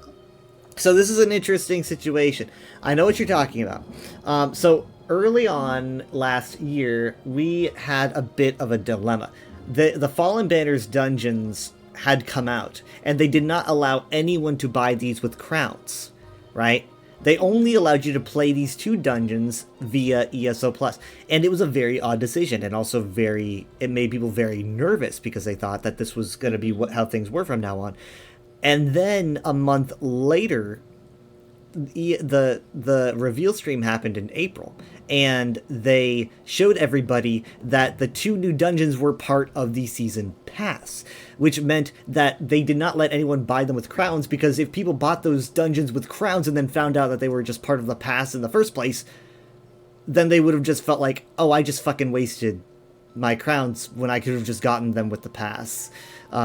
So this is an interesting situation. I know what you're talking about. So early on last year, we had a bit of a dilemma. The Fallen Banners dungeons had come out, and they did not allow anyone to buy these with crowns, right? They only allowed you to play these 2 dungeons via ESO Plus, and it was a very odd decision, and also it made people very nervous because they thought that this was going to be how things were from now on. And then a month later, the reveal stream happened in April, and they showed everybody that the 2 new dungeons were part of the season pass, which meant that they did not let anyone buy them with crowns, because if people bought those dungeons with crowns and then found out that they were just part of the pass in the first place, then they would have just felt like, oh, I just fucking wasted my crowns when I could have just gotten them with the pass,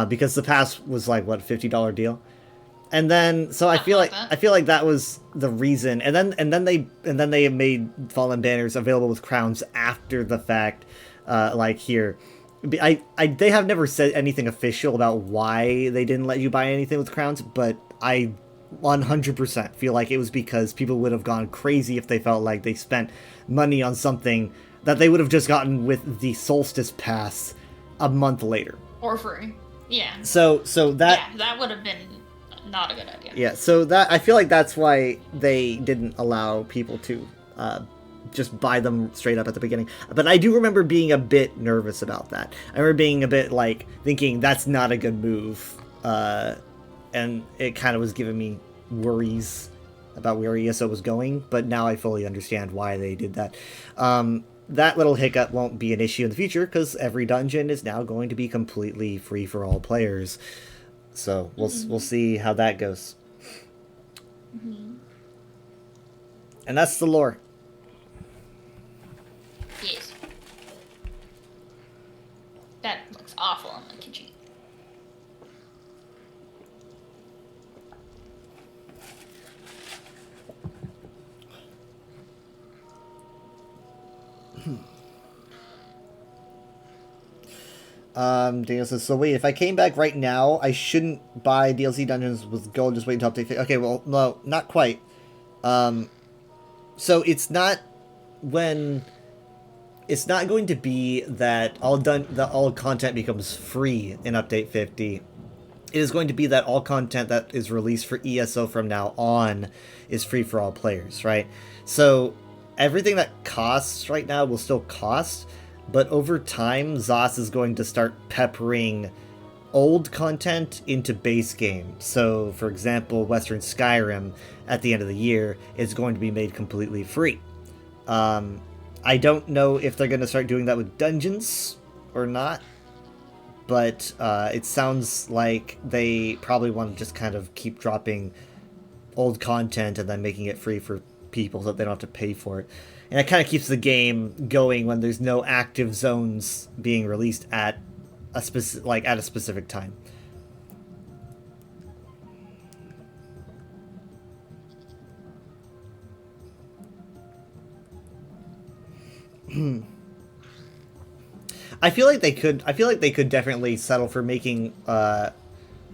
because the pass was like, what, $50 deal? And then, so I feel like that was the reason. And then they made Fallen Banners available with crowns after the fact, like here. They have never said anything official about why they didn't let you buy anything with crowns, but I 100% feel like it was because people would have gone crazy if they felt like they spent money on something that they would have just gotten with the Solstice Pass a month later. Or free. Yeah. So that... Yeah, that would have been not a good idea. Yeah, so that I feel like that's why they didn't allow people to just buy them straight up at the beginning. But I do remember being a bit nervous about that. I remember being a bit like thinking that's not a good move, and it kind of was giving me worries about where ESO was going. But now I fully understand why they did that. That little hiccup won't be an issue in the future because every dungeon is now going to be completely free for all players. So we'll see how that goes. Mm-hmm. And that's the lore. Yes. That looks awful on the Khajiit. Daniel says, so wait, if I came back right now, I shouldn't buy DLC dungeons with gold, just wait until update. Okay, well, no, not quite. So it's not going to be that all content becomes free in update 50. It is going to be that all content that is released for ESO from now on is free for all players, right? So everything that costs right now will still cost, but over time, ZOS is going to start peppering old content into base game. So, for example, Western Skyrim, at the end of the year, is going to be made completely free. I don't know if they're going to start doing that with dungeons or not, but it sounds like they probably want to just kind of keep dropping old content and then making it free for people so that they don't have to pay for it. And it kind of keeps the game going when there's no active zones being released at a specific time. I feel like they could. I feel like they could definitely settle for making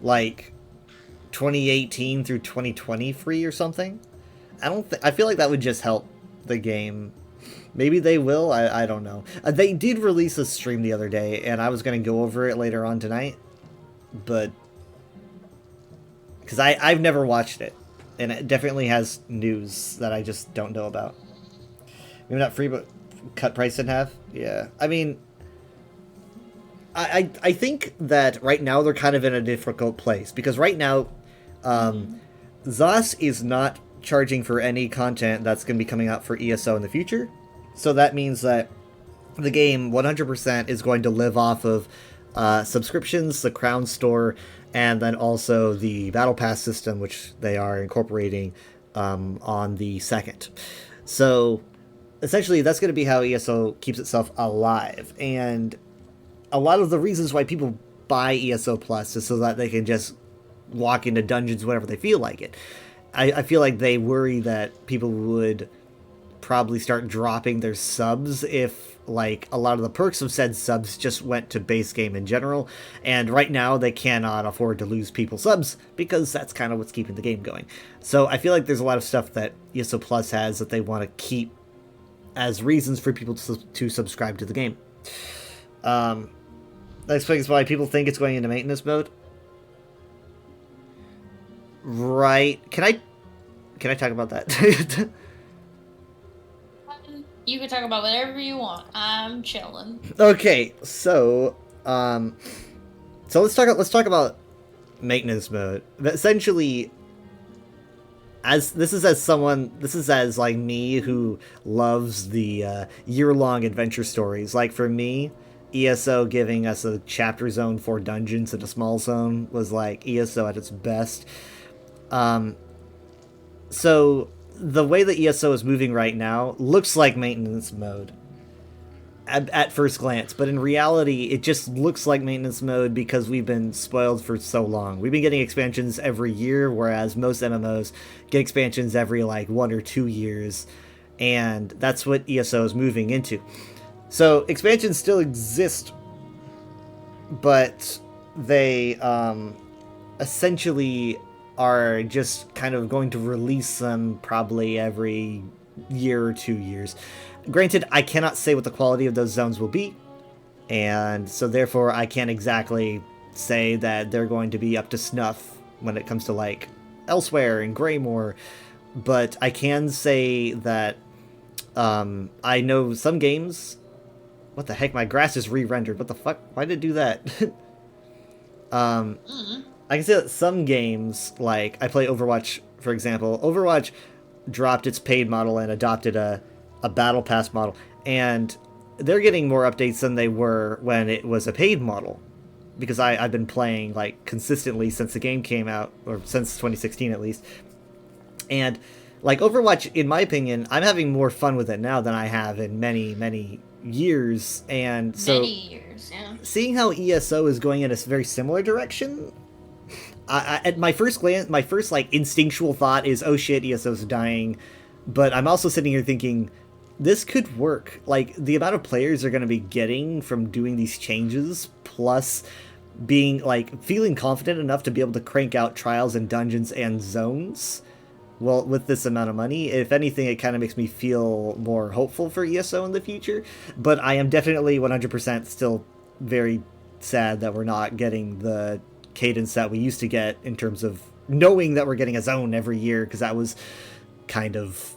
like 2018 through 2020 free or something. I feel like that would just help the game. Maybe they will. I don't know. They did release a stream the other day, and I was going to go over it later on tonight, but because I've never watched it, and it definitely has news that I just don't know about. Maybe not free, but cut price in half. Yeah, I mean, I think that right now they're kind of in a difficult place because right now, ZOS is not charging for any content that's going to be coming out for ESO in the future. So that means that the game 100% is going to live off of subscriptions, the Crown Store, and then also the Battle Pass system, which they are incorporating on the 2nd. So essentially, that's going to be how ESO keeps itself alive. And a lot of the reasons why people buy ESO Plus is so that they can just walk into dungeons whenever they feel like it. I feel like they worry that people would probably start dropping their subs if, like, a lot of the perks of said subs just went to base game in general, and right now they cannot afford to lose people's subs because that's kind of what's keeping the game going. So I feel like there's a lot of stuff that ESO Plus has that they want to keep as reasons for people to subscribe to the game. That explains why people think it's going into maintenance mode. Right. Can I talk about that? You can talk about whatever you want. I'm chilling. Okay, so let's talk about maintenance mode. But essentially, this is as like me who loves the year-long adventure stories. Like for me, ESO giving us a chapter zone for dungeons and a small zone was like ESO at its best. So the way that ESO is moving right now looks like maintenance mode at first glance, but in reality it just looks like maintenance mode because we've been spoiled for so long. We've been getting expansions every year, whereas most MMOs get expansions every like 1 or 2 years, and that's what ESO is moving into. So expansions still exist, but they essentially are just kind of going to release them probably every year or 2 years. Granted, I cannot say what the quality of those zones will be, and so therefore I can't exactly say that they're going to be up to snuff when it comes to like Elsewhere and Greymore, but I can say that I know some games... What the heck? My grass is re-rendered. What the fuck? Why did it do that? I can say that some games, like I play Overwatch, for example. Overwatch dropped its paid model and adopted a Battle Pass model, and they're getting more updates than they were when it was a paid model, because I've been playing like consistently since the game came out, or since 2016 at least. And like Overwatch, in my opinion, I'm having more fun with it now than I have in many years, and so Many years, yeah. Seeing how ESO is going in a very similar direction, at my first glance, my first like instinctual thought is, oh shit, ESO's dying. But I'm also sitting here thinking, this could work. Like, the amount of players they're going to be getting from doing these changes, plus being like feeling confident enough to be able to crank out trials and dungeons and zones, well, with this amount of money, if anything, it kind of makes me feel more hopeful for ESO in the future. But I am definitely 100% still very sad that we're not getting the cadence that we used to get in terms of knowing that we're getting a zone every year, because that was kind of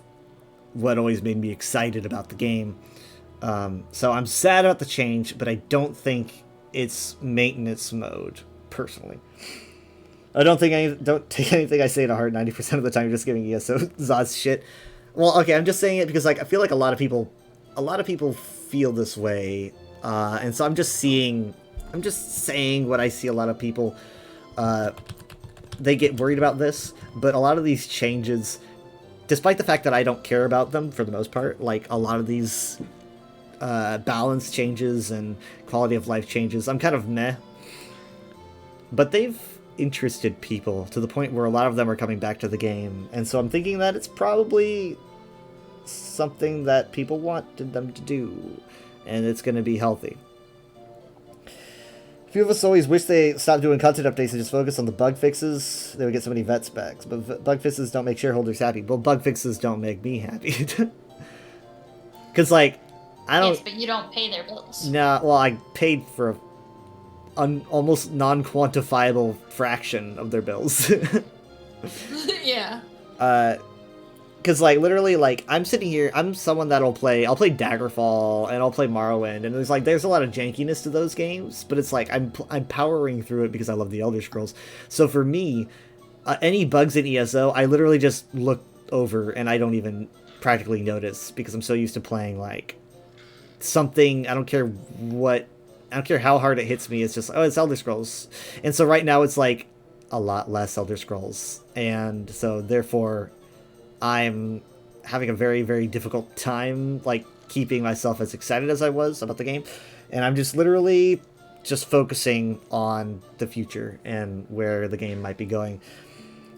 what always made me excited about the game. So I'm sad about the change, but I don't think it's maintenance mode, personally. I don't take anything I say to heart 90% of the time. You're just giving ESO ZOS shit. Well, okay, I'm just saying it because like I feel like a lot of people feel this way, and so I'm just saying what I see. A lot of people, they get worried about this, but a lot of these changes, despite the fact that I don't care about them for the most part, like a lot of these balance changes and quality of life changes, I'm kind of meh. But they've interested people to the point where a lot of them are coming back to the game, and so I'm thinking that it's probably something that people wanted them to do, and it's going to be healthy. A few of us always wish they stopped doing content updates and just focus on the bug fixes. They would get so many vet specs, but bug fixes don't make shareholders happy. Well, bug fixes don't make me happy. Because, like, I don't... Yes, but you don't pay their bills. Nah, well, I paid for an almost non-quantifiable fraction of their bills. Yeah. Because, like, literally, like, I'm sitting here, I'm someone that'll play, I'll play Daggerfall, and I'll play Morrowind, and there's a lot of jankiness to those games, but it's like, I'm powering through it because I love the Elder Scrolls. So for me, any bugs in ESO, I literally just look over, and I don't even practically notice, because I'm so used to playing, like, something, I don't care how hard it hits me, it's just, oh, it's Elder Scrolls. And so right now, it's, like, a lot less Elder Scrolls, and so, therefore, I'm having a very, very difficult time, like, keeping myself as excited as I was about the game. And I'm just literally just focusing on the future and where the game might be going.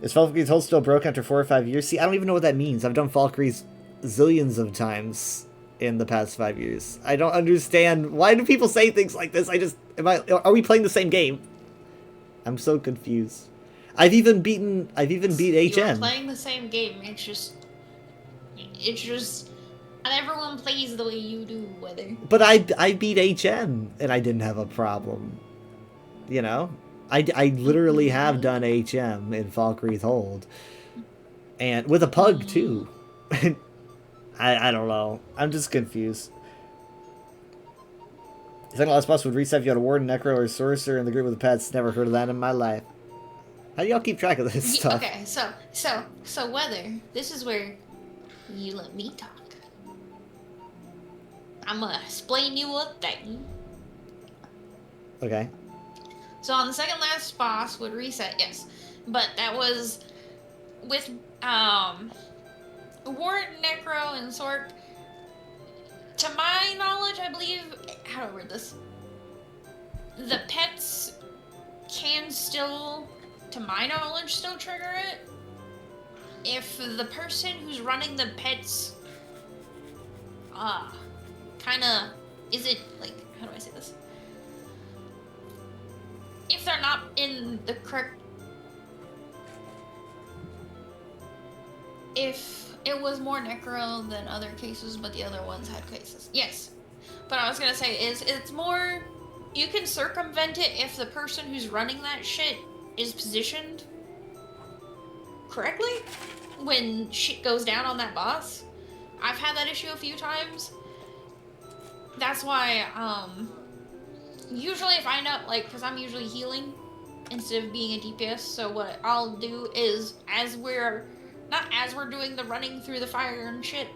Is Valkyrie's hold still broke after 4 or 5 years? See, I don't even know what that means. I've done Valkyries zillions of times in the past 5 years. I don't understand. Why do people say things like this? Are we playing the same game? I'm so confused. I've even beat HM. You're playing the same game. It's just not everyone plays the way you do, whether. But I beat HM and I didn't have a problem. You know, I literally have done HM in Valkyrie's Hold, and with a pug too. I don't know. I'm just confused. Second last boss would reset if you had a Warden, Necro, or Sorcerer in the group with the pets. Never heard of that in my life. How do y'all keep track of this stuff? Okay, so whether this is where you let me talk. I'm gonna explain you a thing. Okay. So on the second last boss would reset, yes, but that was with Warden, Necro, and Sork. To my knowledge, I believe, how do I word this? The pets can still, to my knowledge, still trigger it. If the person who's running the pets, kinda isn't, like, how do I say this? If they're not in the correct... If it was more Necro than other cases, but the other ones had cases. Yes. But I was gonna say is, it's more... You can circumvent it if the person who's running that shit is positioned correctly when shit goes down on that boss. I've had that issue a few times. That's why, usually if I know, like, because I'm usually healing instead of being a DPS, so what I'll do is, not as we're doing the running through the fire and shit,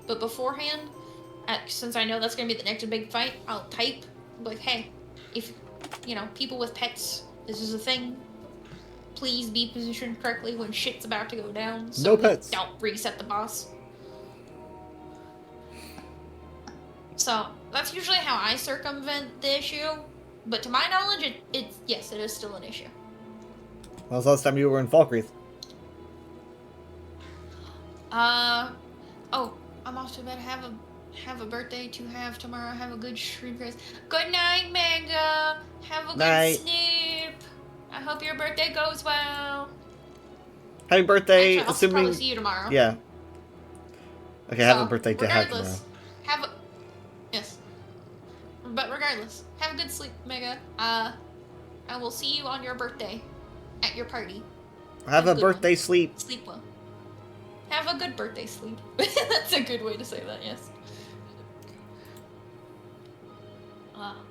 but beforehand, since I know that's going to be the next big fight, I'll type, like, hey, if, you know, people with pets, this is a thing, please be positioned correctly when shit's about to go down, so no pets. Don't reset the boss. So, that's usually how I circumvent the issue, but to my knowledge, yes, it is still an issue. When was the last time you were in Falkreath? Oh, I'm off to bed. Have a birthday to have tomorrow. Have a good stream, guys. Good night, Manga. Have a good sleep. I hope your birthday goes well. Happy birthday, Actually, I'll assuming... probably see you tomorrow. Yeah. Okay, have a birthday to have tomorrow. Yes. But regardless, have a good sleep, Mega. I will see you on your birthday at your party. Have a birthday sleep. Sleep well. Have a good birthday sleep. That's a good way to say that, yes.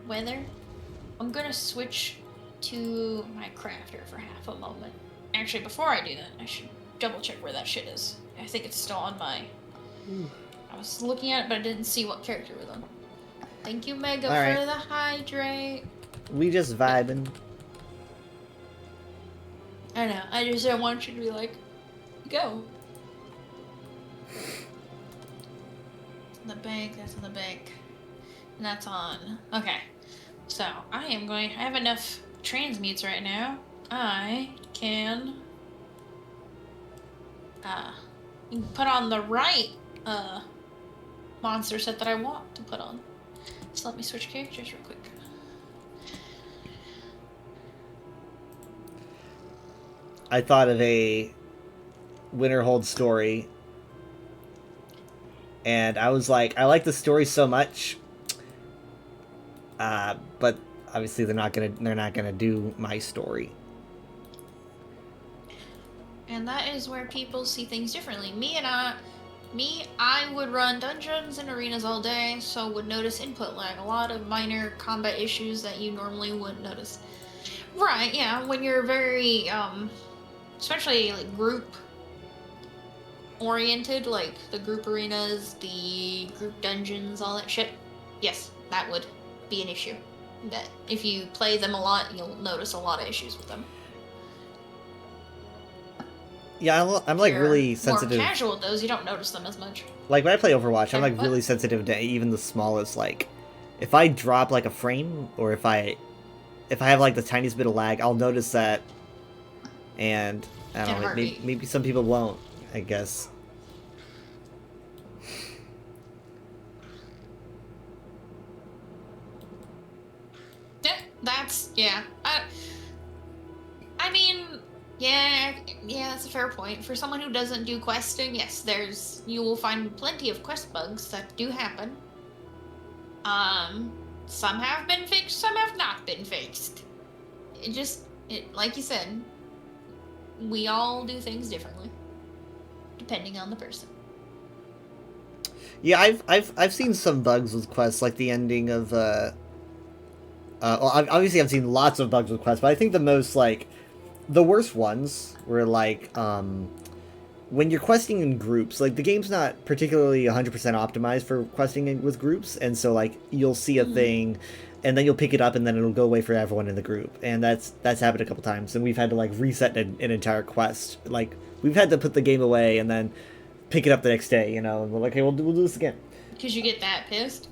Weather. I'm gonna switch to my crafter for half a moment. Actually, before I do that, I should double check where that shit is. I think it's still on my... I was looking at it, but I didn't see what character it was on. Thank you, Mega, for the hydrate. We just vibing. I know. I just don't want you to be like, go. The bank, that's in the bank. And that's on. Okay. So, I have enough transmutes right now. I can put on the right monster set that I want to put on. So let me switch characters real quick. I thought of a Winterhold story, and I was like, I like the story so much, but obviously they're not gonna do my story. And that is where people see things differently. I would run dungeons and arenas all day, so would notice input lag, a lot of minor combat issues that you normally wouldn't notice. Right, yeah, when you're very, especially like group oriented, like the group arenas, the group dungeons, all that shit. Yes, that would be an issue. That if you play them a lot, you'll notice a lot of issues with them. Yeah, I'm like really sensitive. More casual with those, you don't notice them as much. Like when I play Overwatch, I'm like really sensitive to even the smallest, like, if I drop like a frame, or if I have like the tiniest bit of lag, I'll notice that. And I don't know, maybe some people won't, I guess. Yeah. I mean, yeah, that's a fair point. For someone who doesn't do questing, yes, you will find plenty of quest bugs that do happen. Some have been fixed, some have not been fixed. Like you said, we all do things differently, depending on the person. Yeah, I've seen some bugs with quests, like the ending of well, obviously I've seen lots of bugs with quests, but I think the worst ones were like, when you're questing in groups, like the game's not particularly 100% optimized for questing with groups, and so like you'll see a thing, and then you'll pick it up, and then it'll go away for everyone in the group, and that's happened a couple times, and we've had to like reset an entire quest. Like we've had to put the game away and then pick it up the next day, and we're like, hey, we'll do this again. Because you get that pissed?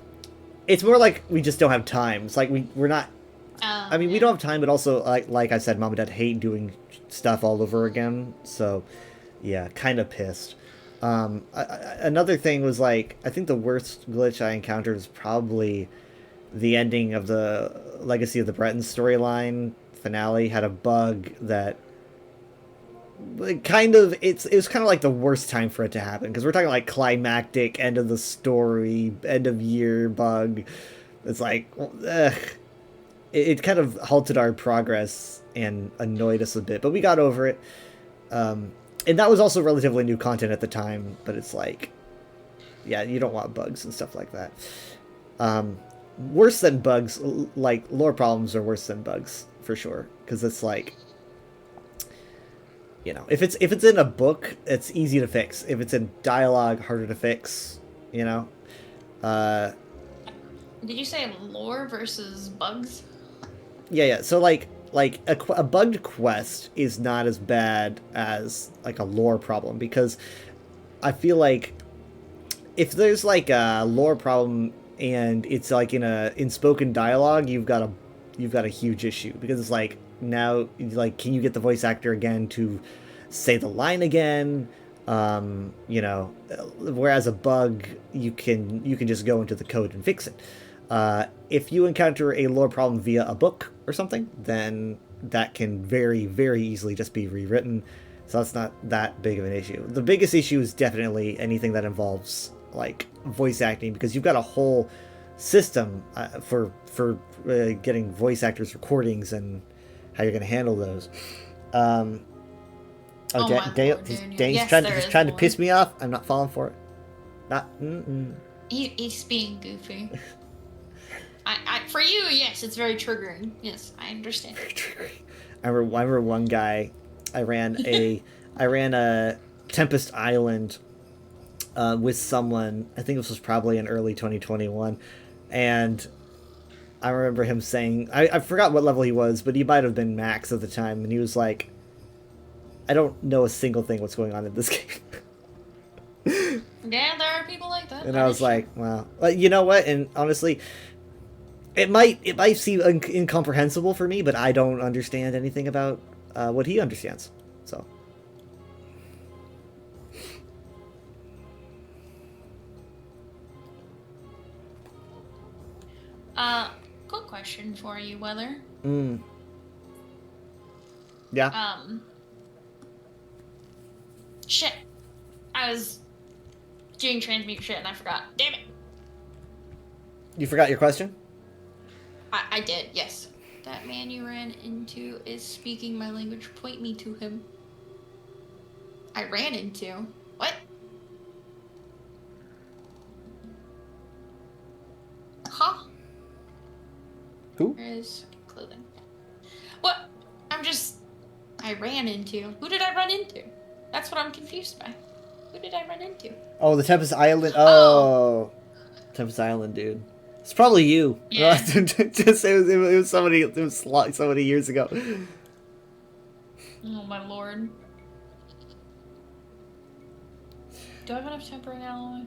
It's more like we just don't have time. It's like we're not. I mean, we don't have time, but also like I said, Mom and Dad hate doing stuff all over again. So, yeah, kind of pissed. Another thing was like, I think the worst glitch I encountered was probably the ending of the Legacy of the Breton storyline finale. Had a bug that it was kind of like the worst time for it to happen, because we're talking like climactic end of the story, end of year bug. It's like, ugh. It kind of halted our progress and annoyed us a bit, but we got over it. And that was also relatively new content at the time, but it's like, yeah, you don't want bugs and stuff like that. Worse than bugs, like lore problems are worse than bugs for sure, because it's like, if it's in a book, it's easy to fix. If it's in dialogue, harder to fix. Did you say lore versus bugs? Yeah. So like a bugged quest is not as bad as like a lore problem, because I feel like if there's like a lore problem and it's like in spoken dialogue, you've got a huge issue, because it's like, now, like, can you get the voice actor again to say the line again? Whereas a bug, you can just go into the code and fix it. If you encounter a lore problem via a book or something, then that can very, very easily just be rewritten. So that's not that big of an issue. The biggest issue is definitely anything that involves like voice acting, because you've got a whole system for getting voice actors recordings and how you're going to handle those. Danny's trying to piss me off. I'm not falling for it. He's being goofy. For you, yes, it's very triggering. Yes, I understand. Very triggering. I remember one guy. I ran a Tempest Island with someone. I think this was probably in early 2021, and I remember him saying, I forgot what level he was, but he might have been max at the time, and he was like, I don't know a single thing what's going on in this game. Yeah, there are people like that. And I was like, wow. You know what? And honestly, it might seem incomprehensible for me, but I don't understand anything about what he understands. So. Quick question for you, Weather. Yeah. Shit. I was doing transmute shit and I forgot. Damn it. You forgot your question? I did, yes. That man you ran into is speaking my language. Point me to him. I ran into? What? Huh? Who? Where is clothing? What? I ran into. Who did I run into? That's what I'm confused by. Who did I run into? Oh, the Tempest Island. Oh. Tempest Island, dude. It's probably you. Yeah. Just, it was so many years ago. Oh my lord. Do I have enough tempering alloy?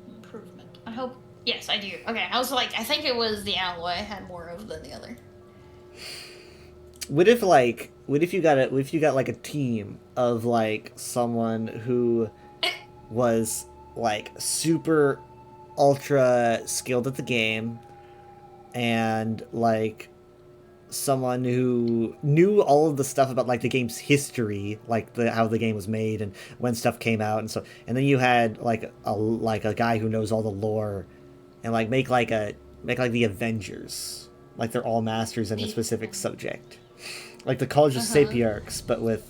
Improvement. I hope. Yes, I do. Okay, I was like, I think it was the alloy I had more of than the other. What if you got like a team of like someone who was like super ultra skilled at the game and like someone who knew all of the stuff about like the game's history, like how the game was made and when stuff came out and so, and then you had like a guy who knows all the lore and like make like the Avengers, like they're all masters in a specific subject. Like the College of Sapiarchs, but with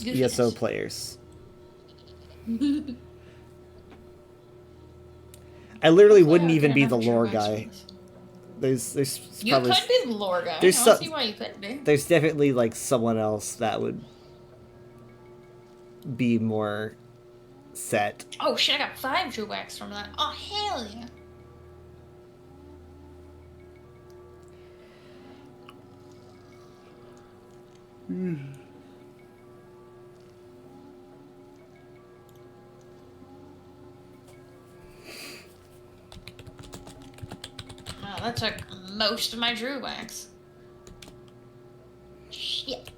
ESO players. I literally wouldn't even be the lore guy. There's you probably, could be the lore guy. I don't see why you couldn't be. There's definitely like someone else that would be more set. Oh shit! I got 5 Drew wax from that. Oh hell yeah! Wow, that took most of my Drew wax. Shit.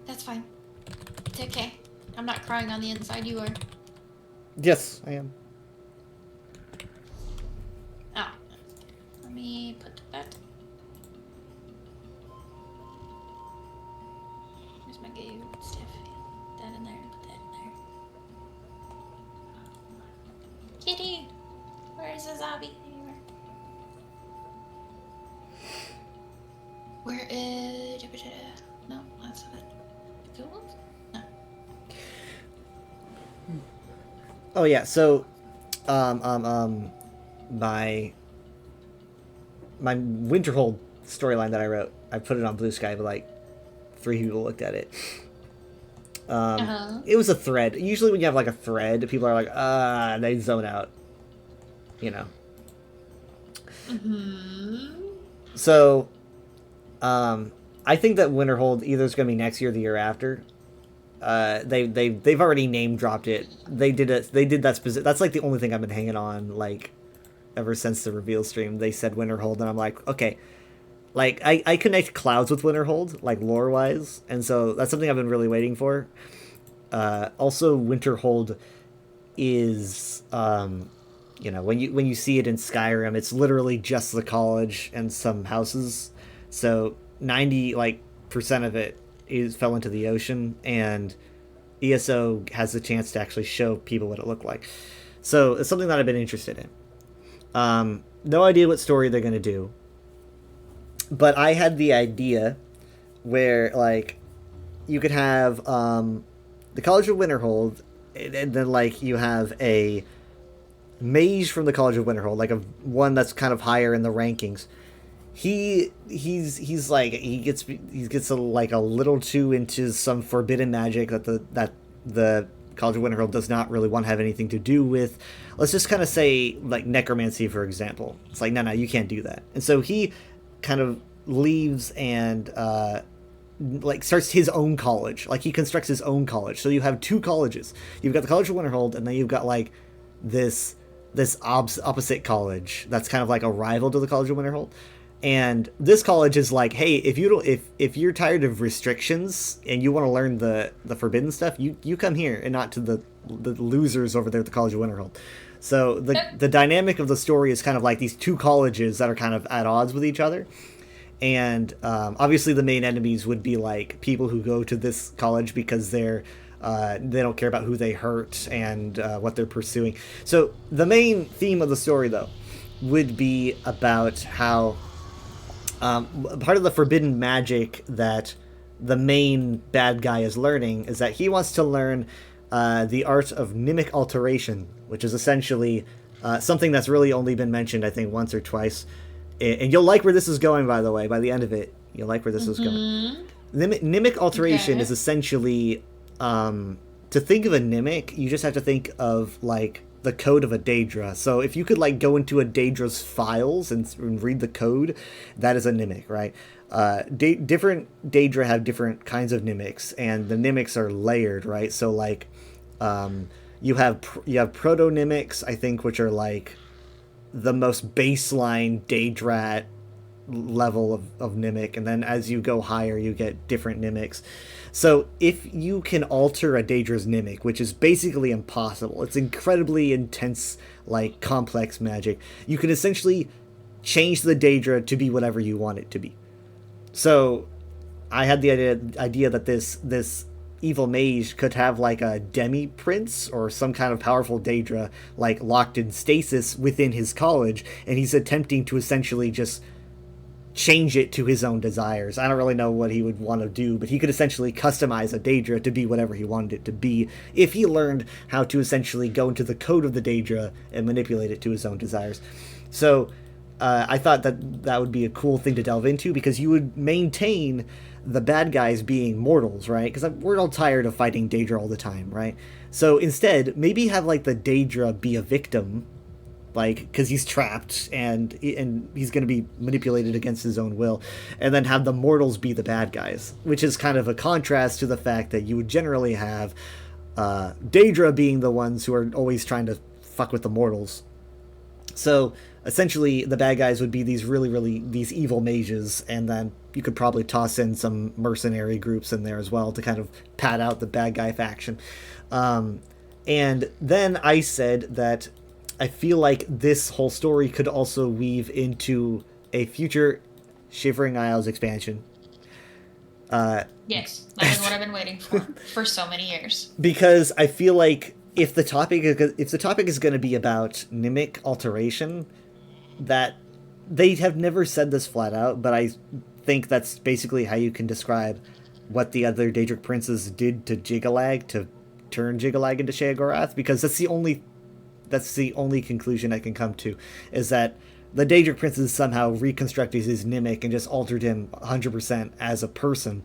That's fine. It's okay. I'm not crying on the inside, you are. Yes, I am. Oh. Let me put that. Where's my goo stuff? Put that in there, put that in there. Kitty! Where's the zombie? Where is... No, that's not it. Cool? No. Oh yeah, so my Winterhold storyline that I wrote, I put it on Blue Sky, but like 3 people looked at it. It was a thread. Usually when you have like a thread, people are like, they zone out. You know. So, I think that Winterhold either is going to be next year or the year after. They've already name dropped it. They did that specific. That's like the only thing I've been hanging on like ever since the reveal stream. They said Winterhold, and I'm like, okay. Like I connect Clouds with Winterhold, like lore wise, and so that's something I've been really waiting for. Also, Winterhold is you know, when you see it in Skyrim, it's literally just the college and some houses. So 90% of it fell into the ocean, and ESO has the chance to actually show people what it looked like. So it's something that I've been interested in. No idea what story they're gonna do, but I had the idea where like you could have the College of Winterhold, and then like you have a mage from the College of Winterhold, like one that's kind of higher in the rankings. He's like he gets a little too into some forbidden magic that the College of Winterhold does not really want to have anything to do with. Let's just kind of say like necromancy, for example. It's like no, you can't do that. And so he kind of leaves and like starts his own college. Like he constructs his own college. So you have 2 colleges. You've got the College of Winterhold, and then you've got like this opposite college that's kind of like a rival to the College of Winterhold. And this college is like, hey, if you're tired of restrictions and you want to learn the forbidden stuff, you come here and not to the losers over there at the College of Winterhold. So the dynamic of the story is kind of like these two colleges that are kind of at odds with each other. And obviously the main enemies would be like people who go to this college because they don't care about who they hurt and what they're pursuing. So the main theme of the story, though, would be about how part of the forbidden magic that the main bad guy is learning is that he wants to learn the art of mimic alteration, which is essentially something that's really only been mentioned, I think, once or twice. And you'll like where this is going, by the way. By the end of it, you'll like where this is going. Mimic alteration is essentially, to think of a mimic, you just have to think of, like, the code of a Daedra. So if you could, like, go into a Daedra's files and read the code, that is a mimic, right? Different Daedra have different kinds of mimics, and the mimics are layered, right? So, like, you have proto-mimics, I think, which are, like, the most baseline Daedrat level of mimic, and then as you go higher you get different mimics. So if you can alter a Daedra's mimic, which is basically impossible, it's incredibly intense, like, complex magic, you can essentially change the Daedra to be whatever you want it to be. So I had the idea that this evil mage could have, like, a demi-prince or some kind of powerful Daedra, like, locked in stasis within his college, and he's attempting to essentially just change it to his own desires. I don't really know what he would want to do, but he could essentially customize a Daedra to be whatever he wanted it to be if he learned how to essentially go into the code of the Daedra and manipulate it to his own desires. So I thought that would be a cool thing to delve into, because you would maintain the bad guys being mortals, right? Because we're all tired of fighting Daedra all the time, right? So instead, maybe have, like, the Daedra be a victim, like, because he's trapped and he's going to be manipulated against his own will, and then have the mortals be the bad guys, which is kind of a contrast to the fact that you would generally have Daedra being the ones who are always trying to fuck with the mortals. So essentially the bad guys would be these these evil mages, and then you could probably toss in some mercenary groups in there as well to kind of pad out the bad guy faction. And then I said that I feel like this whole story could also weave into a future Shivering Isles expansion. Yes, that is what I've been waiting for so many years. Because I feel like if the topic is going to be about mimic alteration, that they have never said this flat out, but I think that's basically how you can describe what the other Daedric princes did to Jyggalag to turn Jyggalag into Sheogorath, because that's the only conclusion I can come to, is that the Daedric princes somehow reconstructed his mimic and just altered him 100% as a person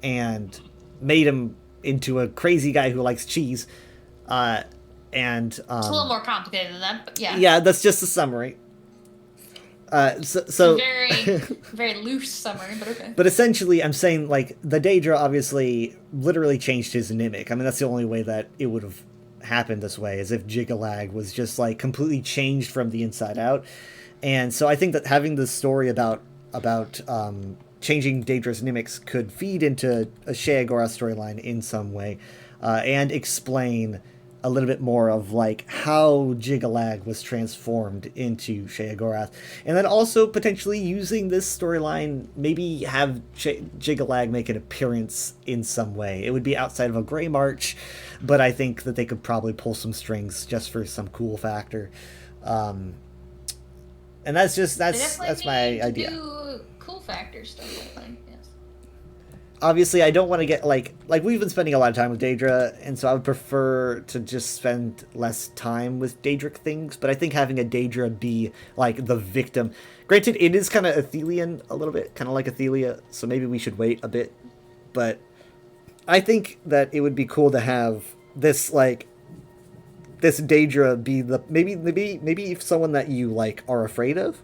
and made him into a crazy guy who likes cheese. It's a little more complicated than that, but yeah. Yeah, that's just a summary. So very, very loose summary, but okay. But essentially, I'm saying, like, the Daedra obviously literally changed his mimic. I mean, that's the only way that it would have happened this way, as if Jyggalag was just, like, completely changed from the inside out. And so I think that having this story about changing Daedra's mimics could feed into a Sheogorath storyline in some way, and explain a little bit more of, like, how Jyggalag was transformed into Sheogorath. And then also potentially using this storyline, maybe have Jyggalag make an appearance in some way. It would be outside of a Grey March, but I think that they could probably pull some strings just for some cool factor. And that's my idea. Do cool factor stuff, I think. Yes. Obviously, I don't want to get, like we've been spending a lot of time with Daedra, and so I would prefer to just spend less time with Daedric things, but I think having a Daedra be, like, the victim... Granted, it is kind of Athelian a little bit, kind of like Athelia, so maybe we should wait a bit, but I think that it would be cool to have this Daedra be the... Maybe someone that you, like, are afraid of,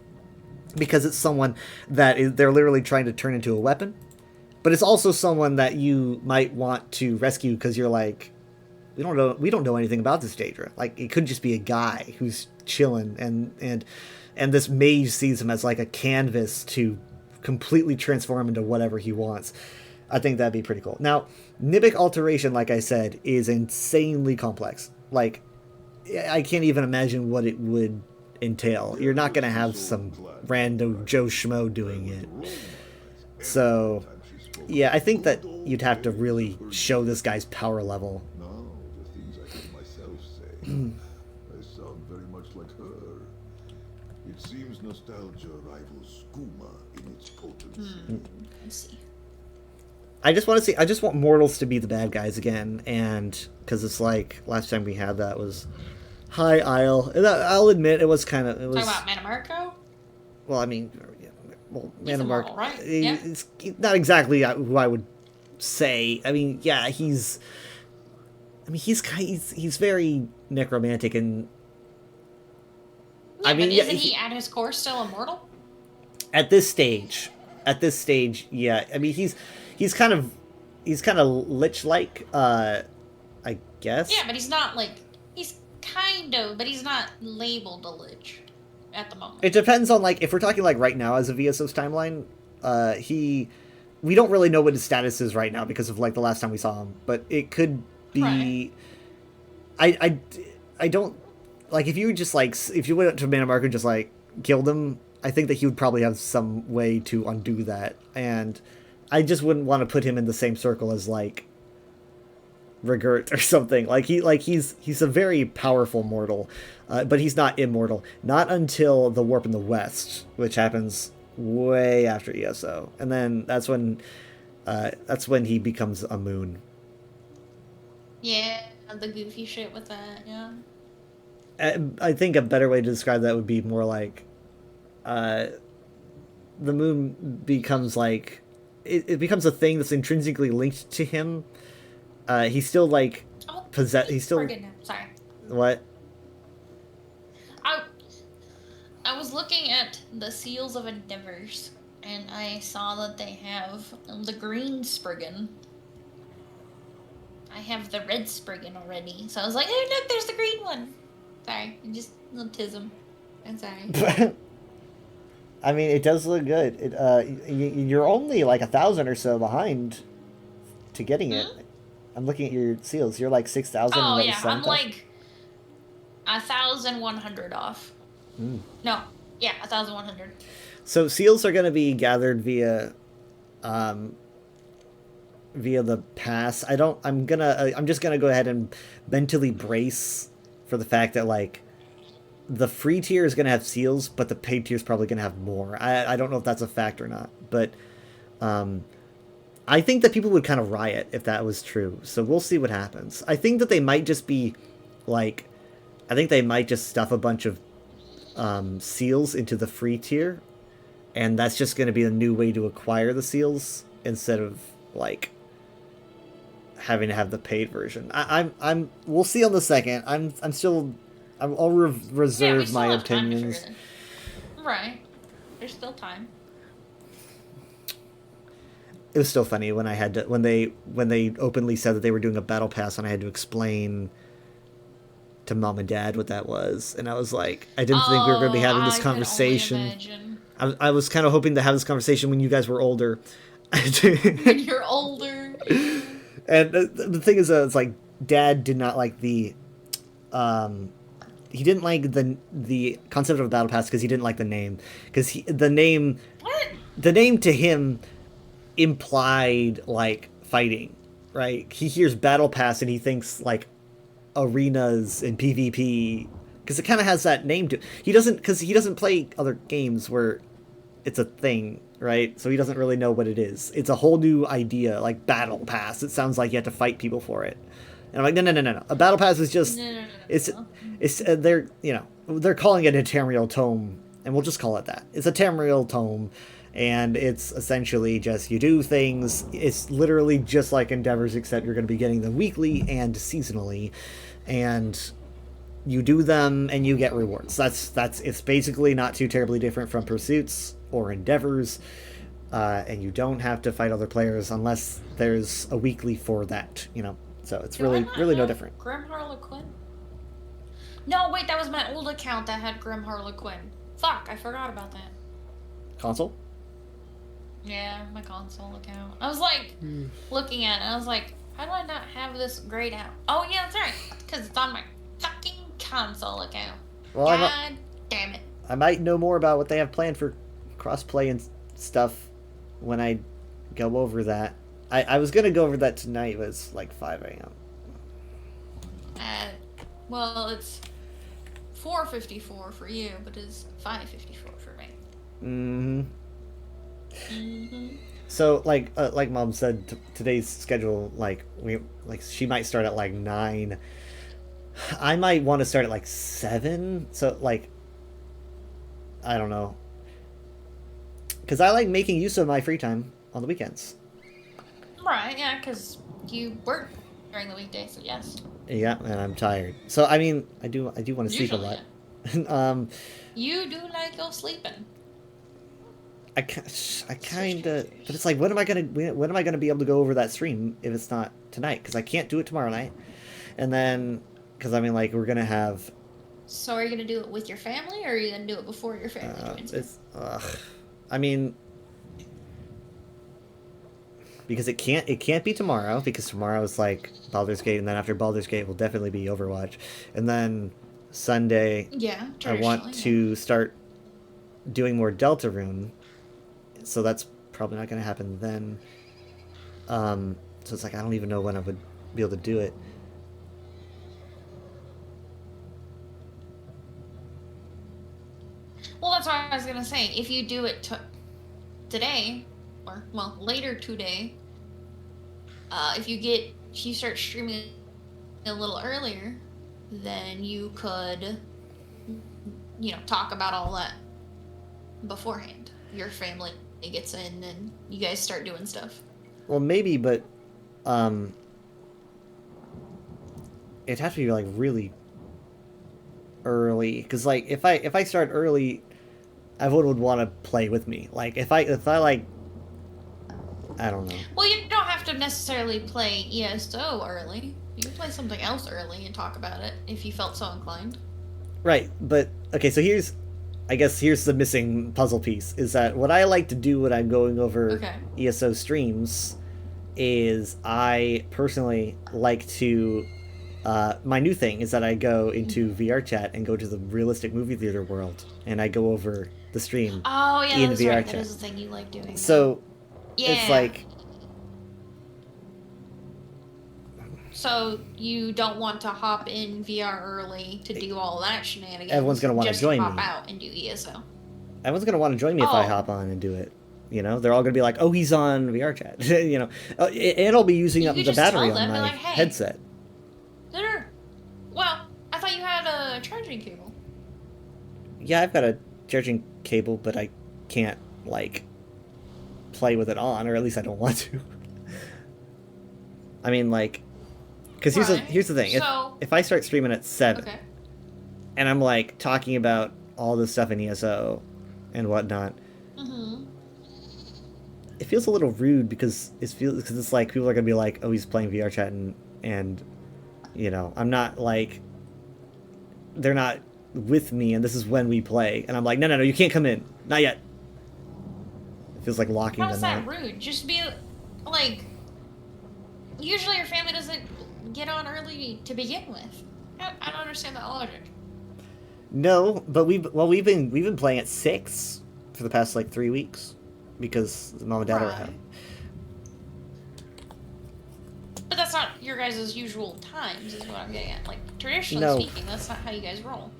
because it's someone that they're literally trying to turn into a weapon. But it's also someone that you might want to rescue because you're like, we don't know anything about this Daedra. Like, it could just be a guy who's chilling, and and this mage sees him as like a canvas to completely transform into whatever he wants. I think that'd be pretty cool. Now, Nimic Alteration, like I said, is insanely complex. Like, I can't even imagine what it would entail. You're not going to have some random Joe Schmo doing it. So, yeah, I think that you'd have to really show this guy's power level. Now, the things I heard myself say, I sound very much like her. It seems nostalgia rivals skooma in its potency. Let's see. I just want mortals to be the bad guys again, and because it's like last time we had that was High Isle, and I'll admit it was Talking about Manamurko? Well, I mean, He's a mortal, right? Yeah. It's not exactly who I would say. I mean, yeah, he's very necromantic, and Yeah, I mean, but yeah, isn't he at his core still immortal? at this stage, yeah. I mean, he's kind of lich-like, I guess. Yeah, but he's not like but he's not labeled a lich at the moment. It depends on, like, if we're talking, like, right now as a VSO's timeline, we don't really know what his status is right now because of, like, the last time we saw him, but it could be... Right. I don't... Like, if you went up to Manamurko and just, like, killed him, I think that he would probably have some way to undo that, and I just wouldn't want to put him in the same circle as, like, Rigurt or something. He's a very powerful mortal, but he's not immortal. Not until the Warp in the West, which happens way after ESO, and then that's when he becomes a moon. Yeah, the goofy shit with that. Yeah. I think a better way to describe that would be more like, the moon becomes like it becomes a thing that's intrinsically linked to him. He's still like He's still. Sorry. What? I was looking at the Seals of Endeavors, and I saw that they have the green Spriggan. I have the red Spriggan already, so I was like, oh look, there's the green one. Sorry, just a little tism. I'm sorry. I mean, it does look good. You're only like 1,000 or so behind to getting it. I'm looking at your seals. You're like 6,000. Oh yeah, I'm like 1,100 off. No, yeah, 1,100. So seals are going to be gathered via the pass. I'm just gonna go ahead and mentally brace for the fact that like the free tier is gonna have seals, but the paid tier is probably gonna have more. I don't know if that's a fact or not, but I think that people would kind of riot if that was true. So we'll see what happens. I think that they might just be like, I think they might just stuff a bunch of seals into the free tier, and that's just going to be a new way to acquire the seals instead of like having to have the paid version. We'll see on the second. I'll reserve my opinions. Right. There's still time. It was still funny when I had to when they openly said that they were doing a battle pass, and I had to explain to mom and dad what that was, and I was like, I didn't think we were going to be having this conversation. I was kind of hoping to have this conversation when you guys were older. When you're older. And the thing is, it's like Dad did not like the, he didn't like the concept of a battle pass because he didn't like the name, because the name to him implied like fighting, right? He hears battle pass and he thinks like arenas and PvP, because it kind of has that name to it. He doesn't play other games where it's a thing, right? So he doesn't really know what it is. It's a whole new idea, like battle pass. It sounds like you have to fight people for it. And I'm like, no. A battle pass is just it's they're calling it a Tamriel tome, and we'll just call it that. It's a Tamriel tome, and it's essentially just you do things. It's literally just like Endeavors, except you're going to be getting them weekly and seasonally, and you do them and you get rewards. It's basically not too terribly different from Pursuits or Endeavors, and you don't have to fight other players unless there's a weekly for that, So it's really no different. Grim Harlequin? No, wait, that was my old account that had Grim Harlequin. Fuck, I forgot about that. Console? Yeah, my console account. I was like, looking at it, I was like, how do I not have this grayed out? Oh, yeah, that's right. Because it's on my fucking console account. Well, God damn it. I might know more about what they have planned for crossplay and stuff when I go over that. I was going to go over that tonight, but it's like 5 a.m. Well, it's 4:54 for you, but it's 5:54 for me. Mm-hmm. Mm-hmm. So, like Mom said, today's schedule, she might start at like 9. I might want to start at like 7. So, like, I don't know. Because I like making use of my free time on the weekends. Right, yeah, because you work during the weekday, so yes. Yeah, and I'm tired. So, I mean, I do want to sleep a lot. You do like your sleeping. I kind of, but it's like, when am I gonna be able to go over that stream if it's not tonight? Because I can't do it tomorrow night, and then, because I mean, like, we're gonna have. So are you gonna do it with your family, or are you gonna do it before your family joins? I mean, because it can't be tomorrow, because tomorrow is like Baldur's Gate, and then after Baldur's Gate will definitely be Overwatch, and then Sunday. Yeah, I want to start doing more Deltarune. So that's probably not going to happen then. So it's like, I don't even know when I would be able to do it. Well, that's what I was gonna say. If you do it today, or well, later today, if you start streaming a little earlier, then you could, talk about all that beforehand. Your family gets in and you guys start doing stuff. Well, maybe, but it'd have to be like really early, because like if I start early, everyone would want to play with me. Like if I like, I don't know. Well, you don't have to necessarily play ESO early. You can play something else early and talk about it if you felt so inclined. Right, but okay, so here's the missing puzzle piece, is that what I like to do when I'm going over ESO streams is I personally like to, my new thing is that I go into VR chat and go to the realistic movie theater world, and I go over the stream in VR right. chat. That is the thing you like doing. So, yeah. It's like... So you don't want to hop in VR early to do all that shenanigans. Everyone's going to want to join me. Just hop out and do ESO. Everyone's going to want to join me if I hop on and do it. They're all going to be like, oh, he's on VR chat. It'll be using up the battery on my headset. Well, I thought you had a charging cable. Yeah, I've got a charging cable, but I can't, like, play with it on, or at least I don't want to. I mean, like... Because here's the thing. If I start streaming at 7, and I'm, like, talking about all this stuff in ESO and whatnot, it feels a little rude, because it's like people are going to be like, oh, he's playing VR chat, and I'm not, like... They're not with me, and this is when we play. And I'm like, no, you can't come in. Not yet. It feels like locking them out. How is that rude? Just be, like... Usually your family doesn't get on early to begin with. I don't understand that logic. No, but we've been playing at 6 for the past like 3 weeks because mom and dad are at home. But that's not your guys' usual times, is what I'm getting at. Like, traditionally speaking, that's not how you guys roll.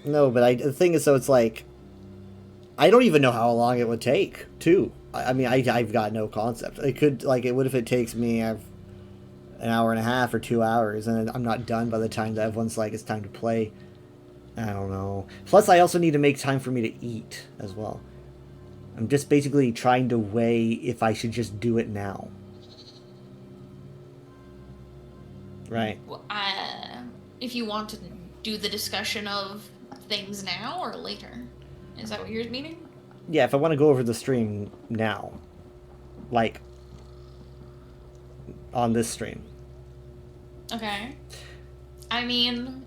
No, but the thing is, so it's like, I don't even know how long it would take, too. I mean, I've got no concept. It could, like, what if it takes me an hour and a half or 2 hours, and I'm not done by the time that everyone's like, it's time to play. I don't know. Plus, I also need to make time for me to eat as well. I'm just basically trying to weigh if I should just do it now. Right. Well, if you want to do the discussion of things now or later. Is that what you're meaning? Yeah, if I want to go over the stream now. Like, on this stream. Okay. I mean,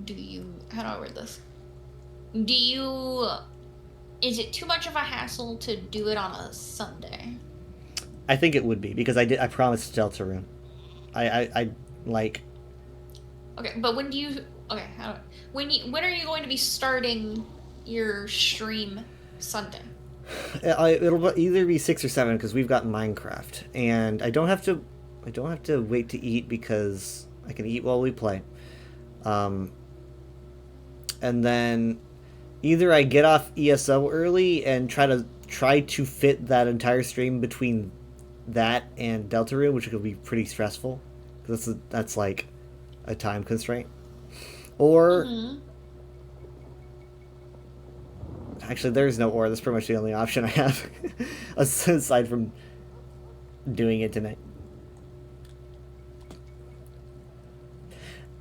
do you? How do I word this? Do you? Is it too much of a hassle to do it on a Sunday? I think it would be because I promised Deltarune. I like. Okay, but when do you? Okay, when are you going to be starting your stream Sunday? It'll either be 6 or 7 because we've got Minecraft, and I don't have to wait to eat because I can eat while we play. And then either I get off ESO early and try to fit that entire stream between that and Deltarune, which could be pretty stressful because that's like a time constraint. Or actually, there's no or. That's pretty much the only option I have aside from doing it tonight.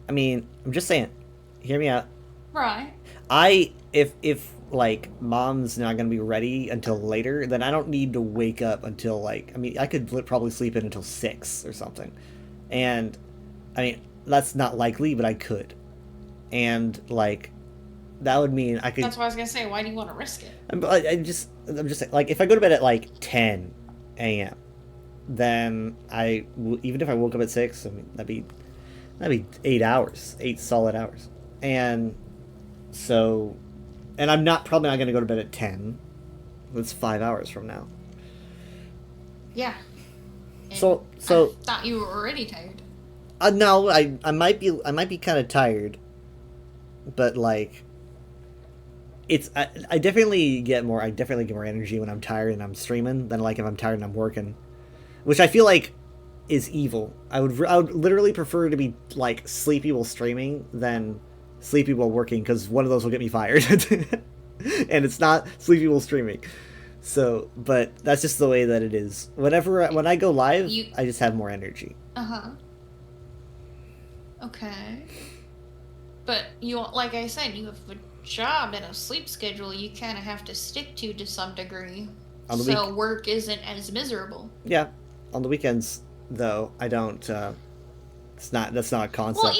I mean, I'm just saying. Hear me out. Right. If like mom's not gonna be ready until later, then I don't need to wake up until like I could probably sleep in until 6 or something, and I mean that's not likely, but I could, and like that would mean I could. That's what I was gonna say. Why do you want to risk it? I'm just saying, like if I go to bed at like 10 a.m., then even if I woke up at 6, I mean that'd be 8 hours, 8 solid hours, and so. And I'm probably not going to go to bed at 10. That's 5 hours from now. Yeah. And So I thought you were already tired. No, I might be kind of tired, but like, I definitely get more energy when I'm tired and I'm streaming than like if I'm tired and I'm working, which I feel like is evil. I would literally prefer to be like sleepy while streaming than sleepy while working, because one of those will get me fired. And it's not sleepy while streaming. So, but that's just the way that it is. When I go live, I just have more energy. Okay. But like I said, you have a job and a sleep schedule you kind of have to stick to some degree. So work isn't as miserable. Yeah. On the weekends, though, I don't, that's not a concept.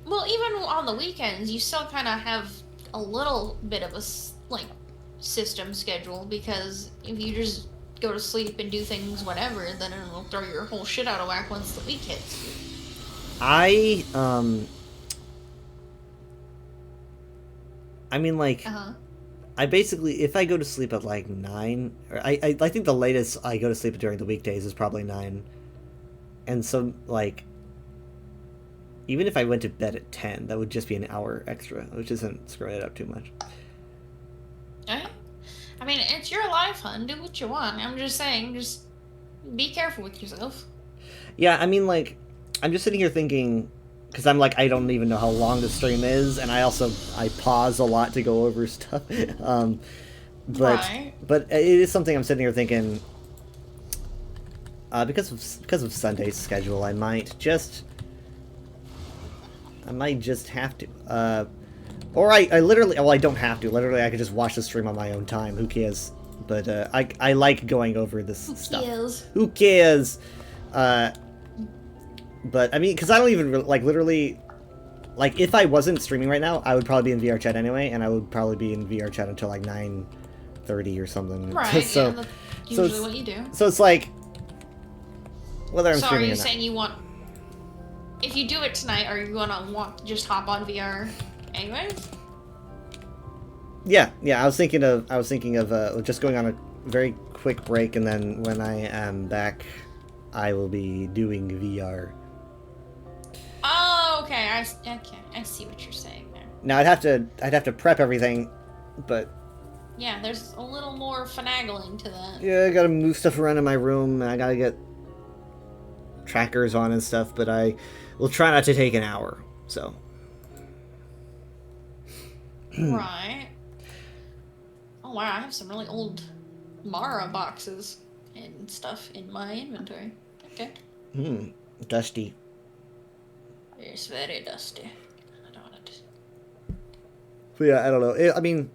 Well, even on the weekends, you still kind of have a little bit of a, like, system schedule, because if you just go to sleep and do things whenever, then it'll throw your whole shit out of whack once the week hits. I mean, like, I basically, if I go to sleep at, like, 9, or I think the latest I go to sleep during the weekdays is probably 9, and so, like, even if I went to bed at 10, that would just be an hour extra, which isn't screwing it up too much. I mean, it's your life, hun. Do what you want. I'm just saying, just be careful with yourself. Yeah, I mean, like, I'm just sitting here thinking, because I'm like, I don't even know how long the stream is, and I pause a lot to go over stuff. But it is something I'm sitting here thinking, because of Sunday's schedule, I might just have to. Or I literally, well, I don't have to. Literally, I could just watch the stream on my own time. Who cares? But I like going over this stuff. Who cares? But I mean, because I don't even, like, literally, like, if I wasn't streaming right now, I would probably be in VR chat anyway, and I would probably be in VR chat until, like, 9:30 or something. Right, so, yeah, that's usually what you do. So it's like, whether I'm streaming or not. So are you saying you want... If you do it tonight, are you gonna just hop on VR anyways? Yeah. I was thinking of just going on a very quick break, and then when I am back, I will be doing VR. Oh, okay. I see what you're saying there. Now I'd have to prep everything, but yeah, there's a little more finagling to that. Yeah, I gotta move stuff around in my room, and I gotta get trackers on and stuff, but I will try not to take an hour, so. Right. Oh wow, I have some really old Mara boxes and stuff in my inventory. Okay. Dusty. It's very dusty. I don't want it. But yeah, I don't know. I mean,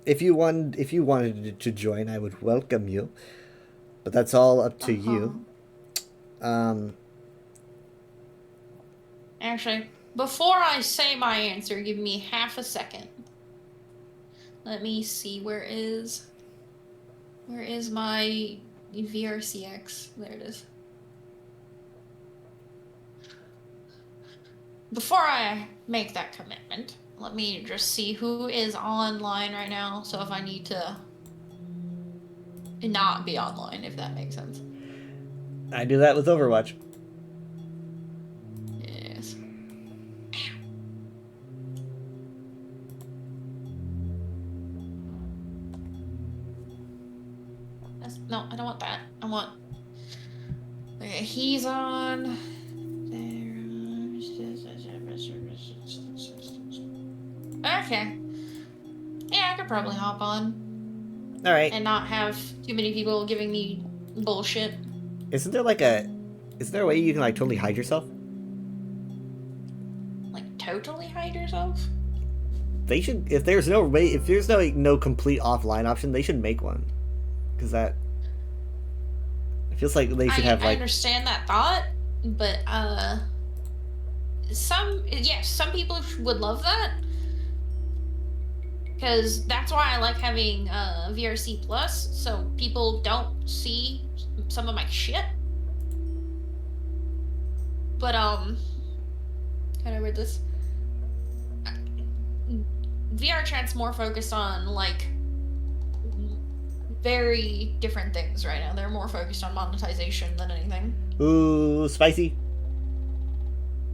if you wanted to join, I would welcome you, but that's all up to you. Actually, before I say my answer, give me half a second. Let me see, where is my VRCX? There it is. Before I make that commitment, let me just see who is online right now, so if I need to not be online, if that makes sense. I do that with Overwatch. Yes. No, I don't want that. I want... Okay, he's on... Okay. Yeah, I could probably hop on. Alright. And not have too many people giving me bullshit. Isn't there a way you can like totally hide yourself? Like totally hide yourself? They should, if there's no way, if there's no, like, no complete offline option, they should make one. Because that... It feels like they should have like... I understand that thought, but some people would love that. Because that's why I like having VRC Plus, so people don't see some of my shit. But how do I word this? VR chat's more focused on like very different things right now. They're more focused on monetization than anything. Ooh, spicy.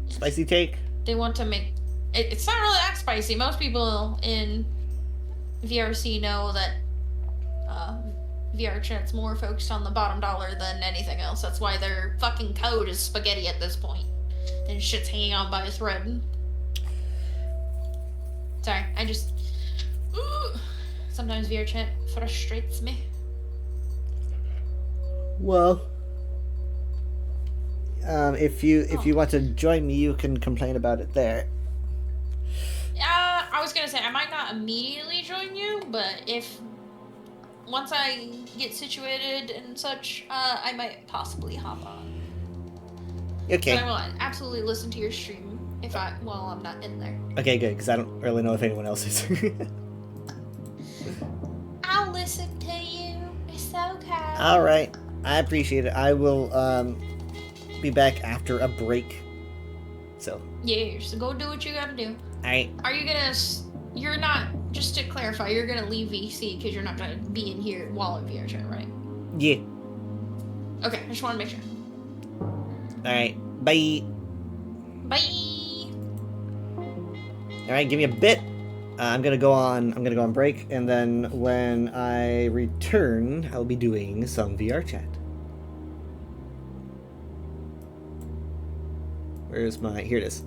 Spicy take. They want to make it's not really that spicy. Most people in VRC know that VR chat's more focused on the bottom dollar than anything else. That's why their fucking code is spaghetti at this point. And shit's hanging on by a thread. Sorry, I just... Sometimes VR chat frustrates me. Well, if you want to join me, you can complain about it there. I was gonna say, I might not immediately join you, but once I get situated and such, I might possibly hop on. Okay. But I will absolutely listen to your stream while I'm not in there. Okay, good, because I don't really know if anyone else is. I'll listen to you. It's okay. Alright, I appreciate it. I will be back after a break. So. Yeah, so go do what you gotta do. Alright. You're not, just to clarify, you're gonna leave VC because you're not gonna be in here while in VR chat, right? Yeah. Okay, I just want to make sure. Alright, bye. Bye. Alright, give me a bit. I'm gonna go on break, and then when I return, I'll be doing some VR chat. Where's my... Here it is.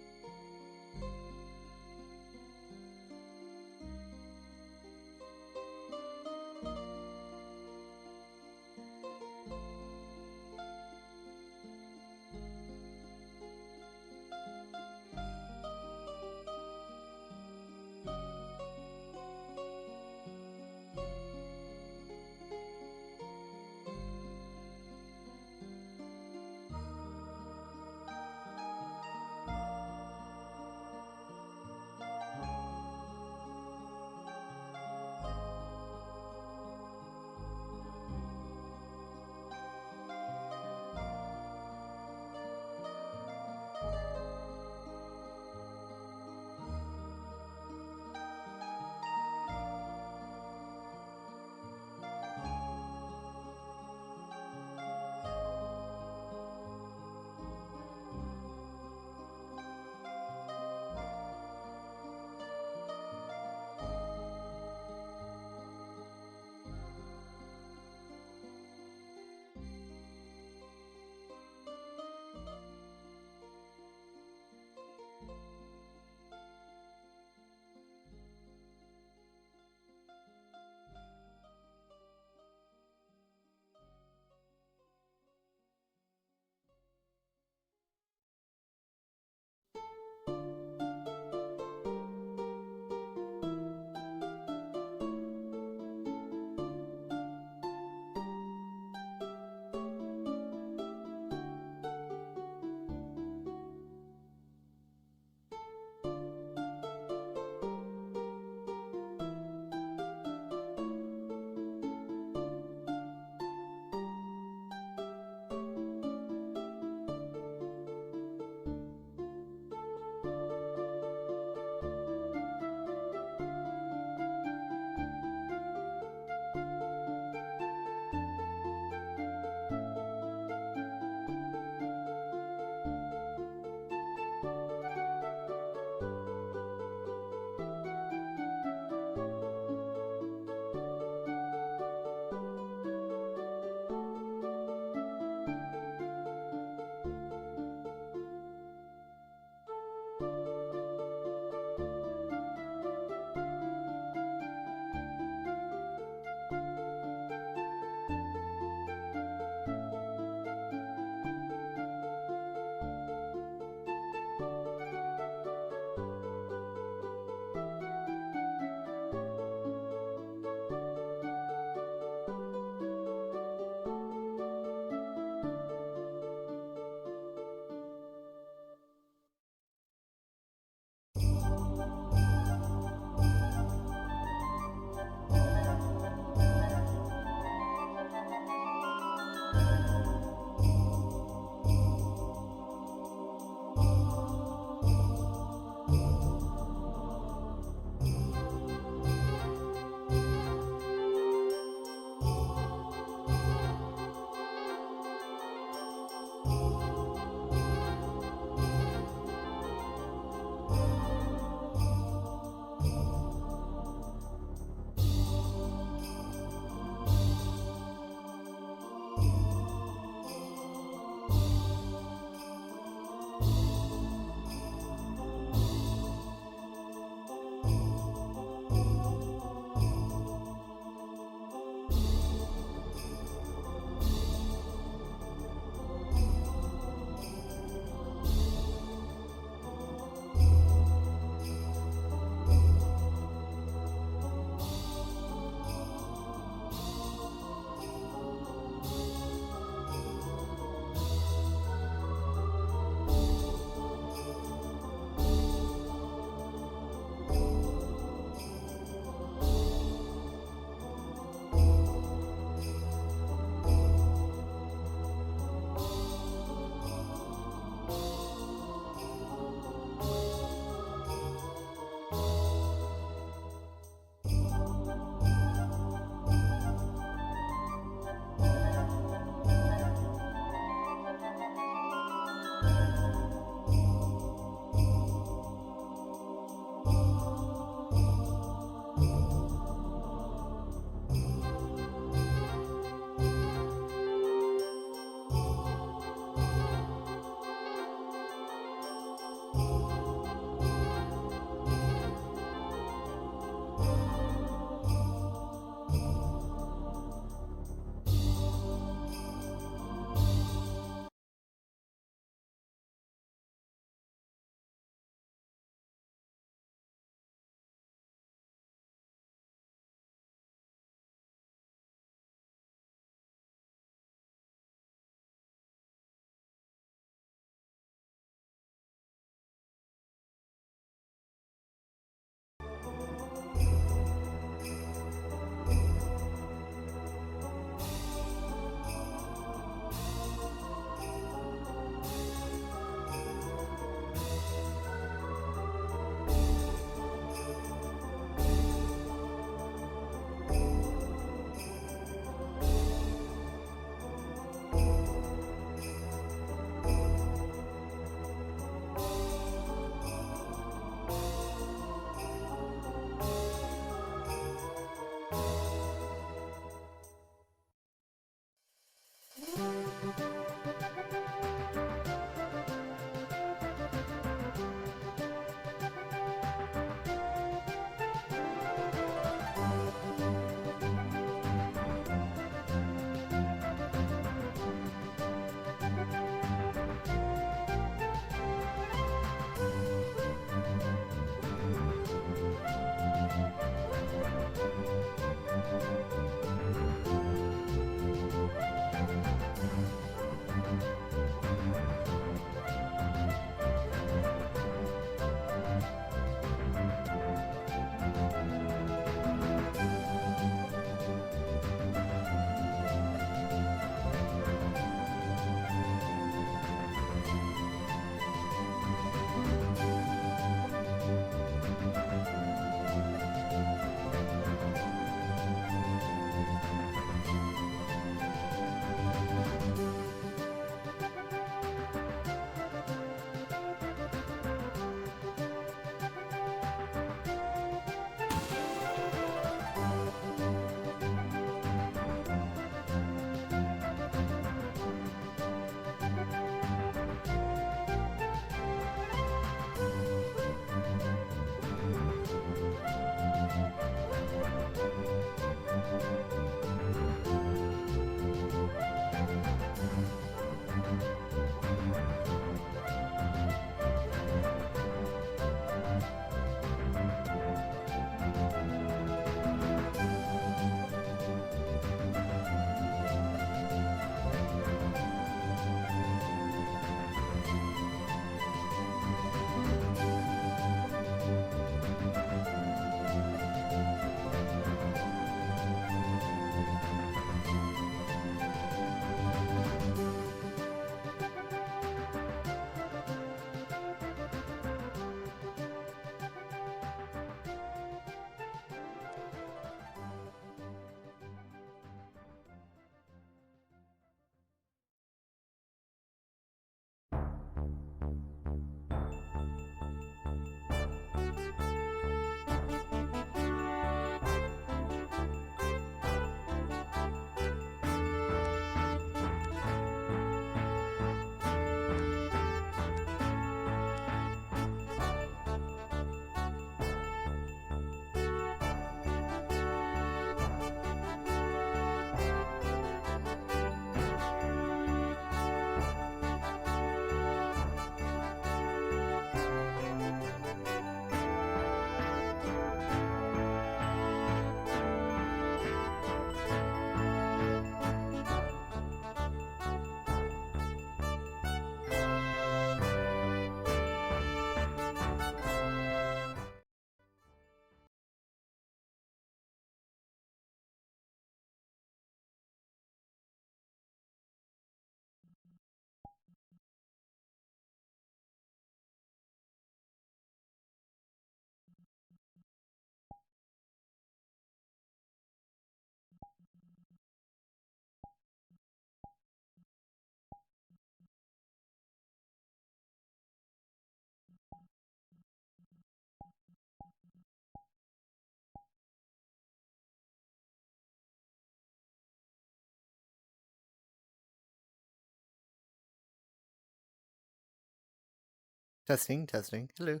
Testing, testing. Hello.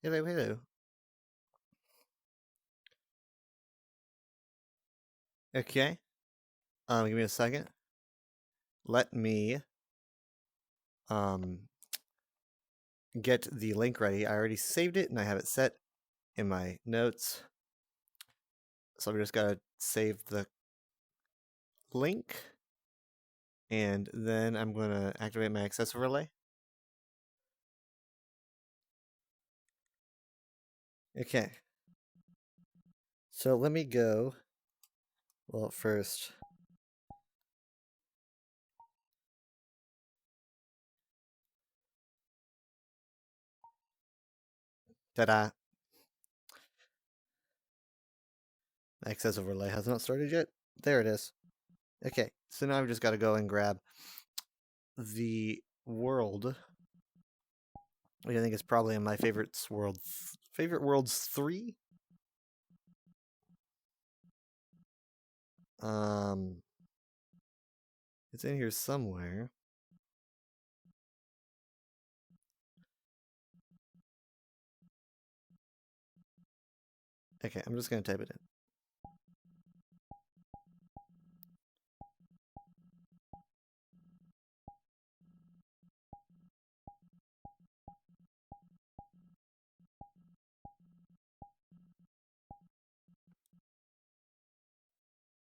Hello, hello. Okay. Give me a second. Let me get the link ready. I already saved it and I have it set in my notes. So we just gotta save the link. And then I'm gonna activate my access overlay. Okay. So let me go. Well, first. Ta-da. Access overlay has not started yet. There it is. Okay, so now I've just got to go and grab the world, which I think is probably in my favorite worlds 3. It's in here somewhere. Okay, I'm just gonna type it in.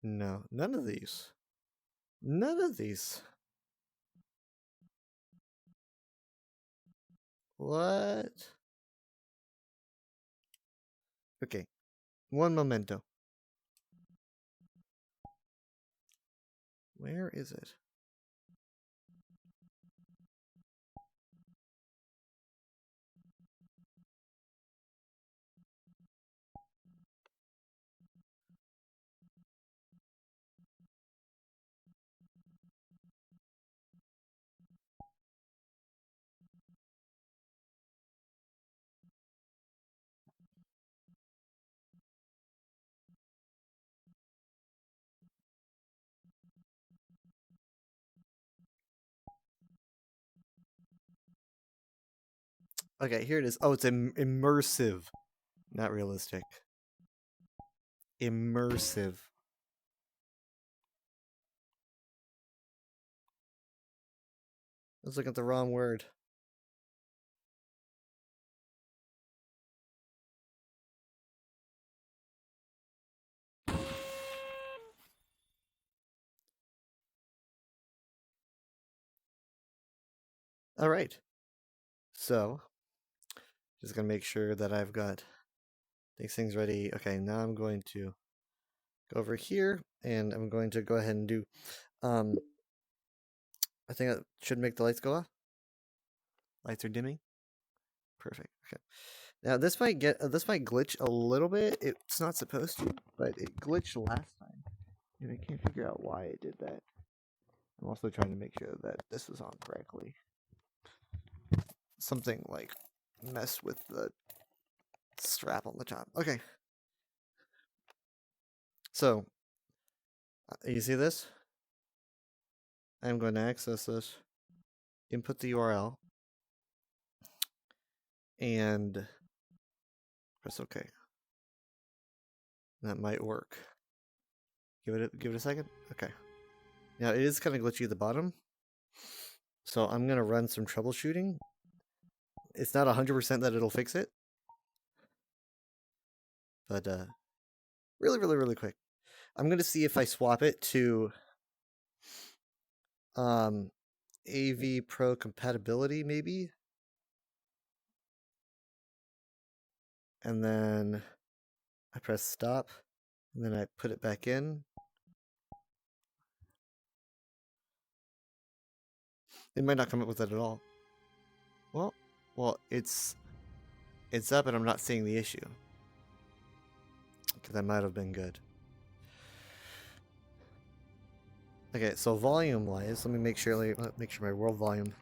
No, none of these. None of these. What? Okay, one momento. Where is it? Okay, here it is. Oh, it's immersive, not realistic. Immersive. I was looking at the wrong word. All right. So, just gonna make sure that I've got these things ready. Okay, now I'm going to go over here and I'm going to go ahead and do, I think that should make the lights go off. Lights are dimming. Perfect. Okay. Now this might glitch a little bit. It's not supposed to, but it glitched last time, and I can't figure out why it did that. I'm also trying to make sure that this is on correctly. something like messed with the strap on the top. Okay. So, you see this? I'm going to access this, input the URL, and press OK. That might work. Give it a second. Okay. Now it is kind of glitchy at the bottom, so I'm gonna run some troubleshooting. It's not 100% that it'll fix it, but really quick, I'm gonna see if I swap it to AV Pro compatibility maybe, and then I press stop, and then I put it back in. It might not come up with that at all. Well, it's up, and I'm not seeing the issue. Okay, that might have been good. Okay, so volume-wise, let me make sure my world volume.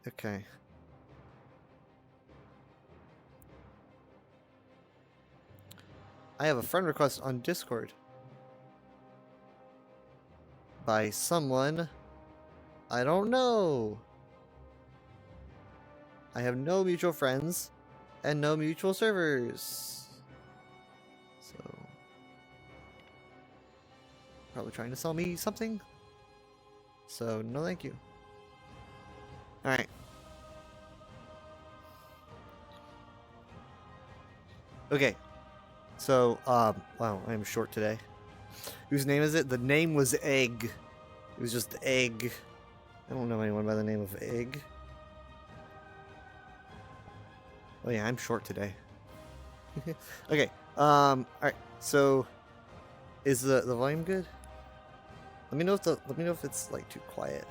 Okay. I have a friend request on Discord by someone I don't know. I have no mutual friends and no mutual servers. So, probably trying to sell me something. So, no thank you. Alright. Okay. So, wow, I'm short today. Whose name is it? The name was Egg. It was just Egg. I don't know anyone by the name of Egg. Oh yeah, I'm short today. Okay. Alright, so is the volume good? Let me know if it's like too quiet.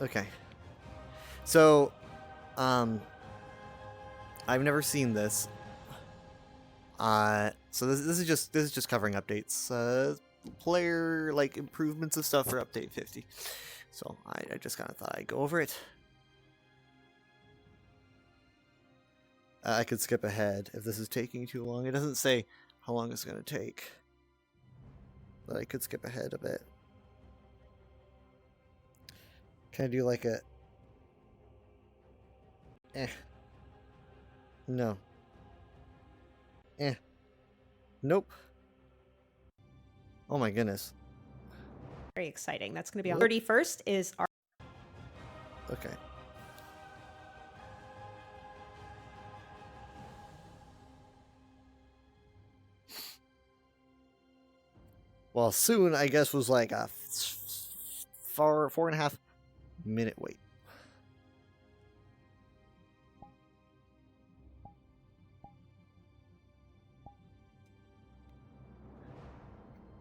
Okay. So I've never seen this. So this is just covering updates. Player like improvements of stuff for update 50. So I just kind of thought I'd go over it. I could skip ahead if this is taking too long. It doesn't say how long it's going to take, but I could skip ahead a bit. Can I do like a no. Nope. Oh my goodness. Very exciting. That's going to be on 31st is our... Okay. Well, soon, I guess, was like a 4.5 minute wait.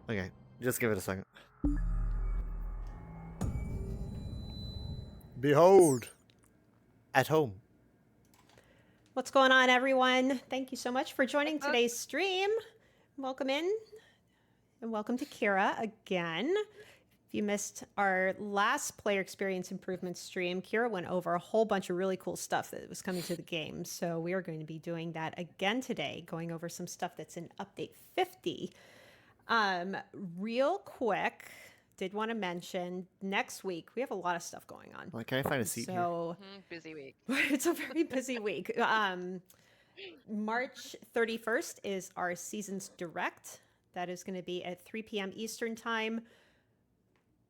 Okay, just give it a second. Behold, at home. What's going on, everyone? Thank you so much for joining today's stream. Welcome in, and welcome to Kira again. If you missed our last player experience improvement stream, Kira went over a whole bunch of really cool stuff that was coming to the game. So we are going to be doing that again today, going over some stuff that's in update 50. Real quick, did want to mention next week we have a lot of stuff going on. Well, can I find a seat here? Busy week. It's a very busy week. March 31st is our Seasons Direct. That is going to be at 3 p.m. Eastern Time.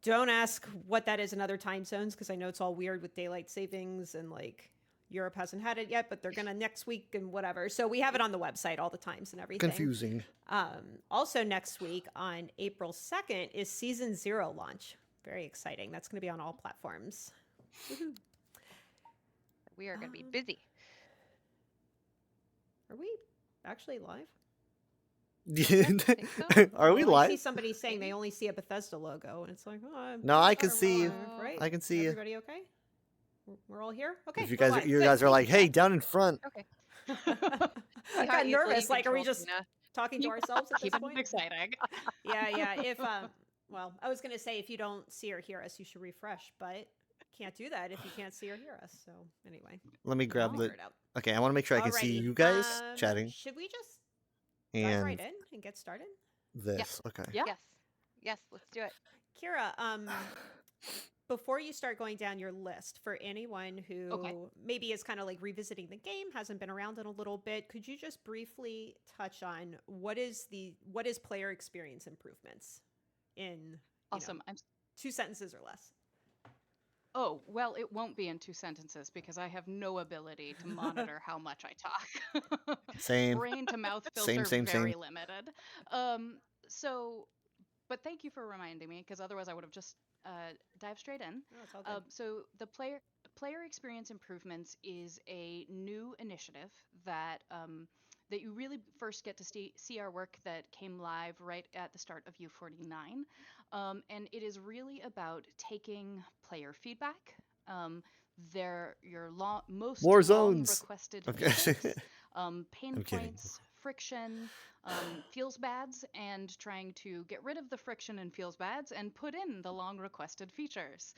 Don't ask what that is in other time zones, because I know it's all weird with daylight savings and like Europe hasn't had it yet, but they're going to next week and whatever. So we have it on the website, all the times and everything. Confusing. Also next week on April 2nd is Season 0 launch. Very exciting. That's going to be on all platforms. Woohoo. We are going to be busy. Are we actually live? Are we live? I see somebody saying they only see a Bethesda logo, and it's like, oh, no, I can see you. Right? I can see you. Everybody okay? We're all here. Okay. If you guys are like, hey, down in front. Okay. I got nervous. Like, are we just talking to ourselves at this point? Exciting. Yeah. Well, I was going to say if you don't see or hear us, you should refresh, but can't do that if you can't see or hear us. So anyway, Let me grab I'll the. figure it out. Okay, I want to make sure I can see Alrighty, you guys chatting Should we just dive right and in and get started? this. Okay. Yes. Yes, let's do it. Kira, before you start going down your list, for anyone who maybe is kind of like revisiting the game, hasn't been around in a little bit, could you just briefly touch on what is player experience improvements in Awesome. I'm 2 sentences or less? Oh, well, it won't be in 2 sentences because I have no ability to monitor how much I talk. Same. Brain to mouth filter Same. very limited. But thank you for reminding me because otherwise I would have just dived straight in. No, it's all good. So the player experience improvements is a new initiative that that you really first get to see our work that came live right at the start of U49. And it is really about taking player feedback, your most More long zones. requested Okay. feedbacks, pain I'm kidding. points, friction, feels bads, and trying to get rid of the friction and feels bads and put in the long requested features.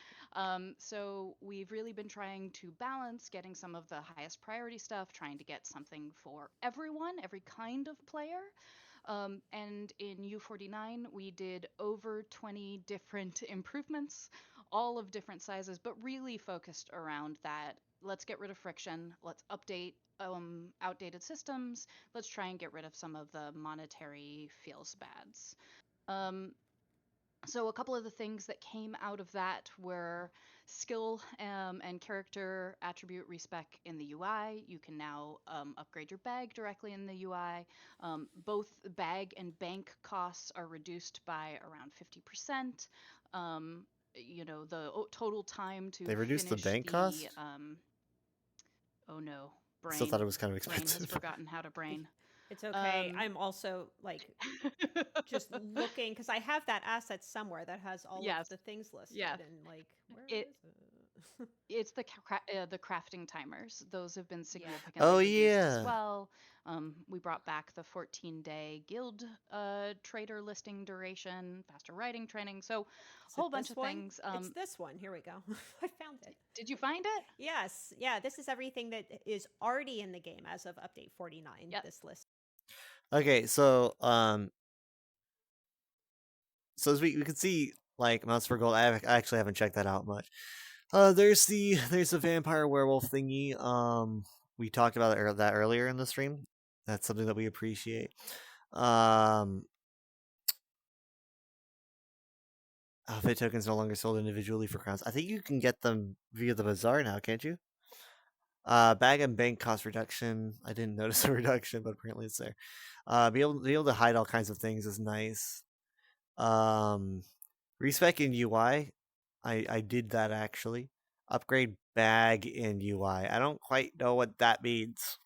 So we've really been trying to balance getting some of the highest priority stuff, trying to get something for everyone, every kind of player. And in U49, we did over 20 different improvements, all of different sizes, but really focused around that. Let's get rid of friction. Let's update outdated systems. Let's try and get rid of some of the monetary feels bads. So a couple of the things that came out of that were skill and character attribute respec in the UI. You can now upgrade your bag directly in the UI. Both bag and bank costs are reduced by around 50%. The total time to They reduced the bank cost? Oh no, Still thought it was kind of brain has expensive. forgotten how to brain. It's okay. I'm also like just looking because I have that asset somewhere that has all of the things listed, and like where is it? It's the crafting timers. Those have been significantly Oh, reduced yeah. as well. We brought back the 14-day guild trader listing duration, faster writing training, so a whole bunch of things. It's this one. Here we go. I found it. Did you find it? Yes. Yeah. This is everything that is already in the game as of update 49. This list. Okay, so as we can see, like mounts for gold. I actually haven't checked that out much. There's the vampire werewolf thingy. We talked about that earlier in the stream. That's something that we appreciate. Outfit tokens no longer sold individually for crowns. I think you can get them via the bazaar now, can't you? Bag and bank cost reduction. I didn't notice a reduction, but apparently it's there. Be able to hide all kinds of things is nice. Respec in UI. I did that actually. Upgrade bag in UI. I don't quite know what that means.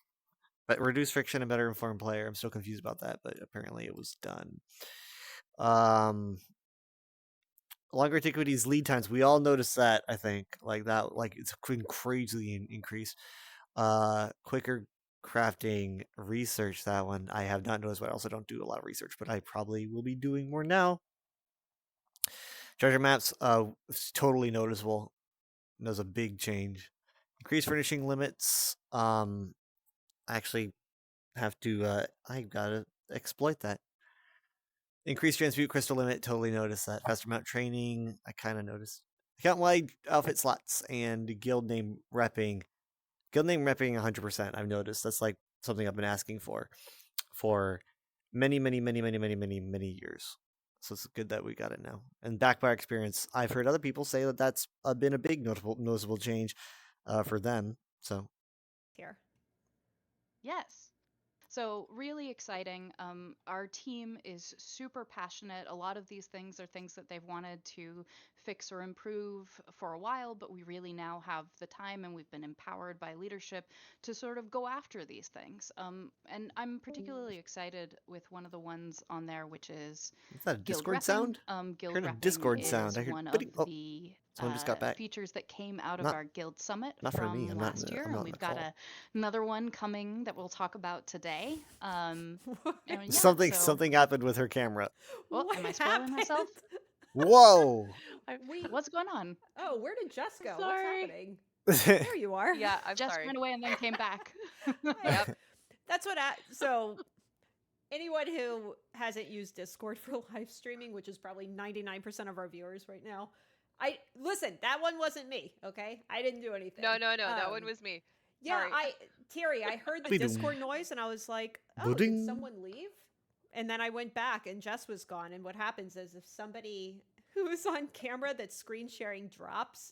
But reduce friction and better informed player. I'm still confused about that, but apparently it was done. Longer antiquities lead times. We all noticed that, I think. Like that, like it's been crazily increased. Quicker crafting research, that one I have not noticed, but I also don't do a lot of research, but I probably will be doing more now. Treasure maps, it's totally noticeable. There's a big change. Increased furnishing limits. I actually have to, I gotta exploit that. Increased transmute crystal limit, totally noticed that. Faster mount training, I kind of noticed. Account-wide outfit slots and guild name repping. Guild name repping 100%, I've noticed. That's like something I've been asking for many years. So it's good that we got it now. And backfire experience, I've heard other people say that that's been a big noticeable change for them. So here. Yes. So really exciting. Our team is super passionate. A lot of these things are things that they've wanted to fix or improve for a while, but we really now have the time and we've been empowered by leadership to sort of go after these things. And I'm particularly excited with one of the ones on there, which is that a Discord repping. sound? Guild heard a repping Discord is sound. I heard one of the someone just got back. features that came out of Not- our guild summit not for from me. I'm last not- year, I'm not and on we've the got call. another one coming that we'll talk about today. And yeah, something so- something happened with her camera. Well, am I spoiling myself? Whoa! What's going on? Oh, where did Jess go? Sorry. What's happening? There you are. Yeah, I'm Jess sorry. went away and then came back. Yep. That's what so anyone who hasn't used Discord for live streaming, which is probably 99% of our viewers right now, listen, that one wasn't me, okay? I didn't do anything. No, that one was me. Yeah, Sorry. Terry, I heard the Discord noise and I was like, oh, did someone leave? And then I went back and Jess was gone. And what happens is if somebody who's on camera that's screen sharing drops,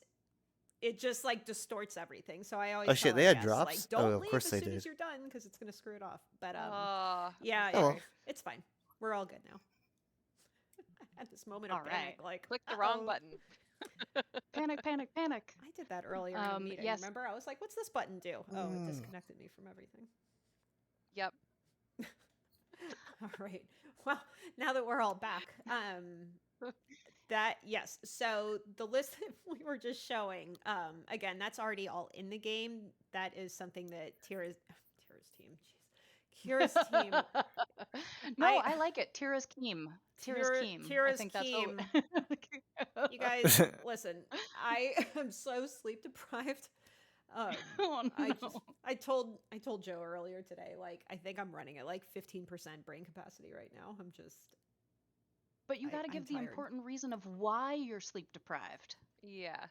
it just like distorts everything. So I always shit, tell they our had guests, drops? like, don't Oh, of leave course as they soon did. as you're done because it's gonna screw it off. But Yeah, Oh. it's fine. We're all good now. At this moment of All panic, right. like Click the wrong button. Panic, panic, panic. I did that earlier in a meeting. Yes. Remember? I was like, what's this button do? Oh, it disconnected me from everything. Yep. All right. Well, now that we're all back, yes. So the list that we were just showing, again, that's already all in the game. That is something that Kira's team. No, I like it. Tira's Keem. Tira's Keem. I Tira's think Keem. that's You guys, listen. I am so sleep deprived. Oh, no. I told Joe earlier today, like, I think I'm running at like 15% brain capacity right now. I'm just. But you got to give the important reason of why you're sleep deprived. Yeah.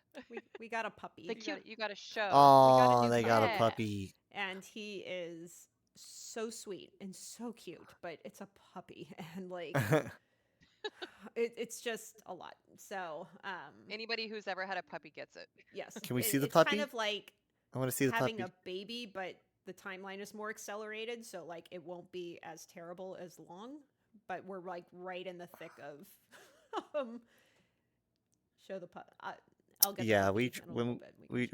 We got a puppy. You got to show. Oh, they got a puppy. And he is so sweet and so cute, but it's a puppy, and like it's just a lot. So anybody who's ever had a puppy gets it. Yes. Can we see the it's puppy? Kind of like I want to see the having puppy. a baby, but the timeline is more accelerated, so like it won't be as terrible as long. But we're like right in the thick of show the pup. I'll get. Yeah, we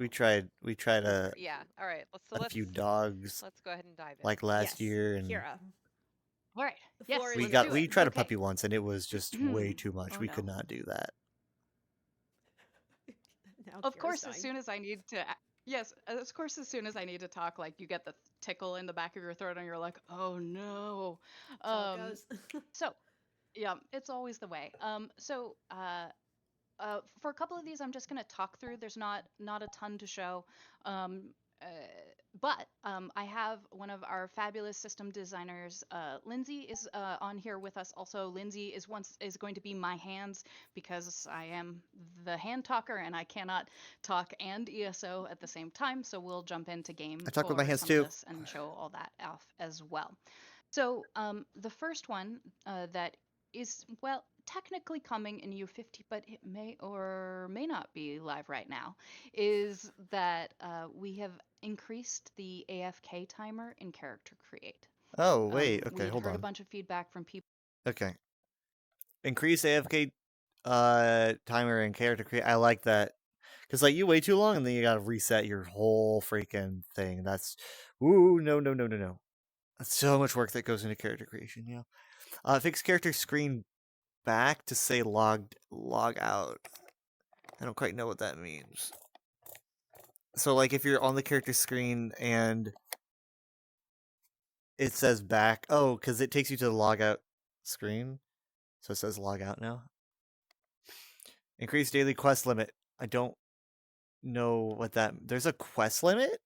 tried Yeah. All right. a few dogs. Let's go ahead and dive in. Like last year, and Kira. All right. Yes. we tried a puppy once, and it was just way too much. We could not do that. Of course, as soon as I need to. Yes, of course. As soon as I need to talk, like you get the tickle in the back of your throat, and you're like, "Oh no!" So, yeah, it's always the way. For a couple of these, I'm just going to talk through. There's not a ton to show, but I have one of our fabulous system designers, Lindsay, is on here with us. Also, Lindsay is going to be my hands because I am the hand talker and I cannot talk and ESO at the same time. So we'll jump into game. I talk with my hands too, and show all that off as well. So the first one that is technically coming in U50, but it may or may not be live right now, is that we have increased the AFK timer in Character Create. Oh, wait. Okay, hold on. We heard a bunch of feedback from people. Okay. Increase AFK timer in Character Create. I like that. Because, like, you wait too long and then you gotta reset your whole freaking thing. That's... Ooh, no. That's so much work that goes into character creation, yeah. Fix character screen back to say log out. I don't quite know what that means. So like if you're on the character screen and it says back, because it takes you to the log out screen. So it says log out now. Increase daily quest limit. I don't know what that. There's a quest limit.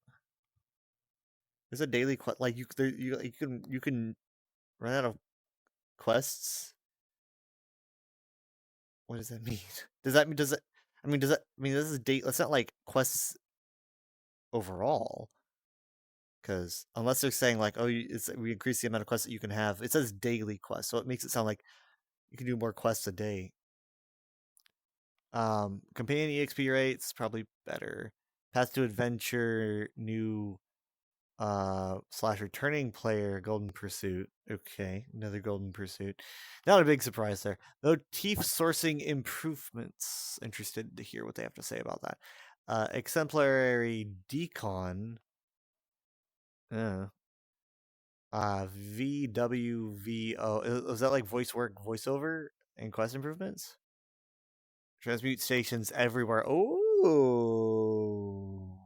There's a daily quest. Like you can run out of quests. What does that mean? Does that mean this is date? That's not like quests overall. Because unless they're saying like, we increase the amount of quests that you can have. It says daily quests, so it makes it sound like you can do more quests a day. Companion EXP rates probably better. Path to adventure, new / returning player, Golden Pursuit. Okay, another Golden Pursuit. Not a big surprise there. Motif sourcing improvements. Interested to hear what they have to say about that. Exemplary decon. VWVO. Is that like voiceover and quest improvements? Transmute stations everywhere. Oh,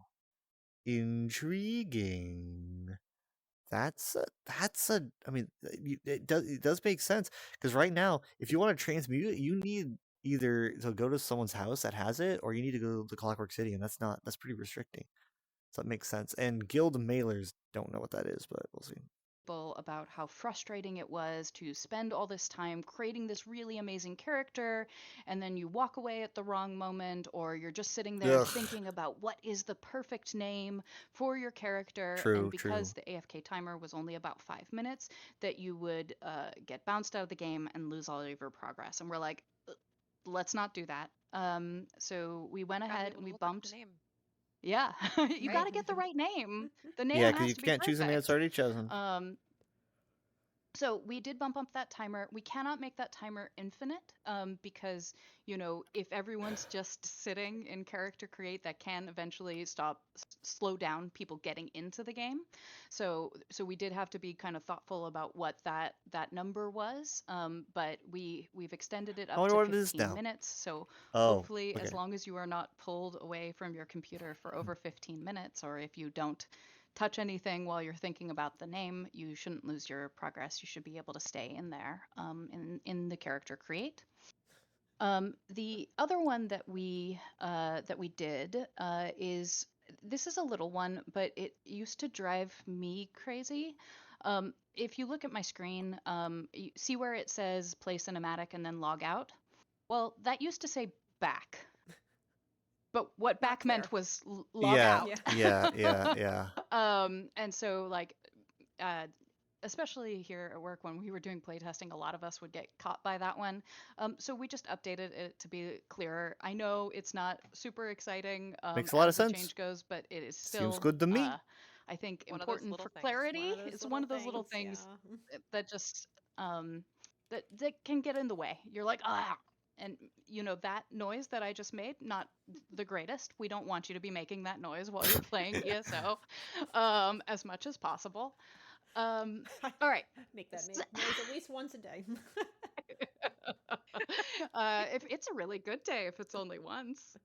intriguing. That's a. I mean, it does make sense because right now, if you want to transmute it, you need either to go to someone's house that has it, or you need to go to Clockwork City, and that's pretty restricting. So that makes sense. And guild mailers don't know what that is, but we'll see. About how frustrating it was to spend all this time creating this really amazing character, and then you walk away at the wrong moment, or you're just sitting there Ugh. thinking about what is the perfect name for your character. True, and because true. the AFK timer was only about 5 minutes, that you would get bounced out of the game and lose all of your progress. And we're like, let's not do that. So we went ahead and we bumped. Yeah, you got to get the right name. The name Yeah, has because you to be can't choose a name that's perfect. already chosen. So we did bump up that timer. We cannot make that timer infinite because, you know, if everyone's just sitting in character create, that can eventually slow down people getting into the game. So we did have to be kind of thoughtful about what that number was. But we've extended it up to 15 minutes. So hopefully, as long as you are not pulled away from your computer for over 15 minutes, or if you don't touch anything while you're thinking about the name, you shouldn't lose your progress. You should be able to stay in there in the character create. The other one that we did is, this is a little one, but it used to drive me crazy. If you look at my screen, you see where it says play cinematic and then log out? Well, that used to say back. But what back meant was log out. Yeah. And so, like, especially here at work when we were doing playtesting, a lot of us would get caught by that one. So we just updated it to be clearer. I know it's not super exciting Makes a lot of as the sense. change goes, but it is still Seems good to me. I think important for clarity. It's one of those little things that just that can get in the way. You're like, ah. And, you know, that noise that I just made, not the greatest. We don't want you to be making that noise while you're playing ESO as much as possible. All right. Make that noise at least once a day. If it's a really good day, if it's only once.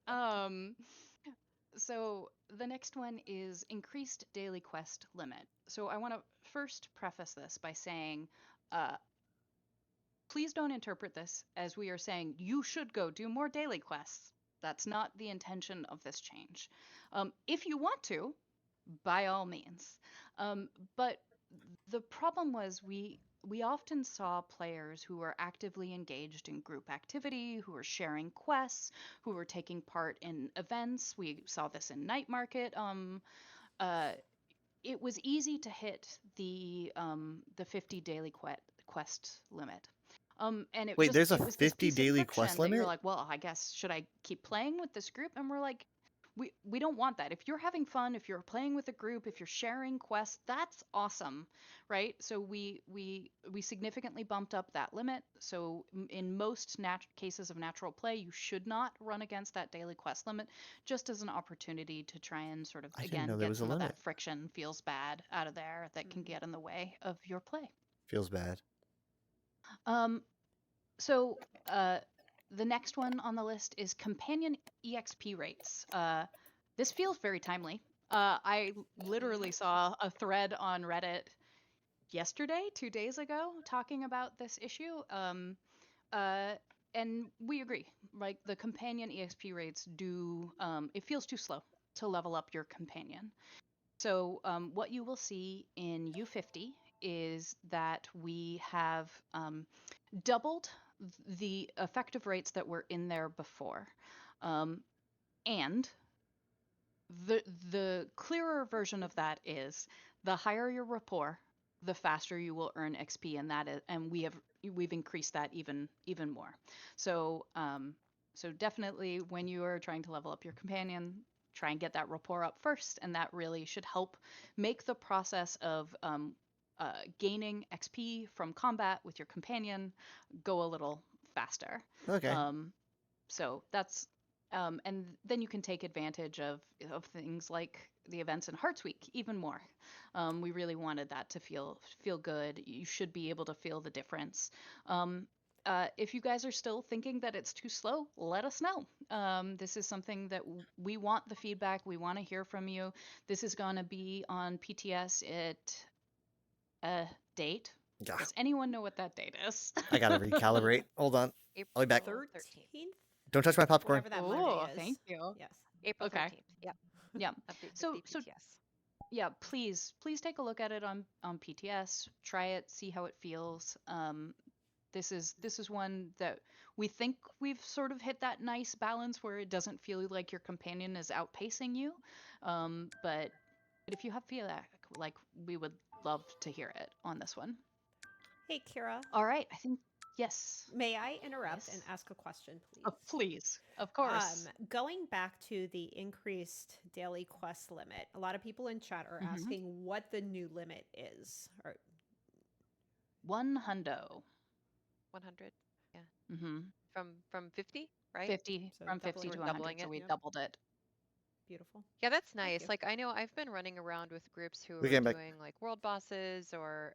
So the next one is increased daily quest limit. So I want to first preface this by saying, please don't interpret this as we are saying you should go do more daily quests. That's not the intention of this change. If you want to, by all means. But the problem was we often saw players who were actively engaged in group activity, who were sharing quests, who were taking part in events. We saw this in Night Market. It was easy to hit the 50 daily quest limit. And it Wait, just, there's a it was 50 daily quest limit? You're like, well, I guess, should I keep playing with this group? And we're like, we don't want that. If you're having fun, if you're playing with a group, if you're sharing quests, that's awesome, right? So we significantly bumped up that limit. So in most cases of natural play, you should not run against that daily quest limit, just as an opportunity to try and sort of, again, get some of that friction, feels bad out of there that can get in the way of your play. Feels bad. So the next one on the list is companion EXP rates. This feels very timely. I literally saw a thread on Reddit yesterday, 2 days ago, talking about this issue. And we agree, right? The companion EXP rates do, it feels too slow to level up your companion. So what you will see in U50 is that we have doubled the effective rates that were in there before. And the clearer version of that is the higher your rapport, the faster you will earn XP, and we've increased that even more. So so definitely when you are trying to level up your companion, try and get that rapport up first, and that really should help make the process of gaining XP from combat with your companion go a little faster. Okay. So that's and then you can take advantage of things like the events in Hearts Week even more. We really wanted that to feel good. You should be able to feel the difference. If you guys are still thinking that it's too slow, let us know. This is something that we want the feedback. We want to hear from you. This is going to be on PTS at a date Yeah. Does anyone know what that date is? I gotta recalibrate. Hold on. I'll be back. April 13th? Don't touch my popcorn. Whatever that Oh, Monday is. thank you. Yes. April Okay. 13th. Yep. Yeah. Update So with DPTS. yeah, please take a look at it on PTS. Try it, see how it feels. This is one that we think we've sort of hit that nice balance where it doesn't feel like your companion is outpacing you. But if you have feedback, like, we would love to hear it on this one. Hey, Kira. All right, I think yes. May I interrupt Yes. and ask a question, please? Oh, please, of course. Going back to the increased daily quest limit, a lot of people in chat are asking what the new limit is. Or 100. 100. Yeah. Mm-hmm. From 50, right? 50 So from 50 doubling to it. 100, Doubling so it, we yeah. doubled it. Beautiful. Yeah, that's Thank nice. you. Like, I know I've been running around with groups who We are came back. doing like world bosses or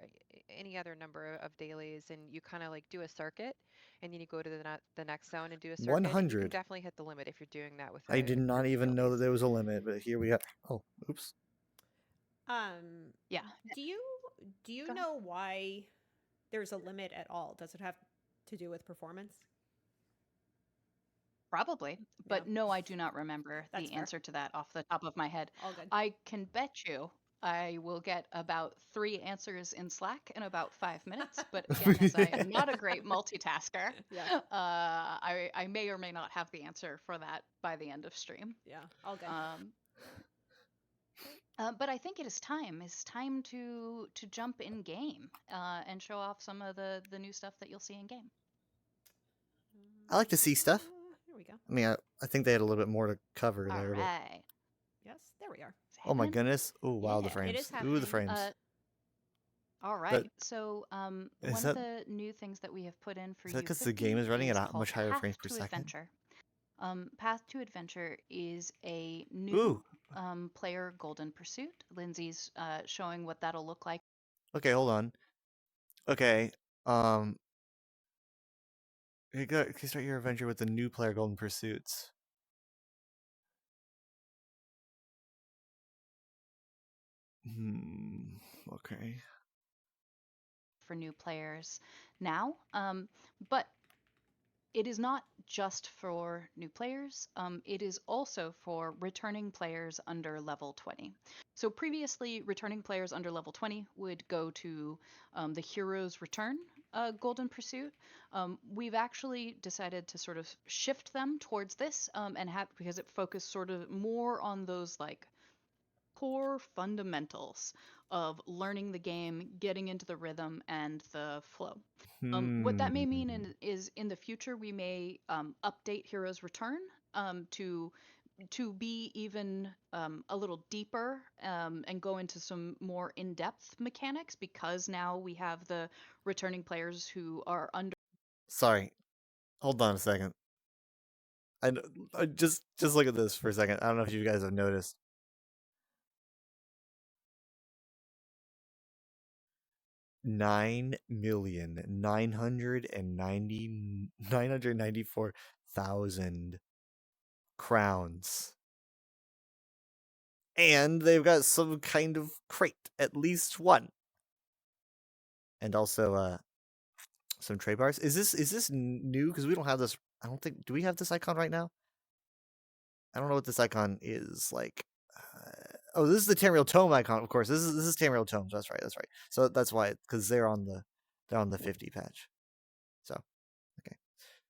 any other number of dailies, and you kind of like do a circuit, and then you go to the next zone and do a circuit. And you can 100. definitely hit the limit if you're doing that with. I did not group of even know that dailies. there was a limit, but here we are. Oh, oops. Yeah. Do you Go ahead. know why there's a limit at all? Does it have to do with performance? Probably, but Yeah. no, I do not remember That's the fair. answer to that off the top of my head. All good. I can bet you I will get about 3 answers in Slack in about 5 minutes. But again, as I am not a great multitasker, Yeah. I may or may not have the answer for that by the end of stream. Yeah. All good. But I think it is time. It's time to jump in game and show off some of the new stuff that you'll see in game. I like to see stuff. Here we go. I mean, I think they had a little bit more to cover All there. right. Yes, there we are. Oh my Happening? goodness. Oh wow, the Yeah. frames. It is Ooh, the happening. frames. All right. So one is of that- the new things that we have put in for is you that 'cause the game is running at a called much higher Path frames per to second? Adventure. Path to Adventure is a Ooh. new player golden pursuit. Lindsay's showing what that'll look like. Okay, hold on. Okay. You can start your adventure with the new player golden pursuits. Okay. For new players now, but it is not just for new players. It is also for returning players under level 20. So previously, returning players under level 20 would go to the Hero's Return Golden Pursuit. We've actually decided to sort of shift them towards this and have, because it focused sort of more on those like core fundamentals of learning the game, getting into the rhythm and the flow. What that may mean is in the future we may update Hero's Return to be even a little deeper and go into some more in-depth mechanics, because now we have the returning players who are under. Sorry. Hold on a second. I just look at this for a second. I don't know if you guys have noticed. $9,994,000 crowns. And they've got some kind of crate, at least one. And also some trade bars. Is this new? Because we don't have this. I don't think. Do we have this icon right now? I don't know what this icon is like. Oh, this is the Tamriel Tome icon, of course. This is Tamriel Tomes. That's right. So that's why, because they're on the 50 patch. So, okay,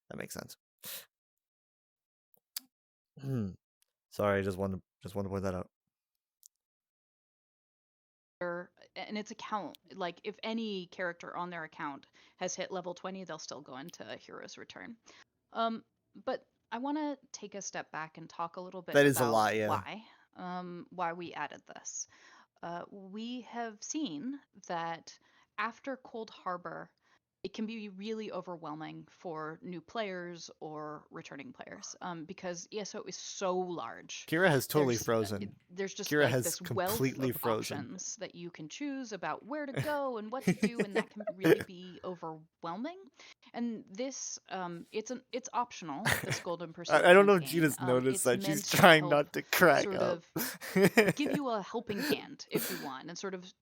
that makes sense. Sorry, I just wanted to point that out. And its account, like if any character on their account has hit level 20, they'll still go into Hero's Return. But I want to take a step back and talk a little bit That about is a lot, yeah. why we added this. We have seen that after Cold Harbor, it can be really overwhelming for new players or returning players because ESO is so large. Kira has totally frozen. There's just Kira like has this completely wealth of frozen. options that you can choose about where to go and what to do, and that can really be overwhelming. And this, it's optional. This Golden Pursuit. I don't know if campaign. Gina's noticed that. It's She's meant to trying help not to crack sort up. of give you a helping hand if you want, and sort of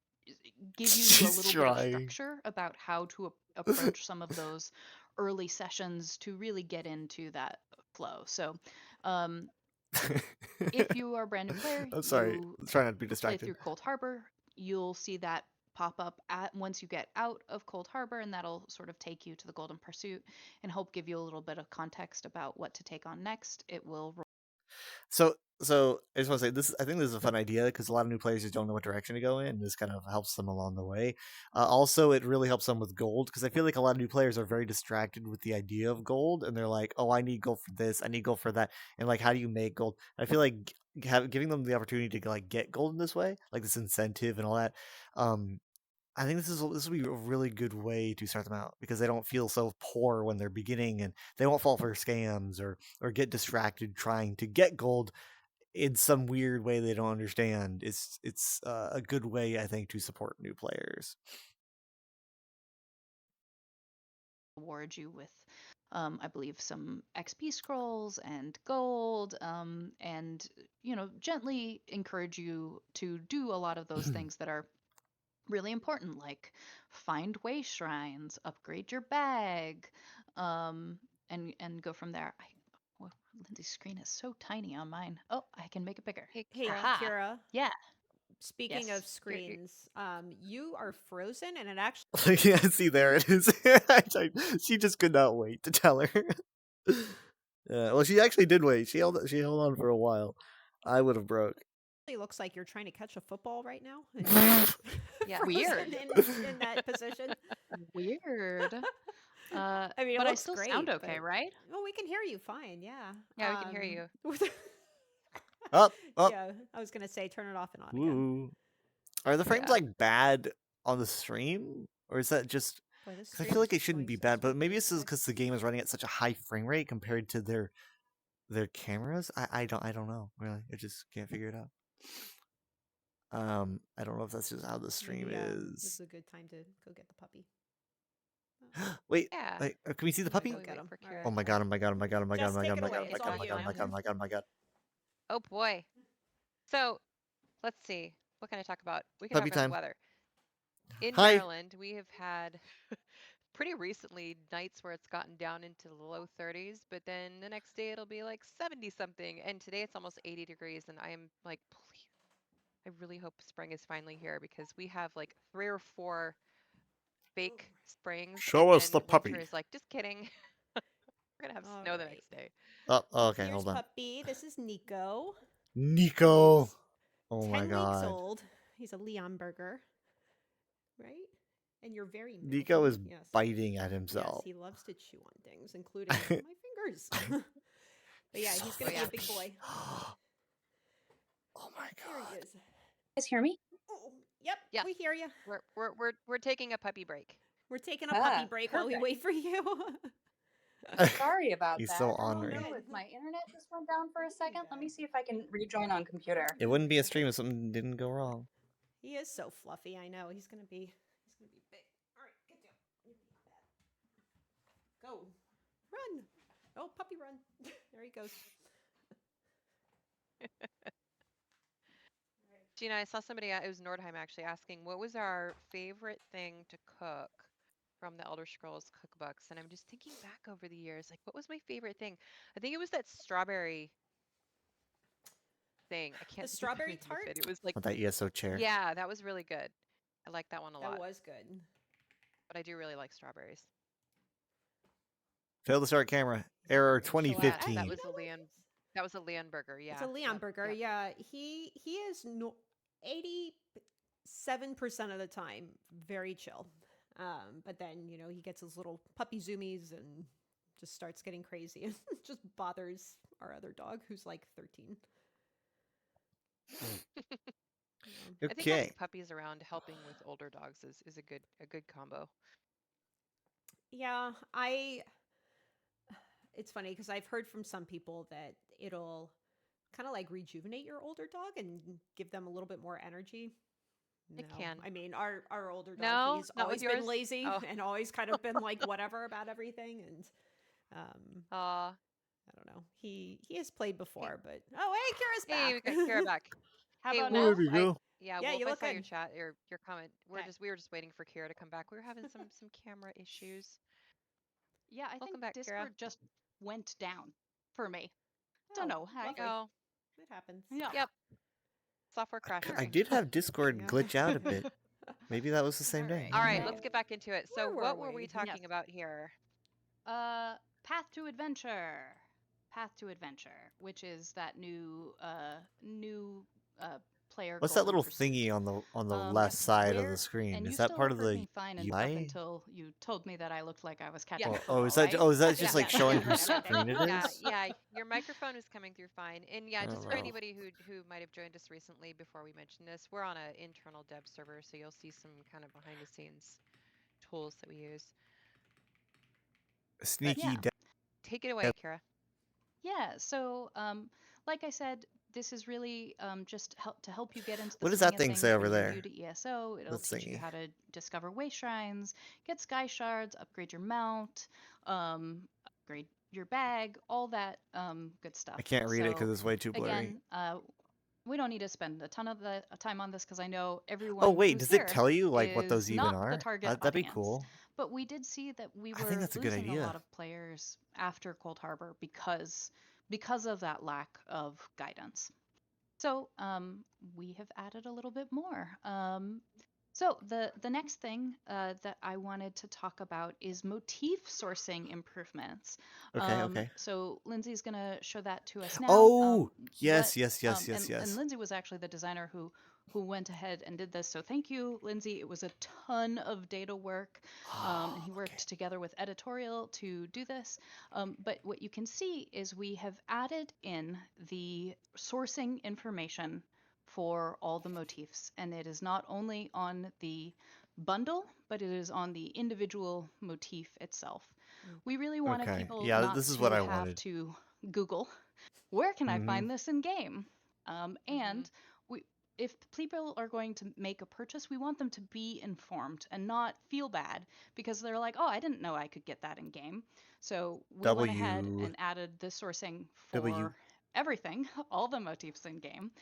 give you a She's little bit of trying. structure about how to approach some of those early sessions to really get into that flow. So, if you are a brand new player, I'm sorry. you I'm trying not to be play distracted. through Cold Harbor, you'll see that pop up at once you get out of Cold Harbor, and that'll sort of take you to the Golden Pursuit and help give you a little bit of context about what to take on next. It will roll. So I just want to say this. I think this is a fun idea because a lot of new players just don't know what direction to go in. And this kind of helps them along the way. Also, it really helps them with gold because I feel like a lot of new players are very distracted with the idea of gold, and they're like, "Oh, I need gold for this. I need gold for that." And like, how do you make gold? I feel like giving them the opportunity to like get gold in this way, like this incentive and all that. I think this will be a really good way to start them out because they don't feel so poor when they're beginning, and they won't fall for scams or get distracted trying to get gold in some weird way they don't understand. It's a good way, I think, to support new players. Reward you with, I believe, some XP scrolls and gold, and gently encourage you to do a lot of those things that are really important, like find way shrines, upgrade your bag, and go from there. Well, Lindsay's screen is so tiny on mine. Oh, I can make it bigger. Hey, Aha. Kira. Yeah. Speaking Yes. of screens, you are frozen, and it actually. Yeah, see, there it is. She just could not wait to tell her. Well, she actually did wait. She held on for a while. I would have broke. It looks like you're trying to catch a football right now. Yeah, Frozen weird. in that position. Weird. I mean, it but I looks still great, sound okay, but- right? Well, we can hear you fine. Yeah. Yeah, we can hear you. Up. Yeah, I was gonna say turn it off and on again. Ooh. Are the frames Yeah. like bad on the stream, or is that just? Boy, this 'Cause I stream feel like is it shouldn't going be so bad, but smooth. maybe this is because the game is running at such a high frame rate compared to their cameras. I don't know really. I just can't figure it out. I don't know if that's just how the stream Maybe, This is. is a good time to go get the puppy. Wait, Yeah. wait, can we see the puppy? Go get him. for All right. Oh my god! Oh my god! Oh my god! Oh my god! Oh Just my take god! it Oh my god! away. Oh my It's god! Oh all my you. god! Oh my god! Oh my god! Oh my god! Oh boy. So, let's see. What can I talk about? We can Puppy talk about time. the weather. In Hi. Maryland, we have had pretty recently nights where it's gotten down into the low 30s, but then the next day it'll be like 70 something, and today it's almost 80 degrees, and I am like, please, I really hope spring is finally here because we have like 3 or 4 fake springs. Show and us the then puppy. Winter is like, just kidding. We're gonna have All snow the right. next day. Oh, okay, Here's hold on. puppy. This is Nico. Nico. He's Oh 10 my weeks god. old. He's a Leon burger, right? And you're very Nico milky. is Yes. biting at Yes, himself. he loves to chew on things, including my fingers. But yeah, So he's gonna be a big happy. boy. Oh my There god. he is. guys hear me? Oh, yep, Yes. we hear you. We're taking a puppy break. We're taking a puppy break while we perfect. wait for you. Sorry about He's that. so I don't ornery. know if my internet just went down for a second. Let me see if I can rejoin on computer. It wouldn't be a stream if something didn't go wrong. He is so fluffy. I know. He's gonna be big. All right, get down. Go, run. Oh, puppy, run. There he goes. Gina, I saw somebody, it was Nordheim actually, asking what was our favorite thing to cook from the Elder Scrolls cookbooks. And I'm just thinking back over the years, like, what was my favorite thing? I think it was that strawberry thing. I can't The think of the strawberry name of tart? it. It was like, With that ESO chair. yeah, that was really good. I like that one a lot. That was good. But I do really like strawberries. Fail to start camera. Error Chill out. 2015. That was a Leon. That was a Leon burger. Yeah. It's a Leon Yep, burger. yep. Yeah, he is 87% of the time very chill. But then he gets his little puppy zoomies and just starts getting crazy and just bothers our other dog who's like 13. I think Okay. having puppies around helping with older dogs is a good combo. Yeah, it's funny because I've heard from some people that it'll kind of like rejuvenate your older dog and give them a little bit more energy. It No. can. I mean, our older dog, No, he's not with always been yours? lazy Oh. and always kind of been like whatever about everything. And Aw. I don't know. He has played before, but hey, Kira's back. Hey, we got Kira back. How Hey, about well, now? There we go. Yeah, Yeah, Wolf, you I look saw your good. chat, your comment. Okay. We were just waiting for Kira to come back. We were having some camera issues. Yeah, I Welcome think back, Kira. Discord just went down for me. Don't Oh, know. lovely. Oh, It happens. Yeah. yep. Software crashing. I did have Discord Yeah. glitch out a bit. Maybe that was the same day. All right, Yeah. let's get back into it. So, Where what were were we we? talking Yes. about here? Path to Adventure. Path to Adventure, which is that new player. What's that Golden little Pursuit. thingy on the left side of Where- the screen? And Is you that still part of heard the me fine and up UI? until you told me that I looked like I was catching Yeah. a Oh, is football, that right? oh is that just like Yeah. showing whose Yeah. screen it Yeah, is? yeah. Your microphone is coming through fine. And yeah, just for Oh. anybody who might have joined us recently before we mentioned this, we're on an internal dev server, so you'll see some kind of behind the scenes tools that we use. Sneaky Yeah. Take it away, Kira. Yeah, so like I said, this is really just to help you get into the What does swing that of thing things say when over you're there? new to ESO. It'll That teach you thingy. how to discover way shrines, get sky shards, upgrade your mount, upgrade your bag, all that good stuff. I can't read it because So, it's way too blurry. again, we don't need to spend a ton of the time on this because I know everyone. Oh wait, who's does here it tell you like what those is even not are? the target That'd be audience. cool. But we did see that we I think were that's a good losing a idea. lot of players after Cold Harbor because of that lack of guidance. So we have added a little bit more. So the next thing that I wanted to talk about is motif sourcing improvements. Okay. So Lindsay's gonna show that to us now. Oh, yes. And Lindsay was actually the designer who went ahead and did this. So thank you, Lindsay. It was a ton of data work, and he worked together with editorial to do this. But what you can see is we have added in the sourcing information for all the motifs, and it is not only on the bundle, but it is on the individual motif itself. We really wanted Okay. people Yeah, not this is to what I have wanted. to Google, where can I find this in game? And if people are going to make a purchase, we want them to be informed and not feel bad because they're like, oh, I didn't know I could get that in game. So we went ahead and added the sourcing for everything, all the motifs in game.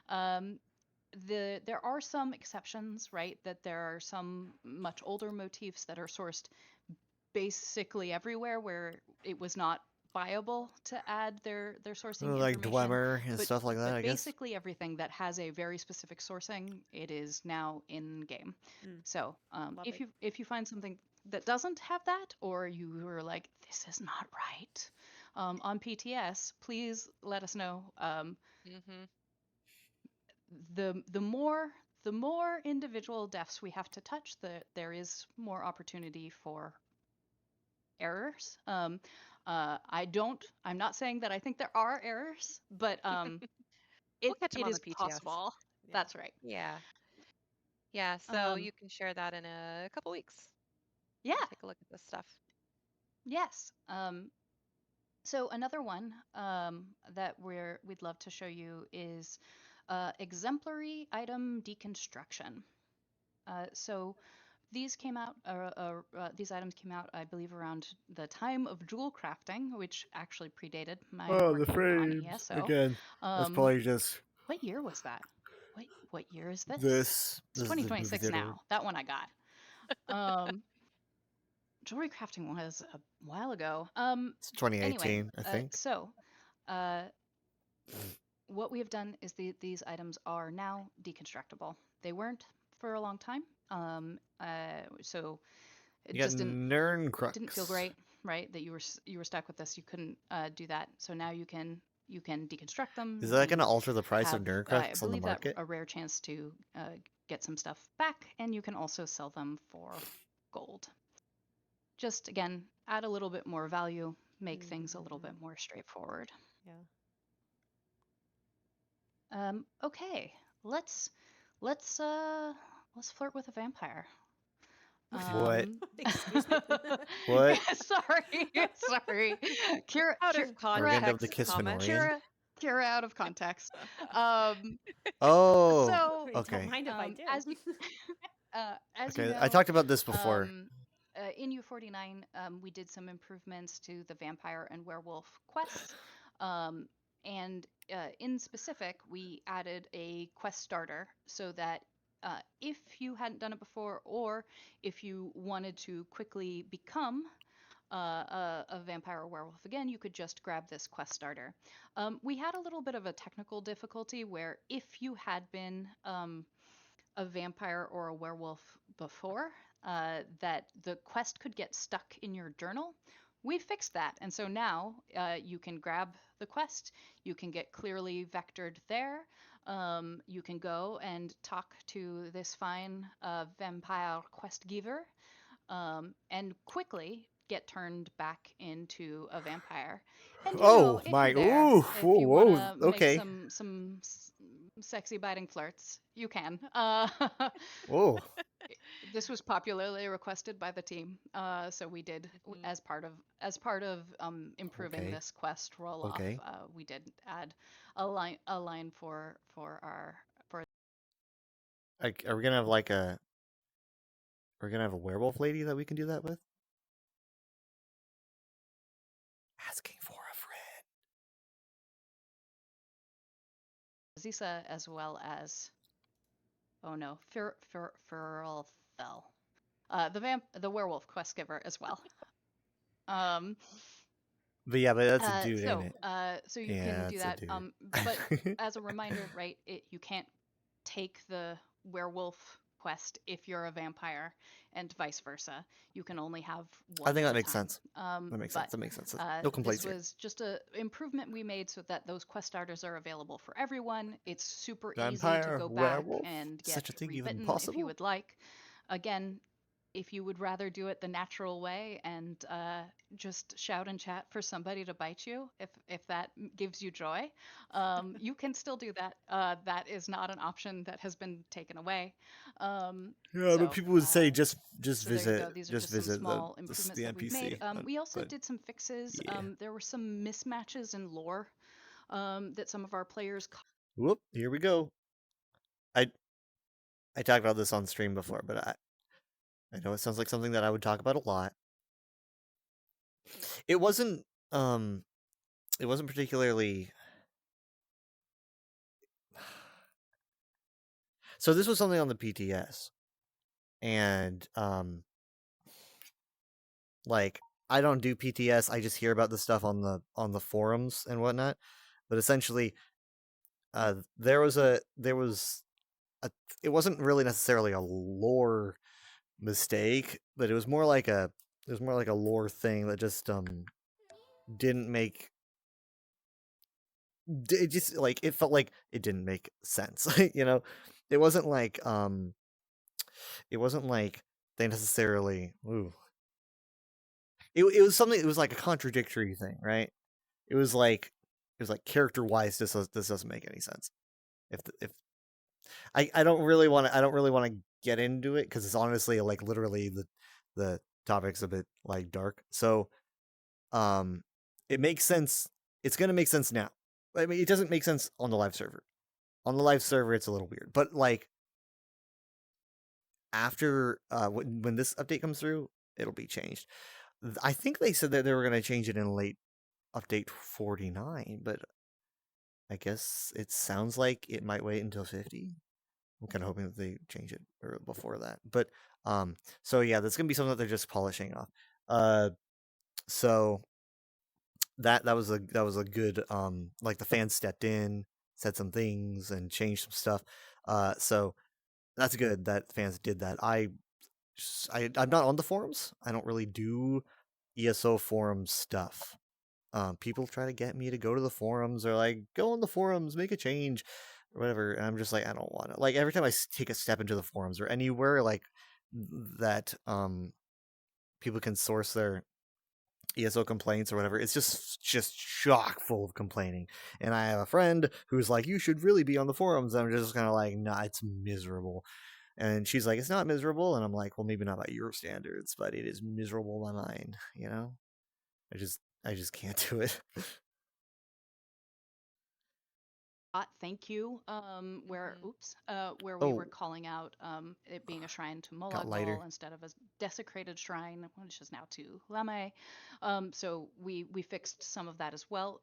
There are some exceptions, right? That there are some much older motifs that are sourced basically everywhere where it was not viable to add their sourcing like information. Dwemer and stuff like that, I guess. Basically everything that has a very specific sourcing, it is now in game. So if you find something that doesn't have that, or you are like, this is not right, on PTS, please let us know. The more individual defs we have to touch, there is more opportunity for errors. I'm not saying that I think there are errors, but it is possible. Yeah. That's right. Yeah. So you can share that in a couple weeks. Yeah. Take a look at this stuff. Yes. So another one that we'd love to show you is exemplary item deconstruction. So these came out. These items came out, I believe, around the time of jewel crafting, which actually predated my working on ESO. Again. That's probably just. What year was that? What year is this? This it's 2026 now. That one I got. Jewelry crafting was a while ago. It's 2018, anyway, I think. So, what we have done is these items are now deconstructible. They weren't for a long time. So it just didn't feel great, right? That you were stuck with this. You couldn't do that. So now you can deconstruct them. Is that going to alter the price of Nerdcrafts on the market? I believe that a rare chance to get some stuff back, and you can also sell them for gold. Just again, add a little bit more value, make things a little bit more straightforward. Yeah. Okay, let's flirt with a vampire. What? Excuse me. What? Sorry. Kira, out of context. Of the Kismanorian. Kira out of context. Oh. So okay. Don't mind if I do. As okay, you know, I talked about this before. In U49, we did some improvements to the vampire and werewolf quests. And in specific, we added a quest starter so that if you hadn't done it before, or if you wanted to quickly become a vampire or werewolf again, you could just grab this quest starter. We had a little bit of a technical difficulty where if you had been a vampire or a werewolf before, that the quest could get stuck in your journal. We fixed that, and so now you can grab the quest, you can get clearly vectored there, you can go and talk to this fine vampire quest giver, and quickly get turned back into a vampire. And you know, if my! you're there, Ooh, if whoa, you want whoa. to make Okay. some sexy biting flirts, you can. Whoa. This was popularly requested by the team, so we did as part of improving Okay. this quest roll off. Okay. We did add a line for our for. Like, are we gonna have like a? We're gonna have a werewolf lady that we can do that with. Asking for a friend. Zisa, as well as, oh no, Feralthel, the werewolf quest giver as well. But yeah, but that's a dude, ain't it? So you Yeah, can do that's a that. dude. But as a reminder, right, you can't take the werewolf quest if you're a vampire, and vice versa. You can only have one. I think at that a makes time. sense. That makes sense. But, That makes sense. No this complaints here. was just a improvement we made so that those quest starters are available for everyone. It's super easy to Vampire, go back werewolf? and get Such a thing even rewritten if possible? you would like. Again, if you would rather do it the natural way and just shout and chat for somebody to bite you, if that gives you joy, you can still do that. That is not an option that has been taken away. Yeah, but people would say just so there you visit go. These are just some visit small the improvements the that we've made. NPC. We also but did some fixes. yeah. There were some mismatches in lore that some of our players. Whoop! Here we go. I talked about this on stream before, but I know it sounds like something that I would talk about a lot. It wasn't particularly. So this was something on the PTS, and like I don't do PTS. I just hear about the stuff on the forums and whatnot. But essentially, there was a it wasn't really necessarily a lore mistake, but it was more like a lore thing that just didn't make it just like it felt like it didn't make sense. You know, it wasn't like they necessarily it was something. It was like a contradictory thing, right? It was like character wise, this doesn't make any sense. If I don't really want to get into it because it's honestly like literally the topic's a bit like dark. So it makes sense. It's gonna make sense now. I mean, it doesn't make sense on the live server. On the live server, it's a little weird, but like after when this update comes through, it'll be changed. I think they said that they were gonna change it in late update 49, but I guess it sounds like it might wait until 50. I'm kind of hoping that they change it or before that. But so yeah, that's gonna be something that they're just polishing off. So that was a good like the fans stepped in, said some things, and changed some stuff. So that's good that the fans did that. I'm not on the forums. I don't really do ESO forum stuff. People try to get me to go to the forums or like go on the forums, make a change or whatever, and I'm just like, I don't want to. Like every time I take a step into the forums or anywhere like that, people can source their ESO complaints or whatever, it's just chock full of complaining. And I have a friend who's like, you should really be on the forums. And I'm just kind of like, nah, it's miserable. And she's like, it's not miserable. And I'm like, well, maybe not by your standards, but it is miserable by mine, you know? I just can't do it. thank you, where where we were Oh. calling out it being a shrine to Got lighter. Molagol instead of a desecrated shrine, which is now to Lame. So we fixed some of that as well.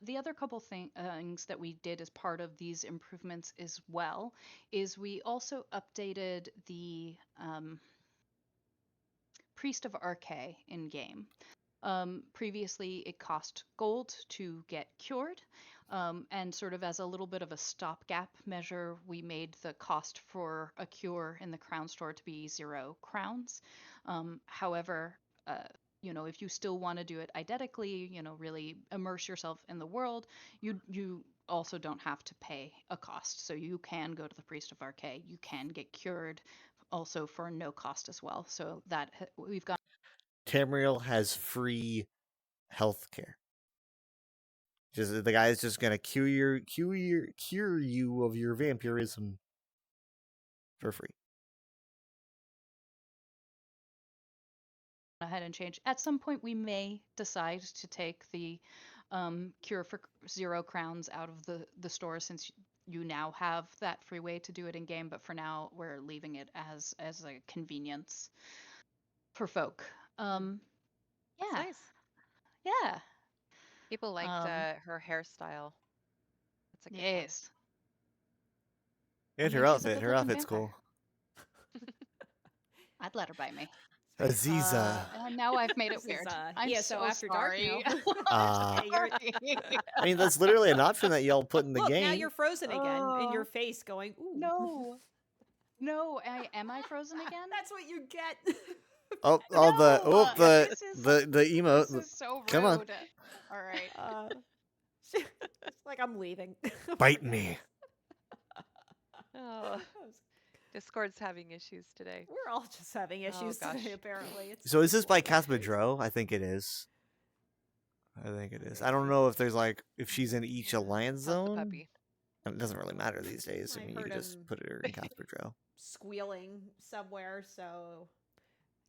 The other couple things that we did as part of these improvements as well is we also updated the Priest of Arche in game. Previously, it cost gold to get cured, and sort of as a little bit of a stopgap measure, we made the cost for a cure in the crown store to be 0 crowns. However, you know, if you still want to do it eidetically, you know, really immerse yourself in the world, you also don't have to pay a cost. So you can go to the Priest of Arche, you can get cured, also for no cost as well. So that we've got. Tamriel has free health care. Just the guy is just gonna cure you of your vampirism for free. Ahead and change. At some point, we may decide to take the cure for 0 crowns out of the store, since you now have that free way to do it in game. But for now, we're leaving it as a convenience for folk. Yeah. That's nice. Yeah. People liked her hairstyle. That's a good one. Yes. And I her mean, she's a outfit. Her good-looking outfit's vampire. cool. I'd let her bite me. Aziza. And now I've made it weird. I'm yeah, so After sorry. Dark now. I mean, that's literally an option that y'all put in the Look, game. now you're frozen again in your face, going, ooh. No. No, am I frozen again? That's what you get. Oh, the emote. This is so rude. Come on. All right. It's like I'm leaving. Bite me. Oh. Discord's having issues today. We're all just having issues gosh. today, apparently. It's So is this by Cathedral? I think it is. I don't know if there's like if she's in each alliance zone. Puppy. It doesn't really matter these days. I mean, you heard can just him put her in Cathedral. squealing somewhere, so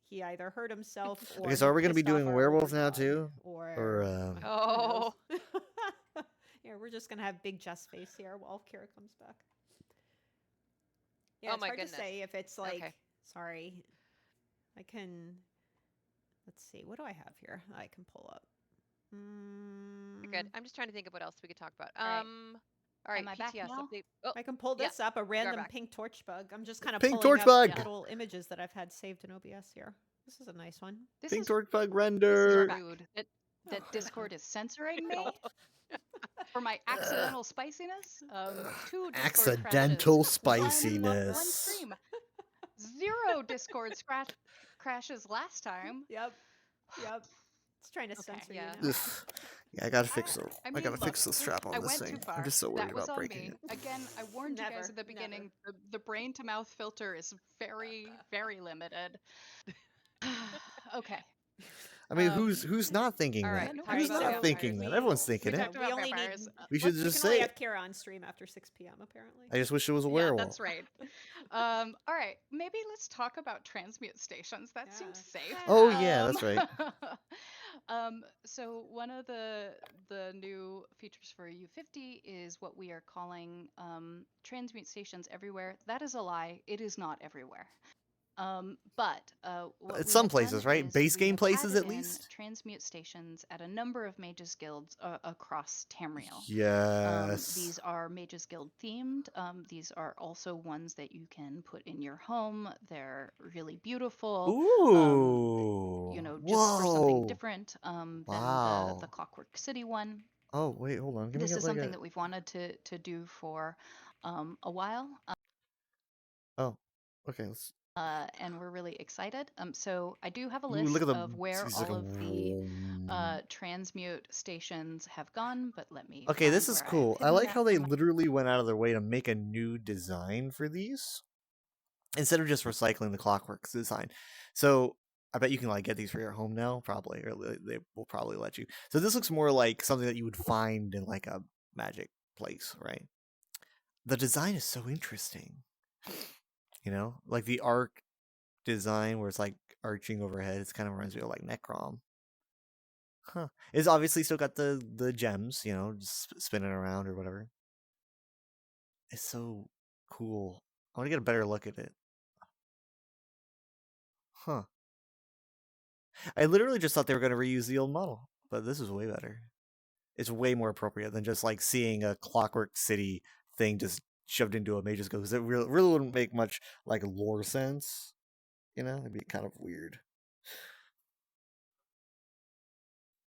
he either hurt himself or. Okay, so are we going to be doing werewolf now too? Or Oh. Yeah, we're just gonna have big Jess face here while Kira comes back. Yeah, Oh it's my hard goodness. to say if it's like. Okay. Sorry, I can. Let's see. What do I have here? I can pull up. You're good. I'm just trying to think of what else we could talk about. Right. All right, Am I back PTS now? update. Oh, I can pull yeah, this up. A you are random back. pink torch bug. I'm just kind of Pink pulling torch up bug! little images that I've had saved in OBS here. This is a nice one. This Pink is torch bug this render. is rude. That Discord is censoring me for my accidental spiciness. 2 Discord Accidental crashes. One spiciness. stream. 0 Discord crashes last time. Yep. It's trying to censor yeah. you now. Ugh. Yeah, I gotta fix it. I I mean, gotta look, fix the strap on I this went thing. too far. I'm just so worried That was about on breaking me. it. Again, I warned you guys at the Never. beginning. The brain to mouth filter is very, very limited. Okay. I mean, who's not thinking all that? right, talk Who's about not vampires. thinking that? Everyone's thinking we it. talked about only vampires. We should we just can only say have it. Kira on stream after 6 p.m. apparently. I just wish it was a Yeah, werewolf. that's right. All right, maybe let's talk about transmute stations. That seems safe. Oh, yeah, that's right. So one of the new features for U50 is what we are calling transmute stations everywhere. That is a lie. It is not everywhere. But what At we some have places, done right? is Base we game have places added at in least? transmute stations at a number of Mages Guilds across Tamriel. Yes. These are Mages Guild themed. These are also ones that you can put in your home. They're really beautiful. Ooh. You know, just for something Whoa. different than Wow. the Clockwork City one. Oh, wait, hold on. Give me This is like something a... that we've wanted to do for a while. Oh, okay. Let's... And we're really excited. So I do have a Ooh, list look at the... of where it's like all a... of the transmute stations have gone, but let me. Okay, this find is where cool. I hidden like that how they from my- literally went out of their way to make a new design for these instead of just recycling the Clockwork design. So I bet you can like get these for your home now, probably, or they will probably let you. So this looks more like something that you would find in like a magic place, right? The design is so interesting. You know, like the arc design where it's like arching overhead. It kind of reminds me of like Necrom. Huh. It's obviously still got the gems, you know, just spinning around or whatever. is so cool. I want to get a better look at it. Huh. I literally just thought they were going to reuse the old model, but this is way better. It's way more appropriate than just like seeing a Clockwork City thing just shoved into a Mage's Guild, because it really wouldn't make much like lore sense. You know, it'd be kind of weird.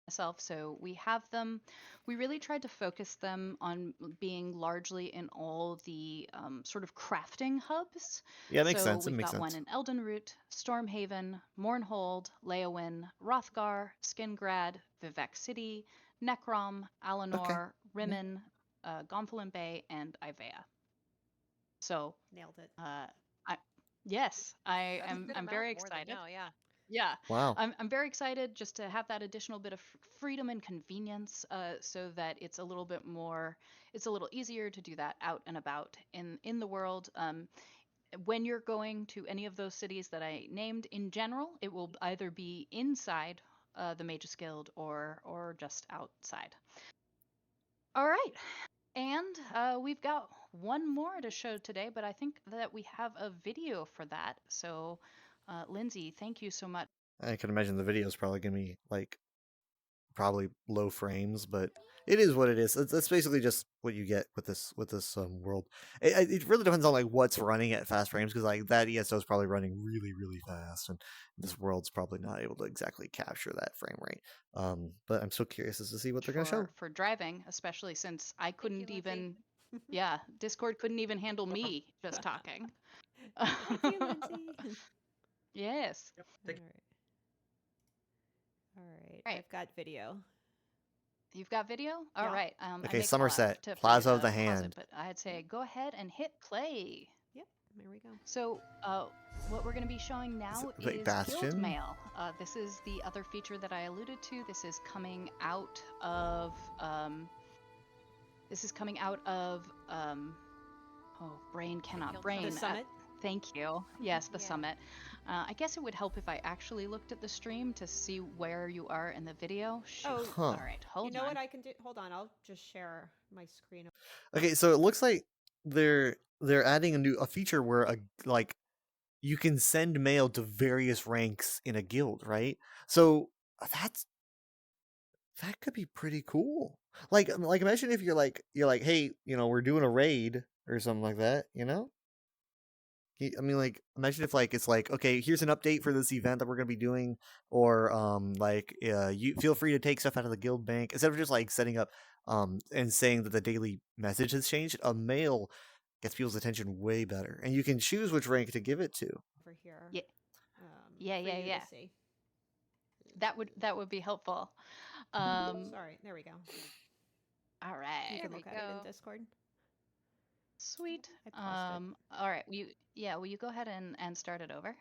Myself, so we have them. We really tried to focus them on being largely in all the sort of crafting hubs. Yeah, it makes sense. So It we've makes got one sense. in Eldenroot, Stormhaven, Mournhold, Leowyn, Hrothgar, Skingrad, Vivec City, Necrom, Alinor, Rimmen, Gonfalon Bay, and Ivea. So nailed it. Yes, I That's a am. good I'm amount very more than excited. now, yeah. Yeah. Wow. I'm very excited just to have that additional bit of freedom and convenience, so that it's a little bit more, it's a little easier to do that out and about in the world. When you're going to any of those cities that I named, in general, it will either be inside the Mage's Guild or just outside. All right. And we've got one more to show today, but I think that we have a video for that. So, Lindsay, thank you so much. I can imagine the video is probably gonna be like probably low frames, but it is what it is. It's basically just what you get with this world. It really depends on like what's running at fast frames, because like that ESO is probably running really fast, and this world's probably not able to exactly capture that frame rate. But I'm so curious as to see what they're gonna show. For driving, especially since I couldn't even, yeah, Discord couldn't even handle me just talking. Thank you, Lindsay. Yes. All right. I've got video. You've got video? All Yeah. right. Okay, I make Somerset, for you Plaza of to the pause Hand. it, but I'd say go ahead and hit play. Yep, there we go. So, what we're going to be showing now Is it is Bastion? Guild Mail. This is the other feature that I alluded to. This is coming out of brain cannot brain. The summit? Thank you. Yes, the summit. I guess it would help if I actually looked at the stream to see where you are in the video. Shoot. Oh, All right. Hold on. You know what I can do? Hold on, I'll just share my screen. Okay, so it looks like they're adding a feature where like you can send mail to various ranks in a guild, right? So that could be pretty cool. Like imagine if you're like, hey, we're doing a raid or something like that, I mean, like, imagine if like it's like, okay, here's an update for this event that we're gonna be doing, or you feel free to take stuff out of the guild bank, instead of just like setting up and saying that the daily message has changed. A mail gets people's attention way better, and you can choose which rank to give it to. Over here. Yeah. Yeah. That would be helpful. Sorry, there we go. All right. You can look at it in Discord. Sweet. All right. Will you go ahead and start it over?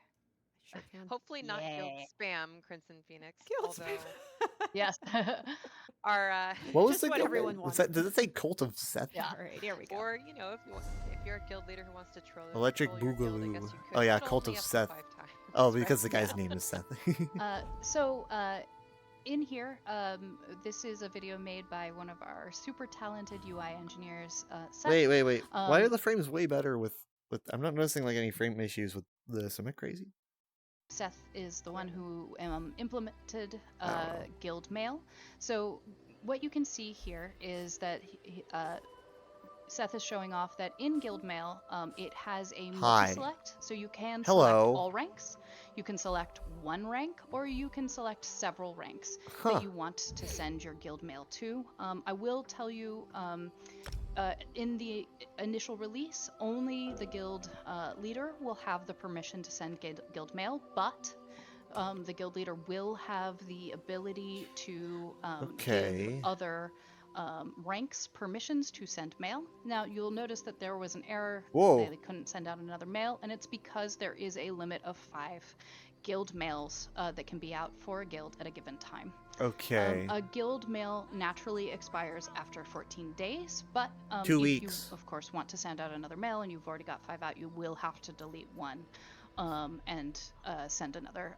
Sure can. Hopefully not guild spam, Crimson Phoenix. Guild although yes. our What was just the what guild everyone name? wants. Does it say Cult of Seth? Yeah. All right, here we go. Or if you're a guild leader who wants to troll Electric your guild, I guess Boogaloo. you could, Oh yeah, but Cult only of up to Seth. 5 times. Oh, because the guy's name is Seth. So in here, this is a video made by one of our super talented UI engineers, Seth. Wait. Why are the frames way better with? I'm not noticing like any frame issues with this. Am I crazy? Seth is the one who implemented Guild Mail. So what you can see here is that Seth is showing off that in Guild Mail, it has a multi-select, so you can select all ranks. You can select one rank, or you can select several ranks that you want to send your Guild Mail to. I will tell you, in the initial release, only the guild leader will have the permission to send guild mail, but the guild leader will have the ability to give other ranks permissions to send mail. Now, you'll notice that there was an error. They couldn't send out another mail, and it's because there is a limit of 5 guild mails that can be out for a guild at a given time. Okay. A guild mail naturally expires after 14 days, but 2 if weeks. you, of course, want to send out another mail and you've already got 5 out, you will have to delete one and send another.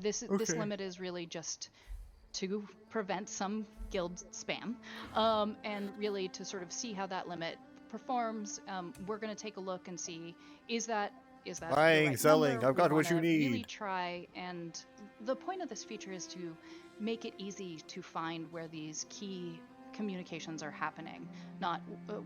This limit is really just to prevent some guild spam, and really to sort of see how that limit performs, we're going to take a look and see, is that the Buying, right selling, number? I've got We what you wanna Really need. try, and the point of this feature is to make it easy to find where these key communications are happening. Not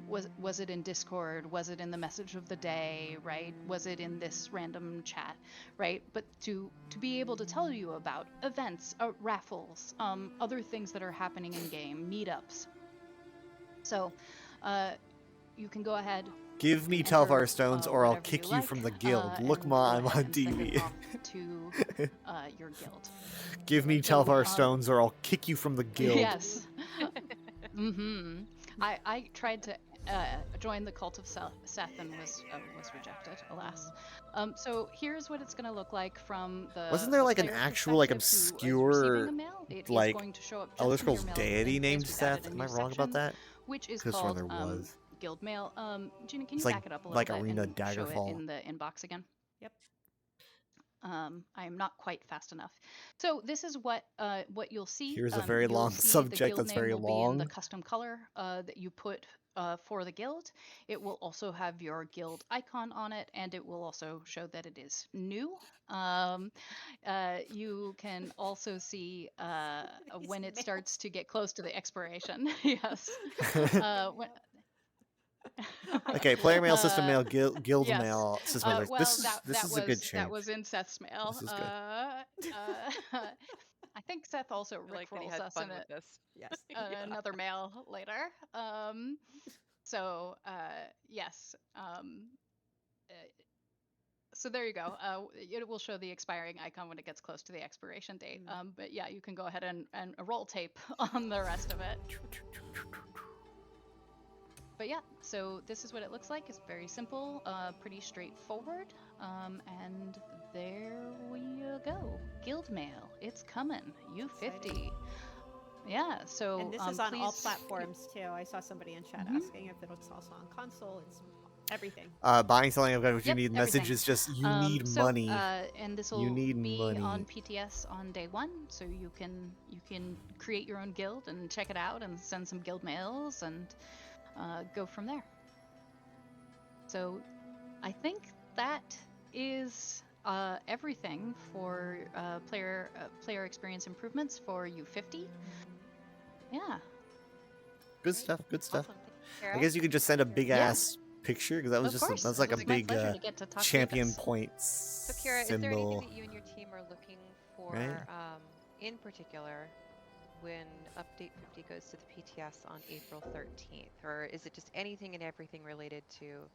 was it in Discord, was it in the message of the day, right? Was it in this random chat, right? But to be able to tell you about events, raffles, other things that are happening in game, meetups. So you can go ahead. Give me enter, Telvar stones or I'll whatever kick you like, from the guild. Look, and Ma, go I'm ahead on and send it TV. off to your guild. Give me So, Telvar stones or I'll kick you from the guild. Yes. I tried to join the cult of Seth and was rejected, alas. So here's what it's going to look like from the. Wasn't there like an player actual like perspective who is receiving obscure the mail. It is like going to show up just Elder in your Scrolls mail deity in named case we've added Seth? a Am I new wrong about section, that? Which is Could've sworn called there was. Guild Mail. Gina, can It's you like- back it up a little like bit Arena and show it Daggerfall. in the inbox again? Yep. I am not quite fast enough. So this is what you'll see. Here's a very You'll long see the subject guild that's name very will be in the long. custom color that you put for the guild. It will also have your guild icon on it, and it will also show that it is new. You can also see when it starts to get close to the expiration. Yes. Okay, player mail, system mail, guild yes. mail, system mail. Well, this that is a good that change. was in Seth's mail. This is good. I think Seth also I like that he rickrolls had us fun in with it. this. Yes. Another mail later. Yes. So there you go. It will show the expiring icon when it gets close to the expiration date. But yeah, you can go ahead and roll tape on the rest of it. But yeah, so this is what it looks like. It's very simple, pretty straightforward. And there we go. Guild mail. It's coming. U50. Yeah, so And this is on all please- platforms too. I saw somebody in chat asking if it's also on console. It's everything. Buying, selling, I've got what you Yep, need. Message everything. is just you need money. And this will You need be money. on PTS on day one, so you can create your own guild and check it out and send some guild mails and go from there. So I think that is everything for player experience improvements for U50. Yeah. Good stuff. Good stuff. Awesome. Thank you, I Kara. guess you could just send a big Yeah. ass picture because that was Of just course. that's like It a was my big pleasure to get to talk to you champion guys. points So Kira, is there anything symbol. that you and your team are looking for, Right. in particular, when Update 50 goes to the PTS on April 13th? Or is it just anything and everything related to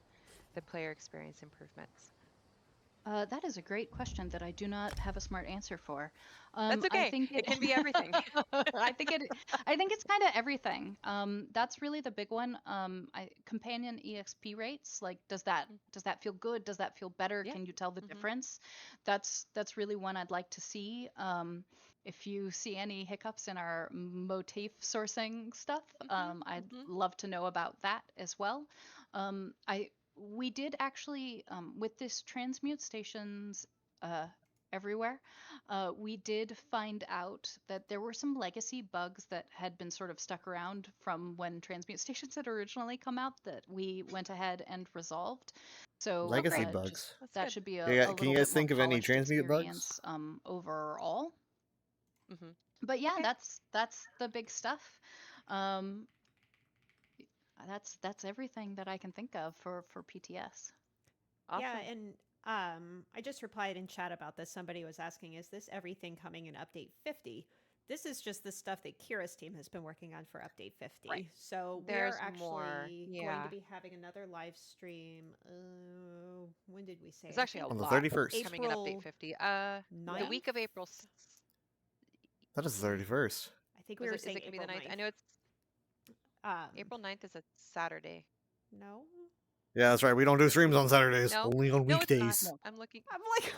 the player experience improvements? That is a great question that I do not have a smart answer for. That's I okay. think It can be everything. I think it's kind of everything. That's really the big one. Companion EXP rates, like does that feel good? Does that feel better? Yeah. Can you tell the Mhm. difference? That's really one I'd like to see. If you see any hiccups in our motif sourcing stuff, I'd love to know about that as well. We did actually, with this transmute stations everywhere, we did find out that there were some legacy bugs that had been sort of stuck around from when transmute stations had originally come out that we went ahead and resolved. So Legacy just- bugs. That's that good. should be Yeah, a can little you guys bit think more of any polished transmute bugs? experience, overall. Mm-hmm. But yeah, Okay. that's the big stuff. That's everything that I can think of for PTS. Awesome. Yeah, and I just replied in chat about this. Somebody was asking, is this everything coming in Update 50? This is just the stuff that Kira's team has been working on for Update 50. Right. So There's we're actually more, going yeah. to be having another live stream. When did we say? There's actually a On the lot 31st. coming in Update April 50. The 9th? week of April. That is the 31st. I think we were Is saying it going to be the April 9th? 9th. I know it's Um, April 9th is a Saturday. No. Yeah, that's right. We don't do streams on Saturdays. No, Only on no, it's not. weekdays. No, I'm looking. I'm like,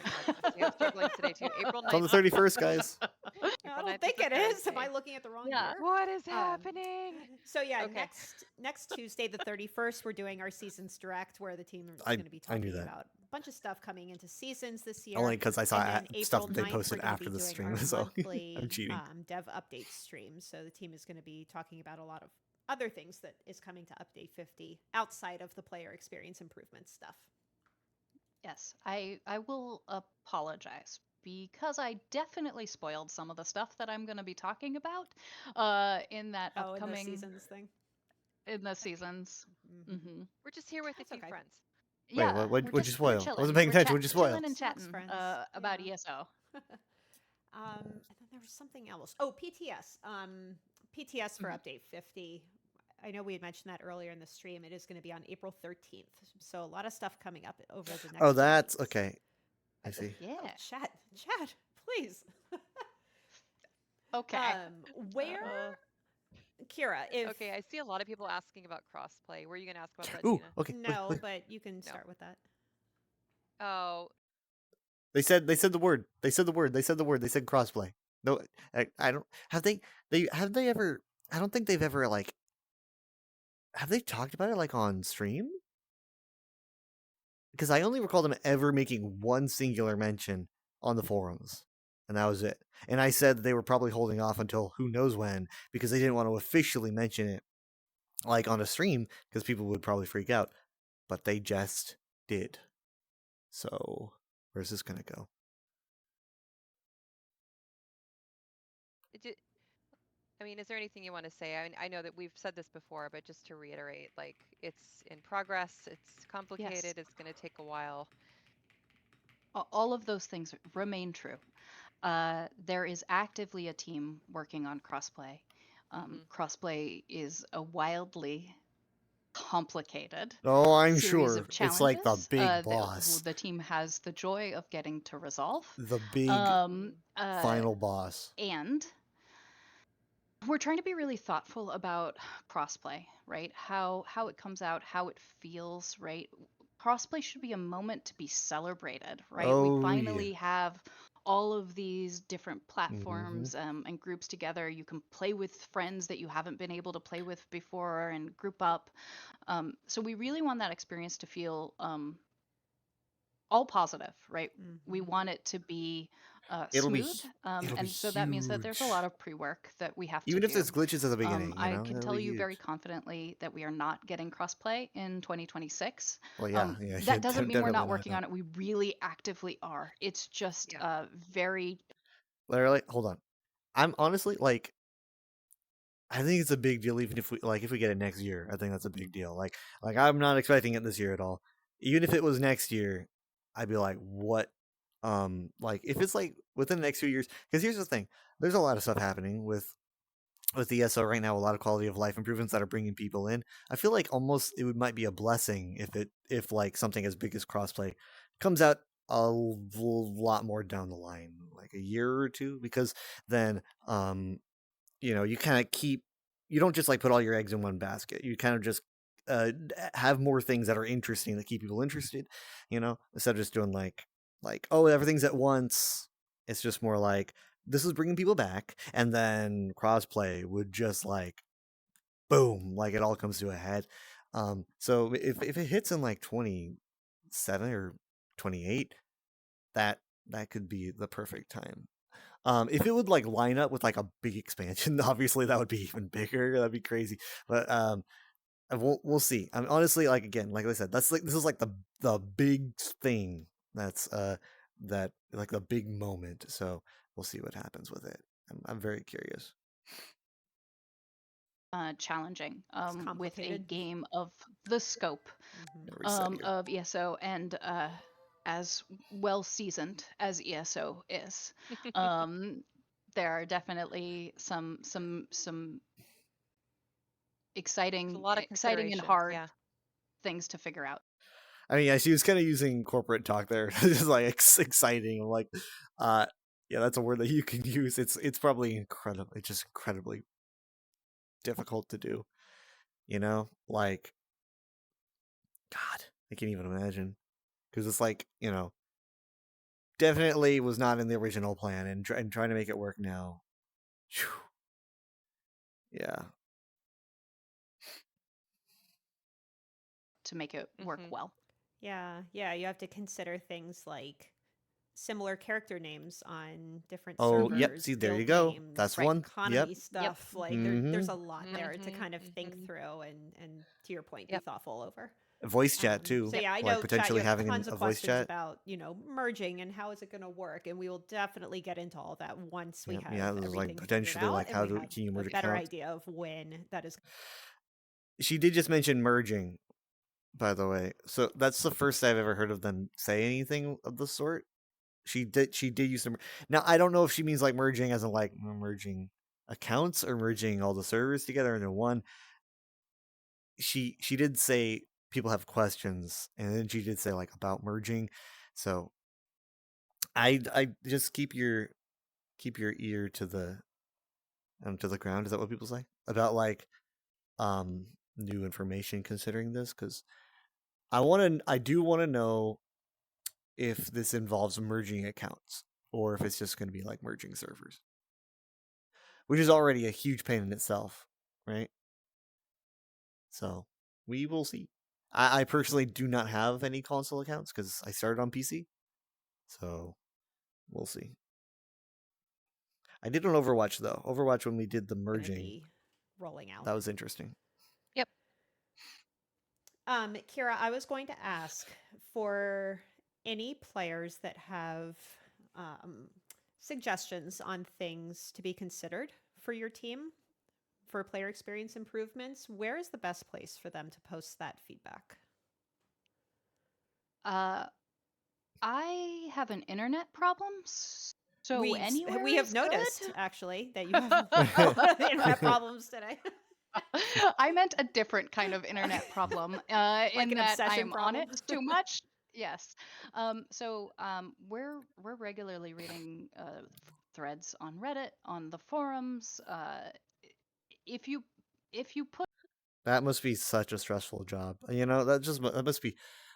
I'm struggling today too. April 9th. It's on the 31st, guys. I April don't 9th think a it is. Am Thursday. I looking at the wrong Yeah. year? What is happening? So yeah, Okay. next Tuesday, the 31st, we're doing our Seasons Direct, where the team is I- going to be I knew talking that. about a bunch of stuff coming into Seasons this year. Only because I saw And then stuff April that they 9th, posted we're gonna after be the doing stream, our so monthly, I'm cheating. Dev update stream. So the team is going to be talking about a lot of other things that is coming to Update 50 outside of the player experience improvement stuff. Yes, I will apologize because I definitely spoiled some of the stuff that I'm going to be talking about in that upcoming in the seasons thing. In the seasons. Mm-hmm. We're just here with That's a few okay. friends. Wait, Yeah, what'd we're you spoil? I chilling. wasn't paying We're attention. What'd you spoil? chilling and Snacks chatting friends. about Yeah. ESO. And then there was something else. Oh, PTS. PTS for Update 50. I know we had mentioned that earlier in the stream. It is going to be on April 13th. So a lot of stuff coming up over the next. Oh, that's okay. I see. Yeah. Oh, chat, please. Okay. Where, Kira? If Okay, I see a lot of people asking about crossplay. Were you going to ask about that, Ooh, Gina? okay. no, wait. but you can start with that. Oh, They said the word. They said the word. They said the word. They said crossplay. No, I don't. Have they ever? I don't think they've ever like. Have they talked about it like on stream? Because I only recall them ever making one singular mention on the forums, and that was it. And I said they were probably holding off until who knows when because they didn't want to officially mention it like on a stream because people would probably freak out. But they just did. So where's this gonna go? I mean, is there anything you want to say? I know that we've said this before, but just to reiterate, like, it's in progress, it's complicated, Yes. it's going to take a while. All of those things remain true. There is actively a team working on crossplay. Crossplay is a wildly complicated Oh, I'm series sure. of challenges It's like the big that boss. the team has the joy of getting to resolve. The big final boss. And we're trying to be really thoughtful about crossplay, right? How it comes out, how it feels, right? Crossplay should be a moment to be celebrated, right? Oh, We finally have all of these different platforms Mm-hmm. And groups together. You can play with friends that you haven't been able to play with before and group up. So we really want that experience to feel all positive, right? We want it to be It'll be smooth, it'll and be so that means that there's a huge. lot of pre-work that we have Even to if do. there's glitches at the beginning, you I know, can it'll tell be you very huge. confidently that we are not getting crossplay in 2026. Well, yeah, That doesn't mean we're definitely not working on it. We really actively are. It's just very. Literally, hold on. I'm honestly like, I think it's a big deal. Even if we get it next year, I think that's a big deal. Like I'm not expecting it this year at all. Even if it was next year, I'd be like, what? Like if it's like within the next few years, because here's the thing: there's a lot of stuff happening with ESO right now. A lot of quality of life improvements that are bringing people in. I feel like almost might be a blessing if like something as big as crossplay comes out a lot more down the line, like a year or two, because then you kind of you don't just like put all your eggs in one basket. You kind of just have more things that are interesting that keep people interested, instead of just doing like oh, everything's at once. It's just more like this is bringing people back, and then crossplay would just like boom, like it all comes to a head. So if it hits in like 27 or 28, that could be the perfect time. If it would like line up with like a big expansion, obviously that would be even bigger. That'd be crazy. But we'll see. I'm honestly, like, again, like I said, this is like the big thing. That's that like the big moment. So we'll see what happens with it. I'm very curious. Challenging with a game of the scope of ESO and as well seasoned as ESO is. There are definitely some exciting and hard things to figure out. I mean, yeah, she was kind of using corporate talk there, just like exciting. I'm like, yeah, that's a word that you can use. It's probably just incredibly difficult to do. Like, God, I can't even imagine, because it's like, definitely was not in the original plan, and trying to make it work now. Whew. Yeah. To make it work well. Yeah, you have to consider things like similar character names on different Oh, servers. yep. See, there you guild go. names, That's Right. one. economy Yep. stuff. Like Mm-hmm. there's a lot there to Mhm, kind of think mhm. through and to your point, be Yep. thoughtful over. Voice chat too. So yeah, I Like know, chat, you potentially have having tons a of voice questions chat. about, merging and how is it going to work, and we will definitely get into all that once we Yep. have Yeah, there's everything like figured potentially out like and how we do have can you a merge better accounts? idea of when that is. She did just mention merging, by the way. So that's the first I've ever heard of them say anything of the sort. She did use some. Now I don't know if she means like merging as in like merging accounts or merging all the servers together into one. She did say people have questions, and then she did say like about merging. So I just keep your ear to the ground. Is that what people say about like new information considering this? Because I do want to know if this involves merging accounts or if it's just going to be like merging servers, which is already a huge pain in itself, right? So we will see. I personally do not have any console accounts because I started on PC, so we'll see. I did on Overwatch though. Overwatch when we did the merging, Be rolling out. that was interesting. Yep. Kira, I was going to ask for any players that have suggestions on things to be considered for your team for player experience improvements. Where is the best place for them to post that feedback? I have an internet problem, so anywhere we have is noticed good. actually that you have internet problems today. I meant a different kind of internet problem, Like in an that obsession I'm on problem? it too much. Yes. So we're regularly reading threads on Reddit, on the forums. If you put That must be such a stressful job. That must be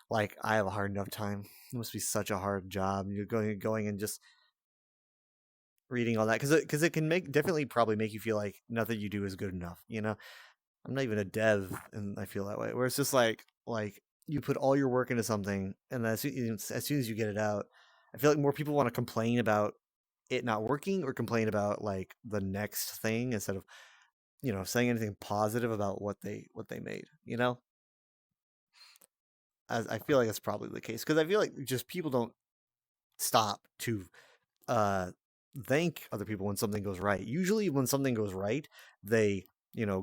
like I have a hard enough time. It must be such a hard job. You're going and just reading all that because it can definitely probably make you feel like nothing you do is good enough. I'm not even a dev, and I feel that way. Where it's just like you put all your work into something, and then as soon as you get it out, I feel like more people want to complain about it not working or complain about like the next thing instead of saying anything positive about what they made. As I feel like that's probably the case because I feel like just people don't stop to thank other people when something goes right. Usually when something goes right, they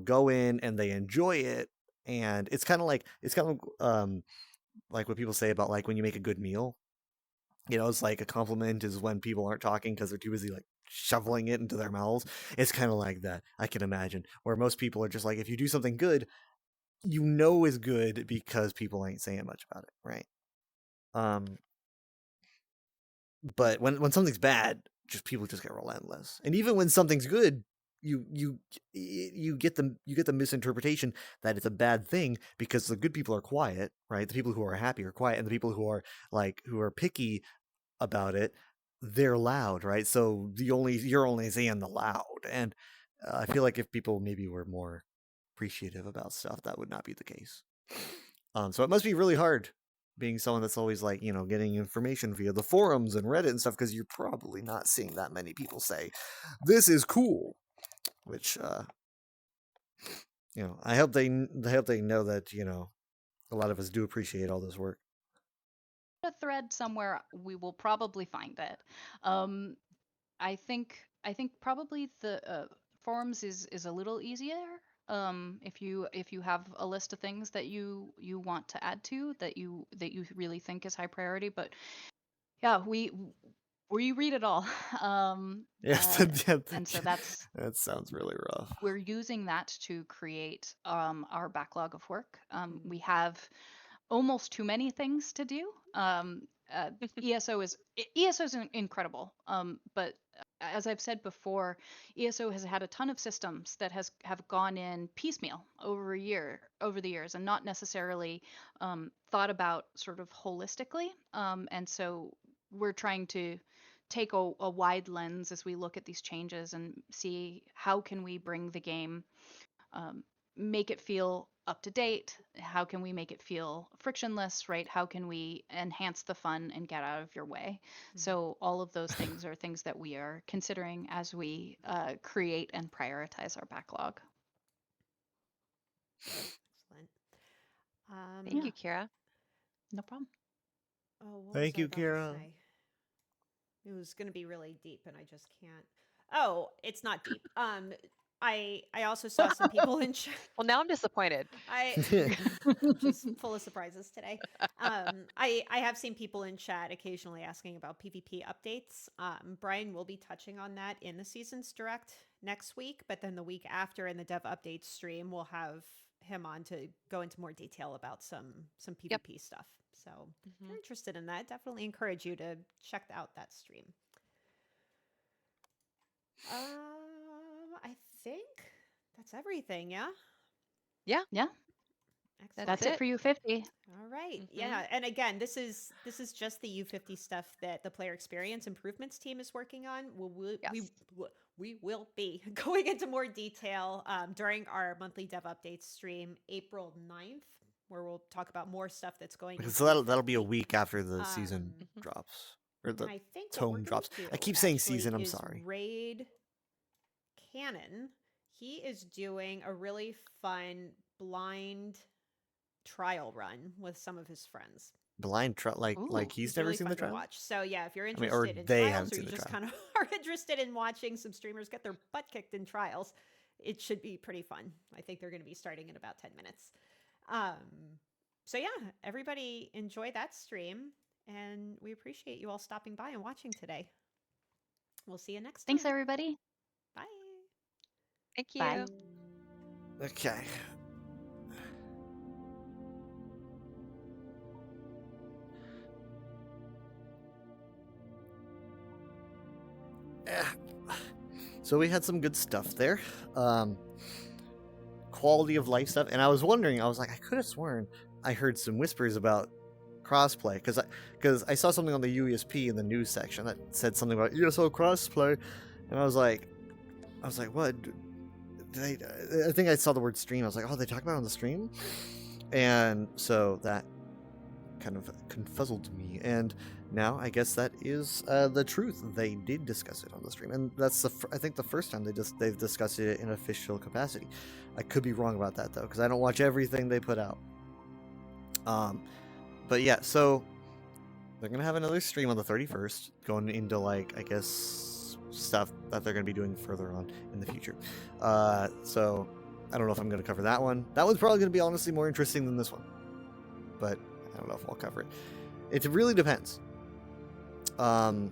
go in and they enjoy it, and it's kind of like what people say about like when you make a good meal. It's like a compliment is when people aren't talking because they're too busy like shoveling it into their mouths. It's kind of like that, I can imagine, where most people are just like, if you do something good, is good because people ain't saying much about it, right? But when something's bad, just people just get relentless. And even when something's good, you get the misinterpretation that it's a bad thing because the good people are quiet, right? The people who are happy are quiet, and the people who are picky about it, they're loud, right? So you're only seeing the loud. And I feel like if people maybe were more appreciative about stuff, that would not be the case. So it must be really hard being someone that's always like, getting information via the forums and Reddit and stuff, because you're probably not seeing that many people say, this is cool, which, I hope they know that, a lot of us do appreciate all this work. a thread somewhere, we will probably find it. I think probably the forums is a little easier. If you have a list of things that you want to add to that you really think is high priority, but yeah, we read it all. Yes, and so that's that sounds really rough. We're using that to create our backlog of work. We have almost too many things to do. ESO is incredible, but as I've said before, ESO has had a ton of systems that have gone in piecemeal over the years, and not necessarily thought about sort of holistically. And so we're trying to take a wide lens as we look at these changes and see how can we bring the game, make it feel up to date? How can we make it feel frictionless, right? How can we enhance the fun and get out of your way? So all of those things are things that we are considering as we create and prioritize our backlog. Excellent. Thank you, Kira. No problem. Oh, what Thank was I you, about to Kira. say? It was going to be really deep, and I just can't. Oh, it's not deep. I also saw some people in chat. Well, now I'm disappointed. Just full of surprises today. I have seen people in chat occasionally asking about PvP updates. Brian will be touching on that in the Seasons Direct next week, but then the week after in the Dev Updates stream, we'll have him on to go into more detail about some PvP stuff. So if you're interested in that, definitely encourage you to check out that stream. I think that's everything, yeah? Yeah. Excellent. That's it for U50. All right. Yeah. And again, this is just the U50 stuff that the player experience improvements team is working on. We will be going into more detail during our monthly dev updates stream April 9th, where we'll talk about more stuff that's going on. So that'll be a week after the season drops. Or the I think tome drops. I keep saying season, I'm is sorry. Raid Cannon. He is doing a really fun blind trial run with some of his friends. Blind trial, like he's never really seen fun the to trial. watch. So yeah, if you're I interested mean, or in they trials, haven't or seen you the just trial. kind of are interested in watching some streamers get their butt kicked in trials, it should be pretty fun. I think they're going to be starting in about 10 minutes. So yeah, everybody enjoy that stream, and we appreciate you all stopping by and watching today. We'll see you next time. Thanks, everybody. Bye. Thank you. Bye. Okay. So we had some good stuff there. Quality of life stuff, and I was wondering, I was like, I could have sworn I heard some whispers about crossplay, because I saw something on the UESP in the news section that said something about ESO crossplay, and I was like, what? I think I saw the word stream. I was like, oh, they talk about it on the stream, and so that kind of confuzzled me. And now I guess that is the truth. They did discuss it on the stream, and that's I think the first time they've discussed it in official capacity. I could be wrong about that though, because I don't watch everything they put out. But yeah, so they're gonna have another stream on the 31st, going into like I guess stuff that they're gonna be doing further on in the future. So I don't know if I'm gonna cover that one. That one's probably gonna be honestly more interesting than this one, but I don't know if I'll cover it. It really depends. You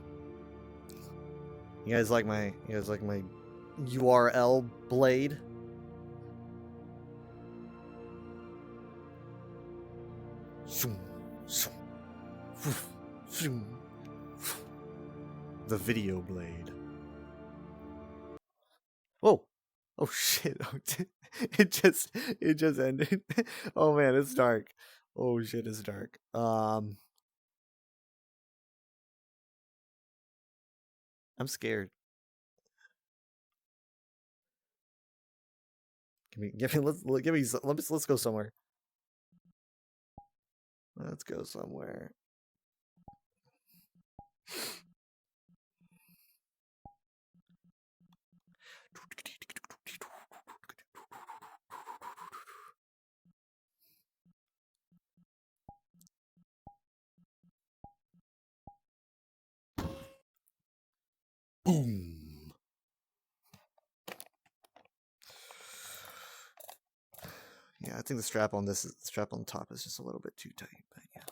guys like my URL blade? The video blade. Whoa. Oh shit. It just ended. Oh man, it's dark. Oh shit, it's dark. I'm scared. Let's go somewhere. Let's go somewhere. Boom. Yeah, I think the strap on the top is just a little bit too tight, but yeah.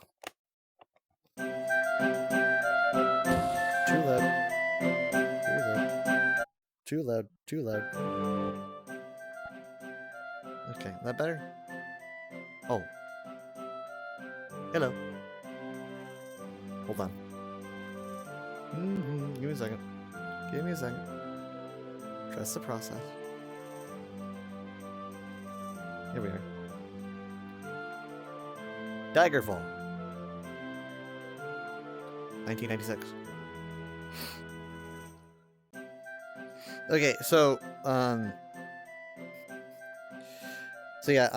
Too loud. Okay, that better? Oh. Hello. Hold on. Give me a second. Trust the process. Here we are. Daggerfall. 1996. Okay, so So yeah,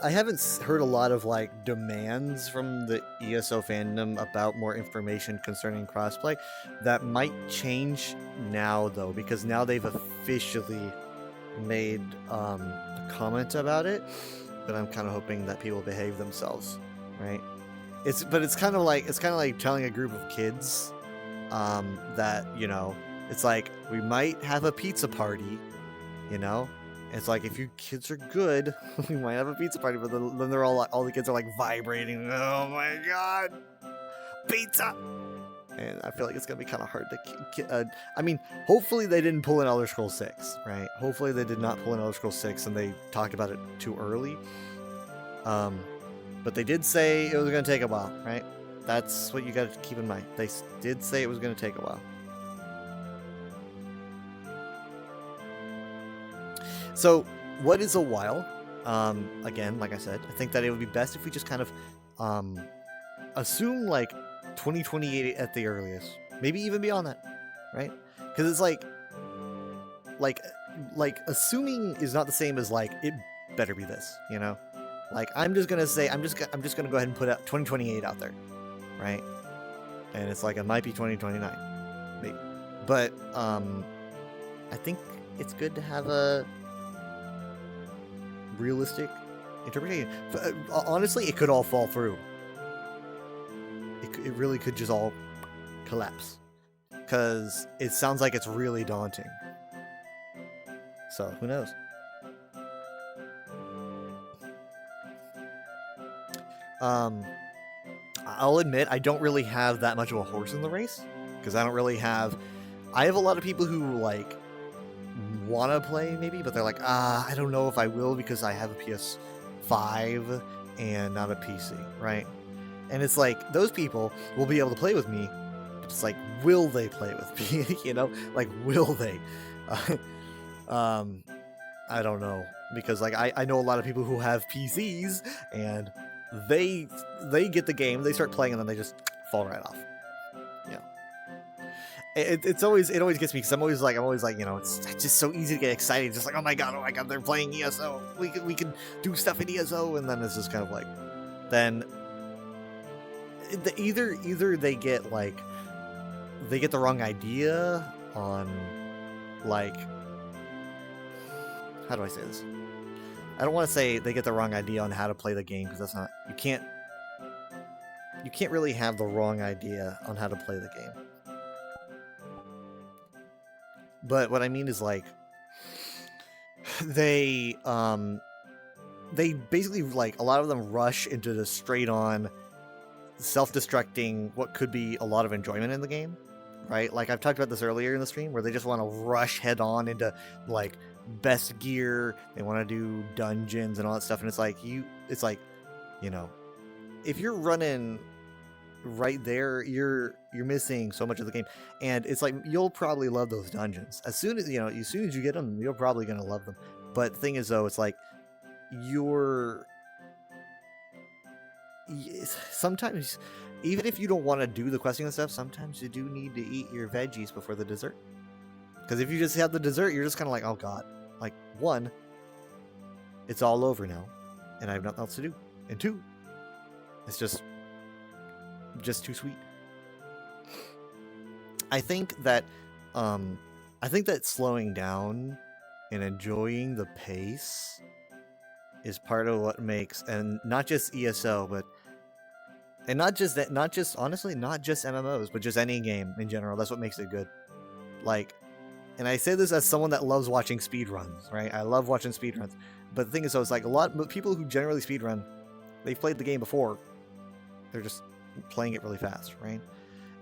I haven't heard a lot of like demands from the ESO fandom about more information concerning crossplay. That might change now though, because now they've officially made a comment about it. But I'm kind of hoping that people behave themselves, right? It's kind of like telling a group of kids that, you know, it's like we might have a pizza party, you know. It's like, if you kids are good, we might have a pizza party, but then they're all the kids are like vibrating. Oh my god, pizza! And I feel like it's gonna be kind of hard to. I mean, hopefully they didn't pull in Elder Scrolls 6, right? Hopefully they did not pull in Elder Scrolls 6 and they talked about it too early. But they did say it was gonna take a while, right? That's what you got to keep in mind. They did say it was gonna take a while. So, what is a while? Again, like I said, I think that it would be best if we just kind of assume like 2028 at the earliest, maybe even beyond that, right? Because it's like assuming is not the same as like it better be this, you know? Like I'm just gonna go ahead and put out 2028 out there, right? And it's like it might be 2029, maybe, but I think it's good to have a realistic interpretation. Honestly, it could all fall through. It really could just all collapse, because it sounds like it's really daunting. So who knows? I'll admit I don't really have that much of a horse in the race, because I have a lot of people who like want to play maybe, but they're like, I don't know if I will because I have a PS5 and not a PC, right? And it's like, those people will be able to play with me, but it's like, will they play with me? You know, like, will they? I don't know, because like I know a lot of people who have PCs and they get the game, they start playing, and then they just fall right off. Yeah. It always gets me, because I'm always like, you know, it's just so easy to get excited, just like, oh my god, they're playing ESO, we can do stuff in ESO, and then it's just kind of like, then either they get the wrong idea on, like, how do I say this? I don't want to say they get the wrong idea on how to play the game, because that's not, you can't really have the wrong idea on how to play the game. But what I mean is, like, they basically, like, a lot of them rush into the straight-on self-destructing what could be a lot of enjoyment in the game, right? Like, I've talked about this earlier in the stream, where they just want to rush head-on into, like, best gear, they want to do dungeons and all that stuff, and it's like, you know, if you're running right there, you're missing so much of the game. And it's like, you'll probably love those dungeons as soon as you get them, you're probably gonna love them. But the thing is, though, it's like, sometimes, even if you don't want to do the questing and stuff, sometimes you do need to eat your veggies before the dessert. Because if you just have the dessert, you're just kind of like, oh god, like, one, it's all over now, and I have nothing else to do, and two, it's just too sweet. I think that slowing down and enjoying the pace is part of what makes, and not just ESO, but, and not just honestly, not just MMOs, but just any game in general. That's what makes it good. Like, and I say this as someone that loves watching speedruns, right? I love watching speedruns. But the thing is, though, it's like, a lot of people who generally speedrun, they've played the game before. They're just playing it really fast, right?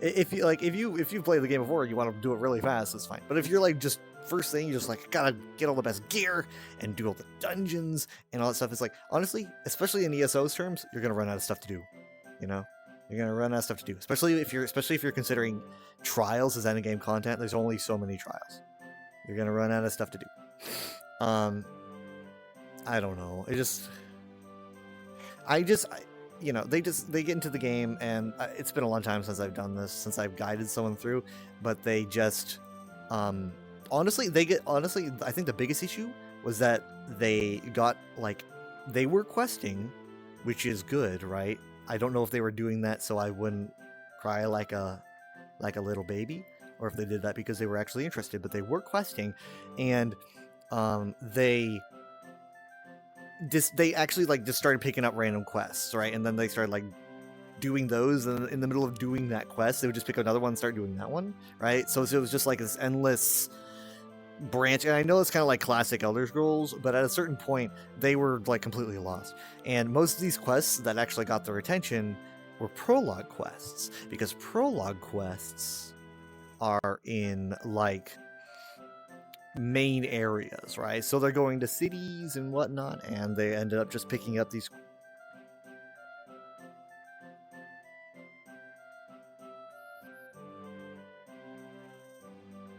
If you play the game before and you want to do it really fast, that's fine. But if you're like, just first thing, you just like, gotta get all the best gear and do all the dungeons and all that stuff, it's like, honestly, especially in ESO's terms, you're gonna run out of stuff to do. You know, you're gonna run out of stuff to do, especially if you're considering trials as endgame content. There's only so many trials. You're gonna run out of stuff to do. I don't know. You know, they get into the game, and it's been a long time since I've done this, since I've guided someone through, but they just, honestly, I think the biggest issue was that they got, like, they were questing, which is good, right? I don't know if they were doing that so I wouldn't cry like a little baby, or if they did that because they were actually interested, but they were questing, and they actually like just started picking up random quests, right? And then they started like doing those, and in the middle of doing that quest they would just pick another one and start doing that one, right? So it was just like this endless branch. And I know it's kind of like classic Elder Scrolls, but at a certain point they were like completely lost, and most of these quests that actually got their attention were prologue quests, because prologue quests are in like main areas, right? So they're going to cities and whatnot, and they ended up just picking up these.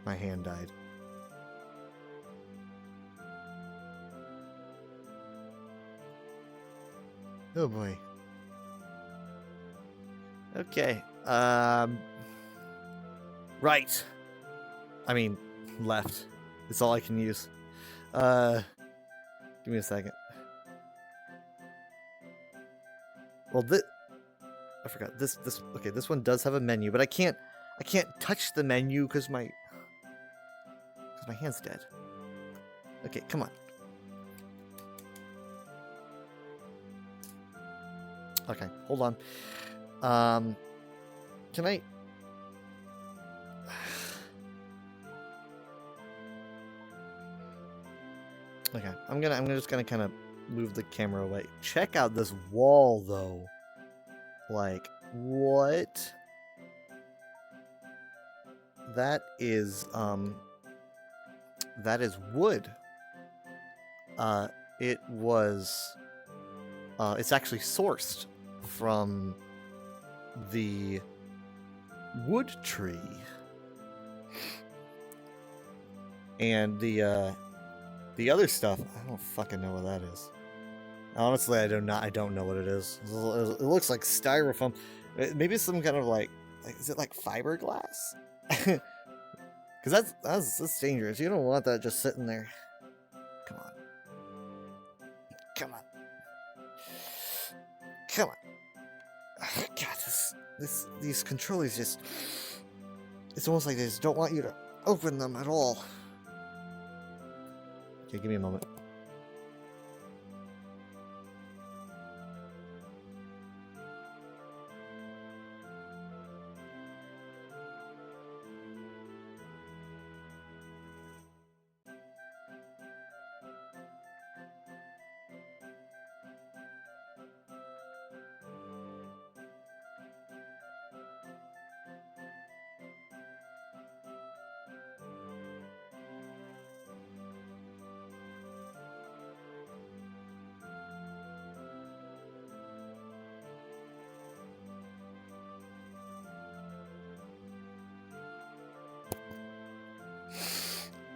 My hand died. Oh boy. Okay. Right. I mean, left. It's all I can use. Give me a second. Well, I forgot. This okay, this one does have a menu, but I can't touch the menu because my hand's dead. Okay, come on. Okay, hold on. Can I? Okay, I'm just gonna kind of move the camera away. Check out this wall, though. Like, what? That is wood. It was. It's actually sourced from the wood tree, and the other stuff, I don't fucking know what that is. Honestly, I don't know what it is. It looks like styrofoam. Maybe it's some kind of like is it like fiberglass? Because that's dangerous. You don't want that just sitting there. Come on. Come on. Come on. Oh, God, these controllers just... It's almost like they just don't want you to open them at all. Okay, give me a moment.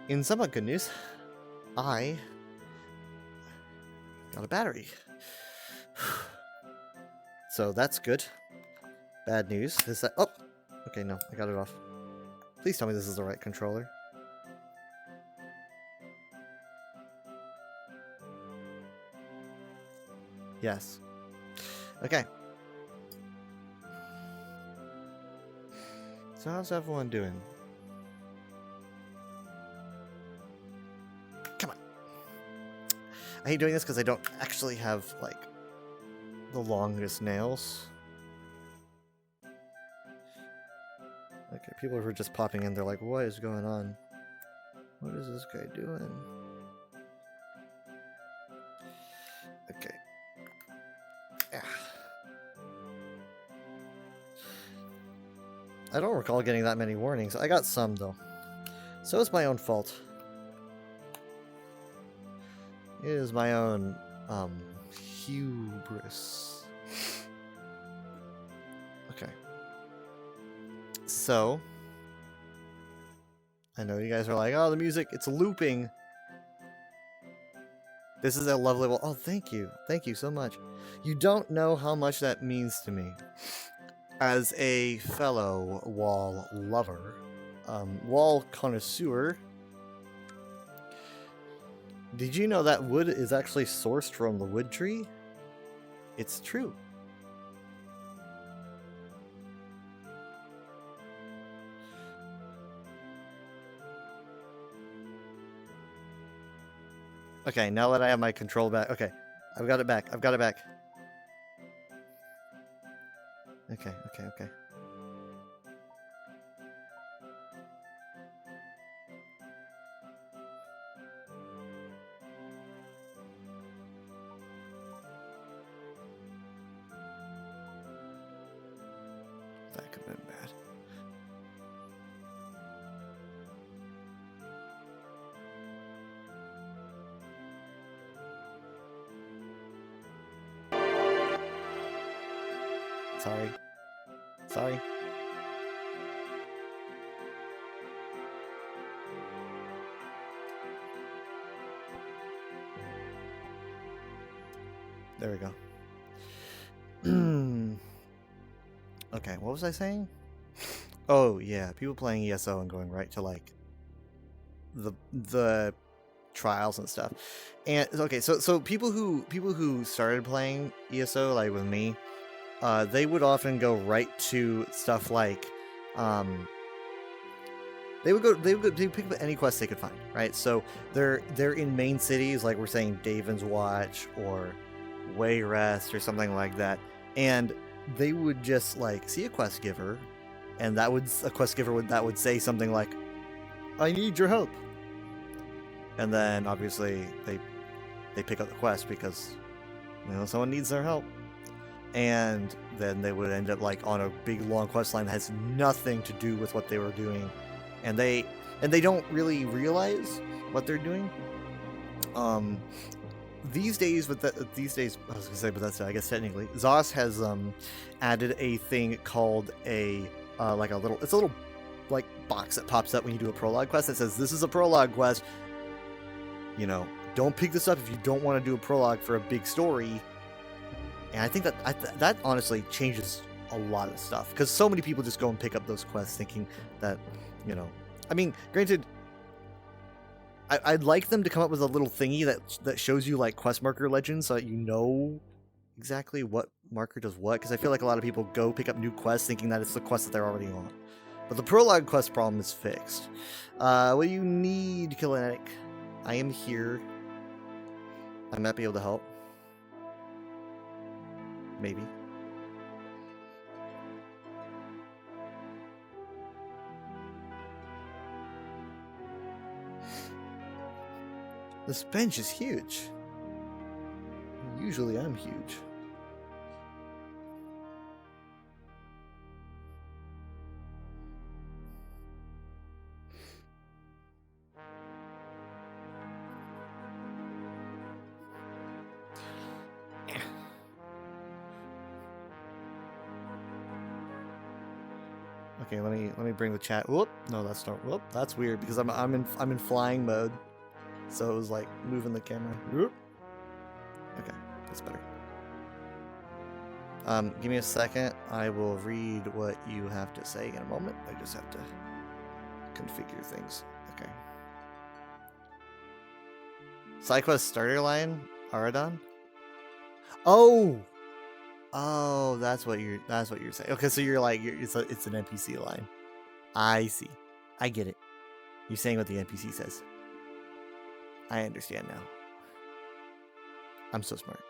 In somewhat good news, I got a battery. So that's good. Bad news is that... Oh! Okay, no, I got it off. Please tell me this is the right controller. Yes. Okay. So how's everyone doing? I hate doing this because I don't actually have, like, the longest nails. Okay, people who are just popping in, they're like, what is going on? What is this guy doing? Okay. Yeah. I don't recall getting that many warnings. I got some, though. So it's my own fault. It is my own, hubris. Okay. So, I know you guys are like, oh, the music, it's looping. This is a lovely wall. Oh, thank you. Thank you so much. You don't know how much that means to me. As a fellow wall lover, wall connoisseur, Did you know that wood is actually sourced from the wood tree? It's true. Okay, now that I have my control back. Okay, I've got it back. I've got it back. Okay, okay, okay. That could have been bad. Sorry. Sorry. There we go. Okay, what was I saying? Oh yeah, people playing ESO and going right to like the trials and stuff. And okay, so people who started playing ESO like with me, they would often go right to stuff like they would pick up any quest they could find, right? So they're in main cities like we're saying Daven's Watch or Wayrest or something like that, and they would just like see a quest giver, and that would say something like, "I need your help," and then obviously they pick up the quest because someone needs their help, and then they would end up like on a big long quest line that has nothing to do with what they were doing, and they don't really realize what they're doing. These days, I was gonna say, but that's I guess technically, ZOS has added a thing called a little like box that pops up when you do a prologue quest that says this is a prologue quest. Don't pick this up if you don't want to do a prologue for a big story. And I think that honestly changes a lot of stuff because so many people just go and pick up those quests thinking that I mean, granted. I'd like them to come up with a little thingy that shows you like quest marker legends so that you know exactly what marker does what, because I feel like a lot of people go pick up new quests thinking that it's the quest that they're already on. But the prologue quest problem is fixed. What do you need, Kinetic? I am here. I might be able to help. Maybe. This bench is huge. Usually I'm huge. Okay, let me bring the chat. Whoop! No, that's not. Whoop! That's weird because I'm in flying mode. So it was like moving the camera. Whoop. Okay, that's better. Give me a second. I will read what you have to say in a moment. I just have to configure things. Okay. SideQuest starter line, Aradon. Oh, that's what you're saying. Okay, so you're like it's an NPC line. I see. I get it. You're saying what the NPC says. I understand now. I'm so smart.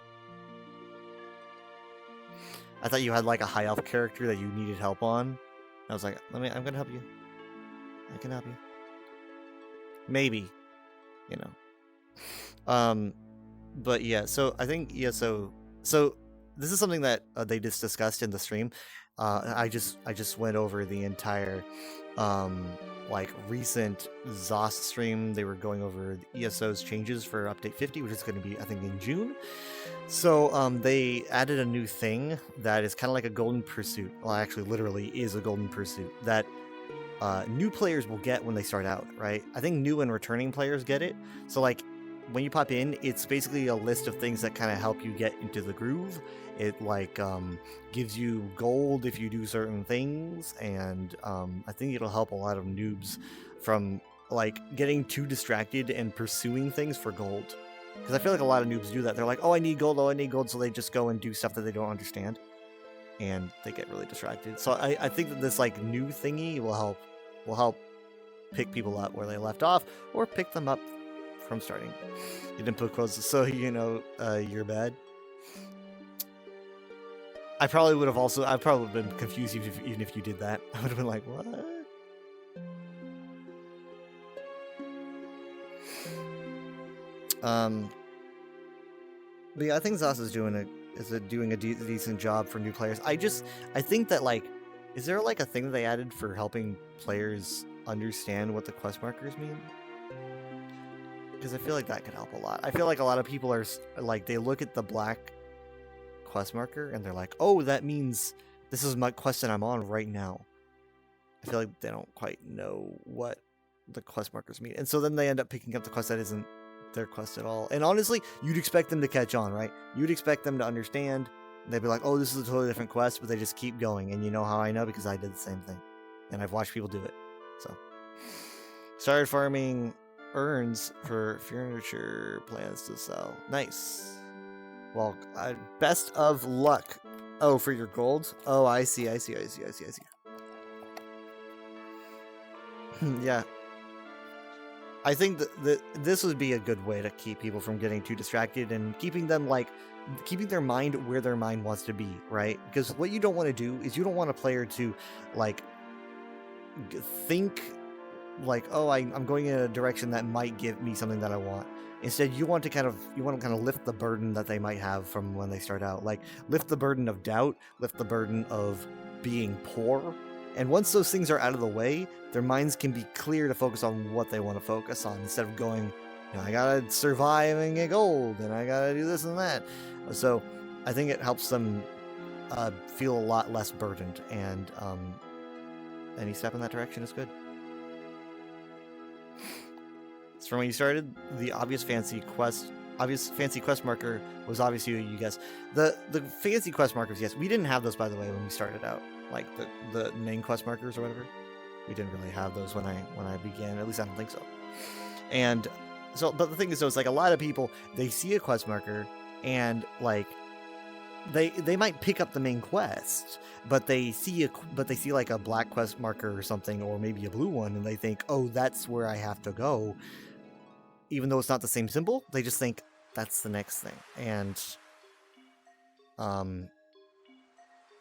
I thought you had like a high elf character that you needed help on. I was like, I'm gonna help you. I can help you. Maybe. But yeah, so I think so this is something that they just discussed in the stream. I just went over the entire like recent ZOS stream. They were going over the ESO's changes for update 50, which is going to be I think in June. So they added a new thing that is kind of like a golden pursuit. Well, actually literally is a golden pursuit that new players will get when they start out, right? I think new and returning players get it. So like when you pop in, it's basically a list of things that kind of help you get into the groove. It like gives you gold if you do certain things, and I think it'll help a lot of noobs from like getting too distracted and pursuing things for gold. Because I feel like a lot of noobs do that. They're like, oh, I need gold, so they just go and do stuff that they don't understand. And they get really distracted. So I think that this like new thingy will help pick people up where they left off, or pick them up from starting. You didn't put quotes, so you know you're bad. I've probably been confused even if you did that. I would have been like, what? But yeah, I think Zos is doing a decent job for new players. I think that, like, is there like a thing that they added for helping players understand what the quest markers mean? Because I feel like that could help a lot. I feel like a lot of people are like, they look at the black quest marker and they're like, oh, that means this is my quest that I'm on right now. I feel like they don't quite know what the quest markers mean, and so then they end up picking up the quest that isn't their quest at all. And honestly, you'd expect them to catch on, right? You'd expect them to understand. They'd be like, oh, this is a totally different quest, but they just keep going. And you know how I know? Because I did the same thing, and I've watched people do it. So started farming urns for furniture plans to sell. Nice. Well, best of luck. Oh, for your gold? Oh, I see. Yeah. I think that this would be a good way to keep people from getting too distracted and keeping their mind where their mind wants to be, right? Because what you don't want to do is you don't want a player to, like, think like, oh, I'm going in a direction that might give me something that I want. Instead, you want to kind of lift the burden that they might have from when they start out. Like, lift the burden of doubt, lift the burden of being poor. And once those things are out of the way, their minds can be clear to focus on what they want to focus on, instead of going, you know, I gotta survive and get gold, and I gotta do this and that. So I think it helps them feel a lot less burdened, and any step in that direction is good. So from when you started, the obvious fancy quest marker was obviously, you guess. The fancy quest markers, yes, we didn't have those, by the way, when we started out. Like the main quest markers or whatever. We didn't really have those when I began. At least I don't think so. And so, but the thing is, though, it's like a lot of people, they see a quest marker and like they might pick up the main quest, but they see like a black quest marker or something, or maybe a blue one, and they think, oh, that's where I have to go. Even though it's not the same symbol, they just think that's the next thing. And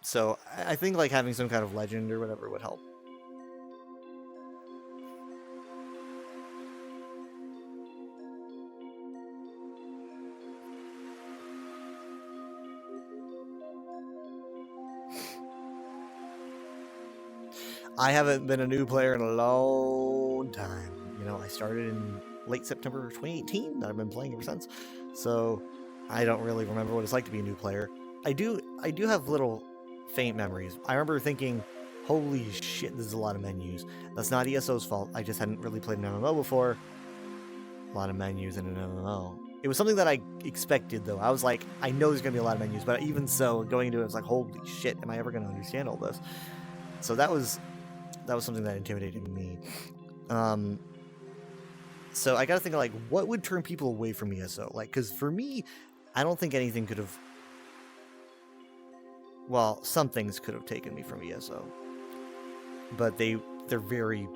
so I think like having some kind of legend or whatever would help. I haven't been a new player in a long time. You know, I started in late September 2018, and I've been playing ever since. So I don't really remember what it's like to be a new player. I do have little faint memories. I remember thinking, holy shit, this is a lot of menus. That's not ESO's fault. I just hadn't really played an MMO before. A lot of menus in an MMO. It was something that I expected, though. I was like, I know there's going to be a lot of menus, but even so, going into it, I was like, holy shit, am I ever going to understand all this? So that was something that intimidated me. So I gotta think of, like, what would turn people away from ESO? Like, because for me, I don't think anything could have... Well, some things could have taken me from ESO. But they're very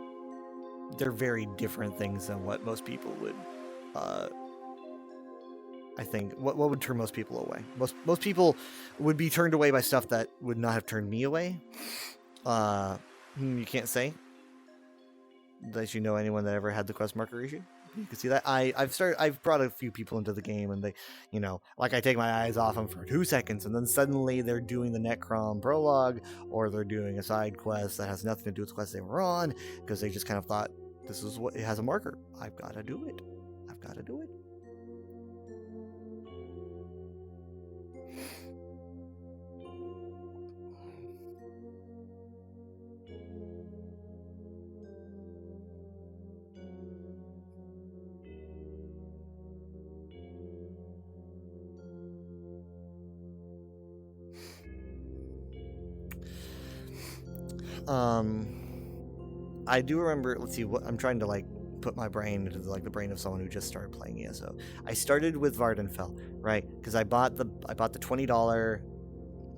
different things than what most people would... I think, what would turn most people away? Most people would be turned away by stuff that would not have turned me away. You can't say. Does you know anyone that ever had the quest marker issue? You can see that. I've brought a few people into the game, and they, you know, like, I take my eyes off them for 2 seconds, and then suddenly they're doing the Necrom prologue, or they're doing a side quest that has nothing to do with the quest they were on, because they just kind of thought, this is what, it has a marker. I've got to do it. I do remember, let's see, what I'm trying to, like, put my brain into like the brain of someone who just started playing ESO. I started with Vardenfell, right? Because I bought the $20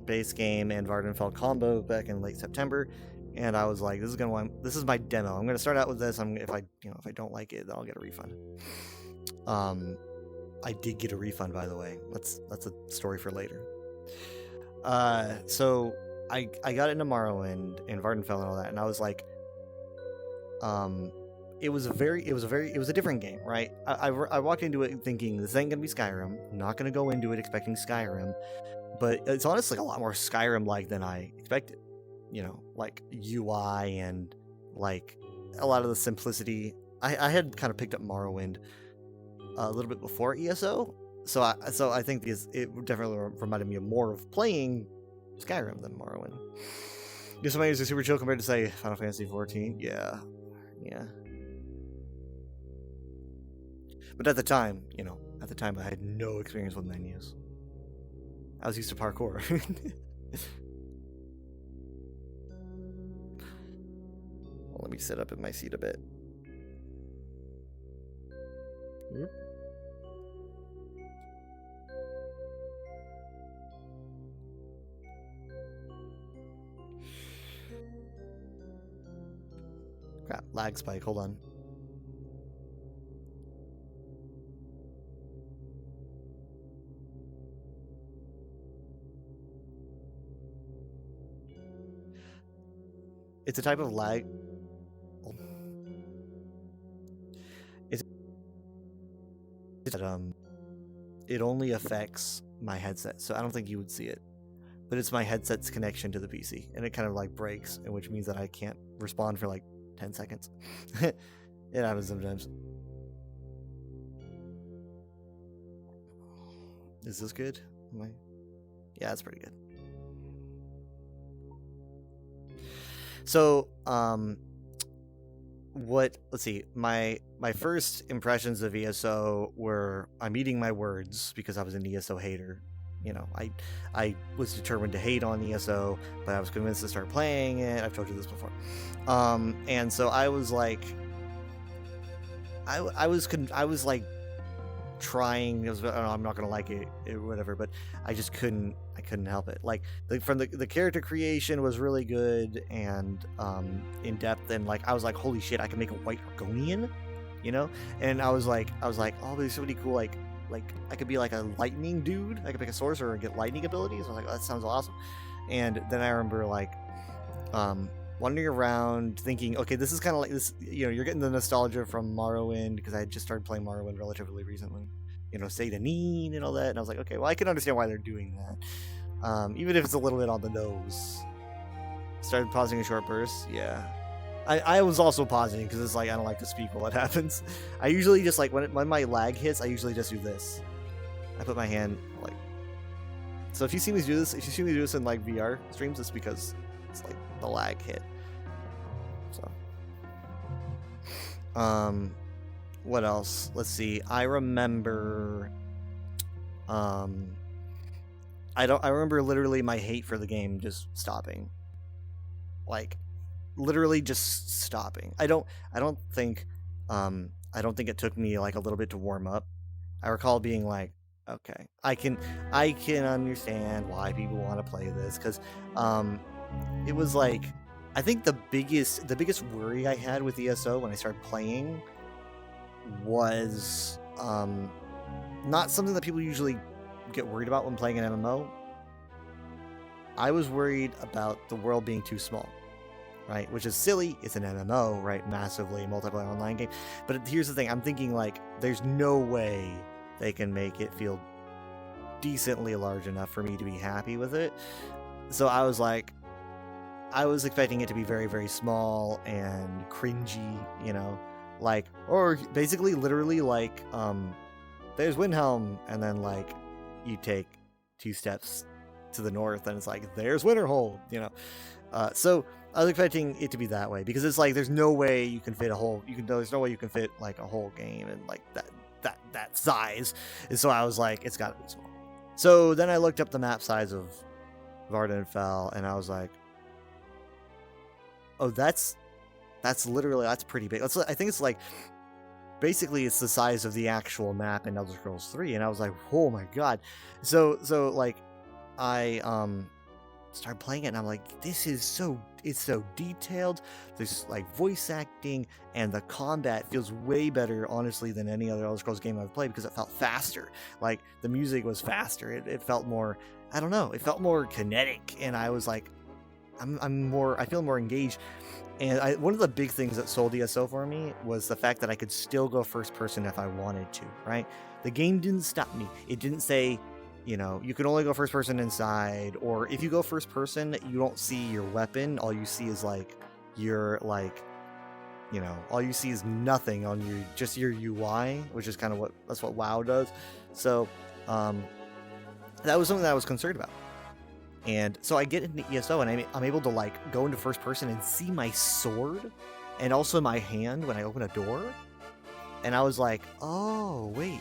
base game and Vardenfell combo back in late September, and I was like, this is my demo. I'm gonna start out with this. If I don't like it, then I'll get a refund. I did get a refund, by the way. That's a story for later. So I got into Morrowind and Vardenfell and all that, and I was like, it was a different game, right? I walked into it thinking this ain't gonna be Skyrim. I'm not gonna go into it expecting Skyrim, but it's honestly a lot more Skyrim-like than I expected. Like UI and like a lot of the simplicity. I had kind of picked up Morrowind a little bit before ESO, so I think it definitely reminded me more of playing Skyrim than Morrowind. Somebody is super chill compared to say Final Fantasy 14. Yeah. But at the time, I had no experience with menus. I was used to parkour. Well, let me sit up in my seat a bit. Crap, lag spike, hold on. It's a type of lag. It only affects my headset, so I don't think you would see it. But it's my headset's connection to the PC, and it kind of like breaks, which means that I can't respond for like 10 seconds. It happens sometimes. Is this good? Yeah, that's pretty good. So, let's see, my first impressions of ESO were, I'm eating my words because I was an ESO hater. I was determined to hate on ESO, but I was convinced to start playing it. I've told you this before. And so I was like, I was like trying, I'm not gonna like it, whatever, but I just couldn't help it. Like from the character creation was really good and in depth, and like I was like, holy shit, I can make a white Argonian, and I was like, oh, there's so many cool, like I could be like a lightning dude, I could pick a sorcerer and get lightning abilities. I was like, oh, that sounds awesome. And then I remember like wandering around thinking, okay, this is kind of like this, you're getting the nostalgia from Morrowind, because I had just started playing Morrowind relatively recently, Seyda and all that, and I was like, okay, well, I can understand why they're doing that, even if it's a little bit on the nose. Started pausing a short burst, yeah. I was also pausing because it's like, I don't like to speak while it happens. I usually just like, when my lag hits, I usually just do this. I put my hand like, so if you see me do this, in like VR streams, it's because it's like the lag hit. So, what else? Let's see. I remember, I remember literally my hate for the game just stopping. Like, literally just stopping. I don't think it took me like a little bit to warm up. I recall being like, okay, I can understand why people want to play this, because it was like, I think the biggest worry I had with ESO when I started playing was not something that people usually get worried about when playing an MMO. I was worried about the world being too small, right? Which is silly. It's an MMO, right? Massively multiplayer online game. But here's the thing. I'm thinking like, there's no way they can make it feel decently large enough for me to be happy with it. So I was like, I was expecting it to be very, very small and cringy, like, or basically literally like, there's Windhelm, and then like you take 2 steps to the north and it's like, there's Winterhold, so I was expecting it to be that way, because it's like, there's no way you can fit there's no way you can fit like a whole game in like that size. And so I was like, it's gotta be small. So then I looked up the map size of Vardenfell, and I was like, oh, that's pretty big. I think it's like basically it's the size of the actual map in Elder Scrolls 3, and I was like, oh my god. So like I started playing it, and I'm like, it's so detailed. There's like voice acting, and the combat feels way better, honestly, than any other Elder Scrolls game I've played, because it felt faster. Like the music was faster. It felt more, I don't know, it felt more kinetic, and I was like, I feel more engaged. And one of the big things that sold ESO for me was the fact that I could still go first person if I wanted to, right? The game didn't stop me. It didn't say, you know, you can only go first person inside, or if you go first person, you don't see your weapon. All you see is like your, like, you know, all you see is nothing on your, just your UI, which is kind of that's what WoW does. So that was something that I was concerned about. And so I get into ESO, and I'm able to like go into first person and see my sword and also my hand when I open a door. And I was like, oh wait,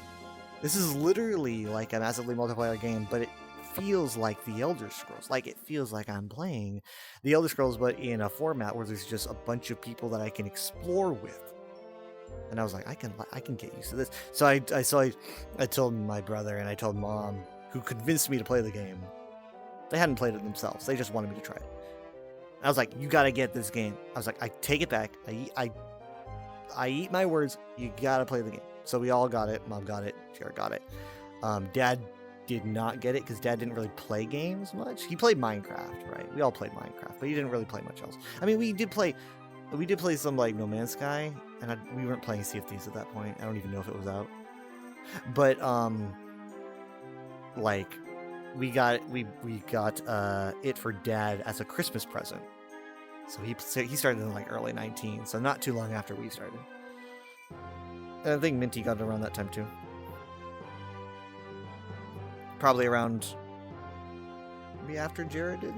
this is literally like a massively multiplayer game, but it feels like the Elder Scrolls. Like it feels like I'm playing the Elder Scrolls, but in a format where there's just a bunch of people that I can explore with. And I was like, I can get used to this. So I told my brother, and I told Mom, who convinced me to play the game. They hadn't played it themselves. They just wanted me to try it. And I was like, you gotta get this game. I was like, I take it back. I eat my words. You gotta play the game. So we all got it. Mom got it. Jared got it. Dad did not get it because Dad didn't really play games much. He played Minecraft, right? We all played Minecraft, but he didn't really play much else. I mean, we did play some like No Man's Sky, and we weren't playing Sea of Thieves at that point. I don't even know if it was out. But like we got it for Dad as a Christmas present. So he started in like early 19, so not too long after we started. And I think Minty got it around that time too. Probably around maybe after Jared did.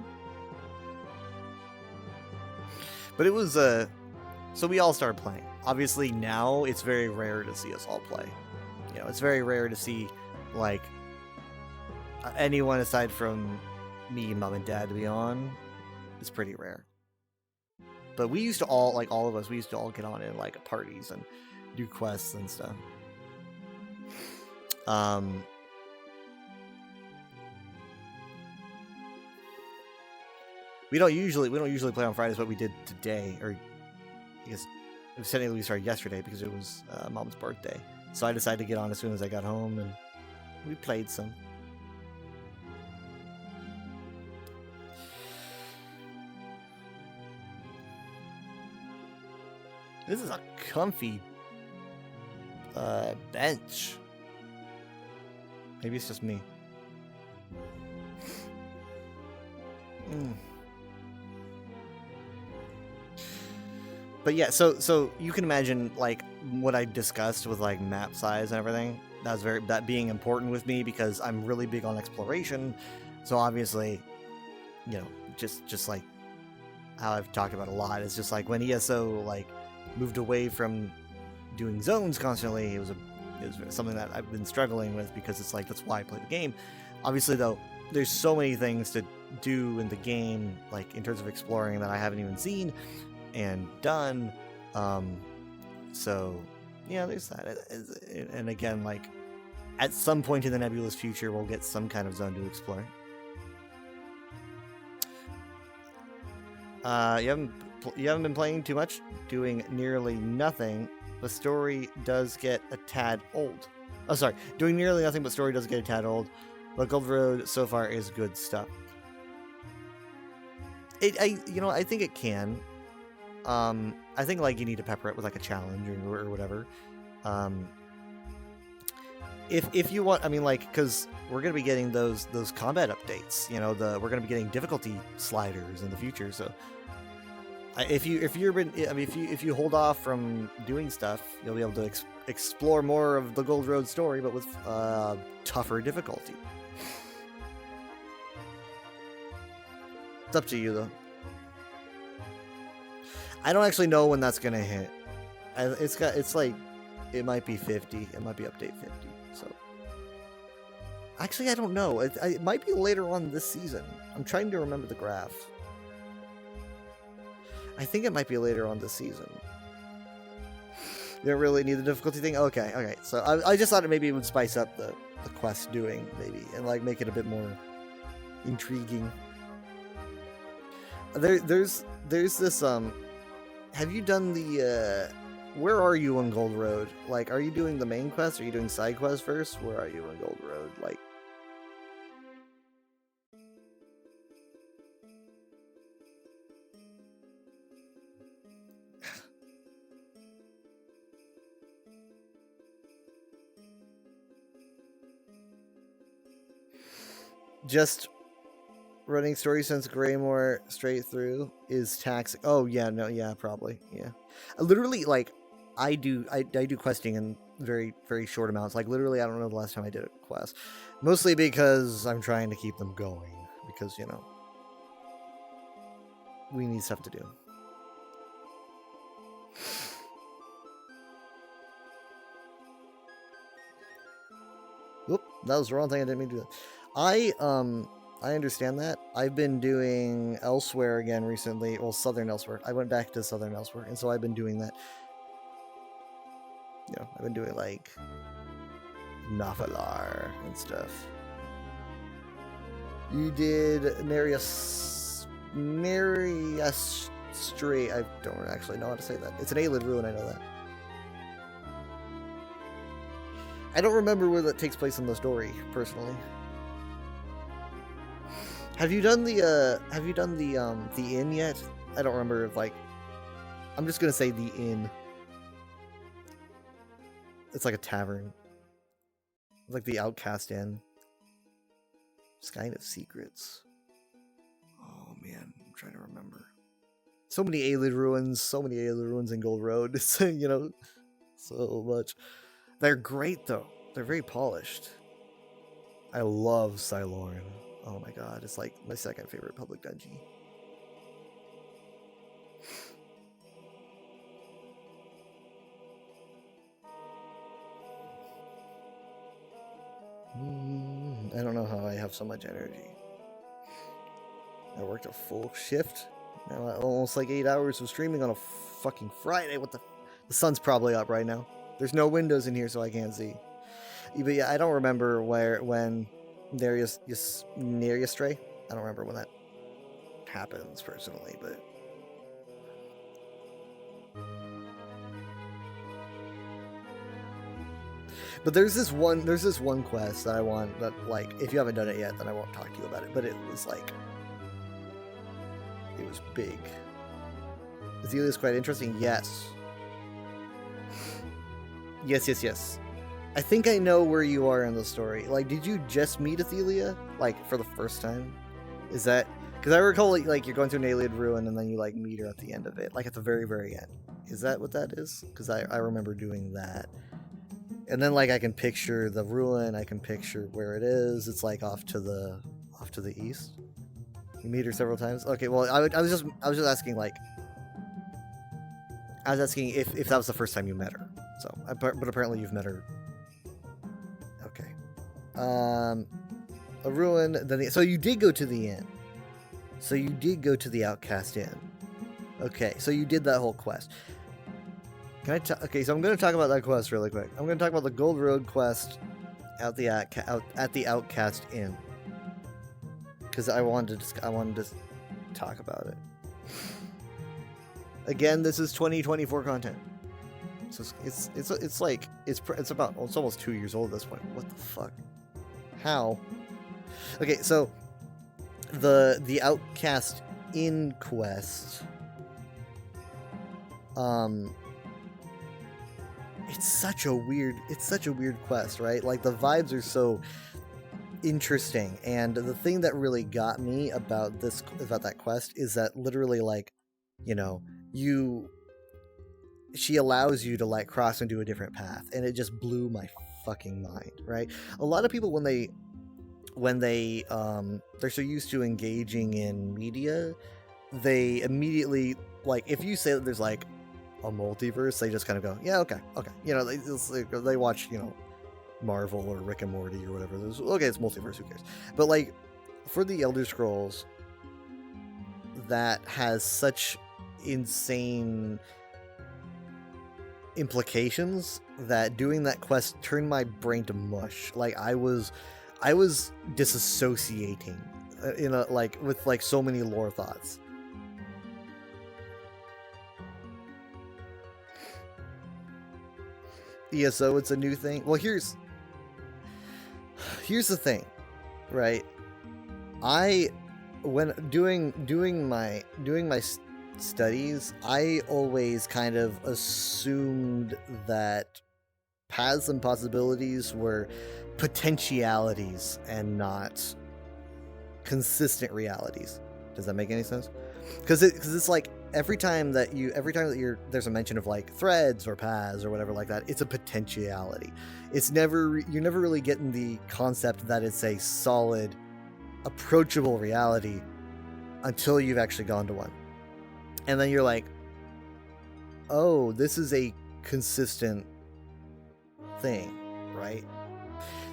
But it was so we all started playing. Obviously now it's very rare to see us all play. You know, it's very rare to see like anyone aside from me, Mom, and Dad to be on. It's pretty rare. But we used to all, like all of us, we used to all get on in like parties and do quests and stuff. We don't usually play on Fridays, but we did today, or I guess technically we started yesterday because it was Mom's birthday. So I decided to get on as soon as I got home, and we played some. This is a comfy bench. Maybe it's just me. But yeah, so you can imagine like what I discussed with like map size and everything. That being important with me because I'm really big on exploration. So obviously, you know, just like how I've talked about a lot, it's just like when ESO like moved away from doing zones constantly, it was something that I've been struggling with because it's like that's why I play the game. Obviously though, there's so many things to do in the game, like in terms of exploring, that I haven't even seen and done. So yeah, there's that. And again, like at some point in the nebulous future, we'll get some kind of zone to explore. You haven't been playing too much, doing nearly nothing. The story does get a tad old. Oh, sorry, doing nearly nothing, but story does get a tad old. But Gold Road so far is good stuff. I think it can. I think like you need to pepper it with like a challenge or whatever. If you want, I mean, like, because we're gonna be getting those combat updates. You know, we're gonna be getting difficulty sliders in the future. So if you hold off from doing stuff, you'll be able to explore more of the Gold Road story, but with tougher difficulty. It's up to you though. I don't actually know when that's gonna hit. It's like it might be 50. It might be update 50. So actually, I don't know. It might be later on this season. I'm trying to remember the graph. I think it might be later on this season. You don't really need the difficulty thing? Okay, okay. So I just thought maybe it would spice up the quest doing, maybe, and like make it a bit more intriguing. There's this, have you done the, where are you on Gold Road? Like, are you doing the main quest? Are you doing side quests first? Where are you on Gold Road? Like, just running story since Greymore straight through is taxing. Oh yeah, no, yeah, probably, yeah. Literally, like, I do questing in very, very short amounts. Like, literally, I don't know the last time I did a quest. Mostly because I'm trying to keep them going. Because, you know, we need stuff to do. Whoop, that was the wrong thing. I didn't mean to do that. I understand that. I've been doing Elsewhere again recently. Well, Southern Elsewhere. I went back to Southern Elsewhere, and so I've been doing that. You know, I've been doing, like, Nafalar and stuff. You did Nerias Stray. I don't actually know how to say that. It's an Ayleid ruin, I know that. I don't remember where that takes place in the story, personally. Have you done the inn yet? I don't remember if, like, I'm just gonna say the inn. It's like a tavern. Like the Outcast Inn. Skyne of Secrets. Oh man, I'm trying to remember. So many Ayleid ruins in Gold Road. You know, so much. They're great though. They're very polished. I love Cylorn. Oh my god, it's like my second favorite public dungeon. I don't know how I have so much energy. I worked a full shift. Now almost like 8 hours of streaming on a fucking Friday. What the sun's probably up right now. There's no windows in here, so I can't see. But yeah, I don't remember when Nerias Stray. I don't remember when that happens personally, but there's this one quest that I want that, like, if you haven't done it yet, then I won't talk to you about it. But it was like, it was big. Athelia's quite interesting. Yes. Yes. I think I know where you are in the story. Like, did you just meet Athelia, like, for the first time? Is that... Because I recall, like, you're going through an Ayleid ruin, and then you, like, meet her at the end of it. Like, at the very, very end. Is that what that is? Because I remember doing that. And then, like, I can picture the ruin, I can picture where it is. It's, like, off to the east. You meet her several times? Okay, well, I was just asking, like... I was asking if that was the first time you met her. So, but apparently you've met her... Okay. A ruin, then so you did go to the inn. So you did go to the Outcast Inn. Okay, so you did that whole quest. Okay, so I'm going to talk about that quest really quick. I'm going to talk about the Gold Road quest at the Outcast Inn. Because I wanted to talk about it. Again, this is 2024 content. So it's almost 2 years old at this point. What the fuck? How? Okay, so the Outcast Inn quest. It's such a weird quest, right? Like, the vibes are so interesting, and the thing that really got me about that quest is that literally, like, you know, she allows you to, like, cross into a different path, and it just blew my fucking mind, right? A lot of people, when they're so used to engaging in media, they immediately, like, if you say that there's, like, a multiverse, they just kind of go, yeah, okay, you know, they watch, you know, Marvel or Rick and Morty or whatever. Okay, it's multiverse, who cares? But, like, for the Elder Scrolls, that has such insane implications that doing that quest turned my brain to mush. Like I was disassociating with like so many lore thoughts. ESO, it's a new thing. Well, here's the thing, right? When doing my studies, I always kind of assumed that paths and possibilities were potentialities and not consistent realities. Does that make any sense? Because it's like every time that there's a mention of like threads or paths or whatever like that, it's a potentiality. You're never really getting the concept that it's a solid, approachable reality until you've actually gone to one. And then you're like, oh, this is a consistent thing, right?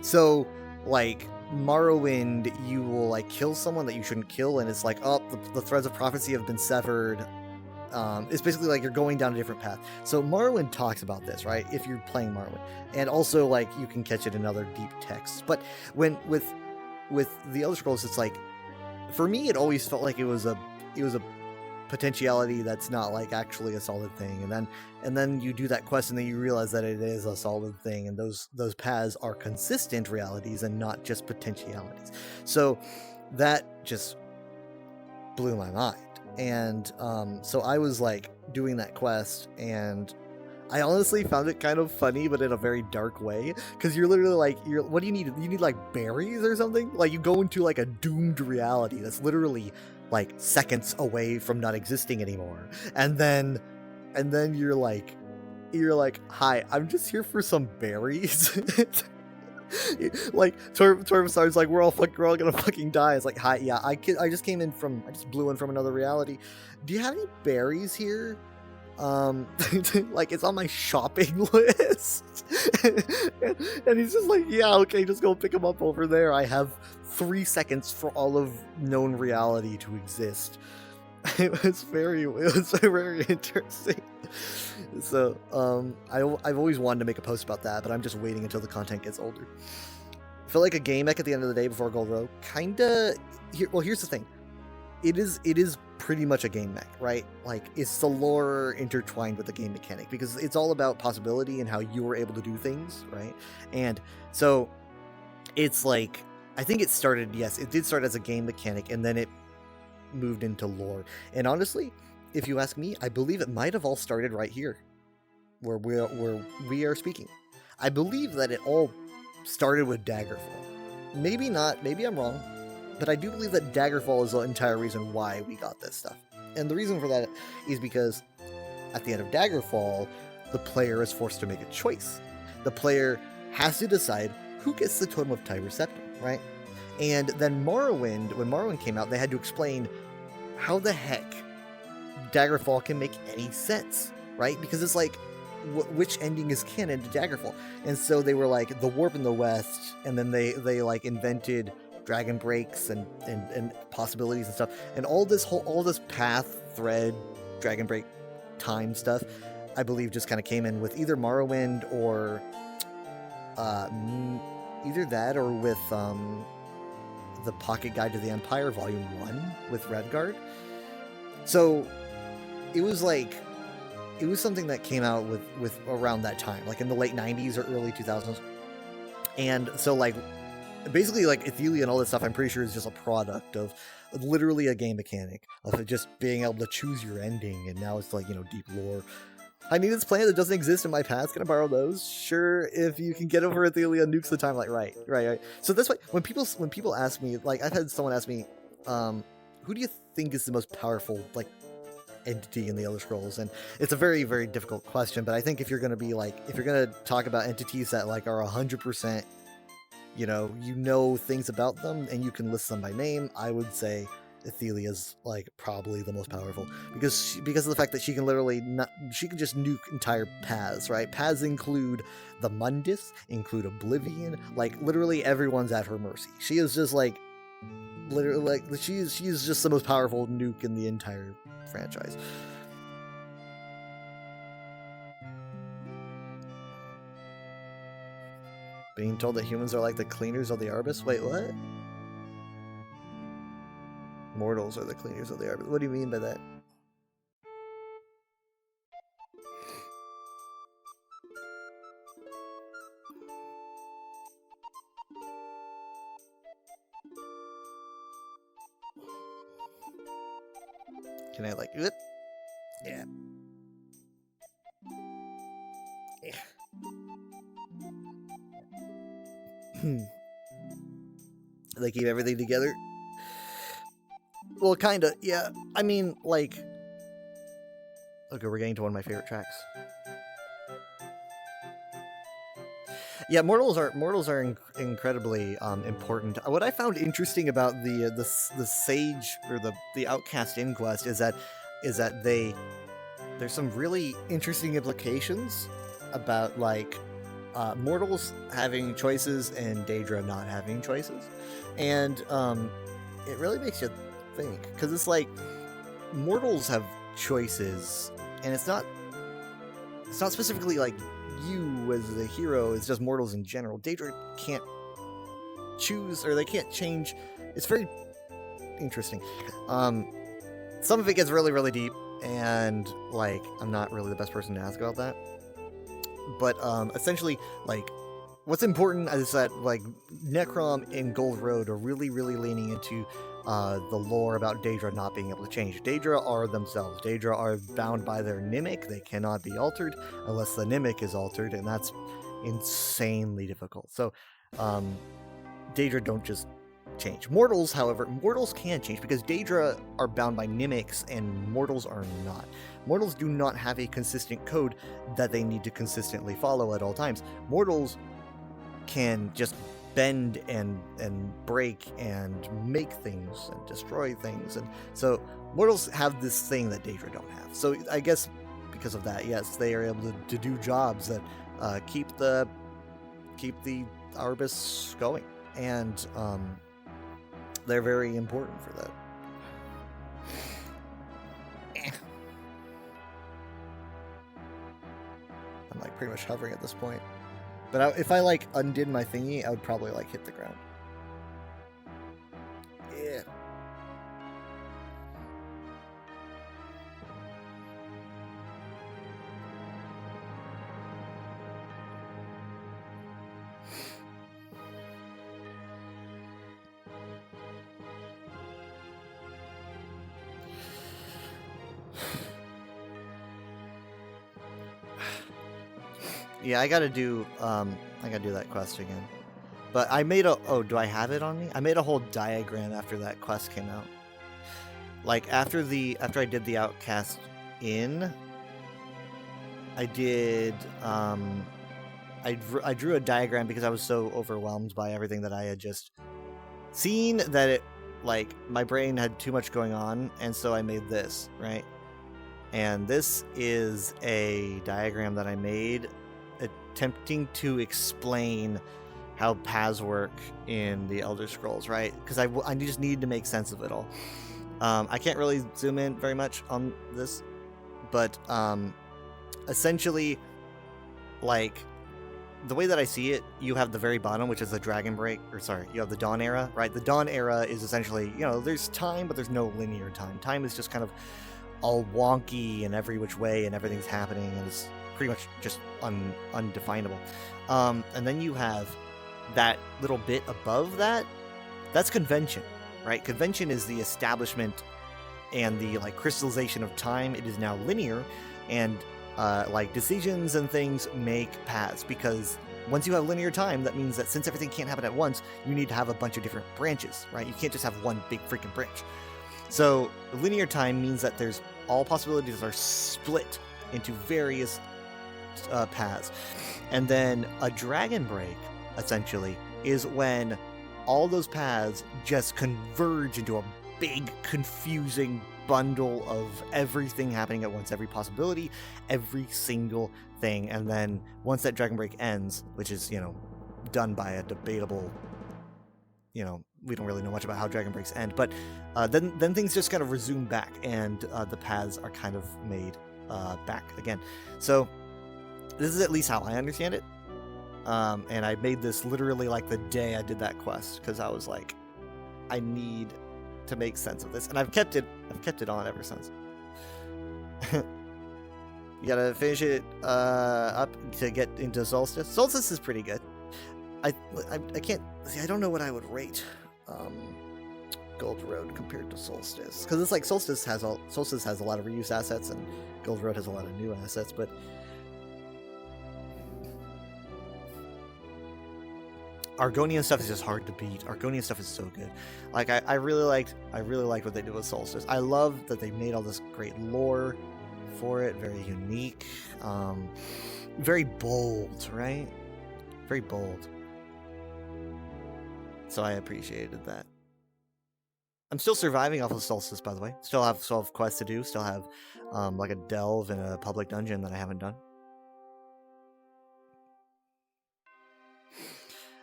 So, like, Morrowind, you will, like, kill someone that you shouldn't kill, and it's like, oh, the threads of prophecy have been severed. It's basically like you're going down a different path. So Morrowind talks about this, right? If you're playing Morrowind. And also, like, you can catch it in other deep texts. But with the Elder Scrolls, it's like, for me, it always felt like it was a potentiality that's not like actually a solid thing, and then you do that quest and then you realize that it is a solid thing, and those paths are consistent realities and not just potentialities. So that just blew my mind. And so I was like doing that quest, and I honestly found it kind of funny, but in a very dark way, because you're literally like, what do you need? You need like berries or something? Like you go into like a doomed reality that's literally like seconds away from not existing anymore, and then you're like, hi, I'm just here for some berries. Like Torm starts like, we're all gonna fucking die. It's like, hi, yeah, I just blew in from another reality. Do you have any berries here? Like, it's on my shopping list. and he's just like, yeah, okay, just go pick them up over there. I have 3 seconds for all of known reality to exist. It was very interesting. So, I've always wanted to make a post about that, but I'm just waiting until the content gets older. I feel like a game mech at the end of the day before Gold Row. Here's the thing. It is pretty much a game mech, right? Like, it's the lore intertwined with the game mechanic, because it's all about possibility and how you were able to do things, right? And so it's like, I think it did start as a game mechanic, and then it moved into lore. And honestly, if you ask me, I believe it might have all started right here, where we are speaking. I believe that it all started with Daggerfall. Maybe not, maybe I'm wrong, but I do believe that Daggerfall is the entire reason why we got this stuff. And the reason for that is because at the end of Daggerfall, the player is forced to make a choice. The player has to decide who gets the Totem of Tiber Septim, right? And then when Morrowind came out, they had to explain how the heck Daggerfall can make any sense, right? Because it's like, which ending is canon to Daggerfall? And so they were like, the warp in the west, and then they like invented dragon breaks and possibilities and stuff, and all this path, thread, dragon break, time stuff, I believe just kind of came in with either Morrowind or either that or with the Pocket Guide to the Empire Volume 1 with Redguard. So it was something that came out with around that time, like in the late 90s or early 2000s. And so like basically like Athelia and all this stuff, I'm pretty sure is just a product of literally a game mechanic of it just being able to choose your ending. And now it's like, deep lore. I need this planet that doesn't exist in my path. Can I borrow those? Sure, if you can get over Athelia, nukes the time. Like, right. So that's why when people ask me, like, I've had someone ask me, who do you think is the most powerful, like, entity in the Elder Scrolls? And it's a very, very difficult question, but I think if you're going to talk about entities that, like, are 100%, things about them and you can list them by name, I would say Athelia's like probably the most powerful because of the fact that she can just nuke entire paths, right? Paths include the Mundus, include Oblivion, like literally everyone's at her mercy. She is just like literally like she's just the most powerful nuke in the entire franchise. Being told that humans are like the cleaners of the Arbus? Wait, what? Mortals are the cleaners of the Arbus. What do you mean by that? Can I, like, whoop? Yeah. Yeah. They keep everything together? Well, kinda, yeah. I mean, like... Okay, we're getting to one of my favorite tracks. Yeah, mortals are incredibly important. What I found interesting about the Sage or the Outcast Inquest is that there's some really interesting implications about, like, mortals having choices and Daedra not having choices, and it really makes you think, because it's like mortals have choices, and it's not specifically like you as the hero, it's just mortals in general. Daedra can't choose, or they can't change. It's very interesting. Some of it gets really, really deep, and, like, I'm not really the best person to ask about that. But, essentially, like, what's important is that, like, Necrom and Gold Road are really, really leaning into the lore about Daedra not being able to change. Daedra are themselves. Daedra are bound by their Nimic. They cannot be altered unless the Nimic is altered, and that's insanely difficult. So, Daedra don't just change. Mortals, however, mortals can change, because Daedra are bound by Nimics, and mortals are not. Mortals do not have a consistent code that they need to consistently follow at all times. Mortals can just bend and break and make things and destroy things, and so mortals have this thing that Daedra don't have. So I guess because of that, yes, they are able to do jobs that keep the Arbus going, and they're very important for that. I'm, like, pretty much hovering at this point. But if I, like, undid my thingy, I would probably, like, hit the ground. Yeah. Yeah, I gotta do that quest again. But I made oh, do I have it on me? I made a whole diagram after that quest came out. Like, after I did the Outcast Inn, I did, I drew a diagram because I was so overwhelmed by everything that I had just seen that it, like, my brain had too much going on, and so I made this, right? And this is a diagram that I made attempting to explain how paths work in the Elder Scrolls, right? Because I just needed to make sense of it all. I can't really zoom in very much on this, but essentially, like, the way that I see it, you have the very bottom, which is the Dragon Break, you have the Dawn Era, right? The Dawn Era is essentially, there's time, but there's no linear time. Time is just kind of all wonky in every which way, and everything's happening, and it's pretty much just undefinable. And then you have that little bit above that, that's convention, right? Convention is the establishment and the, like, crystallization of time. It is now linear, and like, decisions and things make paths, because once you have linear time, that means that since everything can't happen at once, you need to have a bunch of different branches, right? You can't just have one big freaking branch. So linear time means that there's all possibilities are split into various paths. And then a Dragon Break, essentially, is when all those paths just converge into a big, confusing bundle of everything happening at once, every possibility, every single thing. And then once that Dragon Break ends, which is, done by a debatable, we don't really know much about how Dragon Breaks end, but then things just kind of resume back, and the paths are kind of made back again. So this is at least how I understand it. And I made this literally like the day I did that quest, because I was like, I need to make sense of this, and I've kept it on ever since. You gotta finish it up to get into Solstice. Solstice is pretty good. I can't see. I don't know what I would rate Gold Road compared to Solstice, because it's like Solstice has a lot of reuse assets, and Gold Road has a lot of new assets. But Argonian stuff is just hard to beat. Argonian stuff is so good. Like I really liked what they did with Solstice. I love that they made all this great lore for it, very unique, very bold, right? Very bold. So I appreciated that. I'm still surviving off of Solstice, by the way. Still have 12 quests to do. Still have like a delve in a public dungeon that I haven't done.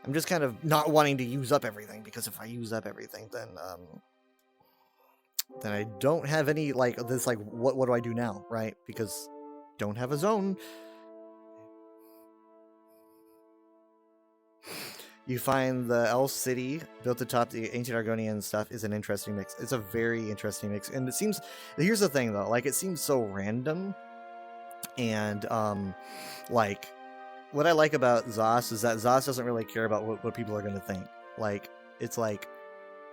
I'm just kind of not wanting to use up everything, because if I use up everything, then I don't have any, like, this, like, what do I do now, right? Because don't have a zone. You find the Elf City built atop the ancient Argonian stuff is an interesting mix. It's a very interesting mix. And it seems, here's the thing though, like, it seems so random. And, like, what I like about Zos is that Zos doesn't really care about what people are going to think. Like, it's like,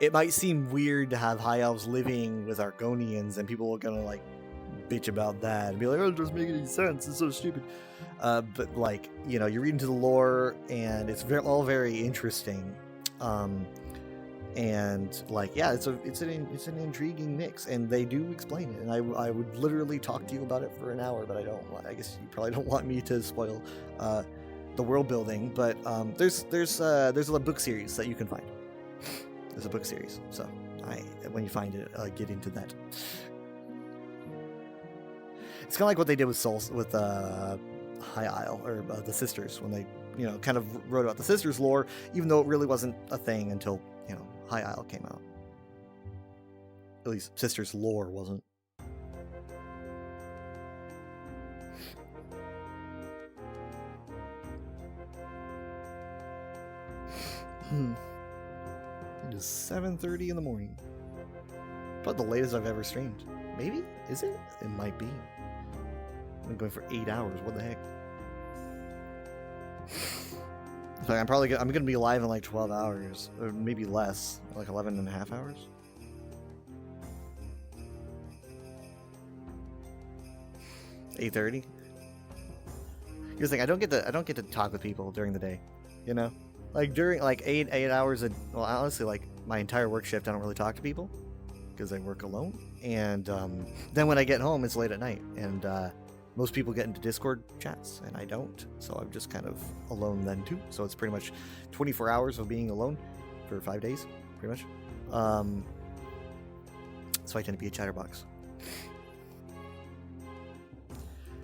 it might seem weird to have high elves living with Argonians, and people are going to, like, bitch about that and be like, oh, it doesn't make any sense, it's so stupid. But, like, you know, you read into the lore, and it's all very interesting. And, like, yeah, it's an intriguing mix, and they do explain it. And I would literally talk to you about it for an hour, but I don't want. I guess you probably don't want me to spoil the world building. But there's a book series that you can find. There's a book series, so when you find it, get into that. It's kind of like what they did with High Isle, or the Sisters, when they, you know, kind of wrote about the Sisters lore, even though it really wasn't a thing until, you know, High Isle came out. At least Sisters lore wasn't. It is 7:30 in the morning. Probably the latest I've ever streamed. Maybe? Is it? It might be. I've been going for 8 hours. What the heck? In fact, I'm gonna be live in like 12 hours, or maybe less, like 11 and a half hours. $8:30. Here's the thing: I don't get to talk with people during the day, you know. Like during like 8 hours, well, honestly, like my entire work shift, I don't really talk to people because I work alone. And then when I get home, it's late at night, and most people get into Discord chats, and I don't. So I'm just kind of alone then too. So it's pretty much 24 hours of being alone for 5 days, pretty much. So I tend to be a chatterbox.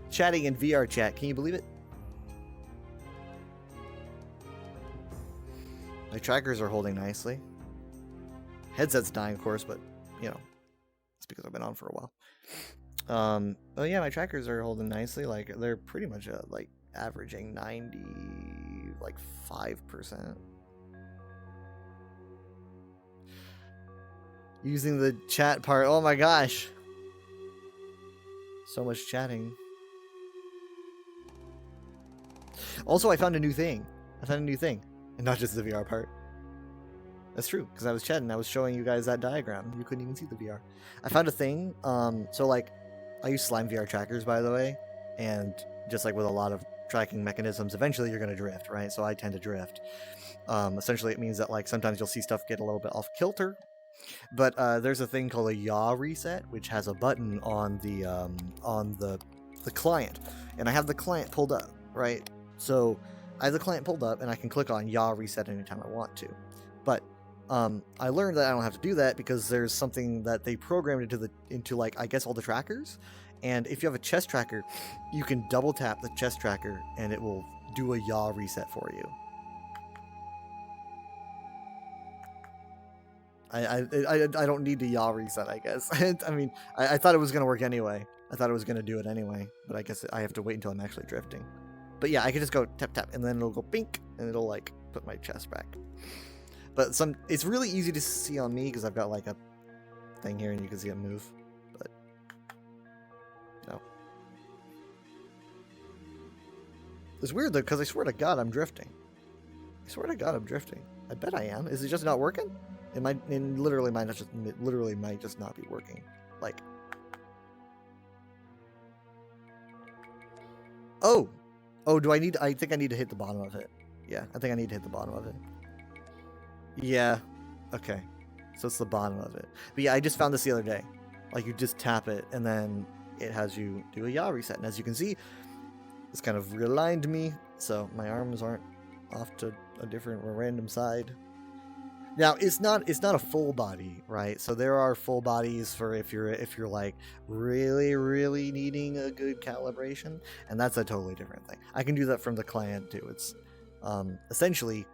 Chatting in VR chat, can you believe it? My trackers are holding nicely. Headset's dying, of course, but, you know, it's because I've been on for a while. Oh yeah, my trackers are holding nicely. Like, they're pretty much, like, averaging 5%. Using the chat part, oh my gosh. So much chatting. Also, I found a new thing. And not just the VR part. That's true, because I was chatting, I was showing you guys that diagram. You couldn't even see the VR. I found a thing, so like, I use Slime VR trackers, by the way, and just like with a lot of tracking mechanisms, eventually you're going to drift, right? So I tend to drift. Essentially, it means that like sometimes you'll see stuff get a little bit off kilter, but there's a thing called a yaw reset, which has a button on the client, and I have the client pulled up, right? So I have the client pulled up, and I can click on yaw reset anytime I want to. But I learned that I don't have to do that because there's something that they programmed into like, I guess, all the trackers. And if you have a chest tracker, you can double tap the chest tracker, and it will do a yaw reset for you. I don't need to yaw reset, I guess. I mean, I thought it was going to work anyway. I thought it was going to do it anyway, but I guess I have to wait until I'm actually drifting. But yeah, I could just go tap tap, and then it'll go pink, and it'll like put my chest back. But it's really easy to see on me because I've got like a thing here, and you can see it move. But no, it's weird though because I swear to God I'm drifting. I swear to God I'm drifting. I bet I am. Is it just not working? It literally might just not be working. Like, oh, do I need? I think I need to hit the bottom of it. Yeah, I think I need to hit the bottom of it. Yeah, okay. So it's the bottom of it. But yeah, I just found this the other day. Like, you just tap it, and then it has you do a yaw reset. And as you can see, it's kind of realigned me, so my arms aren't off to a different or random side. Now, it's not a full body, right? So there are full bodies for if you're like really needing a good calibration, and that's a totally different thing. I can do that from the client too. It's essentially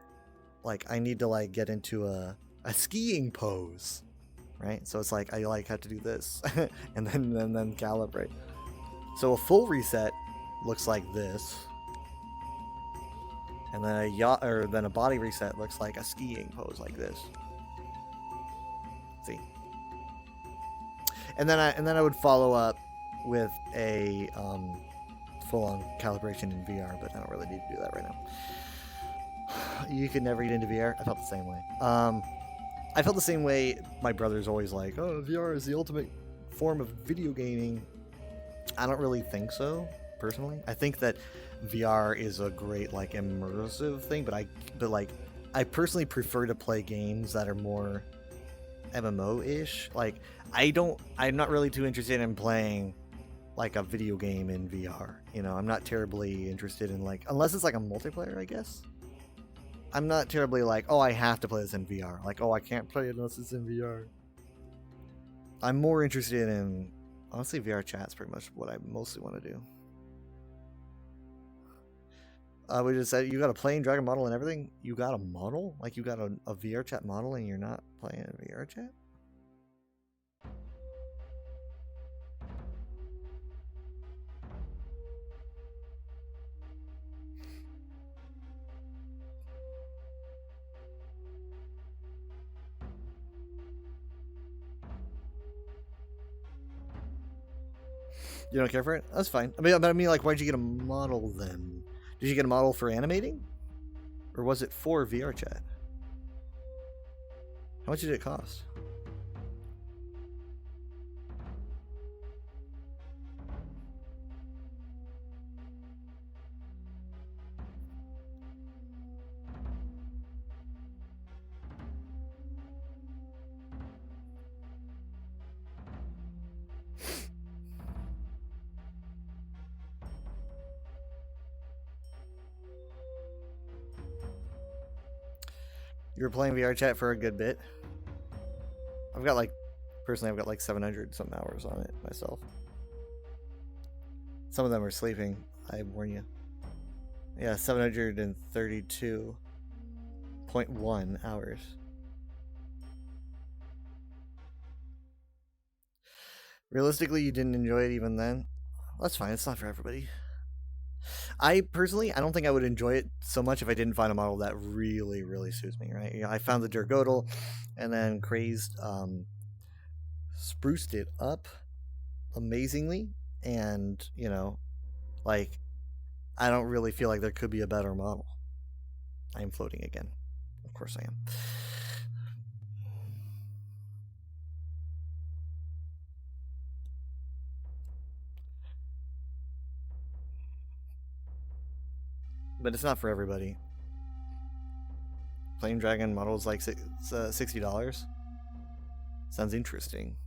like I need to like get into a skiing pose, right? So it's like I like have to do this and then calibrate. So a full reset looks like this. And then a body reset looks like a skiing pose like this. See? And then I would follow up with a full-on calibration in VR, but I don't really need to do that right now. You could never get into VR. I felt the same way. I felt the same way. My brother's always like, "Oh, VR is the ultimate form of video gaming." I don't really think so, personally. I think that VR is a great like immersive thing, but I personally prefer to play games that are more MMO-ish. Like I'm not really too interested in playing like a video game in VR. You know, I'm not terribly interested in like, unless it's like a multiplayer, I guess. I'm not terribly like, oh, I have to play this in VR. Like, oh, I can't play it unless it's in VR. I'm more interested in, honestly, VR chat's pretty much what I mostly want to do. We just said you got a playing dragon model and everything. You got a model? Like you got a VR chat model and you're not playing a VR chat? You don't care for it? That's fine. I mean, like, why'd you get a model then? Did you get a model for animating? Or was it for VR chat? How much did it cost? You were playing VR chat for a good bit. Personally, I've got like 700 some hours on it myself. Some of them are sleeping, I warn you. Yeah, 732.1 hours. Realistically, you didn't enjoy it even then? That's fine, it's not for everybody. I don't think I would enjoy it so much if I didn't find a model that really, really suits me, right? You know, I found the Durgodal, and then Crazed spruced it up amazingly, and, you know, like, I don't really feel like there could be a better model. I am floating again. Of course I am. But it's not for everybody. Flame Dragon models like $60. Sounds interesting.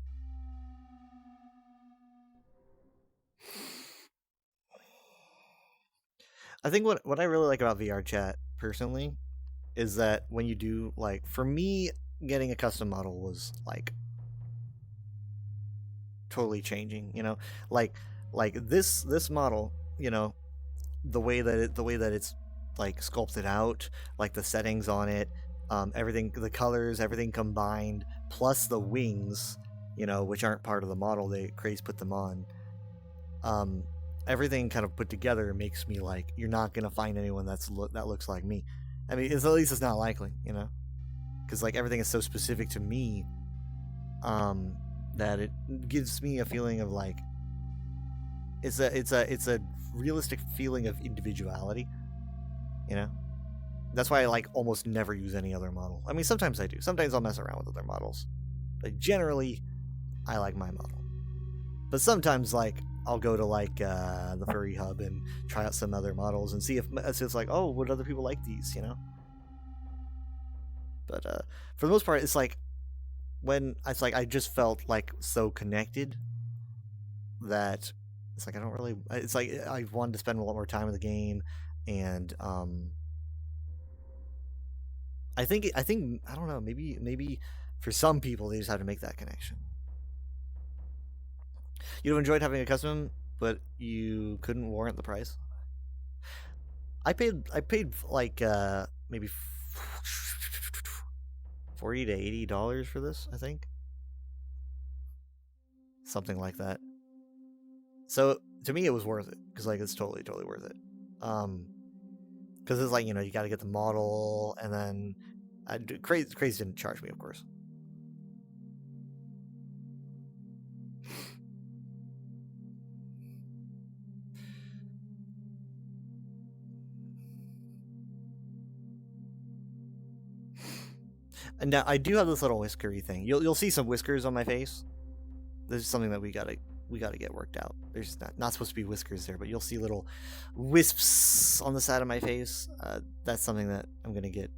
I think what I really like about VR chat personally is that when you do, like, for me, getting a custom model was like totally changing, you know, like this model, you know, the way that it's like sculpted out, like the settings on it, everything, the colors, everything combined, plus the wings, you know, which aren't part of the model, Craze put them on. I everything kind of put together makes me like, you're not gonna find anyone that looks like me. I mean, at least it's not likely, you know, because like everything is so specific to me, that it gives me a feeling of like it's a realistic feeling of individuality, you know. That's why I like almost never use any other model. I mean, sometimes I do. Sometimes I'll mess around with other models, but generally, I like my model. But sometimes, like, I'll go to like the Furry Hub and try out some other models and see if it's like, oh, would other people like these, you know? But for the most part, it's like when it's like I just felt like so connected that it's like I don't really. It's like I wanted to spend a lot more time in the game, and I think I don't know. Maybe for some people they just have to make that connection. You'd have enjoyed having a custom, but you couldn't warrant the price. I paid like maybe $40 to $80 for this, I think. Something like that. So to me it was worth it, because like it's totally worth it. Because it's like, you know, you got to get the model, and then Crazy didn't charge me, of course. And now I do have this little whiskery thing. You'll see some whiskers on my face. This is something that we gotta get worked out. There's not supposed to be whiskers there, but you'll see little wisps on the side of my face. That's something that I'm gonna get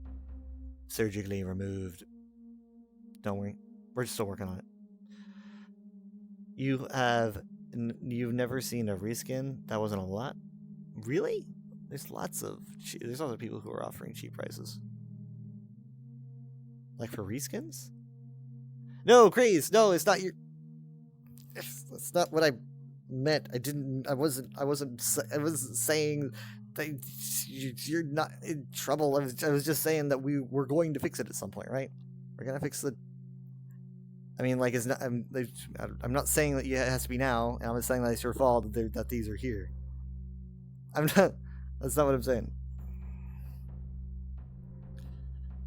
surgically removed. Don't worry, we're still working on it. You've never seen a reskin? That wasn't a lot. Really? There's other people who are offering cheap prices. Like for reskins? No, Craze. No, it's not your. That's not what I meant. I wasn't saying that you're not in trouble. I was just saying that we're going to fix it at some point, right? We're gonna fix the. I mean, like, it's not. I'm not saying that it has to be now, and I'm not saying that it's your fault that these are here. I'm not. That's not what I'm saying.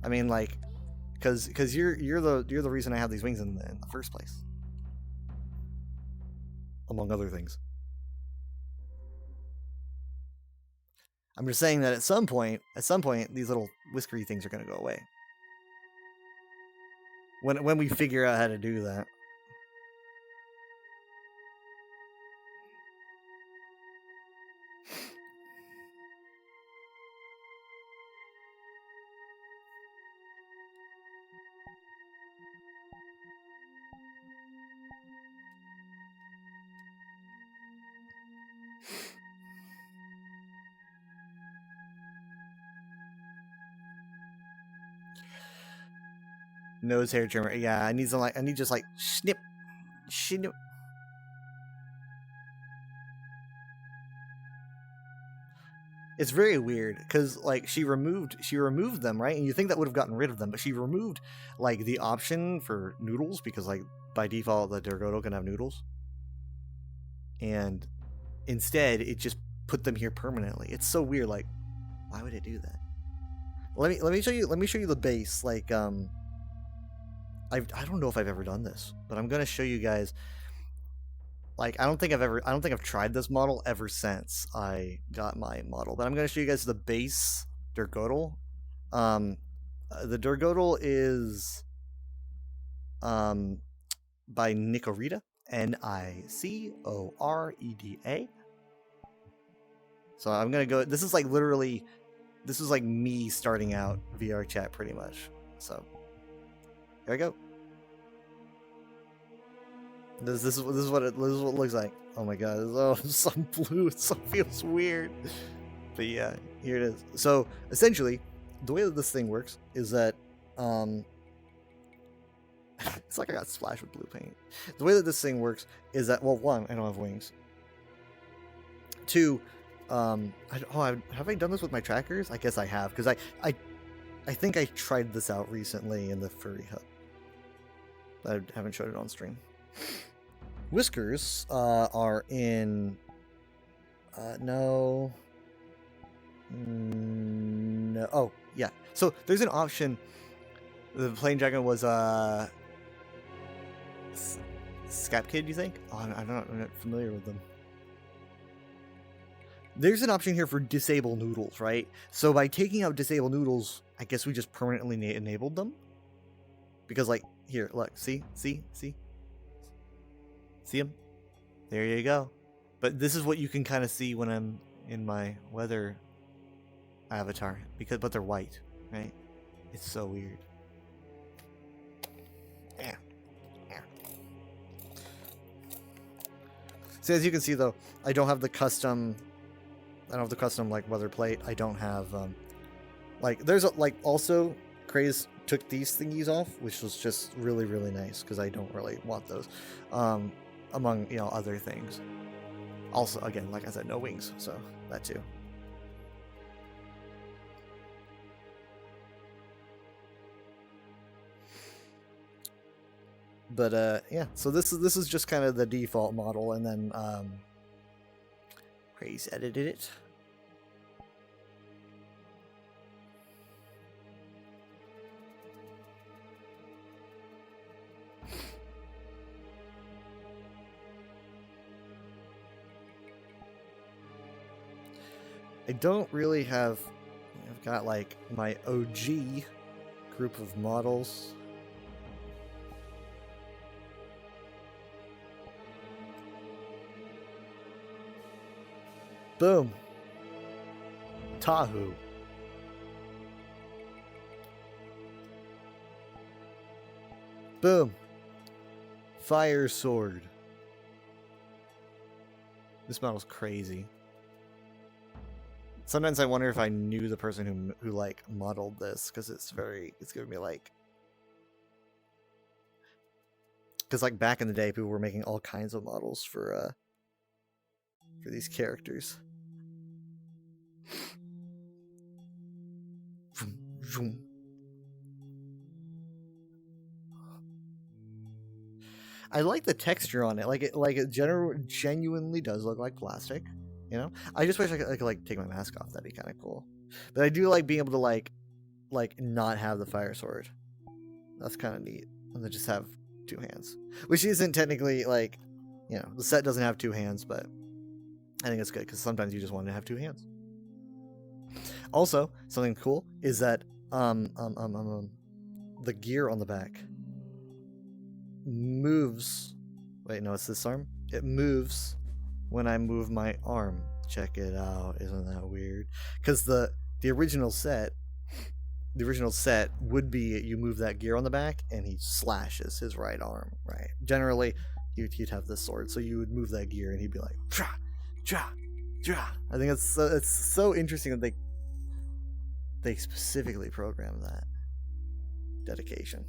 I mean, like, because you're the reason I have these wings in the first place, among other things. I'm just saying that at some point, these little whiskery things are going to go away. When we figure out how to do that. Nose hair trimmer. Yeah, I need just like snip. It's very weird because like she removed them, right? And you think that would have gotten rid of them, but she removed like the option for noodles, because like by default the Durgoto can have noodles, and instead it just put them here permanently. It's so weird. Like, why would it do that? Let me show you the base. Like I don't know if I've ever done this, but I'm gonna show you guys. Like, I don't think I've tried this model ever since I got my model, but I'm gonna show you guys the base Durgoto. The Durgoto is by Nicorida, Nicoreda. So I'm gonna go. This is like me starting out VR chat pretty much. So here I go. This is what it looks like. Oh my god, it's so blue. It so feels weird. But yeah, here it is. So essentially, the way that this thing works is that it's like I got splashed with blue paint. The way that this thing works is that, well, one, I don't have wings. Two, have I done this with my trackers? I guess I have, because I think I tried this out recently in the Furry Hub. I haven't showed it on stream. Whiskers are in No. No. Oh, yeah. So there's an option. The Plain Dragon was Scap Kid, you think? Oh, I'm not familiar with them. There's an option here for disable noodles, right? So by taking out disable noodles, I guess we just permanently enabled them. Because, like, here, look, see them? There you go. But this is what you can kind of see when I'm in my weather avatar, but they're white, right? It's so weird. Yeah. So as you can see, though, I don't have the custom like weather plate. I don't have like there's also Craze took these thingies off, which was just really, really nice because I don't really want those among other things. Also, again, like I said, no wings, so that too. But yeah, so this is just kind of the default model, and then Craze edited it. I don't really have. I've got like my OG group of models. Boom. Tahu. Boom. Fire Sword. This model's crazy. Sometimes I wonder if I knew the person who like modeled this, because it's giving me like, because like back in the day people were making all kinds of models for these characters. I like the texture on it. It genuinely does look like plastic. You know, I just wish I could like take my mask off. That'd be kind of cool. But I do like being able to like not have the fire sword. That's kind of neat. And then just have two hands, which isn't technically like, the set doesn't have two hands, but I think it's good because sometimes you just want to have two hands. Also, something cool is that the gear on the back moves. Wait, no, it's this arm. It moves when I move my arm. Check it out. Isn't that weird? Because the original set would be you move that gear on the back and he slashes his right arm, right? Generally, you'd have this sword, so you would move that gear and he'd be like, Tra, tra, tra. I think it's so interesting that they specifically programmed that. Dedication.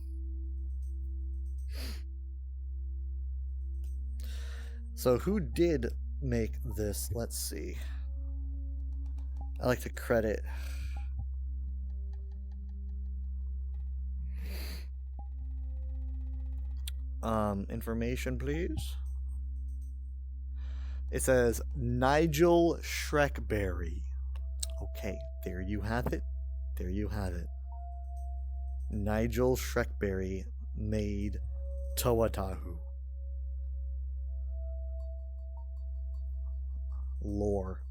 So who did make this? Let's see. I like to credit. Information, please. It says Nigel Shrekberry. Okay, there you have it. There you have it. Nigel Shrekberry made Tawatahu. Lore.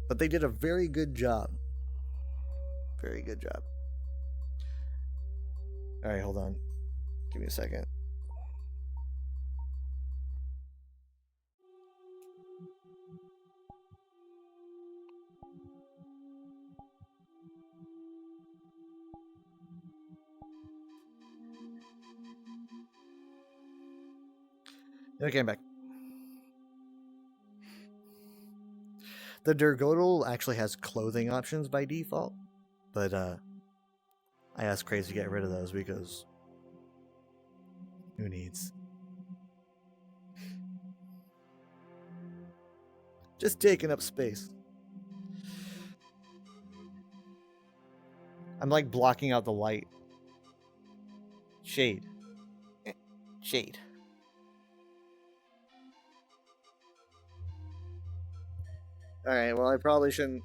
But they did a very good job. Very good job. Alright, hold on. Give me a second. Okay, I'm back. The Durgodal actually has clothing options by default, but I asked Craze to get rid of those because who needs? Just taking up space. I'm like blocking out the light. Shade. Shade. All right. Well, I probably shouldn't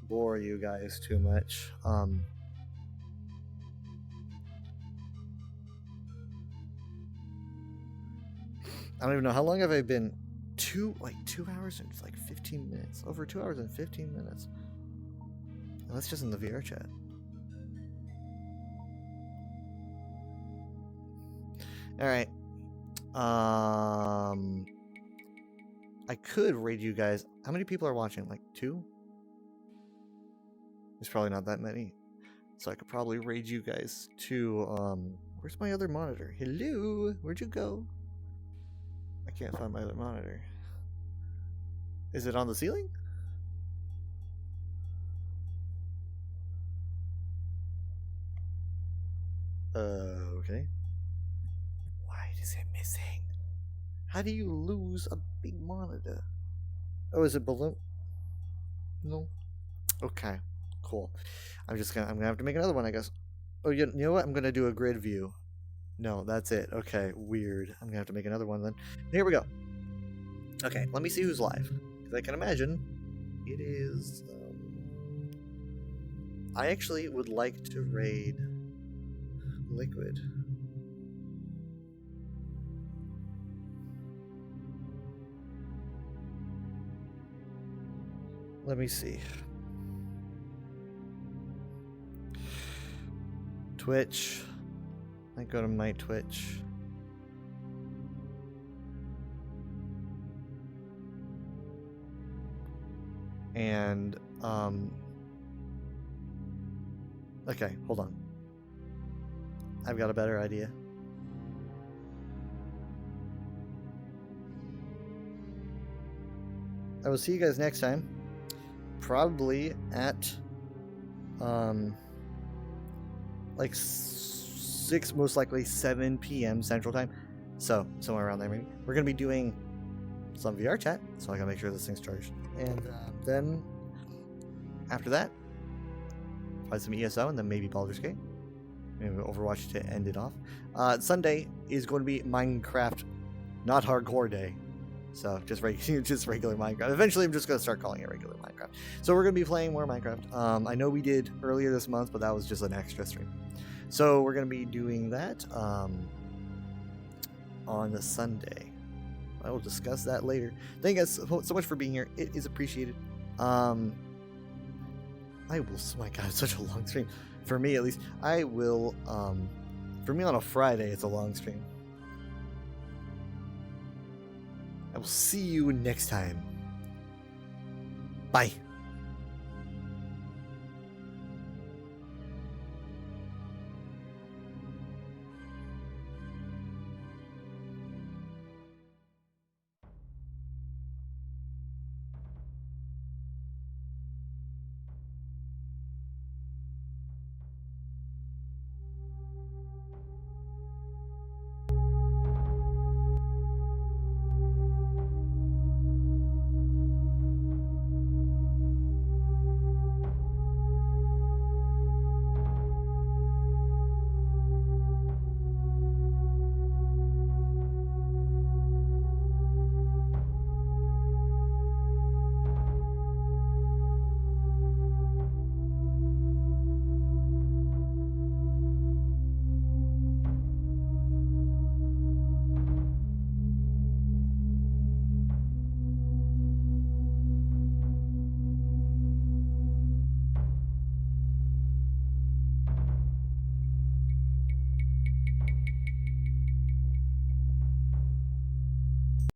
bore you guys too much. I don't even know how long have I been. 2 hours and like 15 minutes. Over 2 hours and 15 minutes. And that's just in the VR chat. All right. I could raid you guys. How many people are watching? Like 2? There's probably not that many. So I could probably raid you guys to where's my other monitor? Hello? Where'd you go? I can't find my other monitor. Is it on the ceiling? Okay. Why is it missing? How do you lose a big monitor? Oh, is it balloon? No. Okay. Cool. I'm gonna have to make another one, I guess. Oh, you know what? I'm gonna do a grid view. No, that's it. Okay, weird. I'm gonna have to make another one then. Here we go. Okay, let me see who's live. Because I can imagine it is. I actually would like to raid Liquid. Let me see. Twitch. I go to my Twitch. And okay, hold on. I've got a better idea. I will see you guys next time. Probably at like 6, most likely 7 p.m. Central Time. So somewhere around there maybe. We're gonna be doing some VR chat, so I gotta make sure this thing's charged. And then after that, probably some ESO and then maybe Baldur's Gate. Maybe Overwatch to end it off. Sunday is going to be Minecraft, not hardcore day. So just regular Minecraft. Eventually I'm just going to start calling it regular Minecraft. So we're going to be playing more Minecraft. I know we did earlier this month, but that was just an extra stream. So we're going to be doing that on a Sunday. I will discuss that later. Thank you guys so much for being here. It is appreciated. I will, oh my god, it's such a long stream. For me, at least. I will, for me on a Friday, it's a long stream. I will see you next time. Bye.